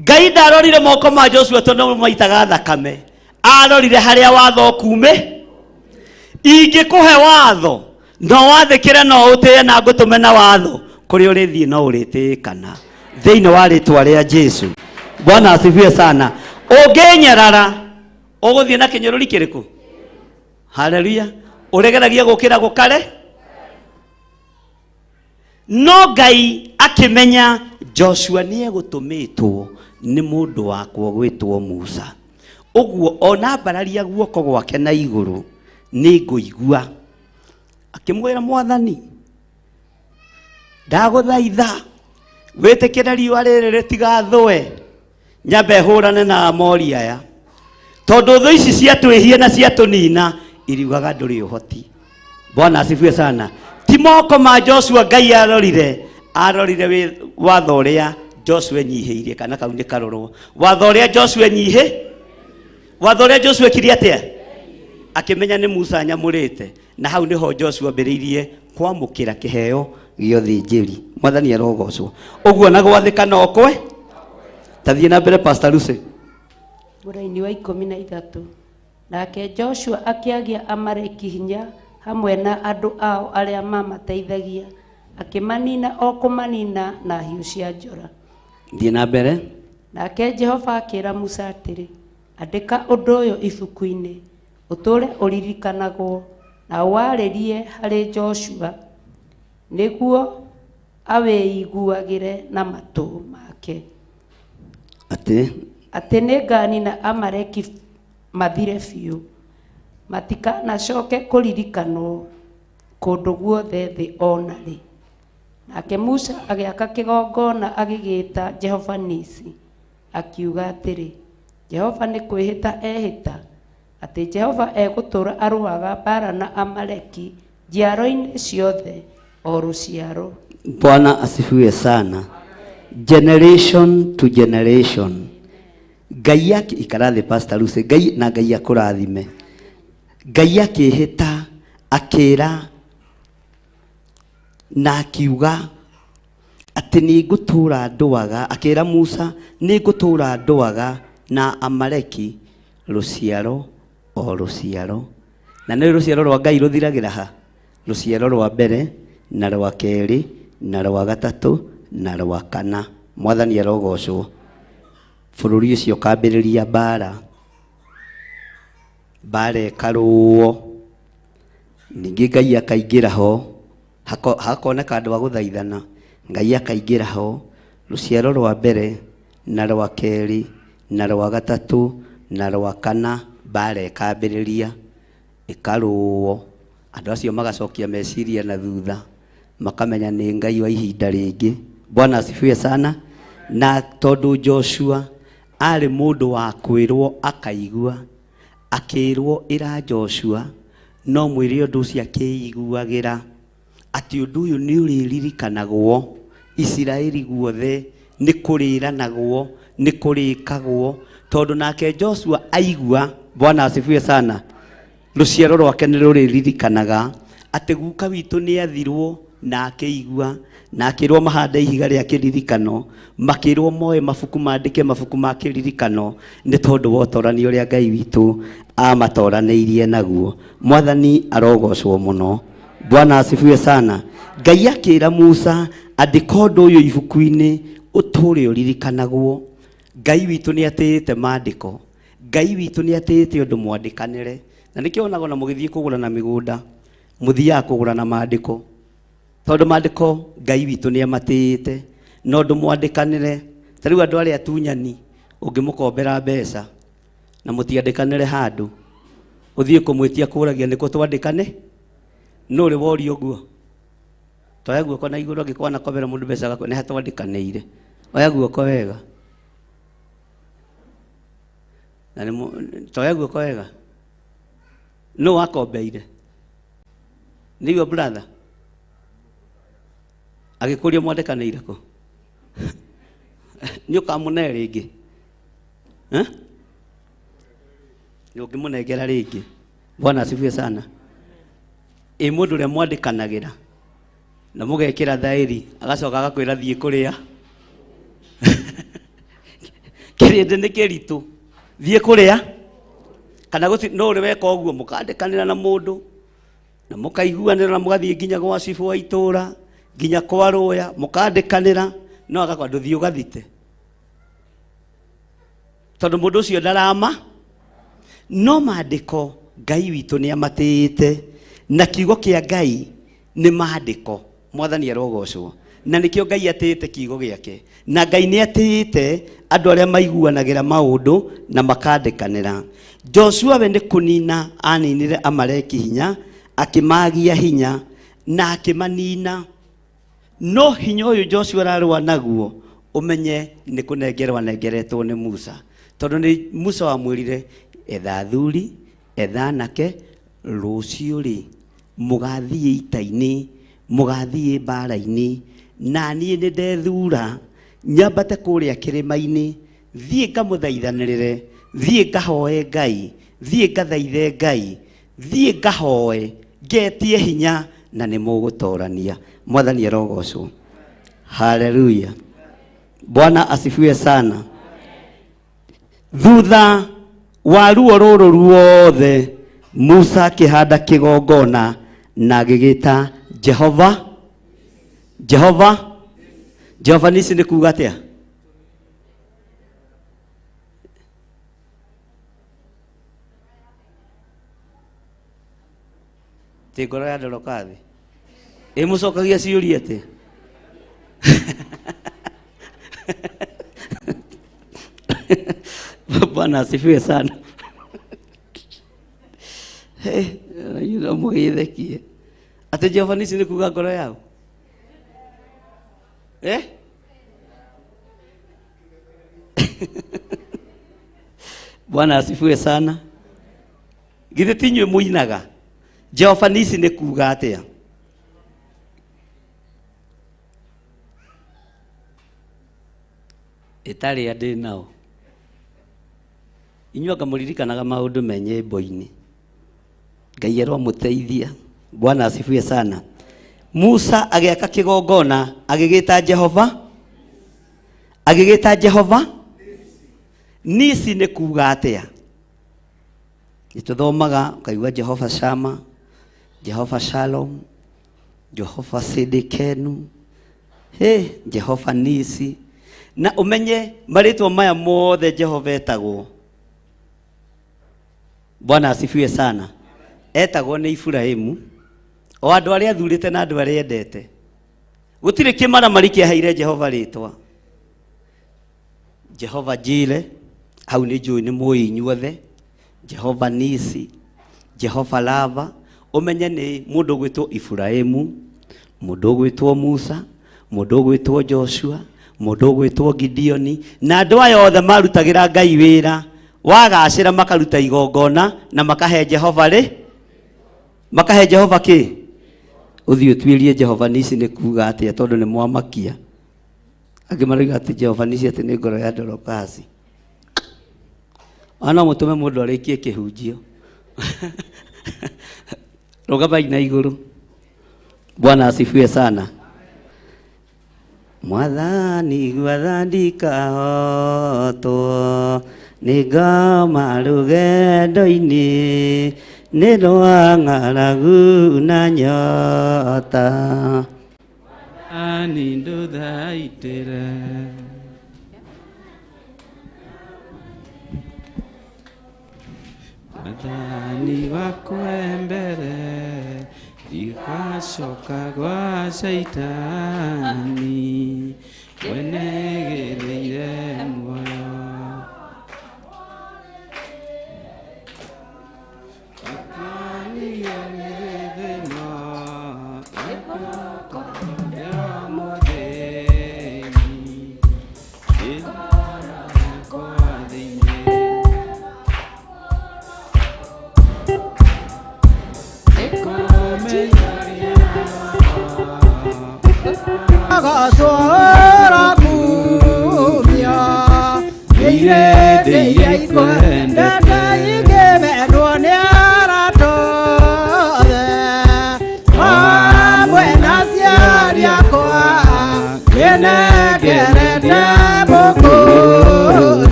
Ngai ndarorire moko ma Joshua tondũ maitaga thakame. Arorire harĩa watho kuume. Ingĩkũhe watho no wathĩkĩre no ũtĩe na ngũtũme na watho kũrĩa ũrĩthiĩ no ũrĩtĩkana thĩinĩ wa rĩtwa rĩa Jesu. Bwana asifiwe sana. Ũngĩnyarara ũgũthiĩ na kĩnyũrũri kĩrĩkũ? Haleluya. uregeragia gukira gukare no Ngai akimenya Joshua nie gutumitwo ni mundu wakwo gwitwo Musa uguo ona mbararia guoko gwake na iguru ni nguigua akimwira Mwathani ndaguthaitha witikire riua riri ritigathwe nyambe hurane na Amori aya tondu thu ici ciatwihie na ciatunina iriugaga nduri uhoti. Bwana asifiwe sana. Ti moko ma Joshua Ngai arorire watho uria Joshua nyihiire kana kau ni karorwo watho uria Joshua watho uria Joshua kiri atia akimenya ni Musa nyamurite na hau niho Joshua mbiriirie kwamukira kiheo gio thinjiri. Mwathani arogocwo uguo na gwathikana okwe tathie na mbere Pastor Lucy. Mũraini wa 13 nake Joshua akiagia Amaleki hinya hamwe na andu ao aria mamateithagia akimanina o kumanina na hiũ cia njora. Thie na mbere. Nake Jehova akĩra Musa atĩrĩ andĩka ũndũ ũyũ ibuku-inĩ ũtũre ũririkanagwo na warĩrie harĩ Joshua nĩguo awĩiguagĩre na matũ make atĩ nĩnganina Amaleki mathire biũ matikanacoke kũririkanwo kũndũ guothe thĩ ona rĩ. Nake Musa agĩaka kĩgongona agĩgĩta Jehova Nisi akiuga atĩrĩ Jehova nĩ kwĩhĩta ehĩta atĩ Jehova egũtũra arũaga mbara na Amaleki njiaro-inĩ ciothe o rũciaro. Bwana asifiwe sana. Generation to generation Ngai yake ikarathi Pastor Lucy Ngai na Ngai akurathime. Ngai akĩhĩta akĩra na akiuga atĩ nĩ ngũtũra ndũaga akĩra Musa nĩ ngũtũra ndũaga na Amaleki rũciaro o rũciaro. Na nĩ rũciaro rwa Ngai rũthiragĩra ha rũciaro rwa mbere na rwa kerĩ na rwa gatatũ na rwa kana. Mwathani arogocwo. Bũrũri ũcio kambĩrĩria mbara ĩkarũo ningĩ Ngai akaingĩra ho hakoneka andũ a gũthaithana. Ngai akaingĩra ho rũciaro rwa mbere na rwa kerĩ na rwa gatatũ na rwa kana mbara ĩkambĩrĩria ĩkarũo. Andũ acio magacokia meciria na thutha makamenya nĩ Ngai wa ihinda rĩngĩ. Bwana asifiwe sana. Na tondu Joshua ari mundu wa kwirwo akaigua akirwo ira Joshua no mwiri undu ucio akiiguagira ati undu uyu ni uriririkanagwo Isiraeli guothe ni kuriranagwo ni kurikagwo tondu nake Joshua aigua. Bwana asifiwe sana. Ruciaro rwake ni ruriririkanaga ati guka witu ni athirwo na akĩigua na akĩrwo mahande ihiga rĩa kĩririkano makĩrwo moe mabuku mandĩke mabuku ma kĩririkano nĩ tondũ wa ũtoranio ũrĩa Ngai witũ amatoranĩirie naguo. Mwathani arogocwo mũno. Bwana asifiwe sana. Ngai akĩra Musa andĩka ũndũ ũyũ ibuku-inĩ ũtũre ũririkanagwo. Ngai witũ nĩ atĩĩte mandĩko. Ngai witũ nĩ atĩĩte ũndũ mwandĩkanĩre. Na nĩkĩo onaga na mũgĩthiĩ kũgũra na mĩgũnda mũthiaga kũgũra na mandĩko tondu mandĩko Ngai witũ nĩ amatĩĩte no ũndũ mwandĩkanĩre. Ta rĩu andũ arĩa atunyani ũngĩmũkombera mbeca na mũtiandĩkanĩre handũ ũthiĩ kũmwĩtia kũragia nĩkũ twandĩkane no ũrĩ worio ũguo toya guoko na igũrũ angĩkorwo anakombera mũndũ mbeca gakwe nĩ hatwandĩkanĩire oya guoko wega na toya guoko wega no akombeire ni your brother agikuria mwandĩkanĩire kũ nĩ ũkamũne rĩngĩ nĩ ũngĩmũnengera rĩngĩ. Bwana asifiwe sana. Mũndũ ũrĩa mwandĩkanagĩra na mũgekĩra thaĩri agacoka agakwĩra thiĩ kũrĩa kĩrĩndĩ nĩ kĩritũ thiĩ kũrĩa kana no ũrĩ weka ũguo mũkandĩkanĩra na mũndũ na mũkaiguanĩra na mũgathiĩ nginya gwa cibũ wa itũũra nginya kwa rũya mũkandĩkanĩra no agakwa ndũthiĩ ũgathite tondũ mũndũ ũcio ndarama. No mandĩko Ngai witũ nĩ amatĩĩte na kiugo kia Ngai ni maandiko. Mwathani arogocwo. Na nikio Ngai atĩte kiugo gĩake, na Ngai nĩ atĩte andũ arĩa maiguanagira maũndũ na makandĩkanĩra. Joshua we nĩ kũnina aninire Amaleki hinya, akĩmagia hinya na akĩmanina. No hinya ũyũ Joshua ararũa naguo umenye nĩ kũnengerwo anengeretwo nĩ Musa, tondũ nĩ Musa wamwĩrire etha athuri etha anake rũciũ rĩ mũgathiĩ ita-inĩ, mũgathiĩ mbara-inĩ, na niĩ nĩ ndethura nyambate kũrĩa kĩrĩma-inĩ, thiĩ ngamũthaithanĩrĩre, thiĩ ngahoe Ngai, thiĩ ngathaithe Ngai, thiĩ ngahoe ngetie hinya na nĩ mũgũtorania. Mwathani arogocwo. Haleluya. Bwana asifiwe sana. Thutha wa ruo rũrũ ruothe Musa akĩhanda kĩgongona na agĩgĩta Jehova. Jehova nisi nĩ kuuga atĩa? Ti ngoro ya ndorokathi mũcokagia ciũria atĩa? Bwana asifiwe sana. Yuna mũgĩthekie atĩ Jehova nisi nĩ kuuga ngoro yao? Bwana asifiwe sana. Githĩ ti inyuĩ mũinaga Jehova nisi nĩ kuuga atĩa? Itarĩ andĩ nao inyuĩ anga mũririkanaga maũndũ me nyĩmbo-inĩ. Ngai aromũteithia. Bwana asifiwe sana. Musa agĩaka kĩgongona agĩgĩta Jehova nisi nĩ kuuga atĩa? Nĩtũthomaga ukaigua Jehova Shama, Jehova Shalom, Jehova Sidikenu, Jehova nisi. Na umenye marĩtwa maya mothe Jehova etagwo. Bwana asifiwe sana. Etagwo nĩ Ibrahimu, o andũ arĩa athurĩte na andũ arĩa endete. Gũtirĩ kĩmaramari kĩaheire Jehova rĩtwa. Jehova Jire, hau nĩ njũĩ nĩ mũĩ inyuothe. Jehova nisi, Jehova Lava. Umenye nĩ mũndũ gwĩtwo Ibrahimu, mũndũ gwĩtwo Musa, mũndũ gwĩtwo Joshua, mũndũ gwĩtwo Gideoni, na andũ aya othe marutagĩra Ngai wĩra, wagacĩra makaruta igongona na makahe Jehova makahe Jehova kĩ? Ũthiĩ ũtuĩrie Jehova nisi nĩ kuuga atĩa, tondũ nĩ mwamakia. Angĩ marauga atĩ Jehova nisi atĩ nĩ ngoro ya ndorokasi. Ona mũtũme mũndũ arĩkie kĩhunjio. Rũgamai na igũrũ. Bwana asifiwe sana. Mwathani gwathandika hoto nĩ ngoma rũgendo-inĩ nĩ rwa ng'aragu na nyota. Mwathani ndũthaitĩre Mwathani wakwe mbere igacoka gwa Shaitani wenegereire muoyo.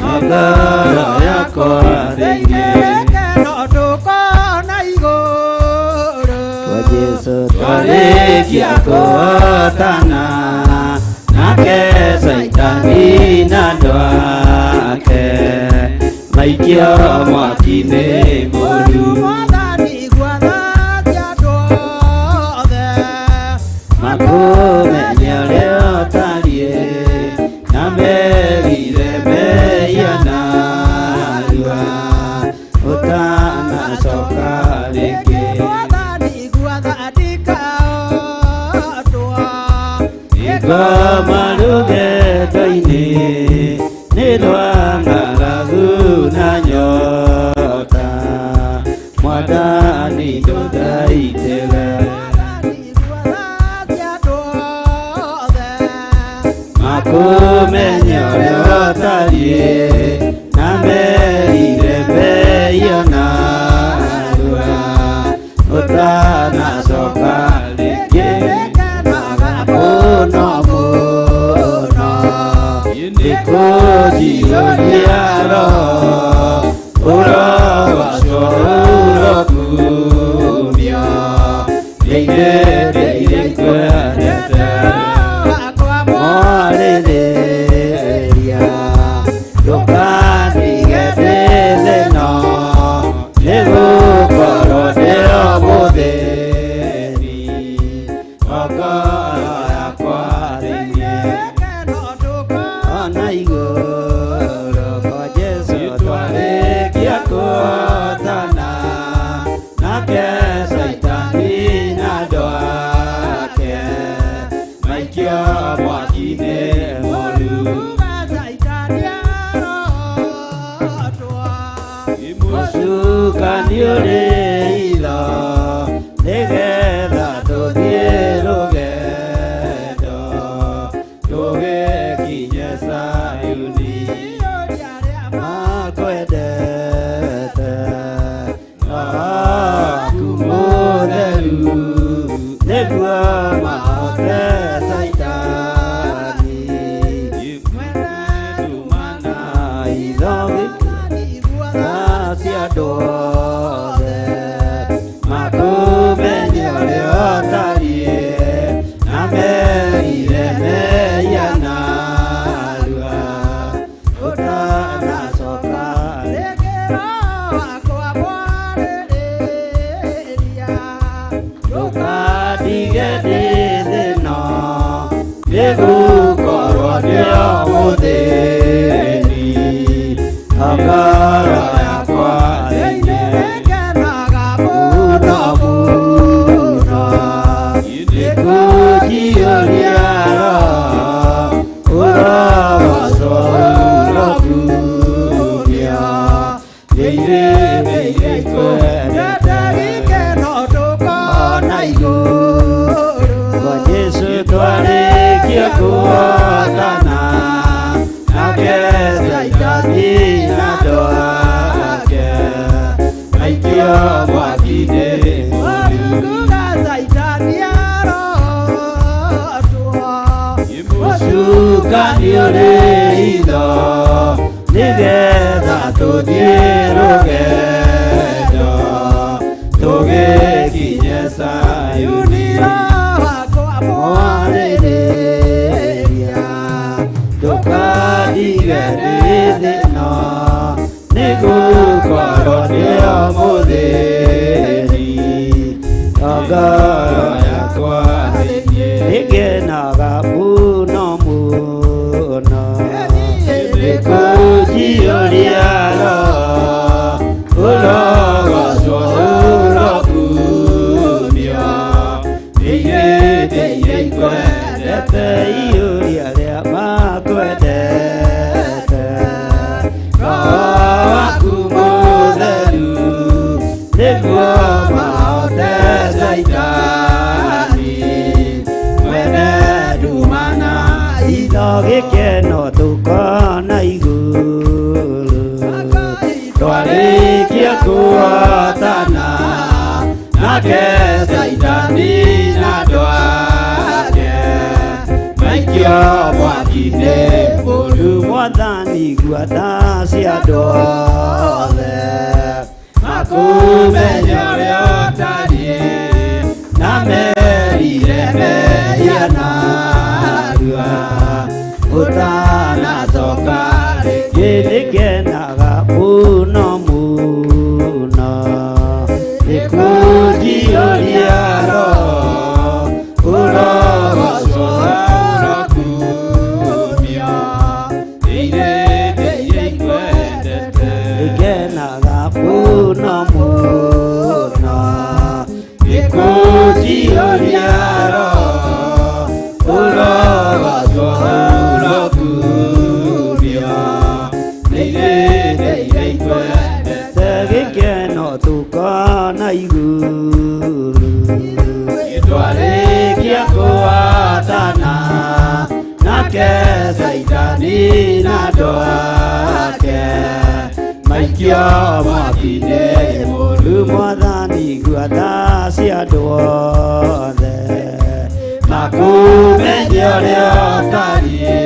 Magara yako kuotana nake Saitani na ndwake maikio mwaki-inĩ mũru makumenya ũrĩa ũtariĩ na merire meiana rua ũtanacoka rĩngĩ ngoma rũgendo-inĩ nĩ rwa ng'aragu na nyota Mwathani ndũthaitĩre makumenya ũrĩa ũtariĩ na merire meiana rua ũtanacoka rĩngĩ mũno mũno nĩkũnjiyũria roho ũrogoco ũrokumio rĩirĩrĩire ikwendete morĩrĩria ndũkandige ndĩ thĩno nĩgũkorwo ndĩo mũthĩni ngoro yakwa thĩinĩ ona igũrũ kwa Jesũ twarĩkia kuotana nake Saitani na ndwake maikio mwaki-inĩ mũru mũcukani ũrĩ itho nĩgetha tũthiĩ rũgendo tũgĩkinye Sayuni makwendete waku mũtheru nĩguo mahote Saitani dumana itho cia andũ othe makumenya ũrĩa ũtariĩ na merire meiana rua ũtanacoka ndũkandige ndĩ thĩno nĩgũkorwo ndĩo mũthĩni ngoro yakwa thĩinĩ mũno mũno nĩkũnjiyũria roho ũrogoco ũrokumio rĩirĩrĩire ikwendete ona igũrũ kwa Jesũ twarĩkia kuotana nake Saitani na ndwake maikio mwaki-inĩ mũru mũcukani ũrĩ itho nĩgetha tũthiĩ rũgendo tũgĩkinye Sayuni morĩrĩria ndũkandige ndĩ thĩno nĩgũkorwo ndĩo mũthĩni ngoro yakwa thĩinĩ ĩngenaga mũno mũno nĩkũnjiyũria roho ũrogoco ũrokumio rĩirĩrĩire ikwendete iyũria rĩa makwendete roho waku mũtheru nĩguo mahote Saitani mwene ndumana itho gĩkeno tũkona igũrũ twarĩkia kuotana nake Saitani na ndwake maikio mwaki-inĩ mũru Mwathani gua tha cia andũ othe makumenya ũrĩa ũtariĩ na merire muno muno nikujioria urogoturokuria tegekeno tukona iguru itwarekia kuatana nake Saitani na ndoake maikio mwakine mũru Mwathani gwatha cia andũ othe makumenye ũrĩa ũtariĩ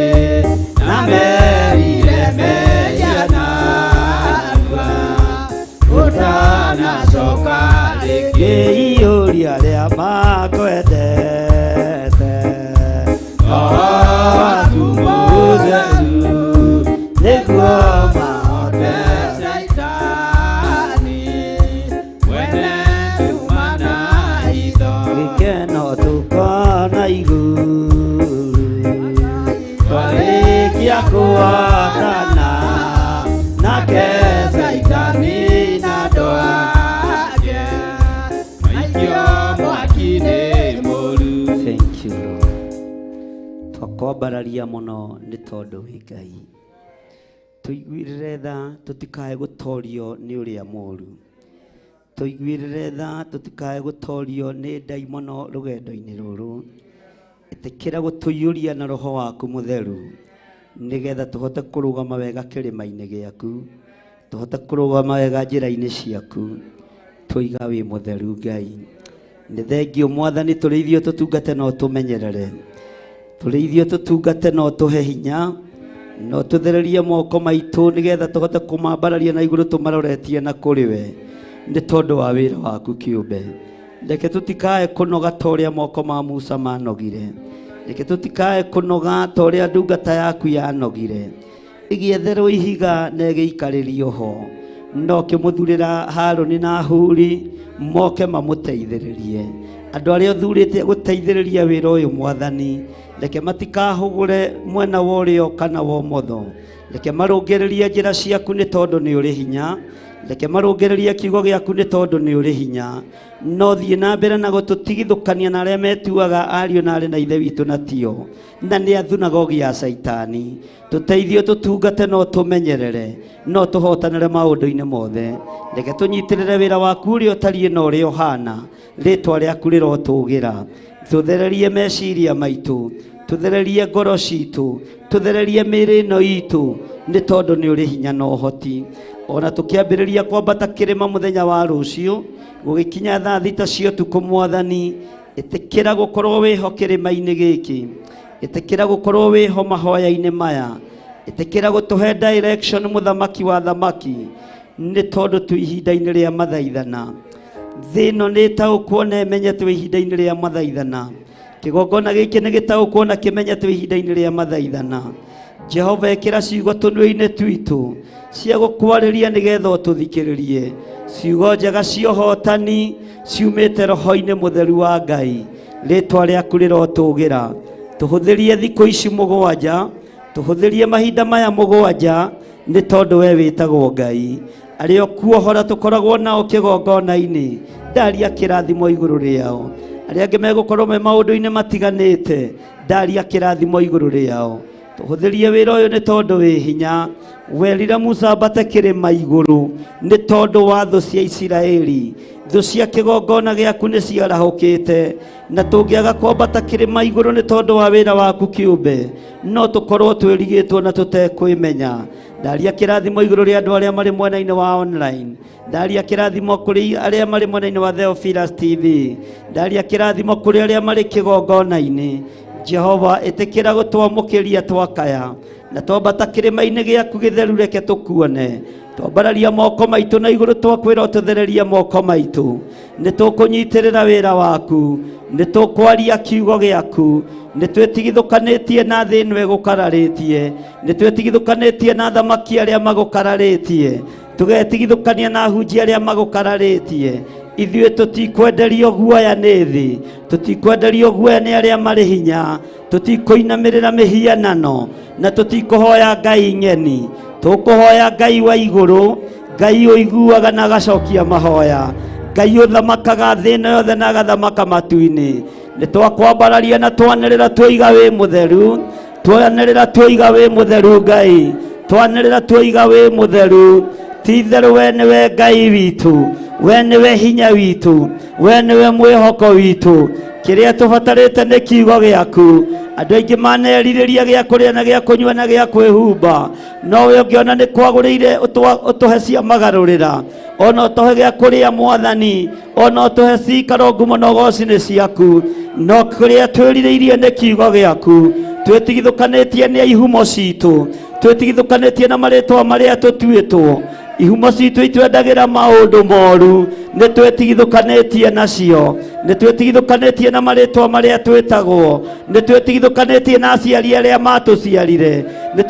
na merire meianagua ũtanacoka rĩngĩ iũria rĩa makwendete waku mũtheru nĩguo mahote Saitani wene nyuma na hitho gĩkeno tukona iguru twarĩkia kuatana nake Saitani na ndoake maikio mwaki-inĩ mũru. Thank you Lord. Twakwambararia mũno nĩ tondũ wĩ Ngai. Tũiguĩrĩre tha tũtikae gũtorio nĩ ũrĩa mũũru. Tũiguĩrĩre tha tũtikae gũtorio nĩ ndaimono rũgendo-inĩ rũrũ. Ĩtĩkĩra gũtũiyũria na roho waku mũtheru nĩgetha tũhote kũrũgama wega kĩrĩma-inĩ gĩaku, tũhote kũrũgama wega njĩra-inĩ ciaku, tũiga wĩ mũtheru Ngai. Nĩ thengio Mwathani tũrĩithio tũtungate no tũmenyerere, tũrĩithio tũtungate no tũhe hinya, no tũthererie moko maitũ nĩgetha tũhote kũmambararia na igũrũ tũmaroretie na kũrĩ we nĩ tondũ wa wĩra waku kĩũmbe. Reke tũtikae kũnoga ta ũrĩa moko ma Musa manogire, reke tũtikae kũnoga ta ũrĩa ndungata yaku yanogire, ĩgĩetherwo ihiga na ĩgĩikarĩrio ho, no kĩmũthurĩra Harũni na Huri moke mamũteithĩrĩrie. Andũ arĩa ũthurĩte gũteithĩrĩria wĩra ũyũ Mwathani, reke matikahũgũre mwena wa ũrĩo kana wa ũmotho, reke marũngĩrĩrie njĩra ciaku nĩ tondũ nĩ ũrĩ hinya, reke marũngĩrĩrie kiugo gĩaku nĩ tondũ nĩ ũrĩ hinya, no thiĩ na mbere na gũtũtigithũkania na arĩa metuaga ariũ na arĩ na ithe witũ na tio, na nĩ athunagogi ya Saitani. Tũteithio tũtungate no tũmenyerere, no tũhotanĩre maũndũ-inĩ mothe. Reke tũnyitĩrĩre wĩra waku ũrĩa ũtariĩ na ũrĩa ũhana, rĩtwa rĩaku rĩrotũgĩra. Tũthererie meciria maitũ, tũthererie ngoro citũ, tũthererie mĩĩrĩ ĩno itũ nĩ tondũ nĩ ũrĩ hinya na ũhoti. Ona tũkĩambĩrĩria kwambata kĩrĩma mũthenya wa rũciũ gũgĩkinya thaa thita cia ũtukũ Mwathani, ĩtĩkĩra gũkorwo wĩho kĩrĩma-inĩ gĩkĩ, ĩtĩkĩra gũkorwo wĩho mahoya-inĩ maya, ĩtĩkĩra gũtũhe direction mũthamaki wa thamaki, nĩ tondũ twĩ ihinda-inĩ rĩa mathaithana. Thĩ ĩno nĩ ĩtaũkwo na ĩmenye twĩ ihinda-inĩ rĩa mathaithana. Kĩgongona gĩkĩ nĩ gĩtaũkwo na kĩmenye twĩ ihinda-inĩ rĩa mathaithana. Jehova ĩkĩra ciugo tũnua-inĩ twitũ cia gũkwarĩria nĩgetha ũtũthikĩrĩrie, ciugo njega cia ũhotani ciumĩte roho-inĩ mũtheru wa Ngai, rĩtwa rĩaku rĩrotũgĩra. Tũhũthĩrie thikũ ici mũgwanja, tũhũthĩrie mahinda maya mũgwanja nĩ tondũ we wĩtagwo Ngai. Arĩa o kuohora tũkoragwo nao kĩgongona-inĩ, ndaria kĩrathimo igũrũ rĩao. Arĩa angĩ megũkorwo me maũndũ-inĩ matiganĩte, ndaria kĩrathimo igũrũ rĩao. Tũhũthĩrie wĩra ũyũ nĩ tondũ wĩ hinya. Werire Musa ambate kĩrĩma igũrũ nĩ tondũ wa thũ cia Isiraeli. Thũ cia kĩgongona gĩaku nĩ ciarahũkĩte, na tũngĩaga kwambata kĩrĩma igũrũ nĩ tondũ wa wĩra waku kĩũmbe, no tũkorwo twĩrigĩtwo na tũtekwĩmenya. Ndaria kĩrathimo igũrũ rĩa andũ arĩa marĩ mwena-inĩ wa online, ndaria kĩrathimo kũrĩ arĩa marĩ mwena-inĩ wa Theophilus TV, ndaria kĩrathimo kũrĩ arĩa marĩ kĩgongona-inĩ. Jehova ĩtĩkĩra gũtwamũkĩria twakaya, na twambata kĩrĩma-inĩ gĩaku gĩtheru reke tũkuone. Twambararia moko maitũ na igũrũ twakwĩra ũtũthererie moko maitũ. Nĩ tũkũnyitĩrĩra wĩra waku, nĩ tũkwaria kiugo gĩaku, nĩ twĩtigithũkanĩtie na thĩ ĩno ĩgũkararĩtie, nĩ twĩtigithũkanĩtie na thamaki arĩa magũkararĩtie, tũgetigithũkania na hunjia arĩa magũkararĩtie. Ithuĩ tũtikwenderio guoya nĩ thĩ, tũtikwenderio guoya nĩ arĩa marĩ hinya, tũtikũinamĩrĩra mĩhianano, na tũtikũhoya ngai ng'eni. Tũkũhoya Ngai wa igũrũ, Ngai ũiguaga na agacokia mahoya. Ngai ũthamakaga thĩ ĩno yothe na agathamaka matu-inĩ. Nĩ twakwambararia na twanĩrĩra twoiga wĩ mũtheru, twanĩrĩra twoiga wĩ mũtheru Ngai, twanĩrĩra twoiga wĩ mũtheru. Ti-itherũ we nĩwe Ngai witũ, we nĩwe hinya witũ, we nĩwe mwĩhoko witũ. Kĩrĩa tũbatarĩte nĩ kiugo gĩaku. Andũ aingĩ manerirĩria gĩa kũrĩa na gĩa kũnyua na gĩa kwĩhumba, no we ũngĩona nĩ kwagũrĩire ũtũhe cia magarũrĩra, ona ũtũhe gĩa kũrĩa Mwathani, ona ũtũhe cikaro ngumo na ũgooci-inĩ ciaku. No kĩrĩa twĩrirĩirie nĩ kiugo gĩaku. Twĩtigithũkanĩtie nĩ ihumo citũ, twĩtigithũkanĩtie na marĩtwa marĩa tũtuĩtwo. Ihumo citũ itwendagĩra maũndũ moru, nĩ twĩtigithũkanĩtie nacio, nĩ twĩtigithũkanĩtie na marĩtwa marĩa twĩtagwo, nĩ twĩtigithũkanĩtie na aciari arĩa matũciarire, nĩ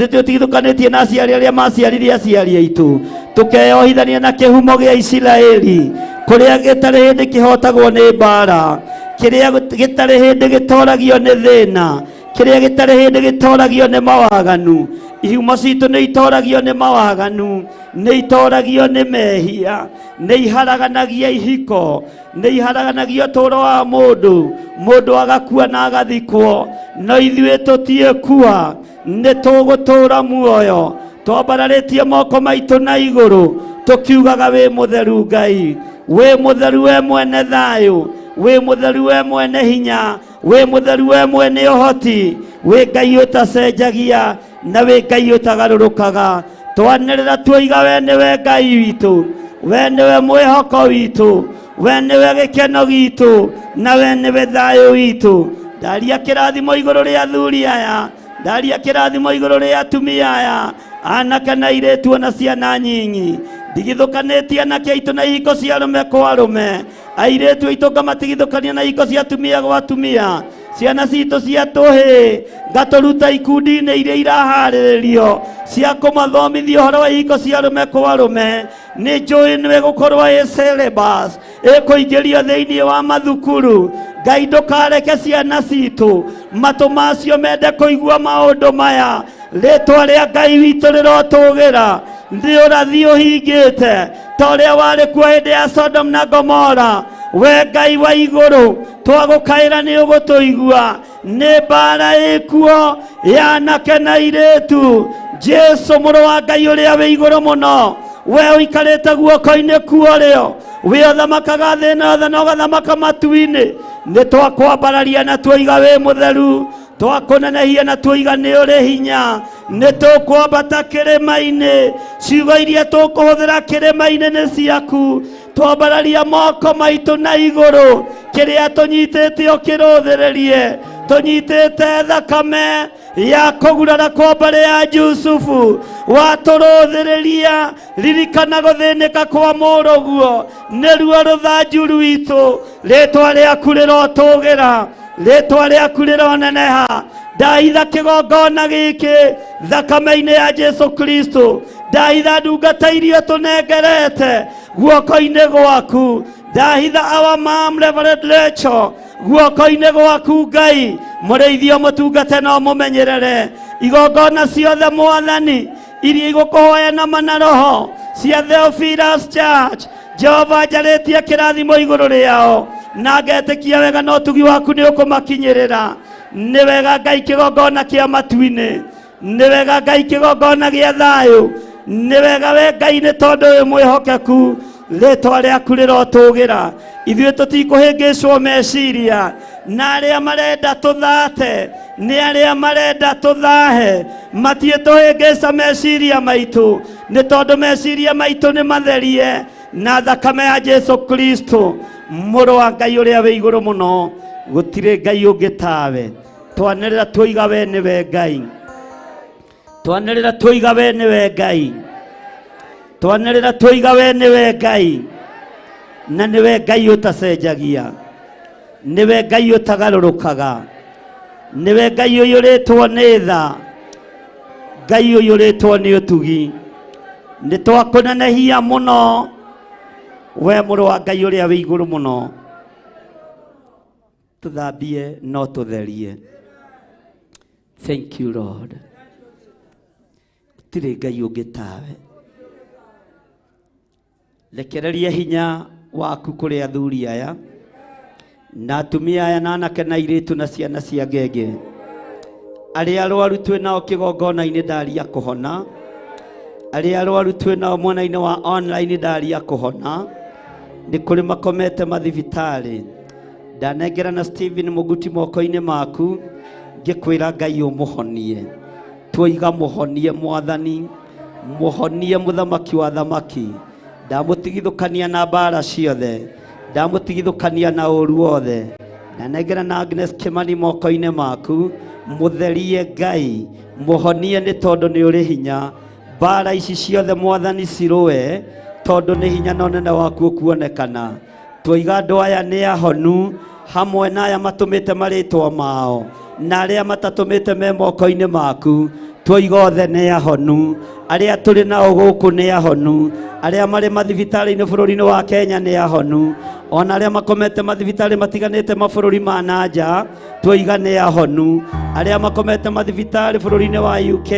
twĩtigithũkanĩtie na aciari arĩa maciarire aciari aitũ, tũkeyohithania na kĩhumo gĩa Isiraeli, kũrĩa gĩtarĩ hĩndĩ kĩhotagwo nĩ mbara, kĩrĩa gĩtarĩ hĩndĩ gĩtoragio nĩ thĩna, kĩrĩa gĩtarĩ hĩndĩ gĩtoragio nĩ mawaganu. Ihumo citũ nĩ itoragio nĩ mawaganu, nĩ itoragio nĩ mehia, nĩ iharaganagia ihiko, nĩ iharaganagia ũtũũro wa mũndũ agakua na agathikwo. No ithuĩ tũtiĩkua, nĩ tũgũtũũra muoyo. Twambararĩtie moko maitũ na igũrũ, tũkiugaga wĩ mũtheru Ngai, wĩ mũtheru we mwene thayũ, wĩ mũtheru we mwene hinya, wĩ mũtheru we mwene ũhoti, wĩ Ngai ũtacenjagia na wĩ Ngai ũtagarũrũkaga. Twanĩrĩra twoiga we nĩwe Ngai witũ, we nĩwe mwĩhoko witũ, we nĩwe gĩkeno gitũ, na we nĩwe thayũ witũ. Ndaria kĩrathimo igũrũ rĩa athuri aya, ndaria kĩrathimo igũrũ rĩa atumia aya, anake na airĩtu ona ciana nyinyi. Ndigithũkanĩtie anake aitũ na ihiko cia arũme kwa arũme, airĩtu aitũ ngamatigithũkania na ihiko cia atumia gwa atumia, ciana citũ cia tũhĩ ngatũruta ikundi-inĩ iria iraharĩrĩrio cia kũmathomithia ũhoro wa ihiko cia arũme kwa arũme. Nĩ njũĩ nĩwe gũkorwo ĩ syllabus ĩkũingĩrio thĩinĩ wa mathukuru. Ngai ndũkareke ciana citũ matũ macio mende kũigua maũndũ maya. Rĩtwa rĩa Ngai witũ rĩrotũgĩra, nĩ ũrathi ũhingĩte ta ũrĩa warĩ kuo hĩndĩ ya Sodom na Gomora. We Ngai wa igũrũ, twagũkaĩra nĩ ũgũtũigua. Nĩ mbara ĩkuo ya anake na airĩtu. Jesu mũrũ wa Ngai ũrĩa wĩ igũrũ mũno, we ũikarĩte guoko-inĩ kuorĩo, we ũthamakaga thĩ ĩno yothe na ũgathamaka matu-inĩ. Nĩ twakwambararia na twoiga wĩ mũtheru, twakũnenehia na twoiga nĩ ũrĩ hinya. Nĩ tũkwambata kĩrĩma-inĩ, ciugo iria tũkũhũthĩra kĩrĩma-inĩ nĩ ciaku. Twambararia moko maitũ na igũrũ, kĩrĩa tũnyitĩte ũkĩrũthĩrĩrie. Tũnyitĩte thakame ya kũgurara kwa mbere ya Jusufu, watũrũthĩrĩria. Ririkana gũthĩnĩka kwa mũrũguo, nĩruo rũthanju rwitũ. Rĩtwa rĩaku rĩrotũgĩra, rĩtwa rĩaku rĩroneneha. Ndahitha kĩgongona gĩkĩ thakame-inĩ ya Jesu Kristo. Ndahitha ndungata iria tũnengerete guoko-inĩ gwaku. Ndahitha our mom Reverend Rachel guoko-inĩ gwaku Ngai. Mũrĩithio mũtungate no mũmenyerere igongona ciothe Mwathani iria igũkũhoya na mana roho cia Theophilus Church. Jehova njarĩtie kĩrathimo igũrũ rĩao, na ngetĩkia wega na ũtugi waku nĩ ũkũmakinyĩrĩra. Nĩ wega Ngai kĩgongona kĩa matu-inĩ, nĩ wega Ngai kĩgongona gĩa thayũ, nĩ wega we Ngai nĩ tondũ wĩ mwĩhokeku. Rĩtwa rĩaku rĩrotũgĩra. Ithuĩ tũtikũhĩngĩcwo meciria na arĩa marenda tũthate, nĩ arĩa marenda tũthahe, matiĩtũhĩngĩca meciria maitũ, nĩ tondũ meciria maitũ nĩ matherie na thakame ya Jesu Kristo mũrũ wa Ngai ũrĩa wĩ igũrũ mũno. Gũtirĩ Ngai ũngĩ tawe. Twanĩrĩra twoiga we nĩwe Ngai, twanĩrĩra twoiga we nĩwe Ngai, twanĩrĩra twoiga we nĩwe Ngai, na nĩwe Ngai ũtacenjagia, nĩwe Ngai ũtagarũrũkaga, nĩwe Ngai ũiyũrĩtwo nĩ tha, Ngai ũiyũrĩtwo nĩ ũtugi. Nĩ twakũnenehia mũno we mũrũ wa Ngai ũrĩa wĩ igũrũ mũno. Tũthambie no tũtherie. Thank you Lord. Gũtirĩ Ngai ũngĩ tawe. rekereria hinya waku kuri athuri aya na atumia aya na anake na airitu na ciana cia ngenge aria arwaru twinao kigongona-ini ndaria kuhona aria arwaru twinao mwena-ini wa online ndaria kuhona ni kuri makomete mathibitari ndanengera na Stephen Muguti moko-ini maku ngikwira Ngai umuhonie twoiga muhonie mwathani muhonie muthamaki wa thamaki ndamutigithukania na mbara ciothe ndamutigithukania na ũru wothe ndanengera na Agnes Kimani moko-ini maku mutherie Ngai muhonie ni tondu ni uri hinya mbara ici ciothe mwathani cirũe tondu ni hinya na ũnene waku kuonekana twoiga andũ aya nĩ ahonu hamwe na aya matumĩte marĩtwa mao na aria matatumĩte me moko-ini maku twoiga othe nĩ ahonu aria tũrĩ nao gũkũ nĩ ahonu aria marĩ mathibitari-inĩ bũrũri-inĩ wa Kenya nĩ ahonu ona aria makomete mathibitari matiganĩte mabũrũri ma nanja twoiga nĩ ahonu aria makomete mathibitari bũrũri-inĩ wa UK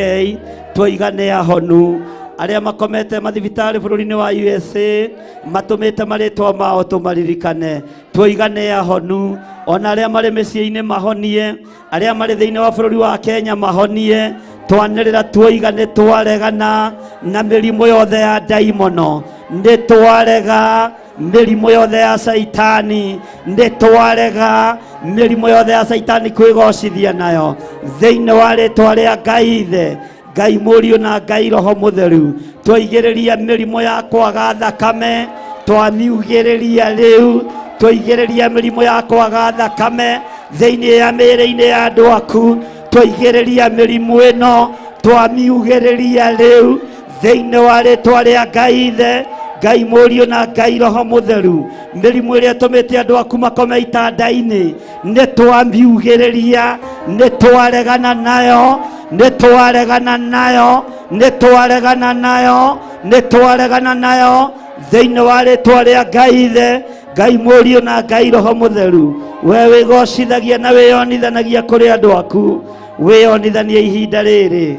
twoiga nĩ ahonu aria makomete mathibitari bũrũri-inĩ wa USA matumĩte marĩtwa mao tũmaririkane twoiga nĩ ahonu ona aria marĩ mĩciĩ-inĩ mahonie aria marĩ thĩinĩ wa bũrũri wa Kenya mahonie twanĩrĩra twoiga nĩ twaregana na mĩrimũ yothe ya ndaimono nĩ twarega mĩrimũ yothe ya saitani nĩ twarega mĩrimũ yothe ya saitani kwĩgocithia nayo thĩinĩ wa rĩtwa rĩa Ngai Ithe Ngai Mũriũ na Ngai Roho Mũtheru twaigĩrĩria mĩrimũ ya kwaga thakame twamiugĩrĩria rĩu twaigĩrĩria mĩrimũ ya kwaga thakame thĩinĩ ya mĩĩrĩ-inĩ ya andũ aku twaigĩrĩria mĩrimũ ĩno twamiugĩrĩria rĩu thĩinĩ wa rĩtwa rĩa Ngai Ithe Ngai Mũriũ na Ngai Roho Mũtheru mĩrimũ ĩrĩa ĩtũmĩte andũ aku makome itanda-inĩ nĩ twamiugĩrĩria nĩ twaregana nayo nĩ twaregana nayo nĩ twaregana nayo nĩ twaregana nayo thĩinĩ wa rĩtwa rĩa Ngai Ithe Ngai Mũriũ na Ngai Roho Mũtheru we wĩgocithagia na wĩyonithanagia kũrĩ andũ aku wĩyonithanie ihinda rĩrĩ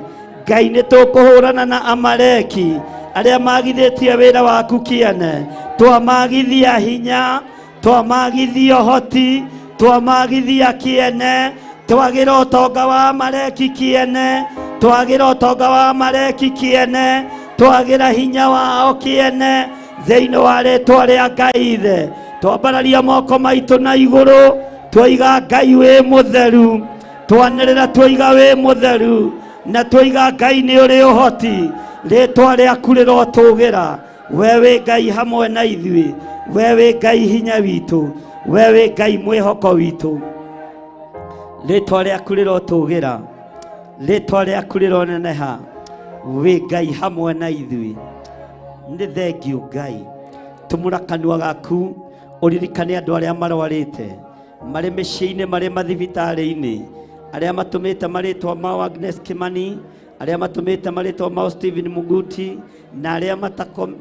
Ngai nĩ tũkũhũrana na Amaleki aria magithĩtie wĩra waku kĩene twamagithia hinya twamagithia ũhoti twamagithia kĩene twagira ũtonga wa Amaleki kĩene twagira ũtonga wa Amaleki kĩene twagira hinya wao kĩene thĩinĩ wa rĩtwa rĩa Ngai Ithe twambararia moko maitũ na igũrũ twoiga Ngai wĩ mũtheru twanĩrĩra twoiga wĩ mũtheru na twoiga Ngai nĩ ũrĩ ũhoti rĩtwa rĩaku rĩrotũgĩra we wĩ Ngai hamwe na ithuĩ we wĩ Ngai hinya witũ we wĩ Ngai mwĩhoko witũ rĩtwa rĩaku rĩrotũgĩra rĩtwa rĩaku rĩroneneha wĩ Ngai hamwe na ithuĩ nĩ thengiũ Ngai tumũra kanua gaku ũririkane andũ arĩa marwarĩte marĩ mĩciĩ-inĩ marĩ mathibitarĩ-inĩ arĩa matũmĩte marĩtwa mao Agnes Kimani arĩa matũmĩte marĩtwa mao Stephen Muguti na arĩa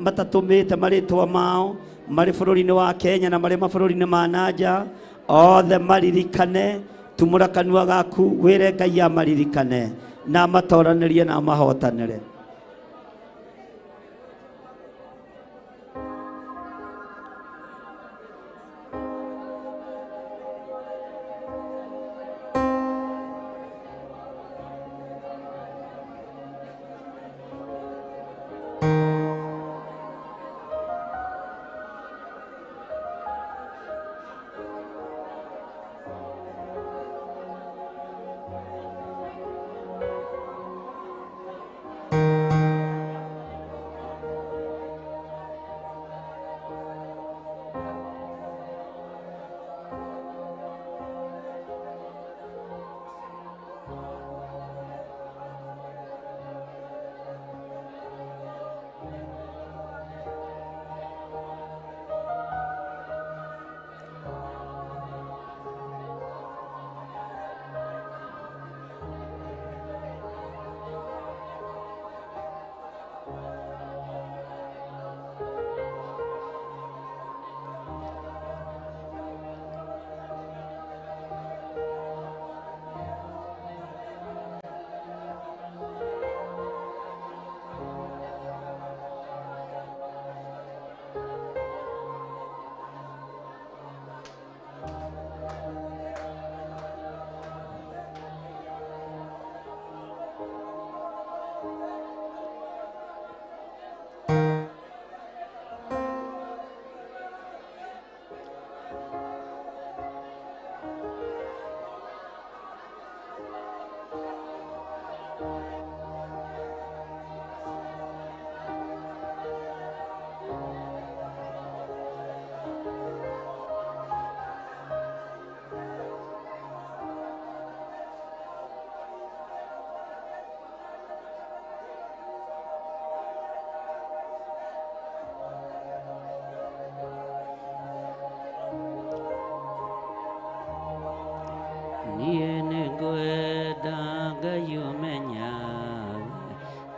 matatũmĩte marĩtwa mao marĩ bũrũri-inĩ wa Kenya na marĩ mabũrũri-inĩ ma nanja othe maririkane tumũra kanua gaku wĩre Ngai amaririkane na amatoranĩrie na amahotanĩre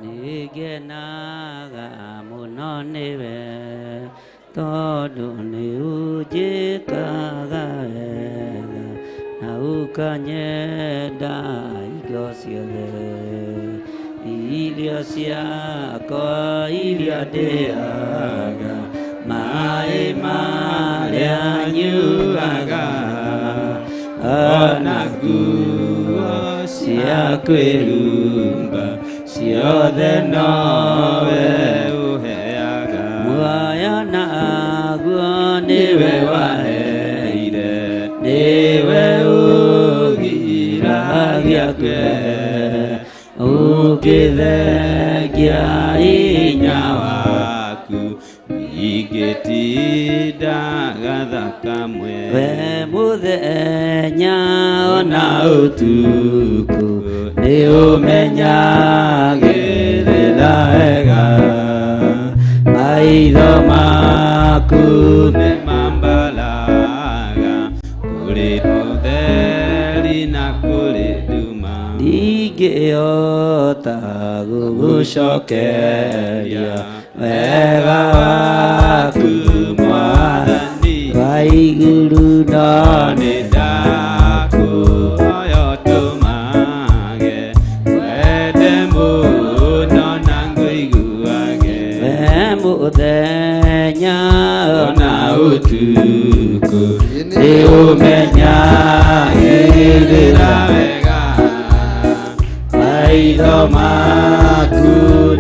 nigenaga muno niwe tondu ni unjikaga wega na ukanyenda indo ciothe irio ciakwa iria ndĩaga maĩ marĩa nyuaga ona nguo cia kwĩhumba ciothe nowe ũheaga muoyo naguo nĩwe waheire nĩwe ũgiragia kwe ũngĩthengia hinya waku ingĩtindaga thakame we mũthenya ona ũtukũ nĩ ũmenyagĩrĩra wega maitho maku nĩ mambaraga kũrĩ mũtheri na kũrĩ nduma ndingĩhota gũgũcokeria wega waku Mwathani wa igũrũ no nĩ ndakũhoya ũtũmage wende mũno na ngũiguage we mũthenya ona ũtukũ nĩ ũmenyagĩrĩra wega maitho maku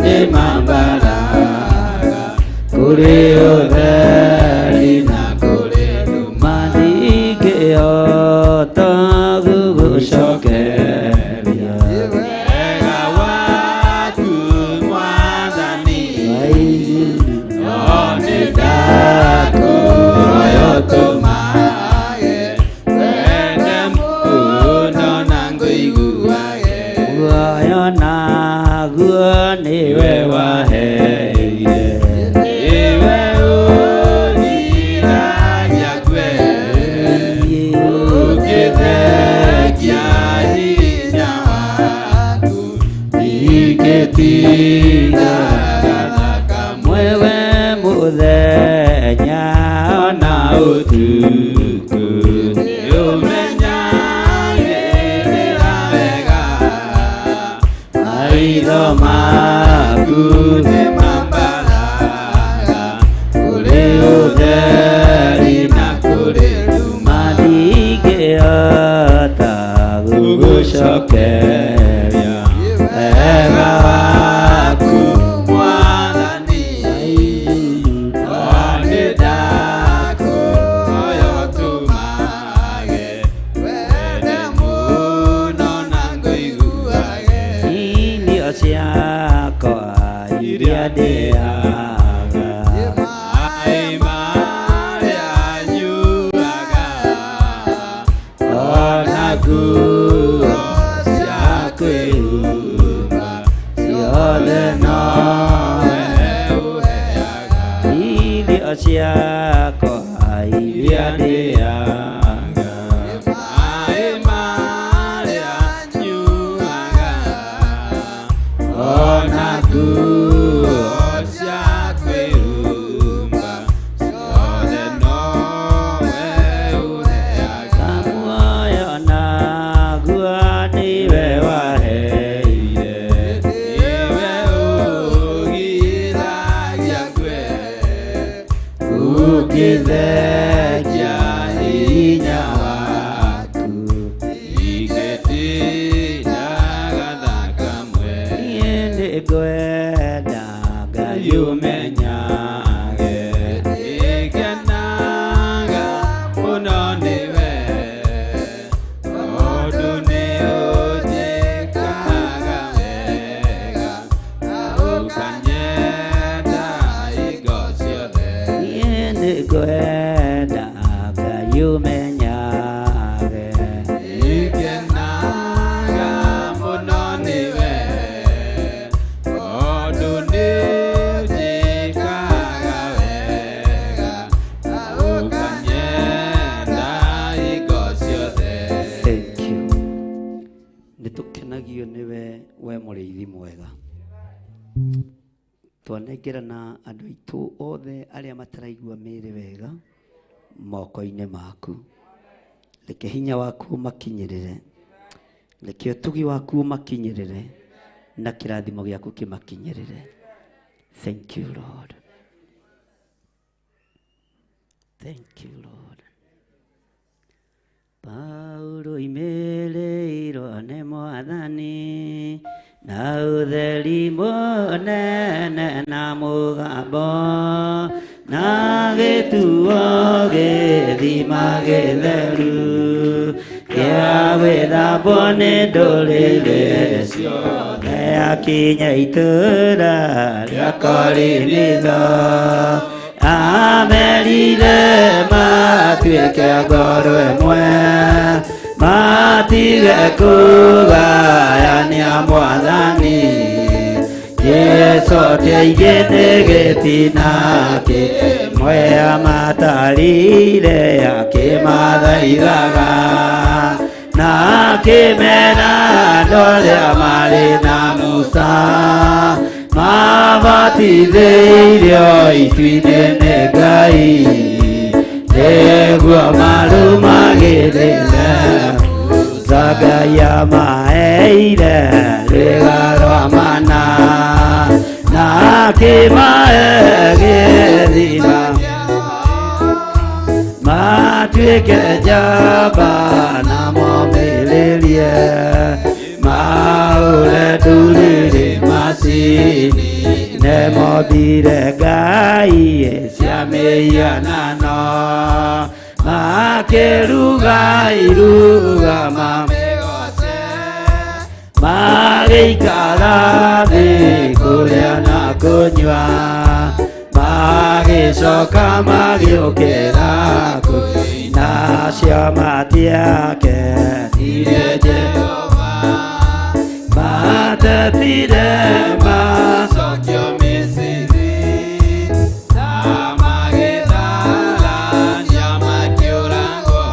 nĩ mambaraga kũrĩ ũtheri na kũrĩ nduma ndingĩhota gũgũcokeria wega waku Mwathani no nĩ ndakũhoya ũtũmage wende mũno na ngũiguage muoyo naguo nĩwe waheire nĩwe ũgiragia kwe ũngĩthengia hinya waku ingĩtindaga thakame we mũthenya ona ũtukũ nĩ ũmenyagĩrĩra wega maitho maku nĩ mambaraga kũrĩ ũtheri na kũrĩ nduma ndingĩhota gũgũcokeria wega waku Mwathani no nĩ ndakũhoya ũtũmage wende mũno na ngũiguage irio ciakwa iria ndĩaga maĩ marĩa nyuaga ona nguo cia kwĩhumba ciothe nowe ũheaga irio ciakwa iria ndĩaga maĩ marĩa nyuaga ona nguo cia kwĩhumba ciothe nowe ũheaga muoyo naguo nĩwe waheire nĩwe ũgiragia kwe ũngĩthengia hinya waku ingĩtindaga thakame niĩ nĩngwenda Ngai ũmenyage ndĩkenaga mũno nĩwe tondũ nĩ ũnjĩkaga wega na ũkanyenda hingo ciothe niĩ nĩngwenda Ngai ũmenyage ndĩkenaga mũno nĩwe tondũ nĩ ũnjĩkaga twanengerana andũ aitũ othe arĩa mataraigua mĩĩrĩ wega moko-inĩ maku. Reke hinya waku makinyĩrĩre, reke ũtugi waku makinyĩrĩre, na kĩrathimo gĩaku kĩmakinyĩrĩre. Thank you, Lord. Thank you, Lord. Paulo imereirwo nĩ Mwathani na ũtheri mũnene na mũgambo na gĩtuo gĩthima gĩtheru kĩa gwĩthambwo nĩ ndũrĩrĩ ciothe akinya itũũra rĩa Korinitho amerire matuĩke ngoro ĩmwe matige kũgayania Mwathani Yesu teigĩte gĩtina kĩmwe amatarire akĩmathaithaga na akĩmera andũ arĩa marĩ na Musa mabatithĩirio itu-inĩ nĩ Ngai nĩguo marũmagĩrĩre Ngai amaheire rwĩga mana na akĩmahe gĩthima matuĩke njamba na momĩrĩrie maũre ndũrĩrĩ macini nemombire Ngai cia mĩhianano makĩruga irugama magĩikara thĩ kũrĩa na kũnyua magĩcoka magĩũkĩra kũina ciama matiakenire Jehova matetire macokio Misiri na magĩtharania makĩũragwo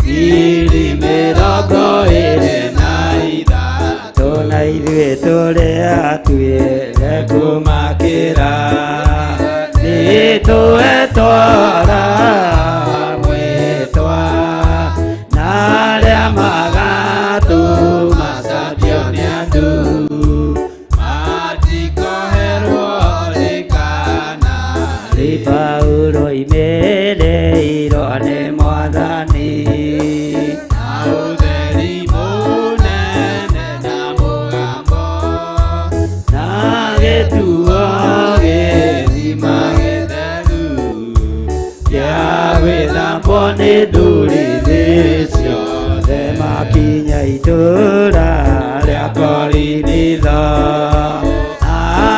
ngiri mĩrongo ĩrĩ na ithatũ na ithuĩ tũrĩa tuĩre kũmakĩra nĩtũetwara mwĩtwa na arĩa magatũmacambio nĩ andũ matikoherwo rĩkana rĩ Paulo imereirwo nĩ Mwathani na ũtheri mũnene na mũgambo na gĩtuo gĩthima gĩtheru gĩa gwĩthambwo nĩ ndũrĩrĩ ciothe makinya itũũra rĩa Korinitho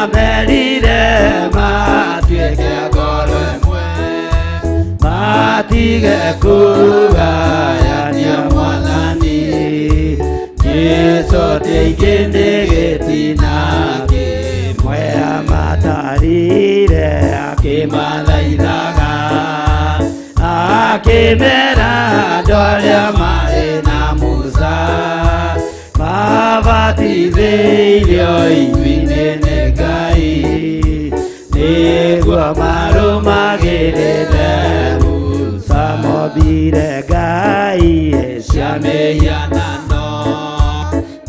amerire matuĩke ngoro ĩmwe matige kũgayania Mwathani Jesũ teigĩte gĩtina kĩmwe amatarire akĩmathaithaga akĩmera andũ arĩa marĩ na Musa mabatithĩirio itu-inĩ nĩ Ngai nĩguo marũmagĩrĩre Musa mombire Ngai cia mĩhianano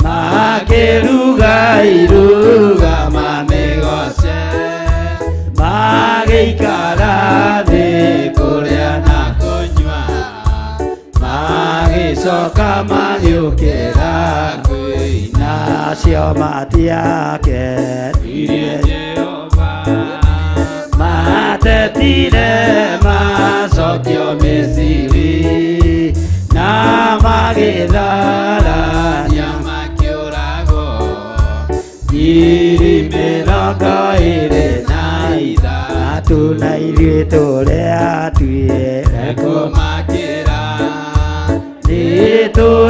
makĩruga irugama mĩgoce magĩikara thĩ kũrĩa na kũnyua magĩcoka magĩũkĩra kũina cio matiakenire Jehova matetire macokio Misiri na magĩtharania makĩũragwo ngiri mĩrongo ĩrĩ na ithatũ na ithuĩ tũrĩa tuĩre kũmakĩra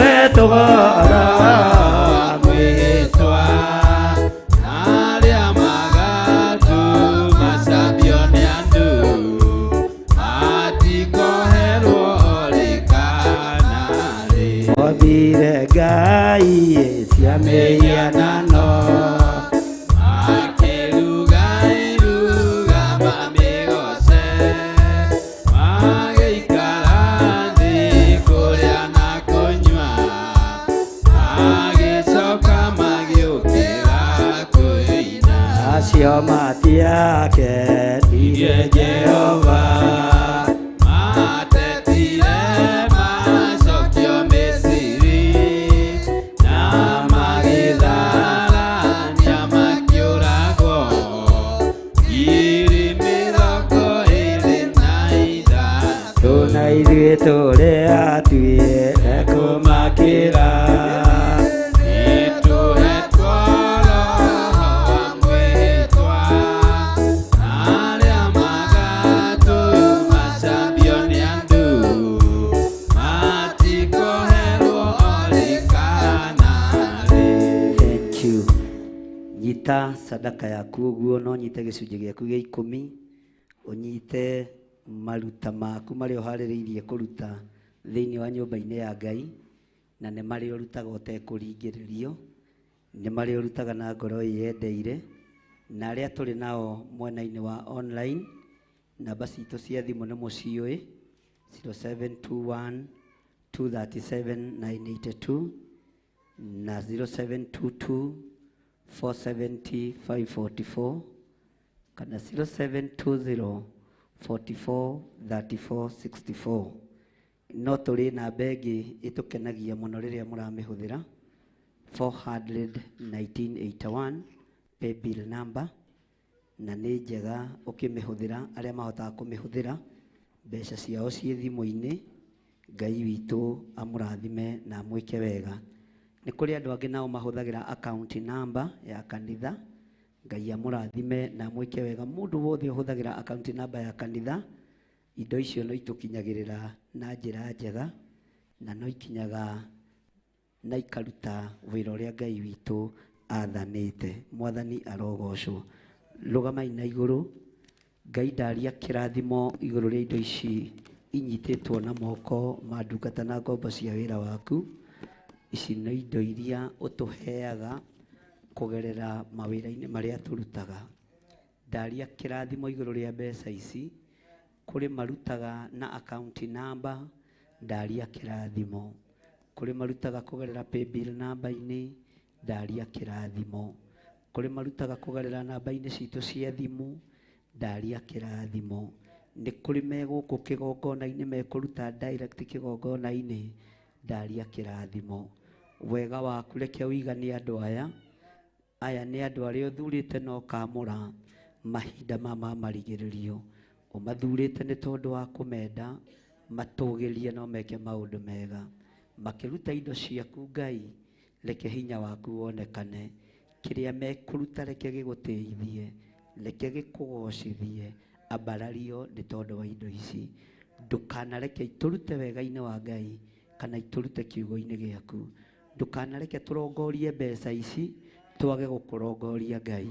nĩtũetwara mwĩtwa na arĩa magatũmacambio nĩ andũ matikoherwo rĩkana rĩ mombire Ngai cia mĩhianano makĩruga macio matiakenire Jehova Matetire macokio Misiri na magitharania makĩũragwo ngiri mĩrongo ĩrĩ na ithatũ na ithuĩ tũrĩ atuĩre kũmakĩra nĩtũhetwo roho wa mwĩhĩtwa arĩa magatũma cambioni andũ matikũherwo orikanarĩ. Thank you. Nyita sadaka yaku ũguo no nyite gĩcunjĩ gĩaku gĩa 10 ũnyite maruta maku marĩa ũharĩrĩirie kũruta thĩinĩ wa nyũmba-inĩ ya Ngai na nĩ marĩa ũrutaga ũtekũringĩrĩrio, nĩ marĩa ũrutaga na ngoro yendeire, na arĩa tũrĩ nao mwena-inĩ wa online, namba citũ cia thimũ nĩ mũciũĩ 0721 237 982 na 0722 470 544 kana 0720 44 34 64. No tũrĩ namba ĩngĩ ĩtũkenagia mũno rĩrĩa mũramĩhũthĩra 400-1981 paybill number, na nĩ njega ũkĩmĩhũthĩra, arĩa mahotaga kũmĩhũthĩra mbeca ciao ciĩ thimũ-inĩ. Ngai witũ amũrathime na amwĩke wega. Nĩ kũrĩ andũ angĩ nao mahũthagĩra account number ya kanitha. Ngai amũrathime na amwĩke wega. Mũndũ wothe ũhũthagĩra account number ya kanitha, indo icio no itũkinyagĩrĩra na njĩra njega na no ikinyaga na ikaruta wĩra ũrĩa Ngai witũ athanĩte. Mwathani arogocwo. Rũgamai na igũrũ. Ngai ndaria kĩrathimo igũrũ rĩa indo ici inyitĩtwo na moko ma ndungata na ngombo cia wĩra waku. Ici nĩ indo iria ũtũheaga kũgerera mawĩra-inĩ marĩa tũrutaga. Ndaria kĩrathimo igũrũ rĩa mbeca ici. Kũrĩ marutaga na account number, ndaria kĩrathimo. Kũrĩ marutaga kũgerera paybill number-inĩ, ndaria kĩrathimo. Kũrĩ marutaga kũgerera namba-inĩ citũ cia thimũ, ndaria kĩrathimo. Nĩ kũrĩ megũkũ kĩgongona-inĩ mekũruta direct kĩgongona-inĩ, ndaria kĩrathimo. Wega waku reke ũiganie andũ aya. Aya nĩ andũ arĩa ũthurĩte na ũkamũra mahinda ma marigĩrĩrio. Ũmathurĩte nĩ tondũ wa kũmenda matũgĩrie no meke maũndũ mega. Makĩruta indo ciaku Ngai, reke hinya waku wonekane. Kĩrĩa mekũruta reke gĩgũteithie, reke gĩkũgocithie, ambarario nĩ tondũ wa indo ici. Ndũkanareke itũrute wega-inĩ wa Ngai kana itũrute kiugo-inĩ gĩaku. Ndũkanareke tũrongorie mbeca ici twage gũkũrongoria Ngai.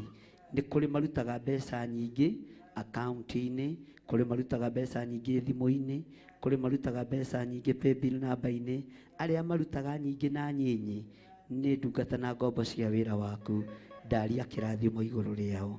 Nĩ kũrĩ marutaga mbeca nyingĩ account-inĩ, kũrĩ marutaga mbeca nyingĩ thimũ-inĩ, kũrĩ marutaga mbeca nyingĩ paybill number-inĩ. Arĩa marutaga nyingĩ na nyinyi nĩ ndungata na ngombo cia wĩra waku. Ndaria kĩrathimo igũrũ rĩao.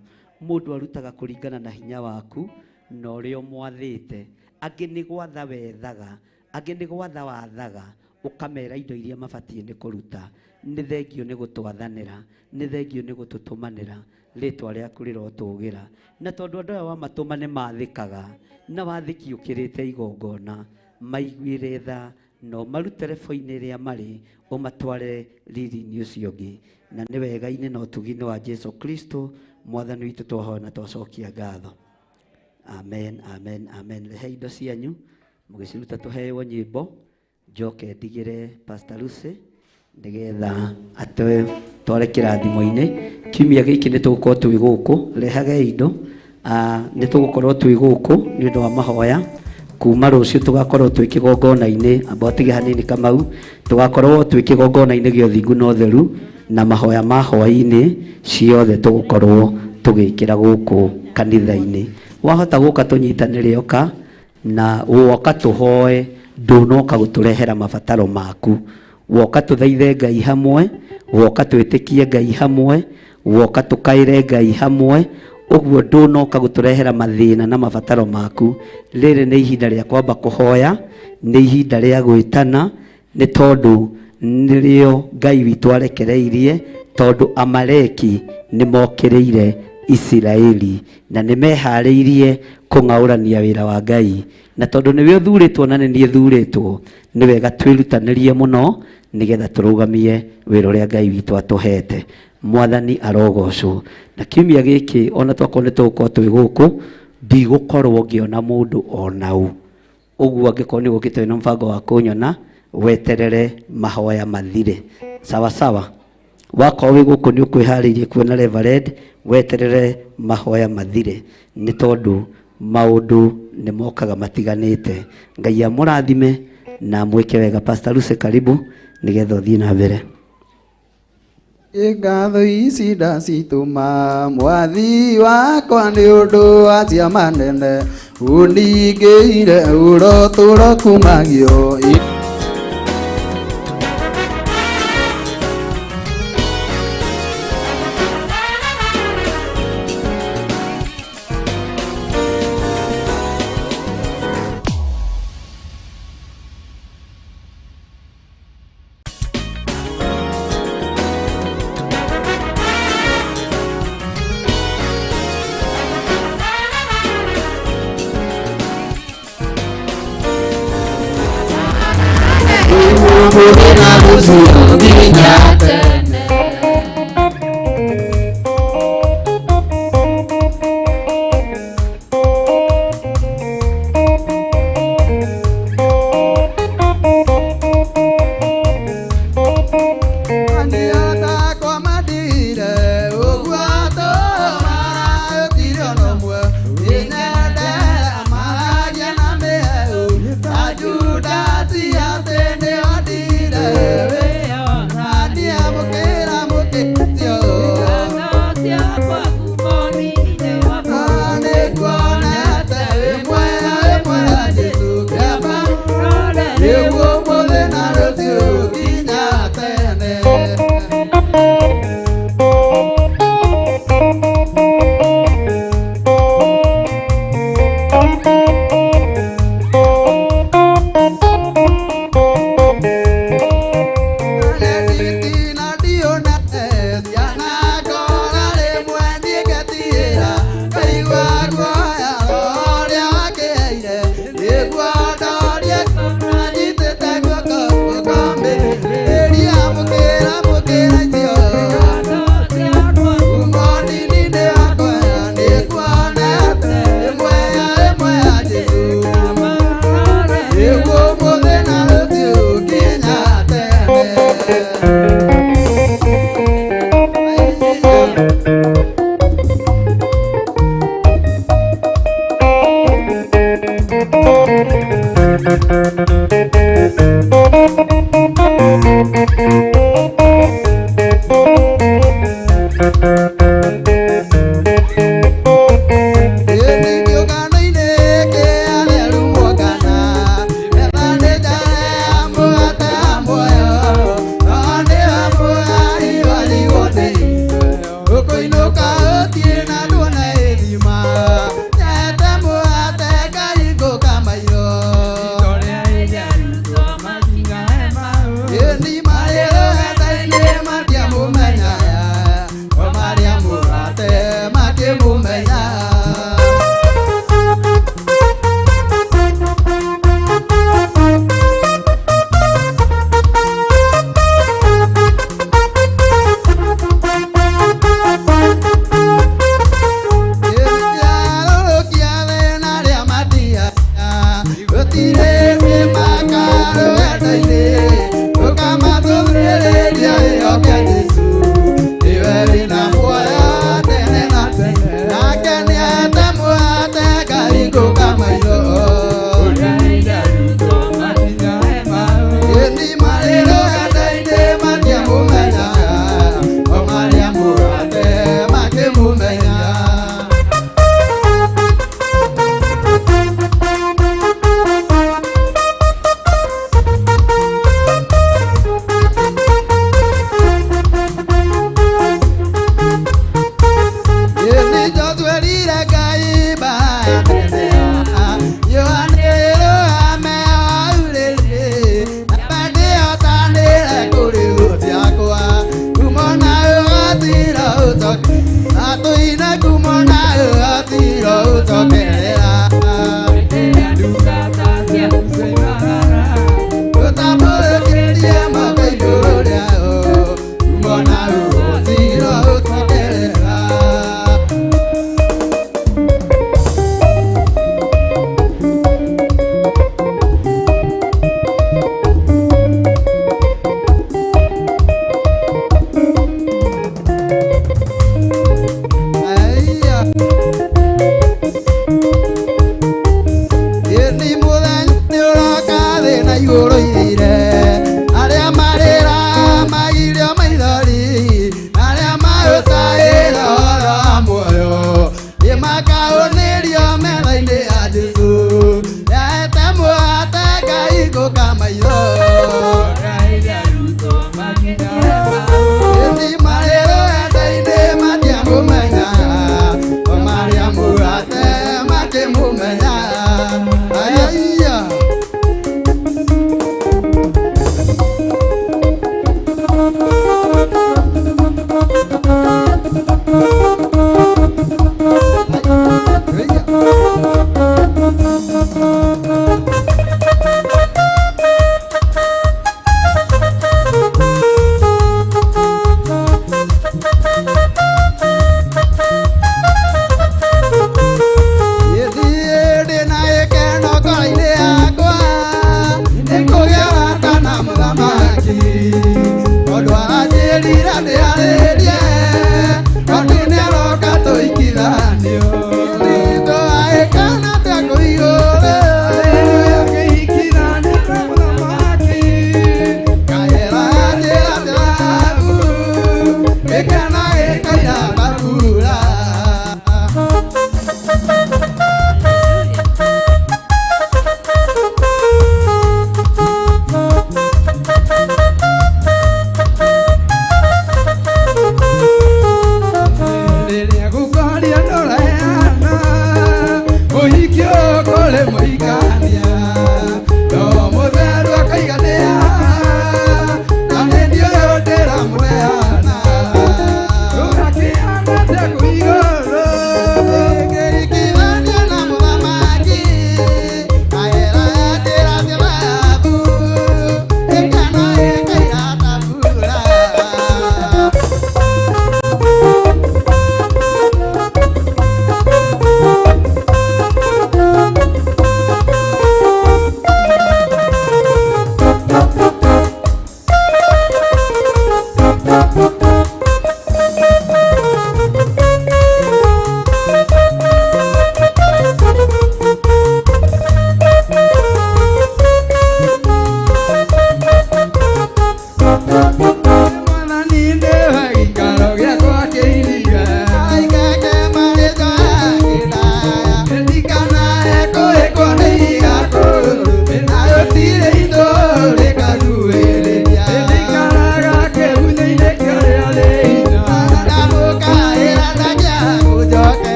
Mũndũ arutaga kũringana na hinya waku na ũrĩa ũmwathĩte. Angĩ nĩ gwatha wethaga, angĩ nĩ gwatha wathaga, ũkamera indo iria mabatiĩ nĩ kũruta. Nĩ thengio nĩ gũtwathanĩra, nĩ thengio nĩ gũtũtũmanĩra. Rĩtwa rĩaku rĩrotũgĩra. Na tondũ andũ aya wamatũma nĩ mathĩkaga, na wathĩki ũkĩrĩte igongona, maiguĩre tha no marute rebo-inĩ rĩa marĩ, ũmatware riri-inĩ ũcio ũngĩ. Na nĩ wega-inĩ na ũtugi-inĩ wa Jesu Kristo Mwathani witũ twahoya na twacokia ngatho. Amen, amen, amen. Rehe indo cianyu mũgĩciruta tũheo nyĩmbo. Njoke ndigĩre Pastor Lucy nĩgetha atware kĩrathimo-inĩ. Kiumia gĩkĩ nĩ tũgũkorwo twĩ gũkũ. Rehage indo. Nĩ tũgũkorwo twĩ gũkũ nĩ ũndũ wa mahoya. Kuma rũciũ tũgakorwo twĩ kĩgongona-inĩ, ambatige hanini Kamau, tũgakorwo twĩ kĩgongona-inĩ gĩa ũthingu na ũtheru, na mahoya ma hwaĩ-inĩ ciothe tũgũkorwo tũgĩkĩra gũkũ kanitha-inĩ. Wahota gũka tũnyitanĩre oka na woka tũhoe, ndũnoka gũtũrehera mabataro maku. Woka tũthaithe Ngai hamwe, woka twĩtĩkie Ngai hamwe, woka tũkaĩre Ngai hamwe. Ũguo ndũnoka gũtũrehera mathĩna na mabataro maku. Rĩrĩ nĩ ihinda rĩa kwamba kũhoya, nĩ ihinda rĩa gwĩtana, nĩ tondũ nĩrĩo Ngai witũ arekereirie, tondũ Amaleki nĩ mokĩrĩire Isiraeli na nimeharĩirie kũng'aũrania wĩra wa Ngai, na tondũ nĩwe ũthurĩtwo na nĩ thurĩtwo, nĩ wega twĩrutanĩrie mũno nĩgetha tũrũgamie wĩra ũrĩa Ngai witũ atũhete. Mwathani arogocwo. Na kiumia gĩkĩ ona twakorwo nĩ tũgũkorwo twĩ gũkũ, ndigũkorwo ngĩona mũndũ onaũ. Ũguo angĩkorwo nĩ gũkĩte na mũbango wa kũnyona, weterere mahoya mathire. Sawa sawa. Wakorwo wĩ gũkũ nĩ ũkwĩharĩirie kuona Reverend, weterere mahoya mathire, nĩ tondũ maũndũ nĩ mokaga matiganĩte. Ngai amũrathime na mwĩke wega. Pastor Luce, karibu nĩgetha ũthiĩ na mbere. Ngatho ici ndacitũma mwathi wakwa nĩ ũndũ wa ciama nene ũningĩire ũrotũro kumagio.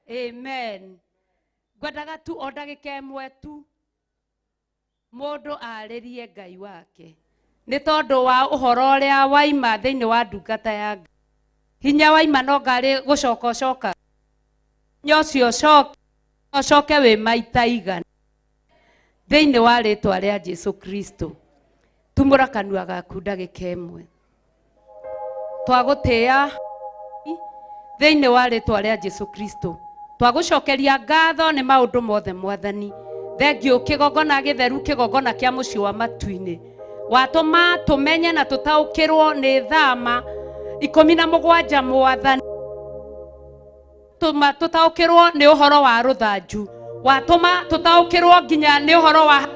Amen. Gwadaga tu odagike mwe tu mundu aririe Ngai wake ni tondu wa uhoro uria waima thiini wa ndungata ya Ngai. Hinya waima no ngari gucoka nyocio coke wi maita igana thiini wa ritwa ria Jesu Kristo. Tumura kanua gaku ndagika imwe twagutia thiini wa ritwa ria Jesu Kristo. Twagucokeria ngatho ni maundu mothe Mwathani. Thengio kigogona githeru, kigogona kia muci wa matu-ini, watuma tumenye na tutaukirwo ni thama 17 Mwathani. Tutaukirwo ni uhoro wa ruthanju, watuma tutaukirwo nginya ni uhoro wa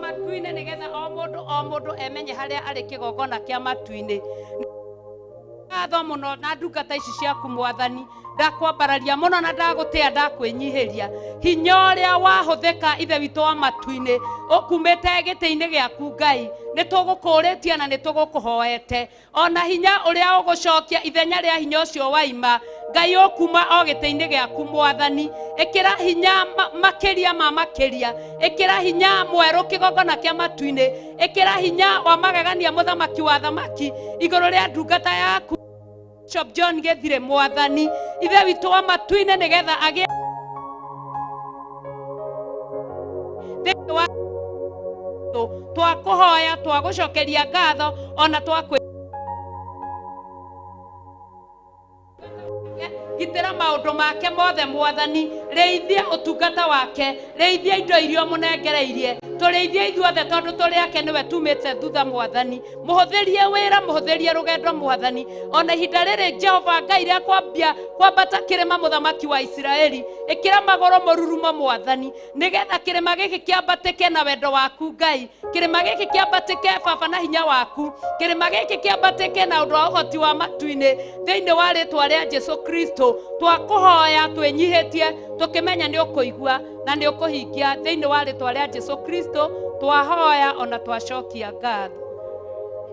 matu-ini, nigetha o mundu emenye haria ari kigogona kia matu-ini. Ngatho muno na ndungata ici ciaku Mwathani, ndakwambararia muno na ndagutia ndakwinyihiria hinya uria wahuthika ithe witu wa matu-ini ukumite giti-ini giaku Ngai. Nitugukuritie na nitugukuhoete ona hinya uria ugucokia ithenya ria hinya ucio waima Ngai ukuma o giti-ini giaku Mwathani. Ikira hinya makiria ma makiria, ikira hinya mweru kigogona kia matu-ini, ikira hinya wa magegania muthamaki wa thamaki iguru ria ndungata yaku Bishop John Gethire Mwathani. Ithe witu wa matu-ini nigetha agie twakuhoya twagucokeria ngatho ona twakwi gitira maundu make mothe Mwathani reithia utungata wake, reithia indo irio munengereirie, tureithia ithuothe tondu turi ake niwe tumite thutha Mwathani, muhuthirie wira, muhuthirie rugendo Mwathani, ona ihinda riri Jehova Ngai ria kwambata kirima muthamaki wa Israeli, ikira magoro mururumo Mwathani, nigetha kirima giki kiambatike na wendo waku Ngai, kirima giki kiambatike baba na hinya waku, kirima giki kiambatike na undu wa uhoti wa matu-ini thiini wa ritwa ria Jesu Kristo, twakuhoya twinyihitie tukimenya ni ukuigua na ni ukuhingia thiini wa ritwa ria Jesu Kristo, twahoya ona twacokia ngatho.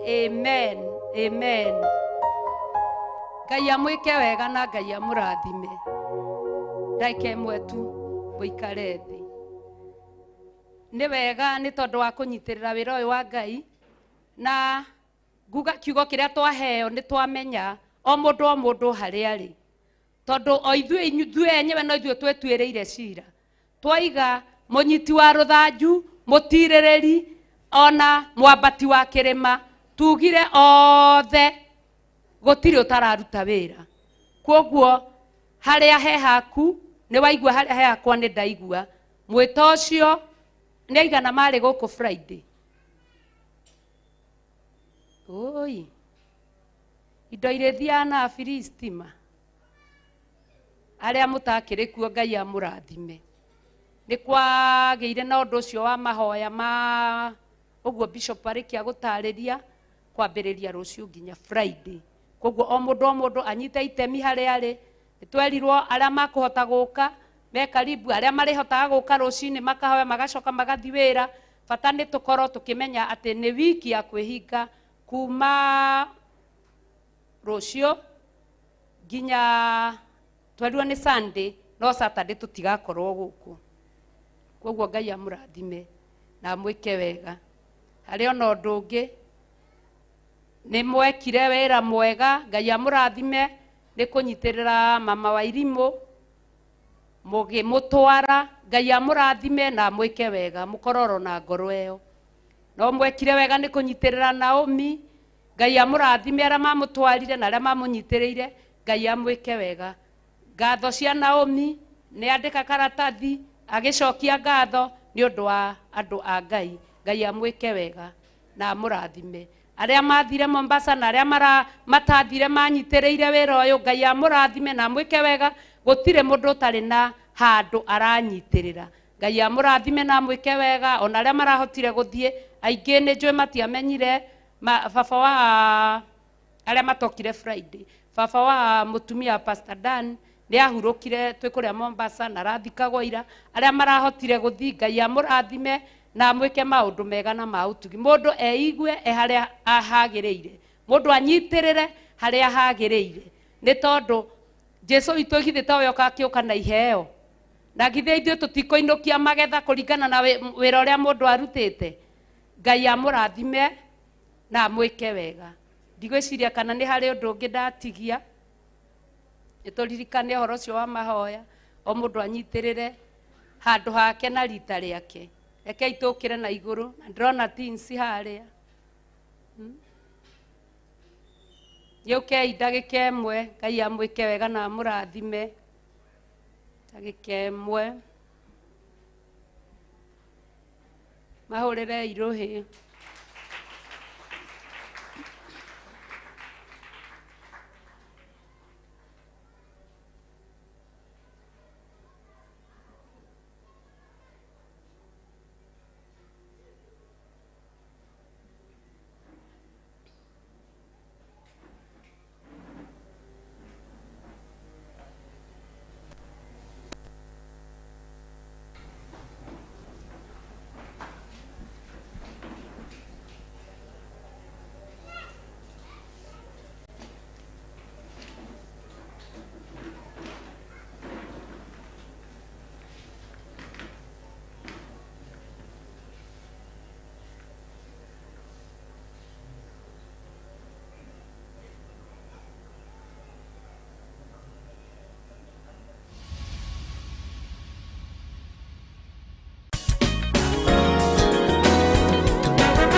Amen, amen. Ngai amwike wega na Ngai amurathime. Ndaike mwetu muikare thi. Ni wega ni tondu wa kunyitirira wira uyu wa Ngai, na nguga kiugo kiria twaheo ni twamenya o mundu haria ari, tondu o ithuĩ enyewe no ithuĩ twetuĩrĩire cira, twaiga munyiti wa ruthanju, mutirirĩri, ona mwambati wa kirima, tugire othe gutiri utararuta wira. Kwoguo haria he haku ni waigua, haria he hakwa ni ndaigua. Mwĩto ũcio nĩ aigana marĩ gũkũ Friday? Oi, indo irĩthiaga na Filistima. Aria mutakĩrĩ kuo Ngai amũrathime. Nĩ kwagĩire na ũndũ ũcio wa mahoya ma ũguo Bishop arĩkia gũtarĩria kwambĩrĩria rũciũ nginya Friday. Kwoguo o mũndũ anyite itemi harĩa arĩ. Nĩtwerirwo arĩa makũhota gũka me karibu, arĩa marĩhotaga gũka rũcinĩ makahoya magacoka magathi wĩra. Bata nĩ tũkorwo tũkĩmenya atĩ nĩ wiki ya kwĩhinga kuma rũciũ nginya twerirwo nĩ Sunday, no Saturday tũtigakorwo gũkũ. Kwoguo Ngai amũrathime na mwĩke wega. Harĩ ona ũndũ ũngĩ nĩ mwekire wĩra mwega, Ngai amũrathime nĩ kũnyitirĩra mama wa Irimũ, mũgĩmũtwara. Ngai amũrathime na mwĩke wega, mũkororo na ngoro ĩyo. No mwekire wega nĩ kũnyitirĩra Naomi, Ngai amũrathime arĩa mamũtwarire na arĩa mamũnyitĩrĩire, Ngai amwĩke wega. Ngatho cia Naomi nĩ andĩka karatathi agĩcokia ngatho nĩ ũndũ wa andũ a Ngai. Ngai amwĩke wega na amũrathime. Arĩa mathire Mombasa na arĩa matathire manyitĩrĩire wĩra ũyũ, Ngai amũrathime na amwĩke wega. Gũtirĩ mũndũ ũtarĩ na handũ aranyitĩrĩra. Ngai amũrathime na amwĩke wega. Ona arĩa marahotire gũthiĩ, aingĩ nĩ njũĩ matiamenyire. Baba wa arĩa matokire Friday, baba wa mutumia Pastor Dan nĩ ahurũkire twĩ kũrĩa Mombasa na rathikagwo ira. Arĩa marahotire gũthiĩ, Ngai amũrathime na amwĩke maũndũ mega na ma ũtugi. Mũndũ eigue harĩa hagĩrĩire, mũndũ anyitĩrĩre harĩa hagĩrĩire, nĩ tondũ Jesu witũ githĩ ta ũyũ akĩũka na iheo, na githĩ ithuĩ tũtikũinũkia magetha kũringana na wĩra ũrĩa mũndũ arutĩte. Ngai amũrathime na amwĩke wega. Ndigwĩciria kana nĩ harĩ ũndũ ũngĩ ndatigia. Nĩtũririkane ũhoro ũcio wa mahoya, o mũndũ anyitĩrĩre handũ hake na rita rĩake. Rekei tũkĩre na igũrũ, na ndĩrona tinsi harĩa. Gĩũkei ndagĩka ĩmwe, Ngai amwĩke wega na amũrathime. Ndagĩka ĩmwe mahũrĩre irũhĩ.